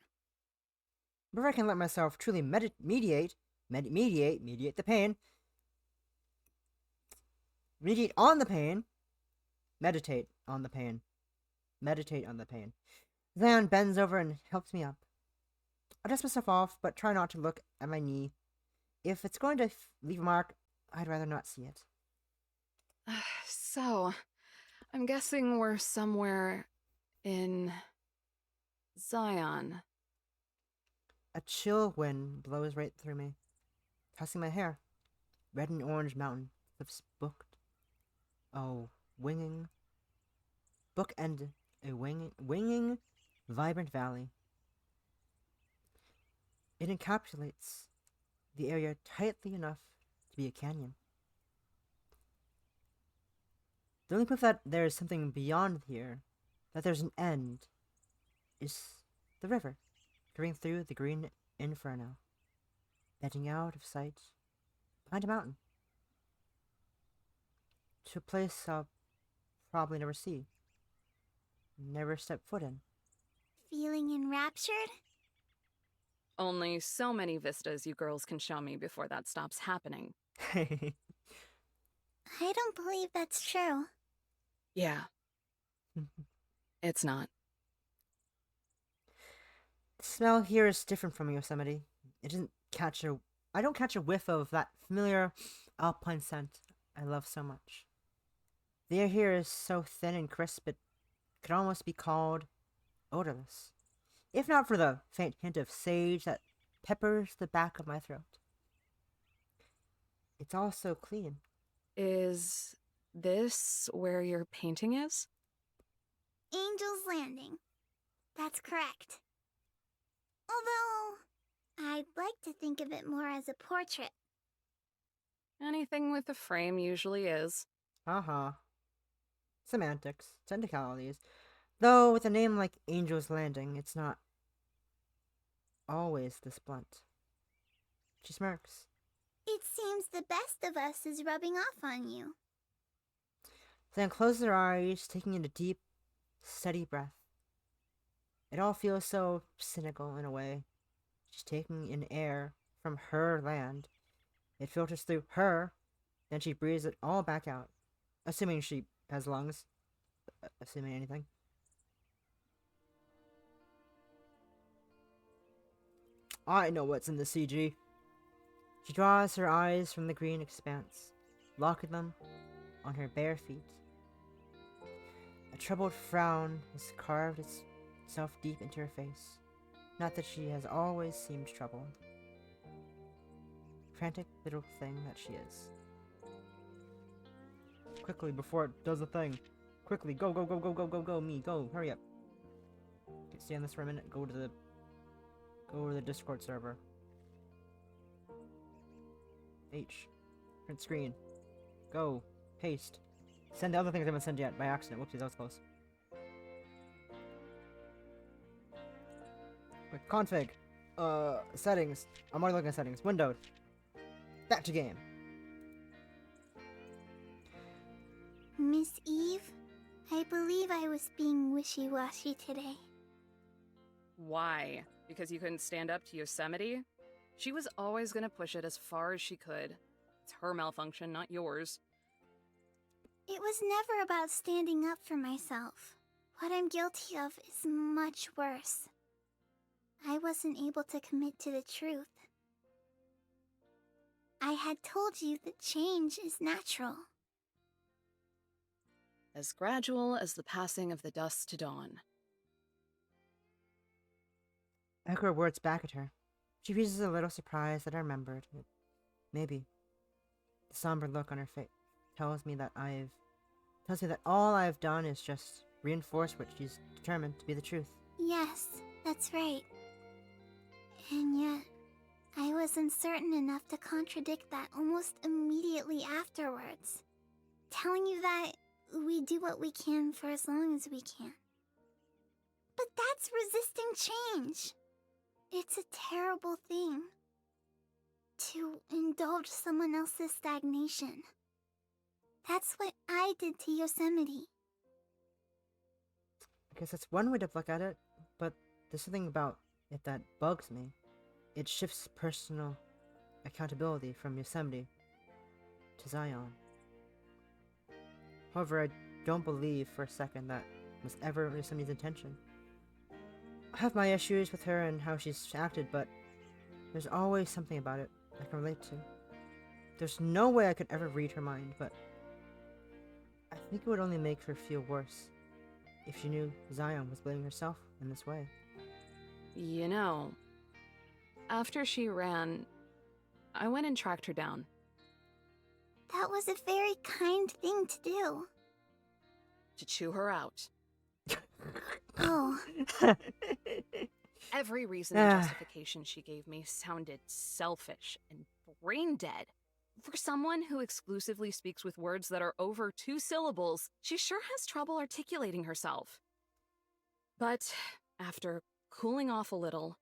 Before I can let myself truly mediate the pain. Meditate on the pain. Meditate on the pain. Zan bends over and helps me up. I dust myself off, but try not to look at my knee. If it's going to leave a mark, I'd rather not see it. So, I'm guessing we're somewhere in Zion. A chill wind blows right through me, tossing my hair. Red and orange mountain cliffs booked. Oh, bookend a winging, vibrant valley. It encapsulates the area tightly enough to be a canyon. The only proof that there is something beyond here, that there's an end, is the river, curving through the green inferno, bending out of sight behind a mountain, to a place I'll probably never see, never step foot in. Feeling enraptured? Only so many vistas you girls can show me before that stops happening. I don't believe that's true. Yeah. It's not. The smell here is different from Yosemite. I don't catch a whiff of that familiar alpine scent I love so much. The air here is so thin and crisp it could almost be called odorless, if not for the faint hint of sage that peppers the back of my throat. It's all so clean. Is this where your painting is? Angel's Landing. That's correct. Although, I'd like to think of it more as a portrait. Anything with a frame usually is. Semantics, technicalities. Though with a name like Angel's Landing, it's not always this blunt. She smirks. It seems the best of us is rubbing off on you. Then closes her eyes, taking in a deep, steady breath. It all feels so cynical in a way. She's taking in air from her land. It filters through her, then she breathes it all back out. Assuming she has lungs. Assuming anything. I know what's in the CG. She draws her eyes from the green expanse, locking them on her bare feet. A troubled frown has carved itself deep into her face. Not that she has always seemed troubled. Frantic little thing that she is. Quickly, before it does the thing. Quickly, go, me, go, hurry up. Okay, stay on this for a minute, go to the Discord server. H. Print screen. Go. Paste. Send the other things I haven't sent yet by accident. Whoopsies, that was close. Wait, config. Settings. I'm already looking at settings. Windowed. Back to game. Miss Eve, I believe I was being wishy-washy today. Why? Because you couldn't stand up to Yosemite? She was always gonna push it as far as she could. It's her malfunction, not yours. It was never about standing up for myself. What I'm guilty of is much worse. I wasn't able to commit to the truth. I had told you that change is natural. As gradual as the passing of the dusk to dawn. I echo her words back at her. She freezes a little surprised that I remembered it. Maybe. The somber look on her face tells me that all I've done is just reinforce what she's determined to be the truth. Yes, that's right. And yet, I was uncertain enough to contradict that almost immediately afterwards, telling you that we do what we can for as long as we can. But that's resisting change. It's a terrible thing to indulge someone else's stagnation. That's what I did to Yosemite. I guess that's one way to look at it, but there's something about it that bugs me. It shifts personal accountability from Yosemite to Zion. However, I don't believe for a second that was ever Yosemite's intention. I have my issues with her and how she's acted, but there's always something about it I can relate to. There's no way I could ever read her mind, but I think it would only make her feel worse if she knew Zion was blaming herself in this way. You know, after she ran, I went and tracked her down. That was a very kind thing to do. To chew her out. Oh. Every reason and justification she gave me sounded selfish and brain dead. For someone who exclusively speaks with words that are over 2 syllables, she sure has trouble articulating herself. But after cooling off a little,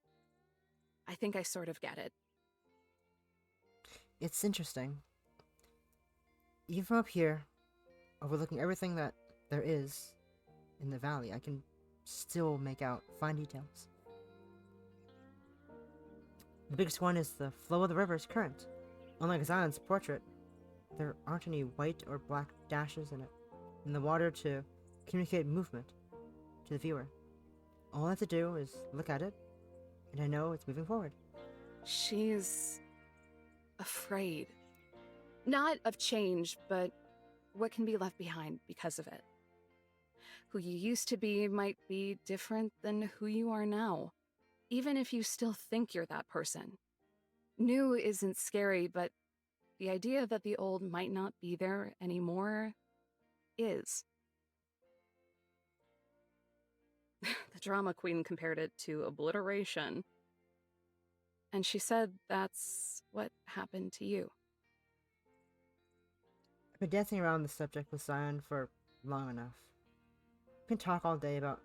I think I sort of get it. It's interesting. Even from up here, overlooking everything that there is in the valley, I can still make out fine details. The biggest one is the flow of the river's current. Unlike Zion's portrait, there aren't any white or black dashes in it, in the water to communicate movement to the viewer. All I have to do is look at it, and I know it's moving forward. She's afraid. Not of change, but what can be left behind because of it. Who you used to be might be different than who you are now, even if you still think you're that person. New isn't scary, but the idea that the old might not be there anymore is. The drama queen compared it to obliteration. And she said that's what happened to you. I've been dancing around the subject with Zion for long enough. We can talk all day about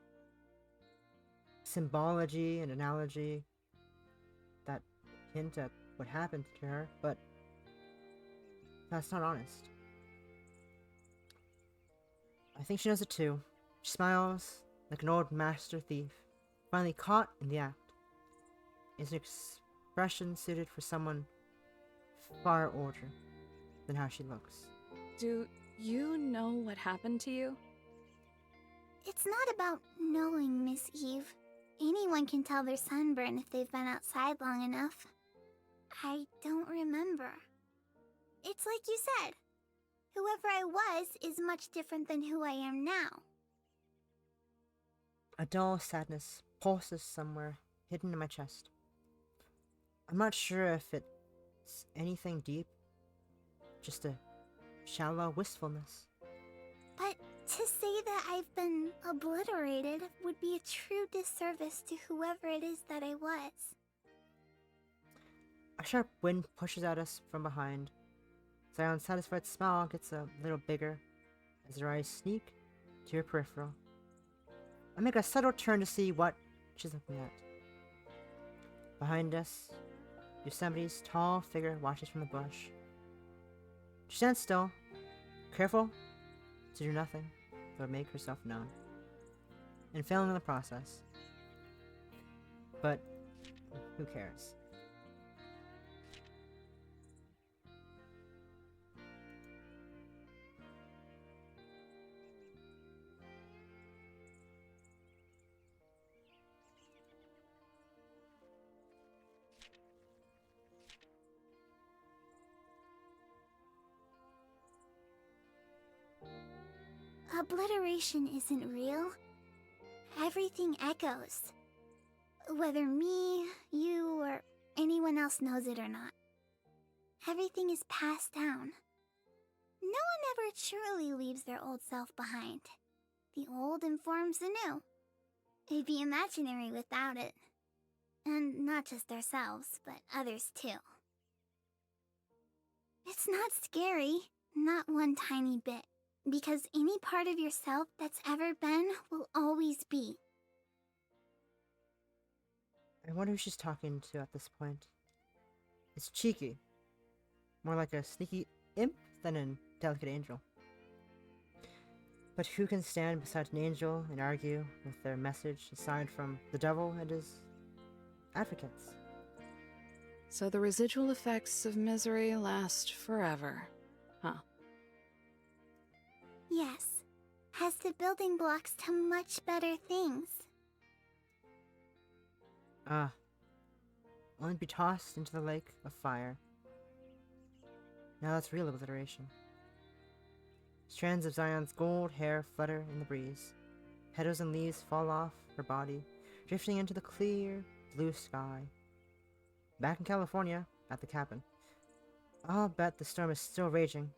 symbology and analogy that hint at what happened to her, but that's not honest. I think she knows it too. She smiles like an old master thief, finally caught in the act. It's an expression suited for someone far older than how she looks. Do you know what happened to you? It's not about knowing, Miss Eve. Anyone can tell their sunburn if they've been outside long enough. I don't remember. It's like you said. Whoever I was is much different than who I am now. A dull sadness pulses somewhere hidden in my chest. I'm not sure if it's anything deep, just a shallow wistfulness. But to say that I've been obliterated would be a true disservice to whoever it is that I was. A sharp wind pushes at us from behind. Zion's satisfied smile gets a little bigger as her eyes sneak to her peripheral. I make a subtle turn to see what she's looking at. Behind us, Yosemite's tall figure watches from the bush. She stands still, careful to do nothing but make herself known, and failing in the process. But who cares? Obliteration isn't real. Everything echoes. Whether me, you, or anyone else knows it or not. everything is passed down. No one ever truly leaves their old self behind. The old informs the new. It'd be imaginary without it. And not just ourselves, but others too. It's not scary, not one tiny bit, because any part of yourself that's ever been will always be. I wonder who she's talking to at this point. It's cheeky. More like a sneaky imp than a delicate angel. But who can stand beside an angel and argue with their message aside from the devil and his advocates? So the residual effects of misery last forever, huh? Yes, as the building blocks to much better things. Only to be tossed into the lake of fire. Now that's real obliteration. Strands of Zion's gold hair flutter in the breeze. Petals and leaves fall off her body, drifting into the clear, blue sky. Back in California, at the cabin, I'll bet the storm is still raging.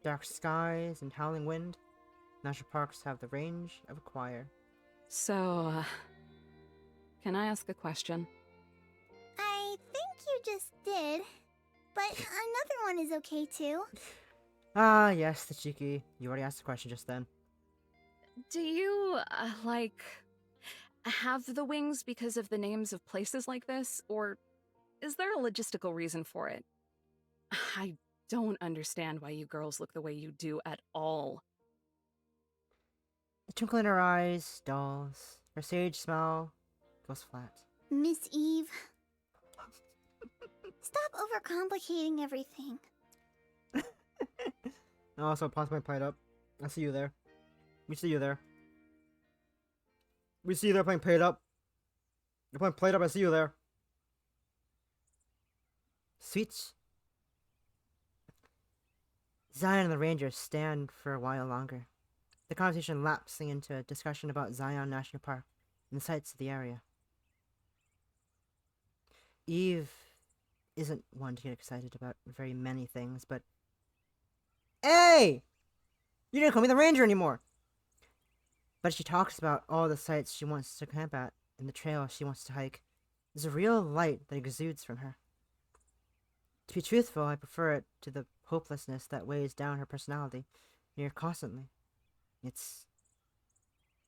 Dark skies and howling wind. National parks have the range of a choir. So, can I ask a question? I think you just did, but another one is okay too. Ah, yes, the cheeky. You already asked the question just then. Do you, have the wings because of the names of places like this, or is there a logistical reason for it? I don't understand why you girls look the way you do at all. The twinkle in her eyes dulls. Her sage smile goes flat. Miss Eve, stop overcomplicating everything. I also pass my plate up. I see you there. We see you there. We see you there playing plate up. You're playing plate up, I see you there. Sweet. Zion and the Rangers stand for a while longer. The conversation lapsing into a discussion about Zion National Park and the sights of the area. Eve isn't one to get excited about very many things, but... Hey! You didn't call me the Ranger anymore! But she talks about all the sites she wants to camp at and the trail she wants to hike. There's a real light that exudes from her. To be truthful, I prefer it to the hopelessness that weighs down her personality near constantly. It's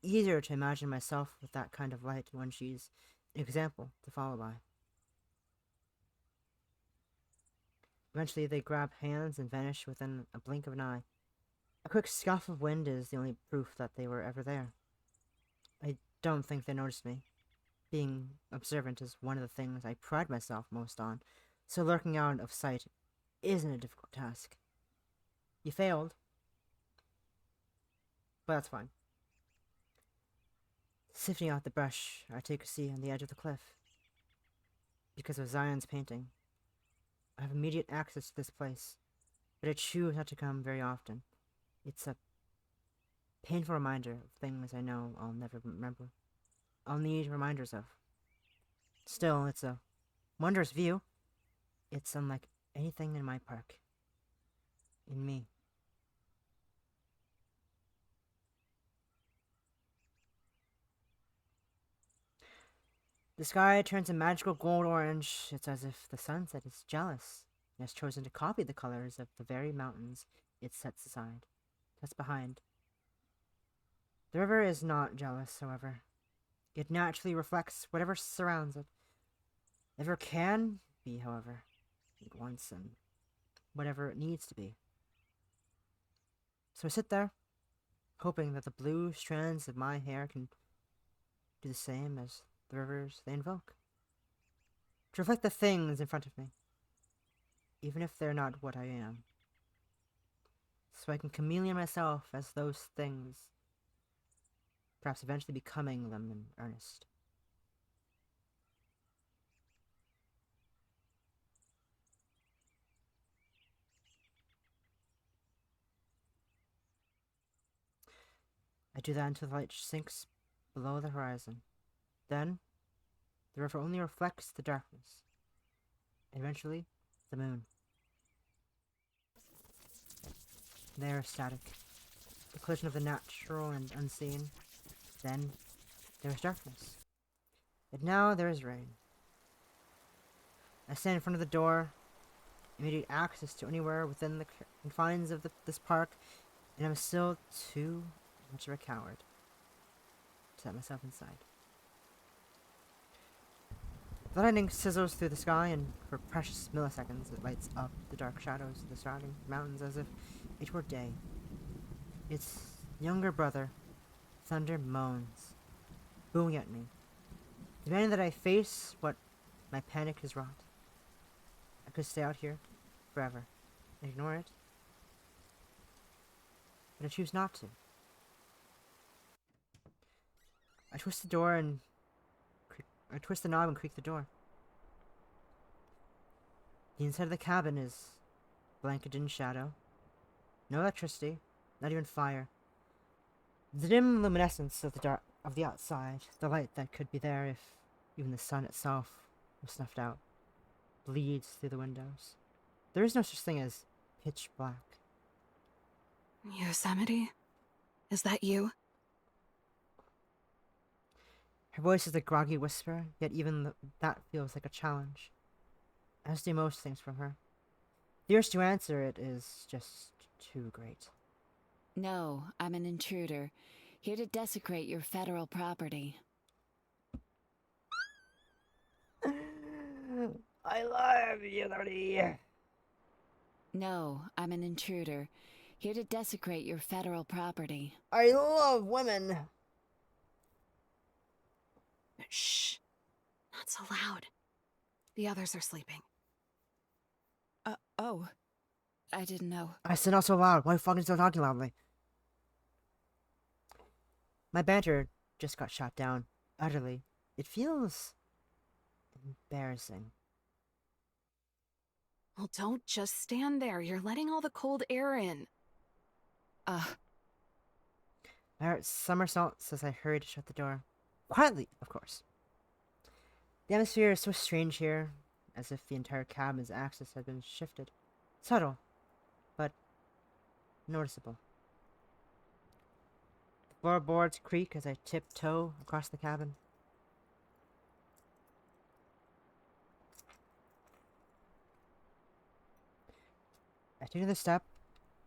easier to imagine myself with that kind of light when she's an example to follow by. Eventually, they grab hands and vanish within a blink of an eye. A quick scuff of wind is the only proof that they were ever there. I don't think they noticed me. Being observant is one of the things I pride myself most on, so lurking out of sight isn't a difficult task. You failed, but that's fine. Sifting out the brush, I take a seat on the edge of the cliff. Because of Zion's painting, I have immediate access to this place, but I choose not to come very often. It's a painful reminder of things I know I'll never remember. I'll need reminders of. Still, it's a wondrous view. It's unlike anything in my park. In me. The sky turns a magical gold orange. It's as if the sunset is jealous and has chosen to copy the colors of the very mountains it sets aside. That's behind. The river is not jealous, however. It naturally reflects whatever surrounds it. Never can be, however. It wants and whatever it needs to be. So I sit there, hoping that the blue strands of my hair can do the same as the rivers they invoke. To reflect the things in front of me, even if they're not what I am. So I can chameleon myself as those things, perhaps eventually becoming them in earnest. I do that until the light sinks below the horizon. Then, the river only reflects the darkness. And eventually, the moon. They are static. The collision of the natural and unseen. Then there is darkness. And now there is rain. I stand in front of the door, immediate access to anywhere within the confines of this park, and I'm still too much of a coward to let myself inside. The lightning sizzles through the sky, and for precious milliseconds it lights up the dark shadows of the surrounding mountains as if it were day. Its younger brother, thunder, moans, booing at me, demanding that I face what my panic has wrought. I could stay out here forever and ignore it, but I choose not to. I twist the door and I twist the knob and creak the door. The inside of the cabin is blanketed in shadow. No electricity, not even fire. The dim luminescence of the outside, the light that could be there if even the sun itself was snuffed out, bleeds through the windows. There is no such thing as pitch black. Yosemite? Is that you? Her voice is a groggy whisper, yet even that feels like a challenge. As do most things from her. The urge to answer it is just too great. No, I'm an intruder, here to desecrate your federal property. I love you, Lordy. No, I'm an intruder, here to desecrate your federal property. I love women. Shh. Not so loud. The others are sleeping. Oh. I didn't know. I said not so loud. Why fucking still talking loudly? My banter just got shot down. Utterly. It feels embarrassing. Well, don't just stand there. You're letting all the cold air in. I heard somersaults as I hurried to shut the door. Quietly, of course. The atmosphere is so strange here, as if the entire cabin's axis had been shifted. Subtle, but noticeable. The floorboards creak as I tiptoe across the cabin. I take another step.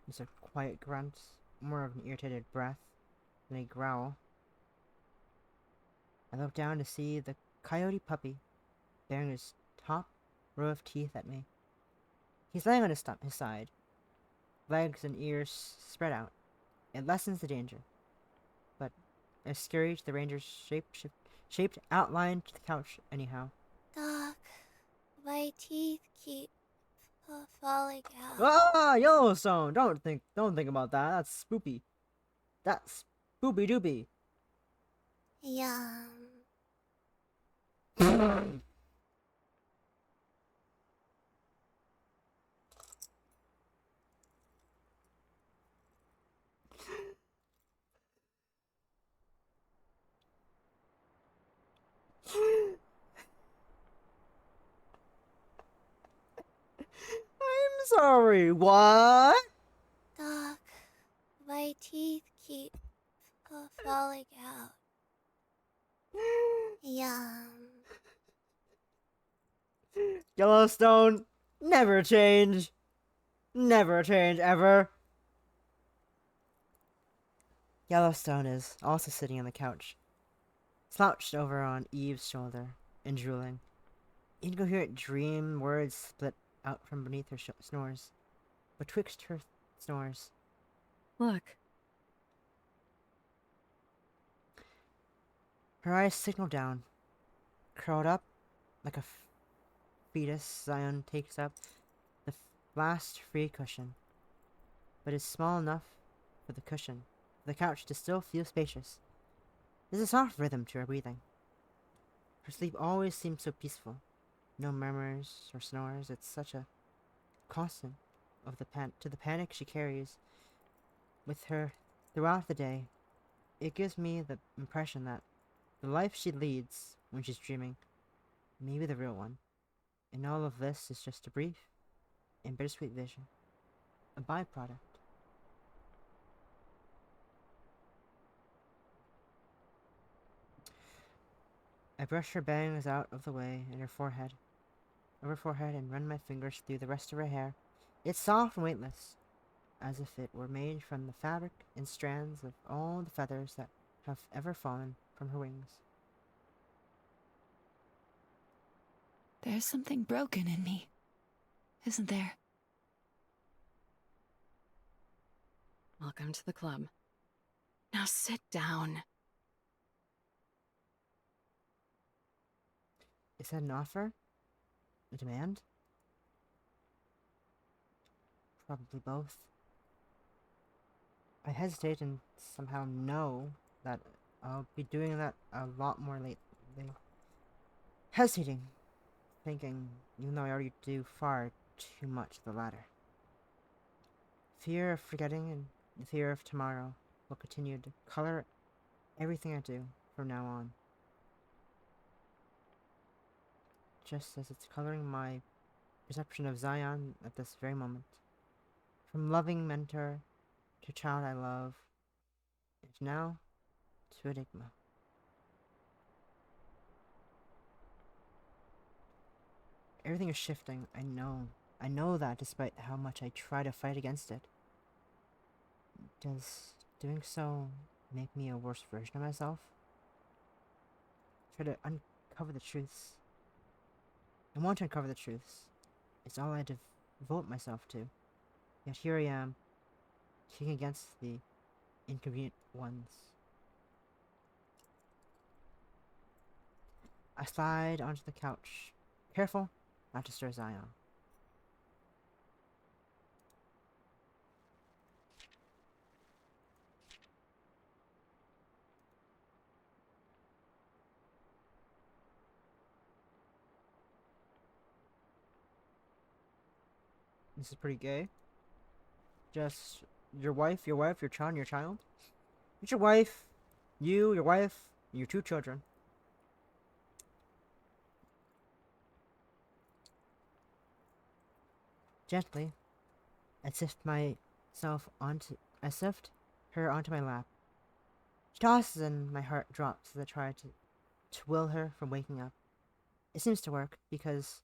There's a quiet grunt, more of an irritated breath than a growl. I look down to see the coyote puppy baring his top row of teeth at me. He's laying on his side, legs and ears spread out. It lessens the danger, but as scary to the ranger's shaped outline to the couch anyhow. Doc, my teeth keep falling out. Ah, Yellowstone! Don't think about that. That's spoopy. That's spoopy doopy. Yum. I'm sorry, what? Doc, my teeth keep falling out. Yum. Yellowstone, never change. Never change, ever. Yellowstone is also sitting on the couch, slouched over on Eve's shoulder and drooling. Incoherent dream words split out from beneath her snores. Betwixt her snores. Look. Her eyes signal down. Curled up like a fetus, Zion takes up the last free cushion, but is small enough for the cushion, for the couch to still feel spacious. There's a soft rhythm to her breathing. Her sleep always seems so peaceful. No murmurs or snores. It's such a constant of the panic she carries with her throughout the day. It gives me the impression that the life she leads when she's dreaming may be the real one, and all of this is just a brief and bittersweet vision, a byproduct I brush her bangs out of the way and her forehead, and run my fingers through the rest of her hair. It's soft and weightless, as if it were made from the fabric and strands of all the feathers that have ever fallen from her wings. There's something broken in me, isn't there? Welcome to the club. Now sit down. Is that an offer? A demand? Probably both. I hesitate and somehow know that I'll be doing that a lot more lately. Hesitating, thinking, even though I already do far too much of the latter. Fear of forgetting and the fear of tomorrow will continue to color everything I do from now on. Just as it's coloring my perception of Zion at this very moment. From loving mentor to child I love, and now to Enigma. Everything is shifting, I know. I know that despite how much I try to fight against it. Does doing so make me a worse version of myself? Try to uncover the truths. I want to uncover the truths. It's all I devote myself to. Yet here I am, kicking against the inconvenient ones. I slide onto the couch, careful not to stir Zion. This is pretty gay. Just your wife, your child, and your child. It's your wife, you, your wife, and your 2 children. Gently, I sift her onto my lap. She tosses and my heart drops as I try to will her from waking up. It seems to work, because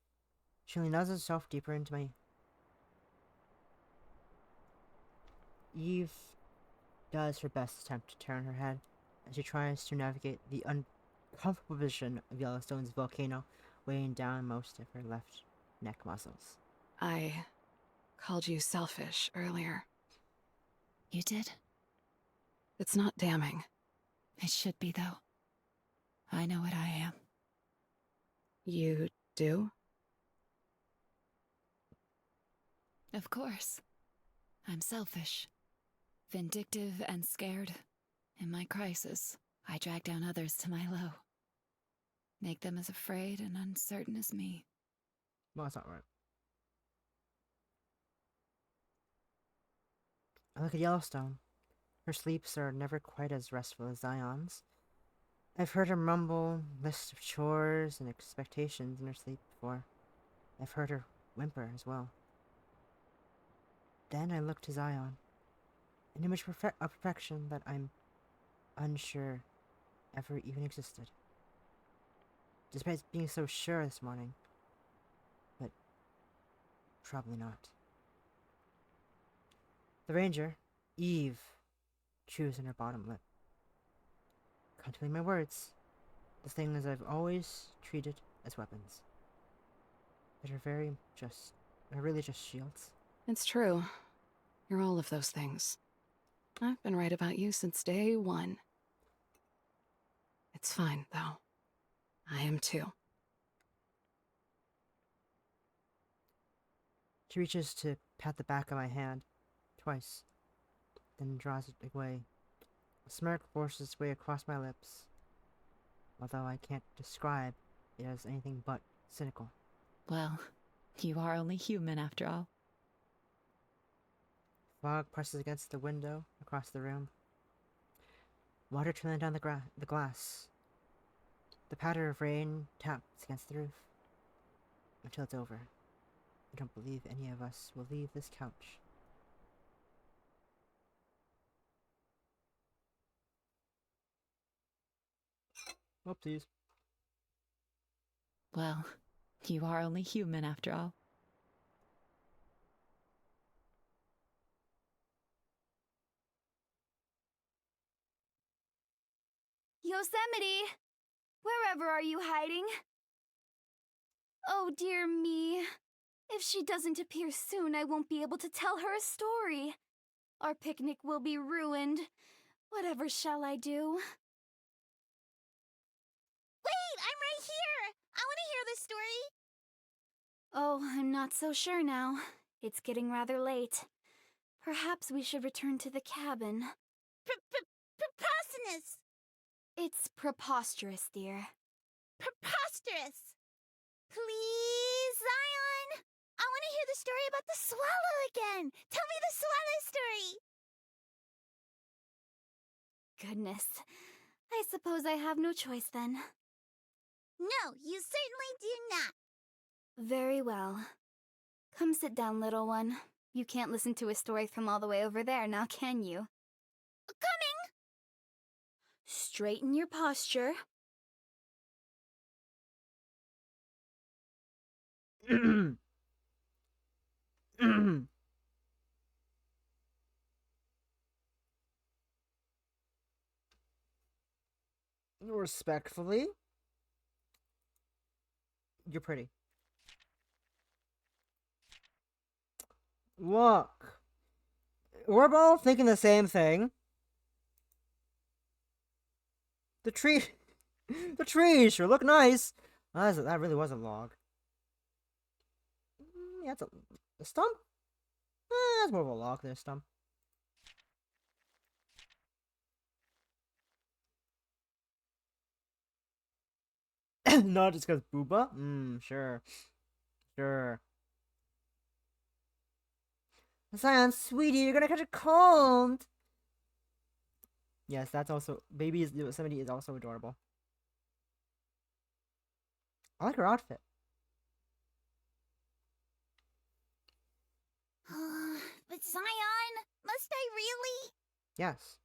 she only nuzzles herself deeper into my... Eve does her best attempt to turn her head as she tries to navigate the uncomfortable vision of Yellowstone's volcano weighing down most of her left neck muscles. I called you selfish earlier. You did? It's not damning. It should be, though. I know what I am. You do? Of course. I'm selfish. Vindictive and scared. In my crisis, I drag down others to my low. Make them as afraid and uncertain as me. Well, that's not right. I look at Yellowstone. Her sleeps are never quite as restful as Zion's. I've heard her mumble lists of chores and expectations in her sleep before. I've heard her whimper as well. Then I look to Zion, an image of perfection that I'm unsure ever even existed. Despite being so sure this morning, but probably not. The ranger, Eve, chews on her bottom lip. Contemplating my words, the things I've always treated as weapons. That are really just shields. It's true. You're all of those things. I've been right about you since day one. It's fine, though. I am too. She reaches to pat the back of my hand twice, then draws it away. A smirk forces its way across my lips, although I can't describe it as anything but cynical. Well, you are only human after all. Fog presses against the window across the room. Water trailing down the glass. The patter of rain taps against the roof. Until it's over. I don't believe any of us will leave this couch. Oopsies. Well, you are only human after all. Yosemite! Wherever are you hiding? Oh dear me. If she doesn't appear soon, I won't be able to tell her a story. Our picnic will be ruined. Whatever shall I do? Wait, I'm right here! I want to hear the story! Oh, I'm not so sure now. It's getting rather late. Perhaps we should return to the cabin. Preposterous! It's preposterous, dear. Preposterous! Please, Zion! I want to hear the story about the swallow again! Tell me the swallow story! Goodness. I suppose I have no choice then. No, you certainly do not. Very well. Come sit down, little one. You can't listen to a story from all the way over there, now can you? Coming! Straighten your posture. Respectfully, you're pretty. Look, we're both thinking the same thing. The tree, the trees sure look nice. That really was a log. Yeah, it's a stump. That's more of a log than a stump. Not just because booba? Sure. Sure. Zion, sweetie, you're gonna catch a cold! Yes, that's also... Yosemite is also adorable. I like her outfit. But Zion, must I really? Yes.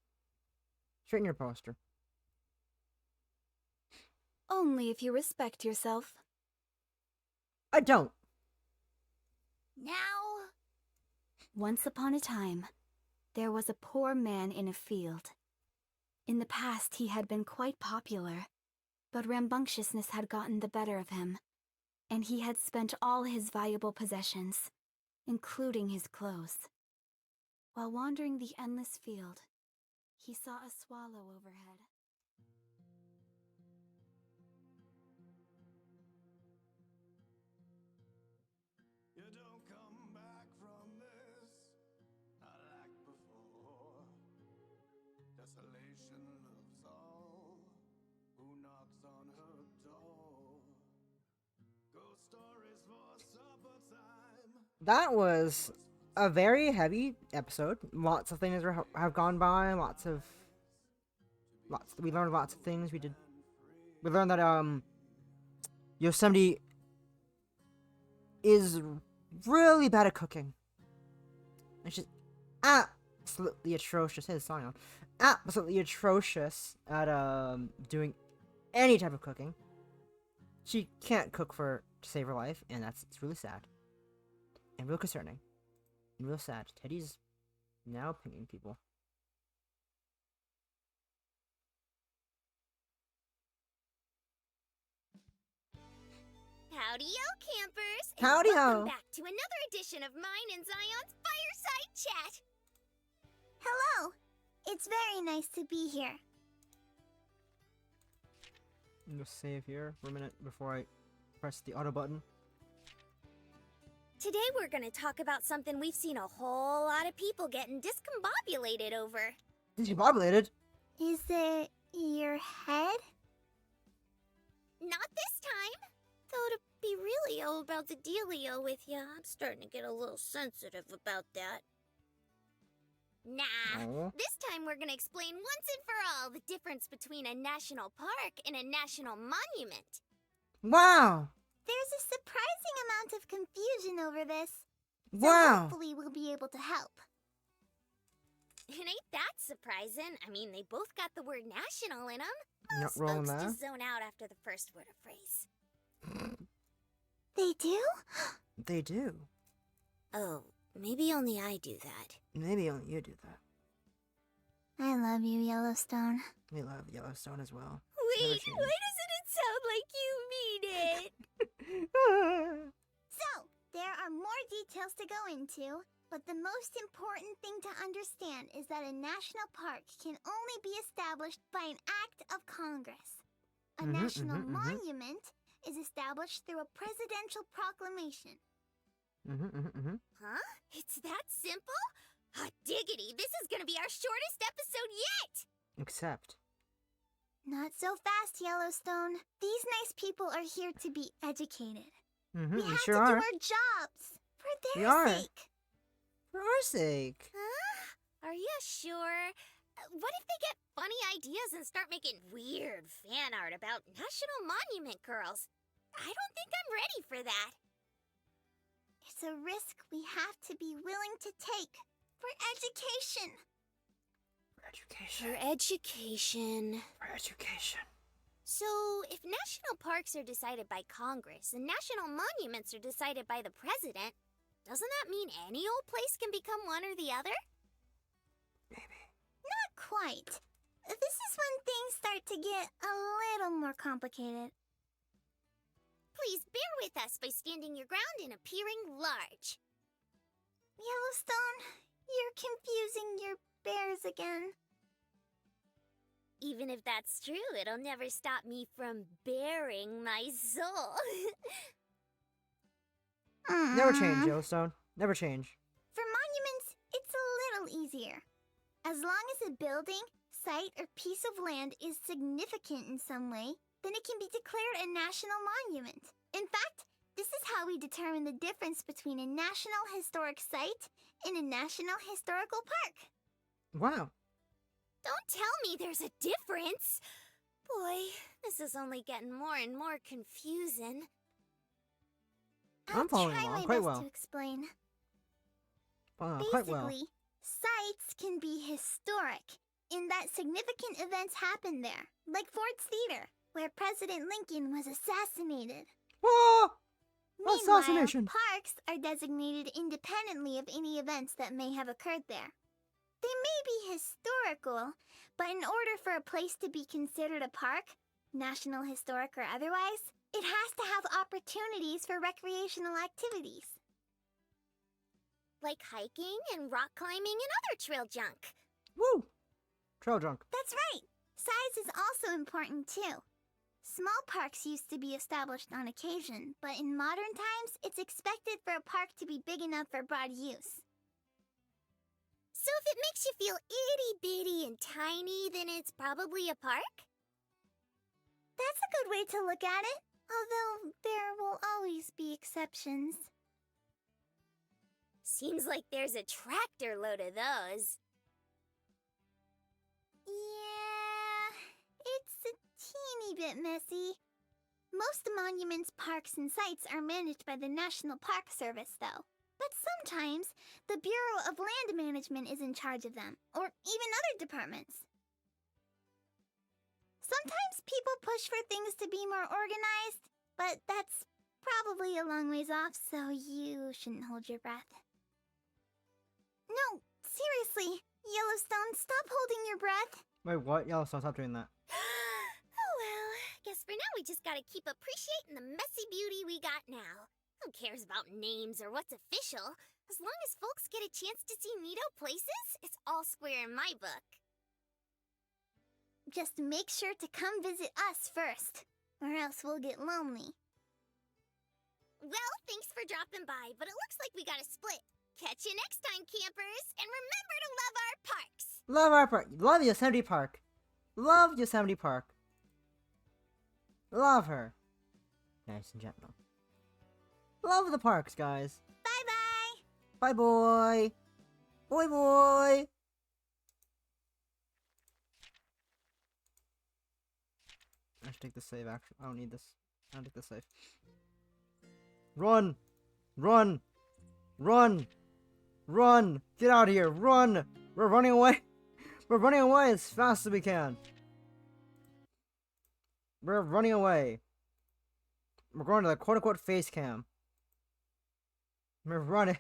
Straighten your posture. Only if you respect yourself. I don't. Now? Once upon a time, there was a poor man in a field. In the past, he had been quite popular, but rambunctiousness had gotten the better of him, and he had spent all his valuable possessions, including his clothes. While wandering the endless field, he saw a swallow overhead. You don't come back from this, not like before. Desolation loves all who knocks on her door. Ghost stories for supper time. That was a very heavy episode. Lots of things have gone by. We learned lots of things. We learned that Yosemite is really bad at cooking. And she's absolutely atrocious. Hey, song on. Absolutely atrocious at doing any type of cooking. She can't cook to save her life, and it's really sad. And real concerning. And real sad. Teddy's now pinging people. Howdy-o, campers! And Howdy-ho! welcome back to another edition of mine and Zion's Fireside Chat! Hello! It's very nice to be here. I'm gonna save here for a minute before I press the auto button. Today we're gonna talk about something we've seen a whole lot of people getting discombobulated over. Discombobulated? Is it your head? Not this time! Though to be really about the dealio with ya, I'm starting to get a little sensitive about that. Nah, Oh. this time we're gonna explain once and for all the difference between a national park and a national monument. Wow! There's a surprising amount of confusion over this. So Wow! hopefully we'll be able to help. It ain't that surprising. I mean, they both got the word national in them. Not Most wrong folks there. just zone out after the first word or phrase. They do? They do. Oh, maybe only I do that. Maybe only you do that. I love you, Yellowstone. We love Yellowstone as well. Wait, why doesn't it sound like you mean it? So, there are more details to go into, but the most important thing to understand is that a national park can only be established by an act of Congress. A national monument is established through a presidential proclamation. Huh? It's that simple? Hot diggity, this is gonna be our shortest episode yet! Except. Not so fast, Yellowstone. These nice people are here to be educated. We have sure to are. do our jobs for We their are. sake. For our sake. Huh? Are you sure? What if they get funny ideas and start making weird fan art about National Monument girls? I don't think I'm ready for that. It's a risk we have to be willing to take for education. For education. For education. For education. So, if national parks are decided by Congress and national monuments are decided by the president, doesn't that mean any old place can become one or the other? Maybe. Not quite. This is when things start to get a little more complicated. Please bear with us by standing your ground and appearing large. Yellowstone, you're confusing your bears again. Even if that's true, it'll never stop me from bearing my soul. Never change, Yellowstone. Never change. For monuments, it's a little easier. As long as a building, site, or piece of land is significant in some way, then it can be declared a national monument. In fact, this is how we determine the difference between a national historic site and a national historical park. Wow. Don't tell me there's a difference. Boy, this is only getting more and more confusing. I'm following I'll try along my quite best well. to explain. Quite well. Basically, sites can be historic in that significant events happened there, like Ford's Theater, where President Lincoln was assassinated. Whoa! Meanwhile, Assassination! parks are designated independently of any events that may have occurred there. They may be historical, but in order for a place to be considered a park, national historic or otherwise, it has to have opportunities for recreational activities. Like hiking and rock climbing and other trail junk. Woo! Trail junk. That's right! Size is also important too. Small parks used to be established on occasion, but in modern times, it's expected for a park to be big enough for broad use. So if it makes you feel itty-bitty and tiny, then it's probably a park? That's a good way to look at it, although there will always be exceptions. Seems like there's a tractor load of those. Yeah, it's a teeny bit messy. Most monuments, parks, and sites are managed by the National Park Service, though. But sometimes, the Bureau of Land Management is in charge of them, or even other departments. Sometimes people push for things to be more organized, but that's probably a long ways off, so you shouldn't hold your breath. No, seriously, Yellowstone, stop holding your breath. Wait, what? Yellowstone, stop doing that. Oh well, guess for now we just gotta keep appreciating the messy beauty we got now. Who cares about names or what's official? As long as folks get a chance to see neato places, it's all square in my book. Just make sure to come visit us first, or else we'll get lonely. Well, thanks for dropping by, but it looks like we gotta split. Catch you next time, campers, and remember to love our parks! Love our park. Love Yosemite Park. Love Yosemite Park. Love her. Nice and gentle. Love the parks, guys. Bye-bye! Bye, boy. Boy, boy. I should take the save, actually. I don't need this. I'll take the save. Run! Run! Run! Run! Get out of here! Run! We're running away! We're running away as fast as we can! We're running away! We're going to the quote-unquote face cam. We're running.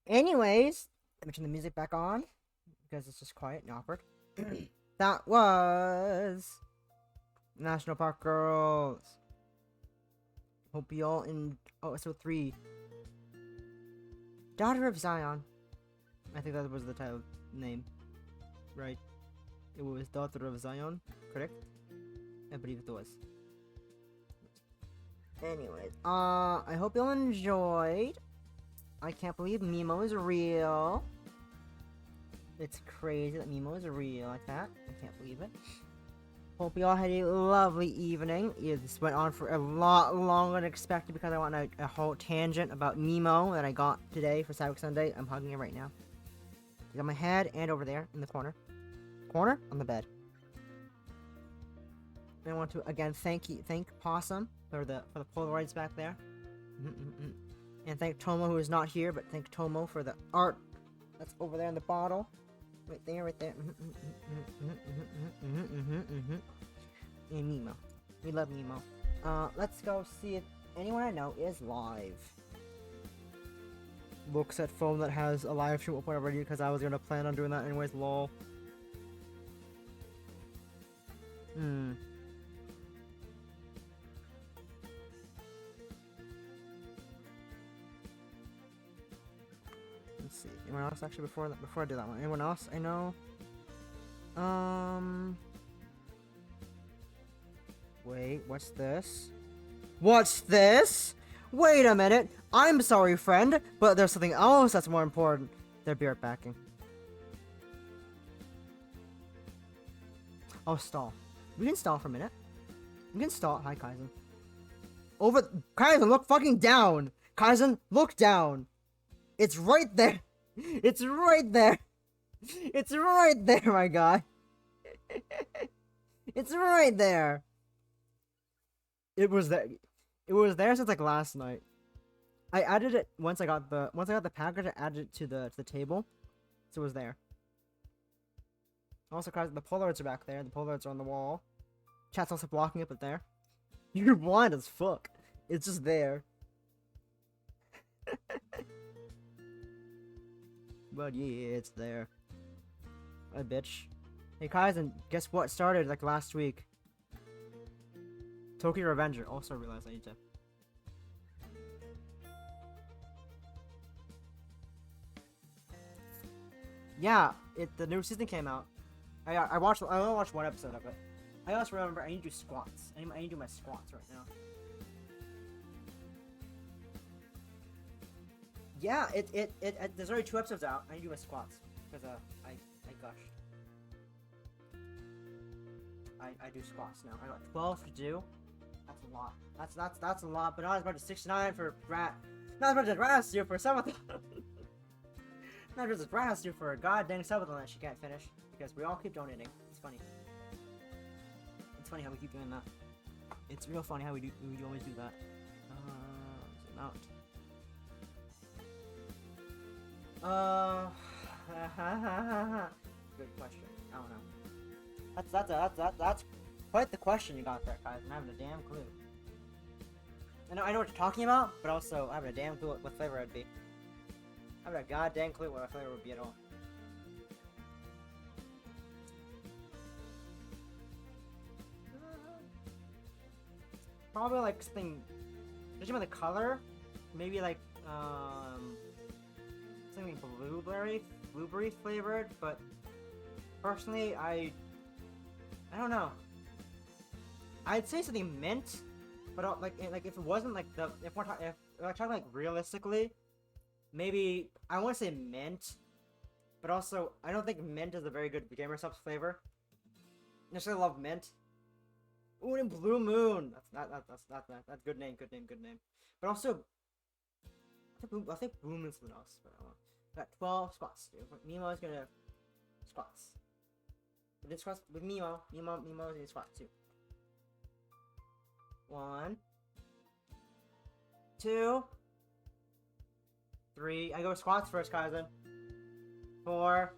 Anyways, let me turn the music back on because it's just quiet and awkward. That was National Park Girls. Hope you all in episode 3. Daughter of Zion. I think that was the title name. Right. It was Daughter of Zion, correct? I believe it was. Anyways, I hope you all enjoyed. I can't believe Mimo is real. It's crazy that Mimo is real like that. I can't believe it. Hope you all had a lovely evening. This went on for a lot longer than expected because I went on a whole tangent about Mimo that I got today for Cyber Sunday. I'm hugging it right now. I got my head and over there in the corner. Corner? On the bed. And I want to again thank Possum for the Polaroids back there. And thank Tomo who is not here, but thank Tomo for the art that's over there in the bottle. Right there, right there. And Mimo. We love Mimo. Let's go see if anyone I know is live. Looks at phone that has a live stream open already because I was gonna plan on doing that anyways, lol. Let's see. Anyone else actually before I do that one? Anyone else I know? Wait, what's this? What's this? Wait a minute. I'm sorry, friend, but there's something else that's more important. They're beer backing. Oh, stall. We can stall for a minute. We can stall. Hi, Kaizen. Kaizen, look fucking down. Kaizen, look down. It's right there. It's right there. It's right there, my guy. It's right there. It was there. It was there since like last night. I added it once I got the package. I added it to the table, so it was there. Also, guys, the Polaroids are back there. The Polaroids are on the wall. Chat's also blocking it, but there. You're blind as fuck. It's just there. But yeah, it's there. A bitch. Hey, Kaizen, guess what started like last week? Tokyo Revenger. Also realized I need to. Yeah, the new season came out. I only watched one episode of it. I also remember I need to do squats. I need to do my squats right now. Yeah, there's already 2 episodes out. I need to do my squats because I gushed. I do squats now. I got 12 to do. That's a lot. That's a lot, but not as much as 69 for Rat. Not as much as Rat do for Subathon. Not as much as Rat do for a goddamn Subathon that she can't finish because we all keep donating. It's funny. It's funny how we keep doing that. It's real funny how we always do that. Zoom out. Good question. I don't know. That's quite the question you got there, guys. I'm having a damn clue. I know what you're talking about, but also I have a damn clue what flavor it'd be. I have a goddamn clue what flavor would be at all. Probably like something. Judging by the color, maybe like something blueberry flavored. But personally, I don't know. I'd say something mint, but like if it wasn't like if we're talking like realistically, maybe I want to say mint, but also I don't think mint is a very good Gamer Subs flavor. I just love mint. Ooh, and Blue Moon. That's good name. But also, I think Blue Moon's something else. But I got 12 spots, dude. Nemo is gonna spots. We did squats with Nemo. Nemo is gonna squat too. 1, 2, 3. I go squats first, Kaizen. 4,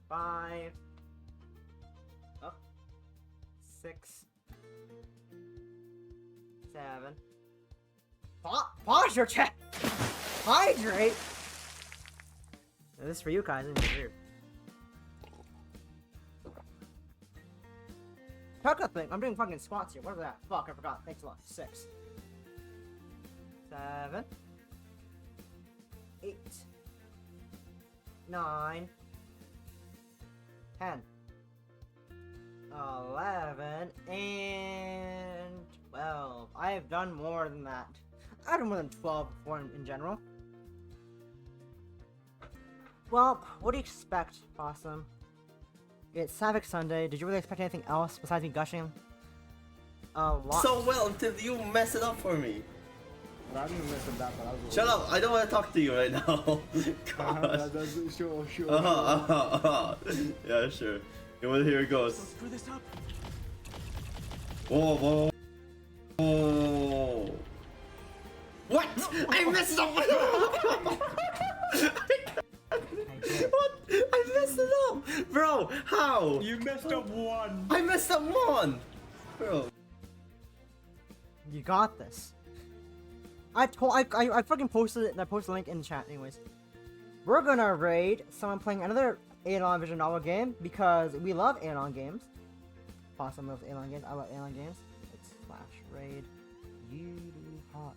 5. 6, 7. Pause your chat! Hydrate! This is for you guys, it's weird. Tuck thing. I'm doing fucking squats here. What is that? Fuck, I forgot. Thanks a lot. 6. 7. 8. 9. 10. 11. And 12. I have done more than that. I've done more than 12 before in general. Well, what do you expect, Awesome? It's Savic Sunday. Did you really expect anything else besides me gushing? So well until you mess it up for me. I didn't mess it up, but I was Shut up! I don't want to talk to you right now. Gosh. Sure. Yeah, sure. Okay, well, here it goes. Screw this up. Whoa. What? I messed up! What? I messed it up! Bro, how? You messed up 1. I messed up 1! Bro. You got this. I fucking posted it and I posted the link in the chat anyways. We're gonna raid someone playing another Alien Vision novel game because we love Alien games. Awesome loves Alien games. I love Alien games. It's / raid. You hot.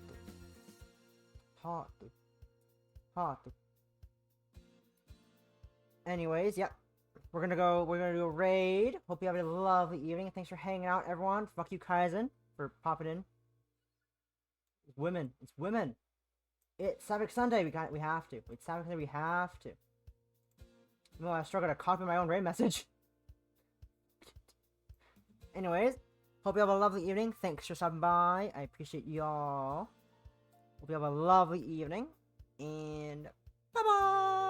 Anyways, yep. We're gonna do a raid. Hope you have a lovely evening. Thanks for hanging out, everyone. Fuck you, Kaizen, for popping in. It's women. It's Savic Sunday. We have to. It's Savic Sunday. We have to. No, I struggle to copy my own raid message. Anyways, hope you have a lovely evening. Thanks for stopping by. I appreciate y'all. Hope you have a lovely evening. And bye-bye.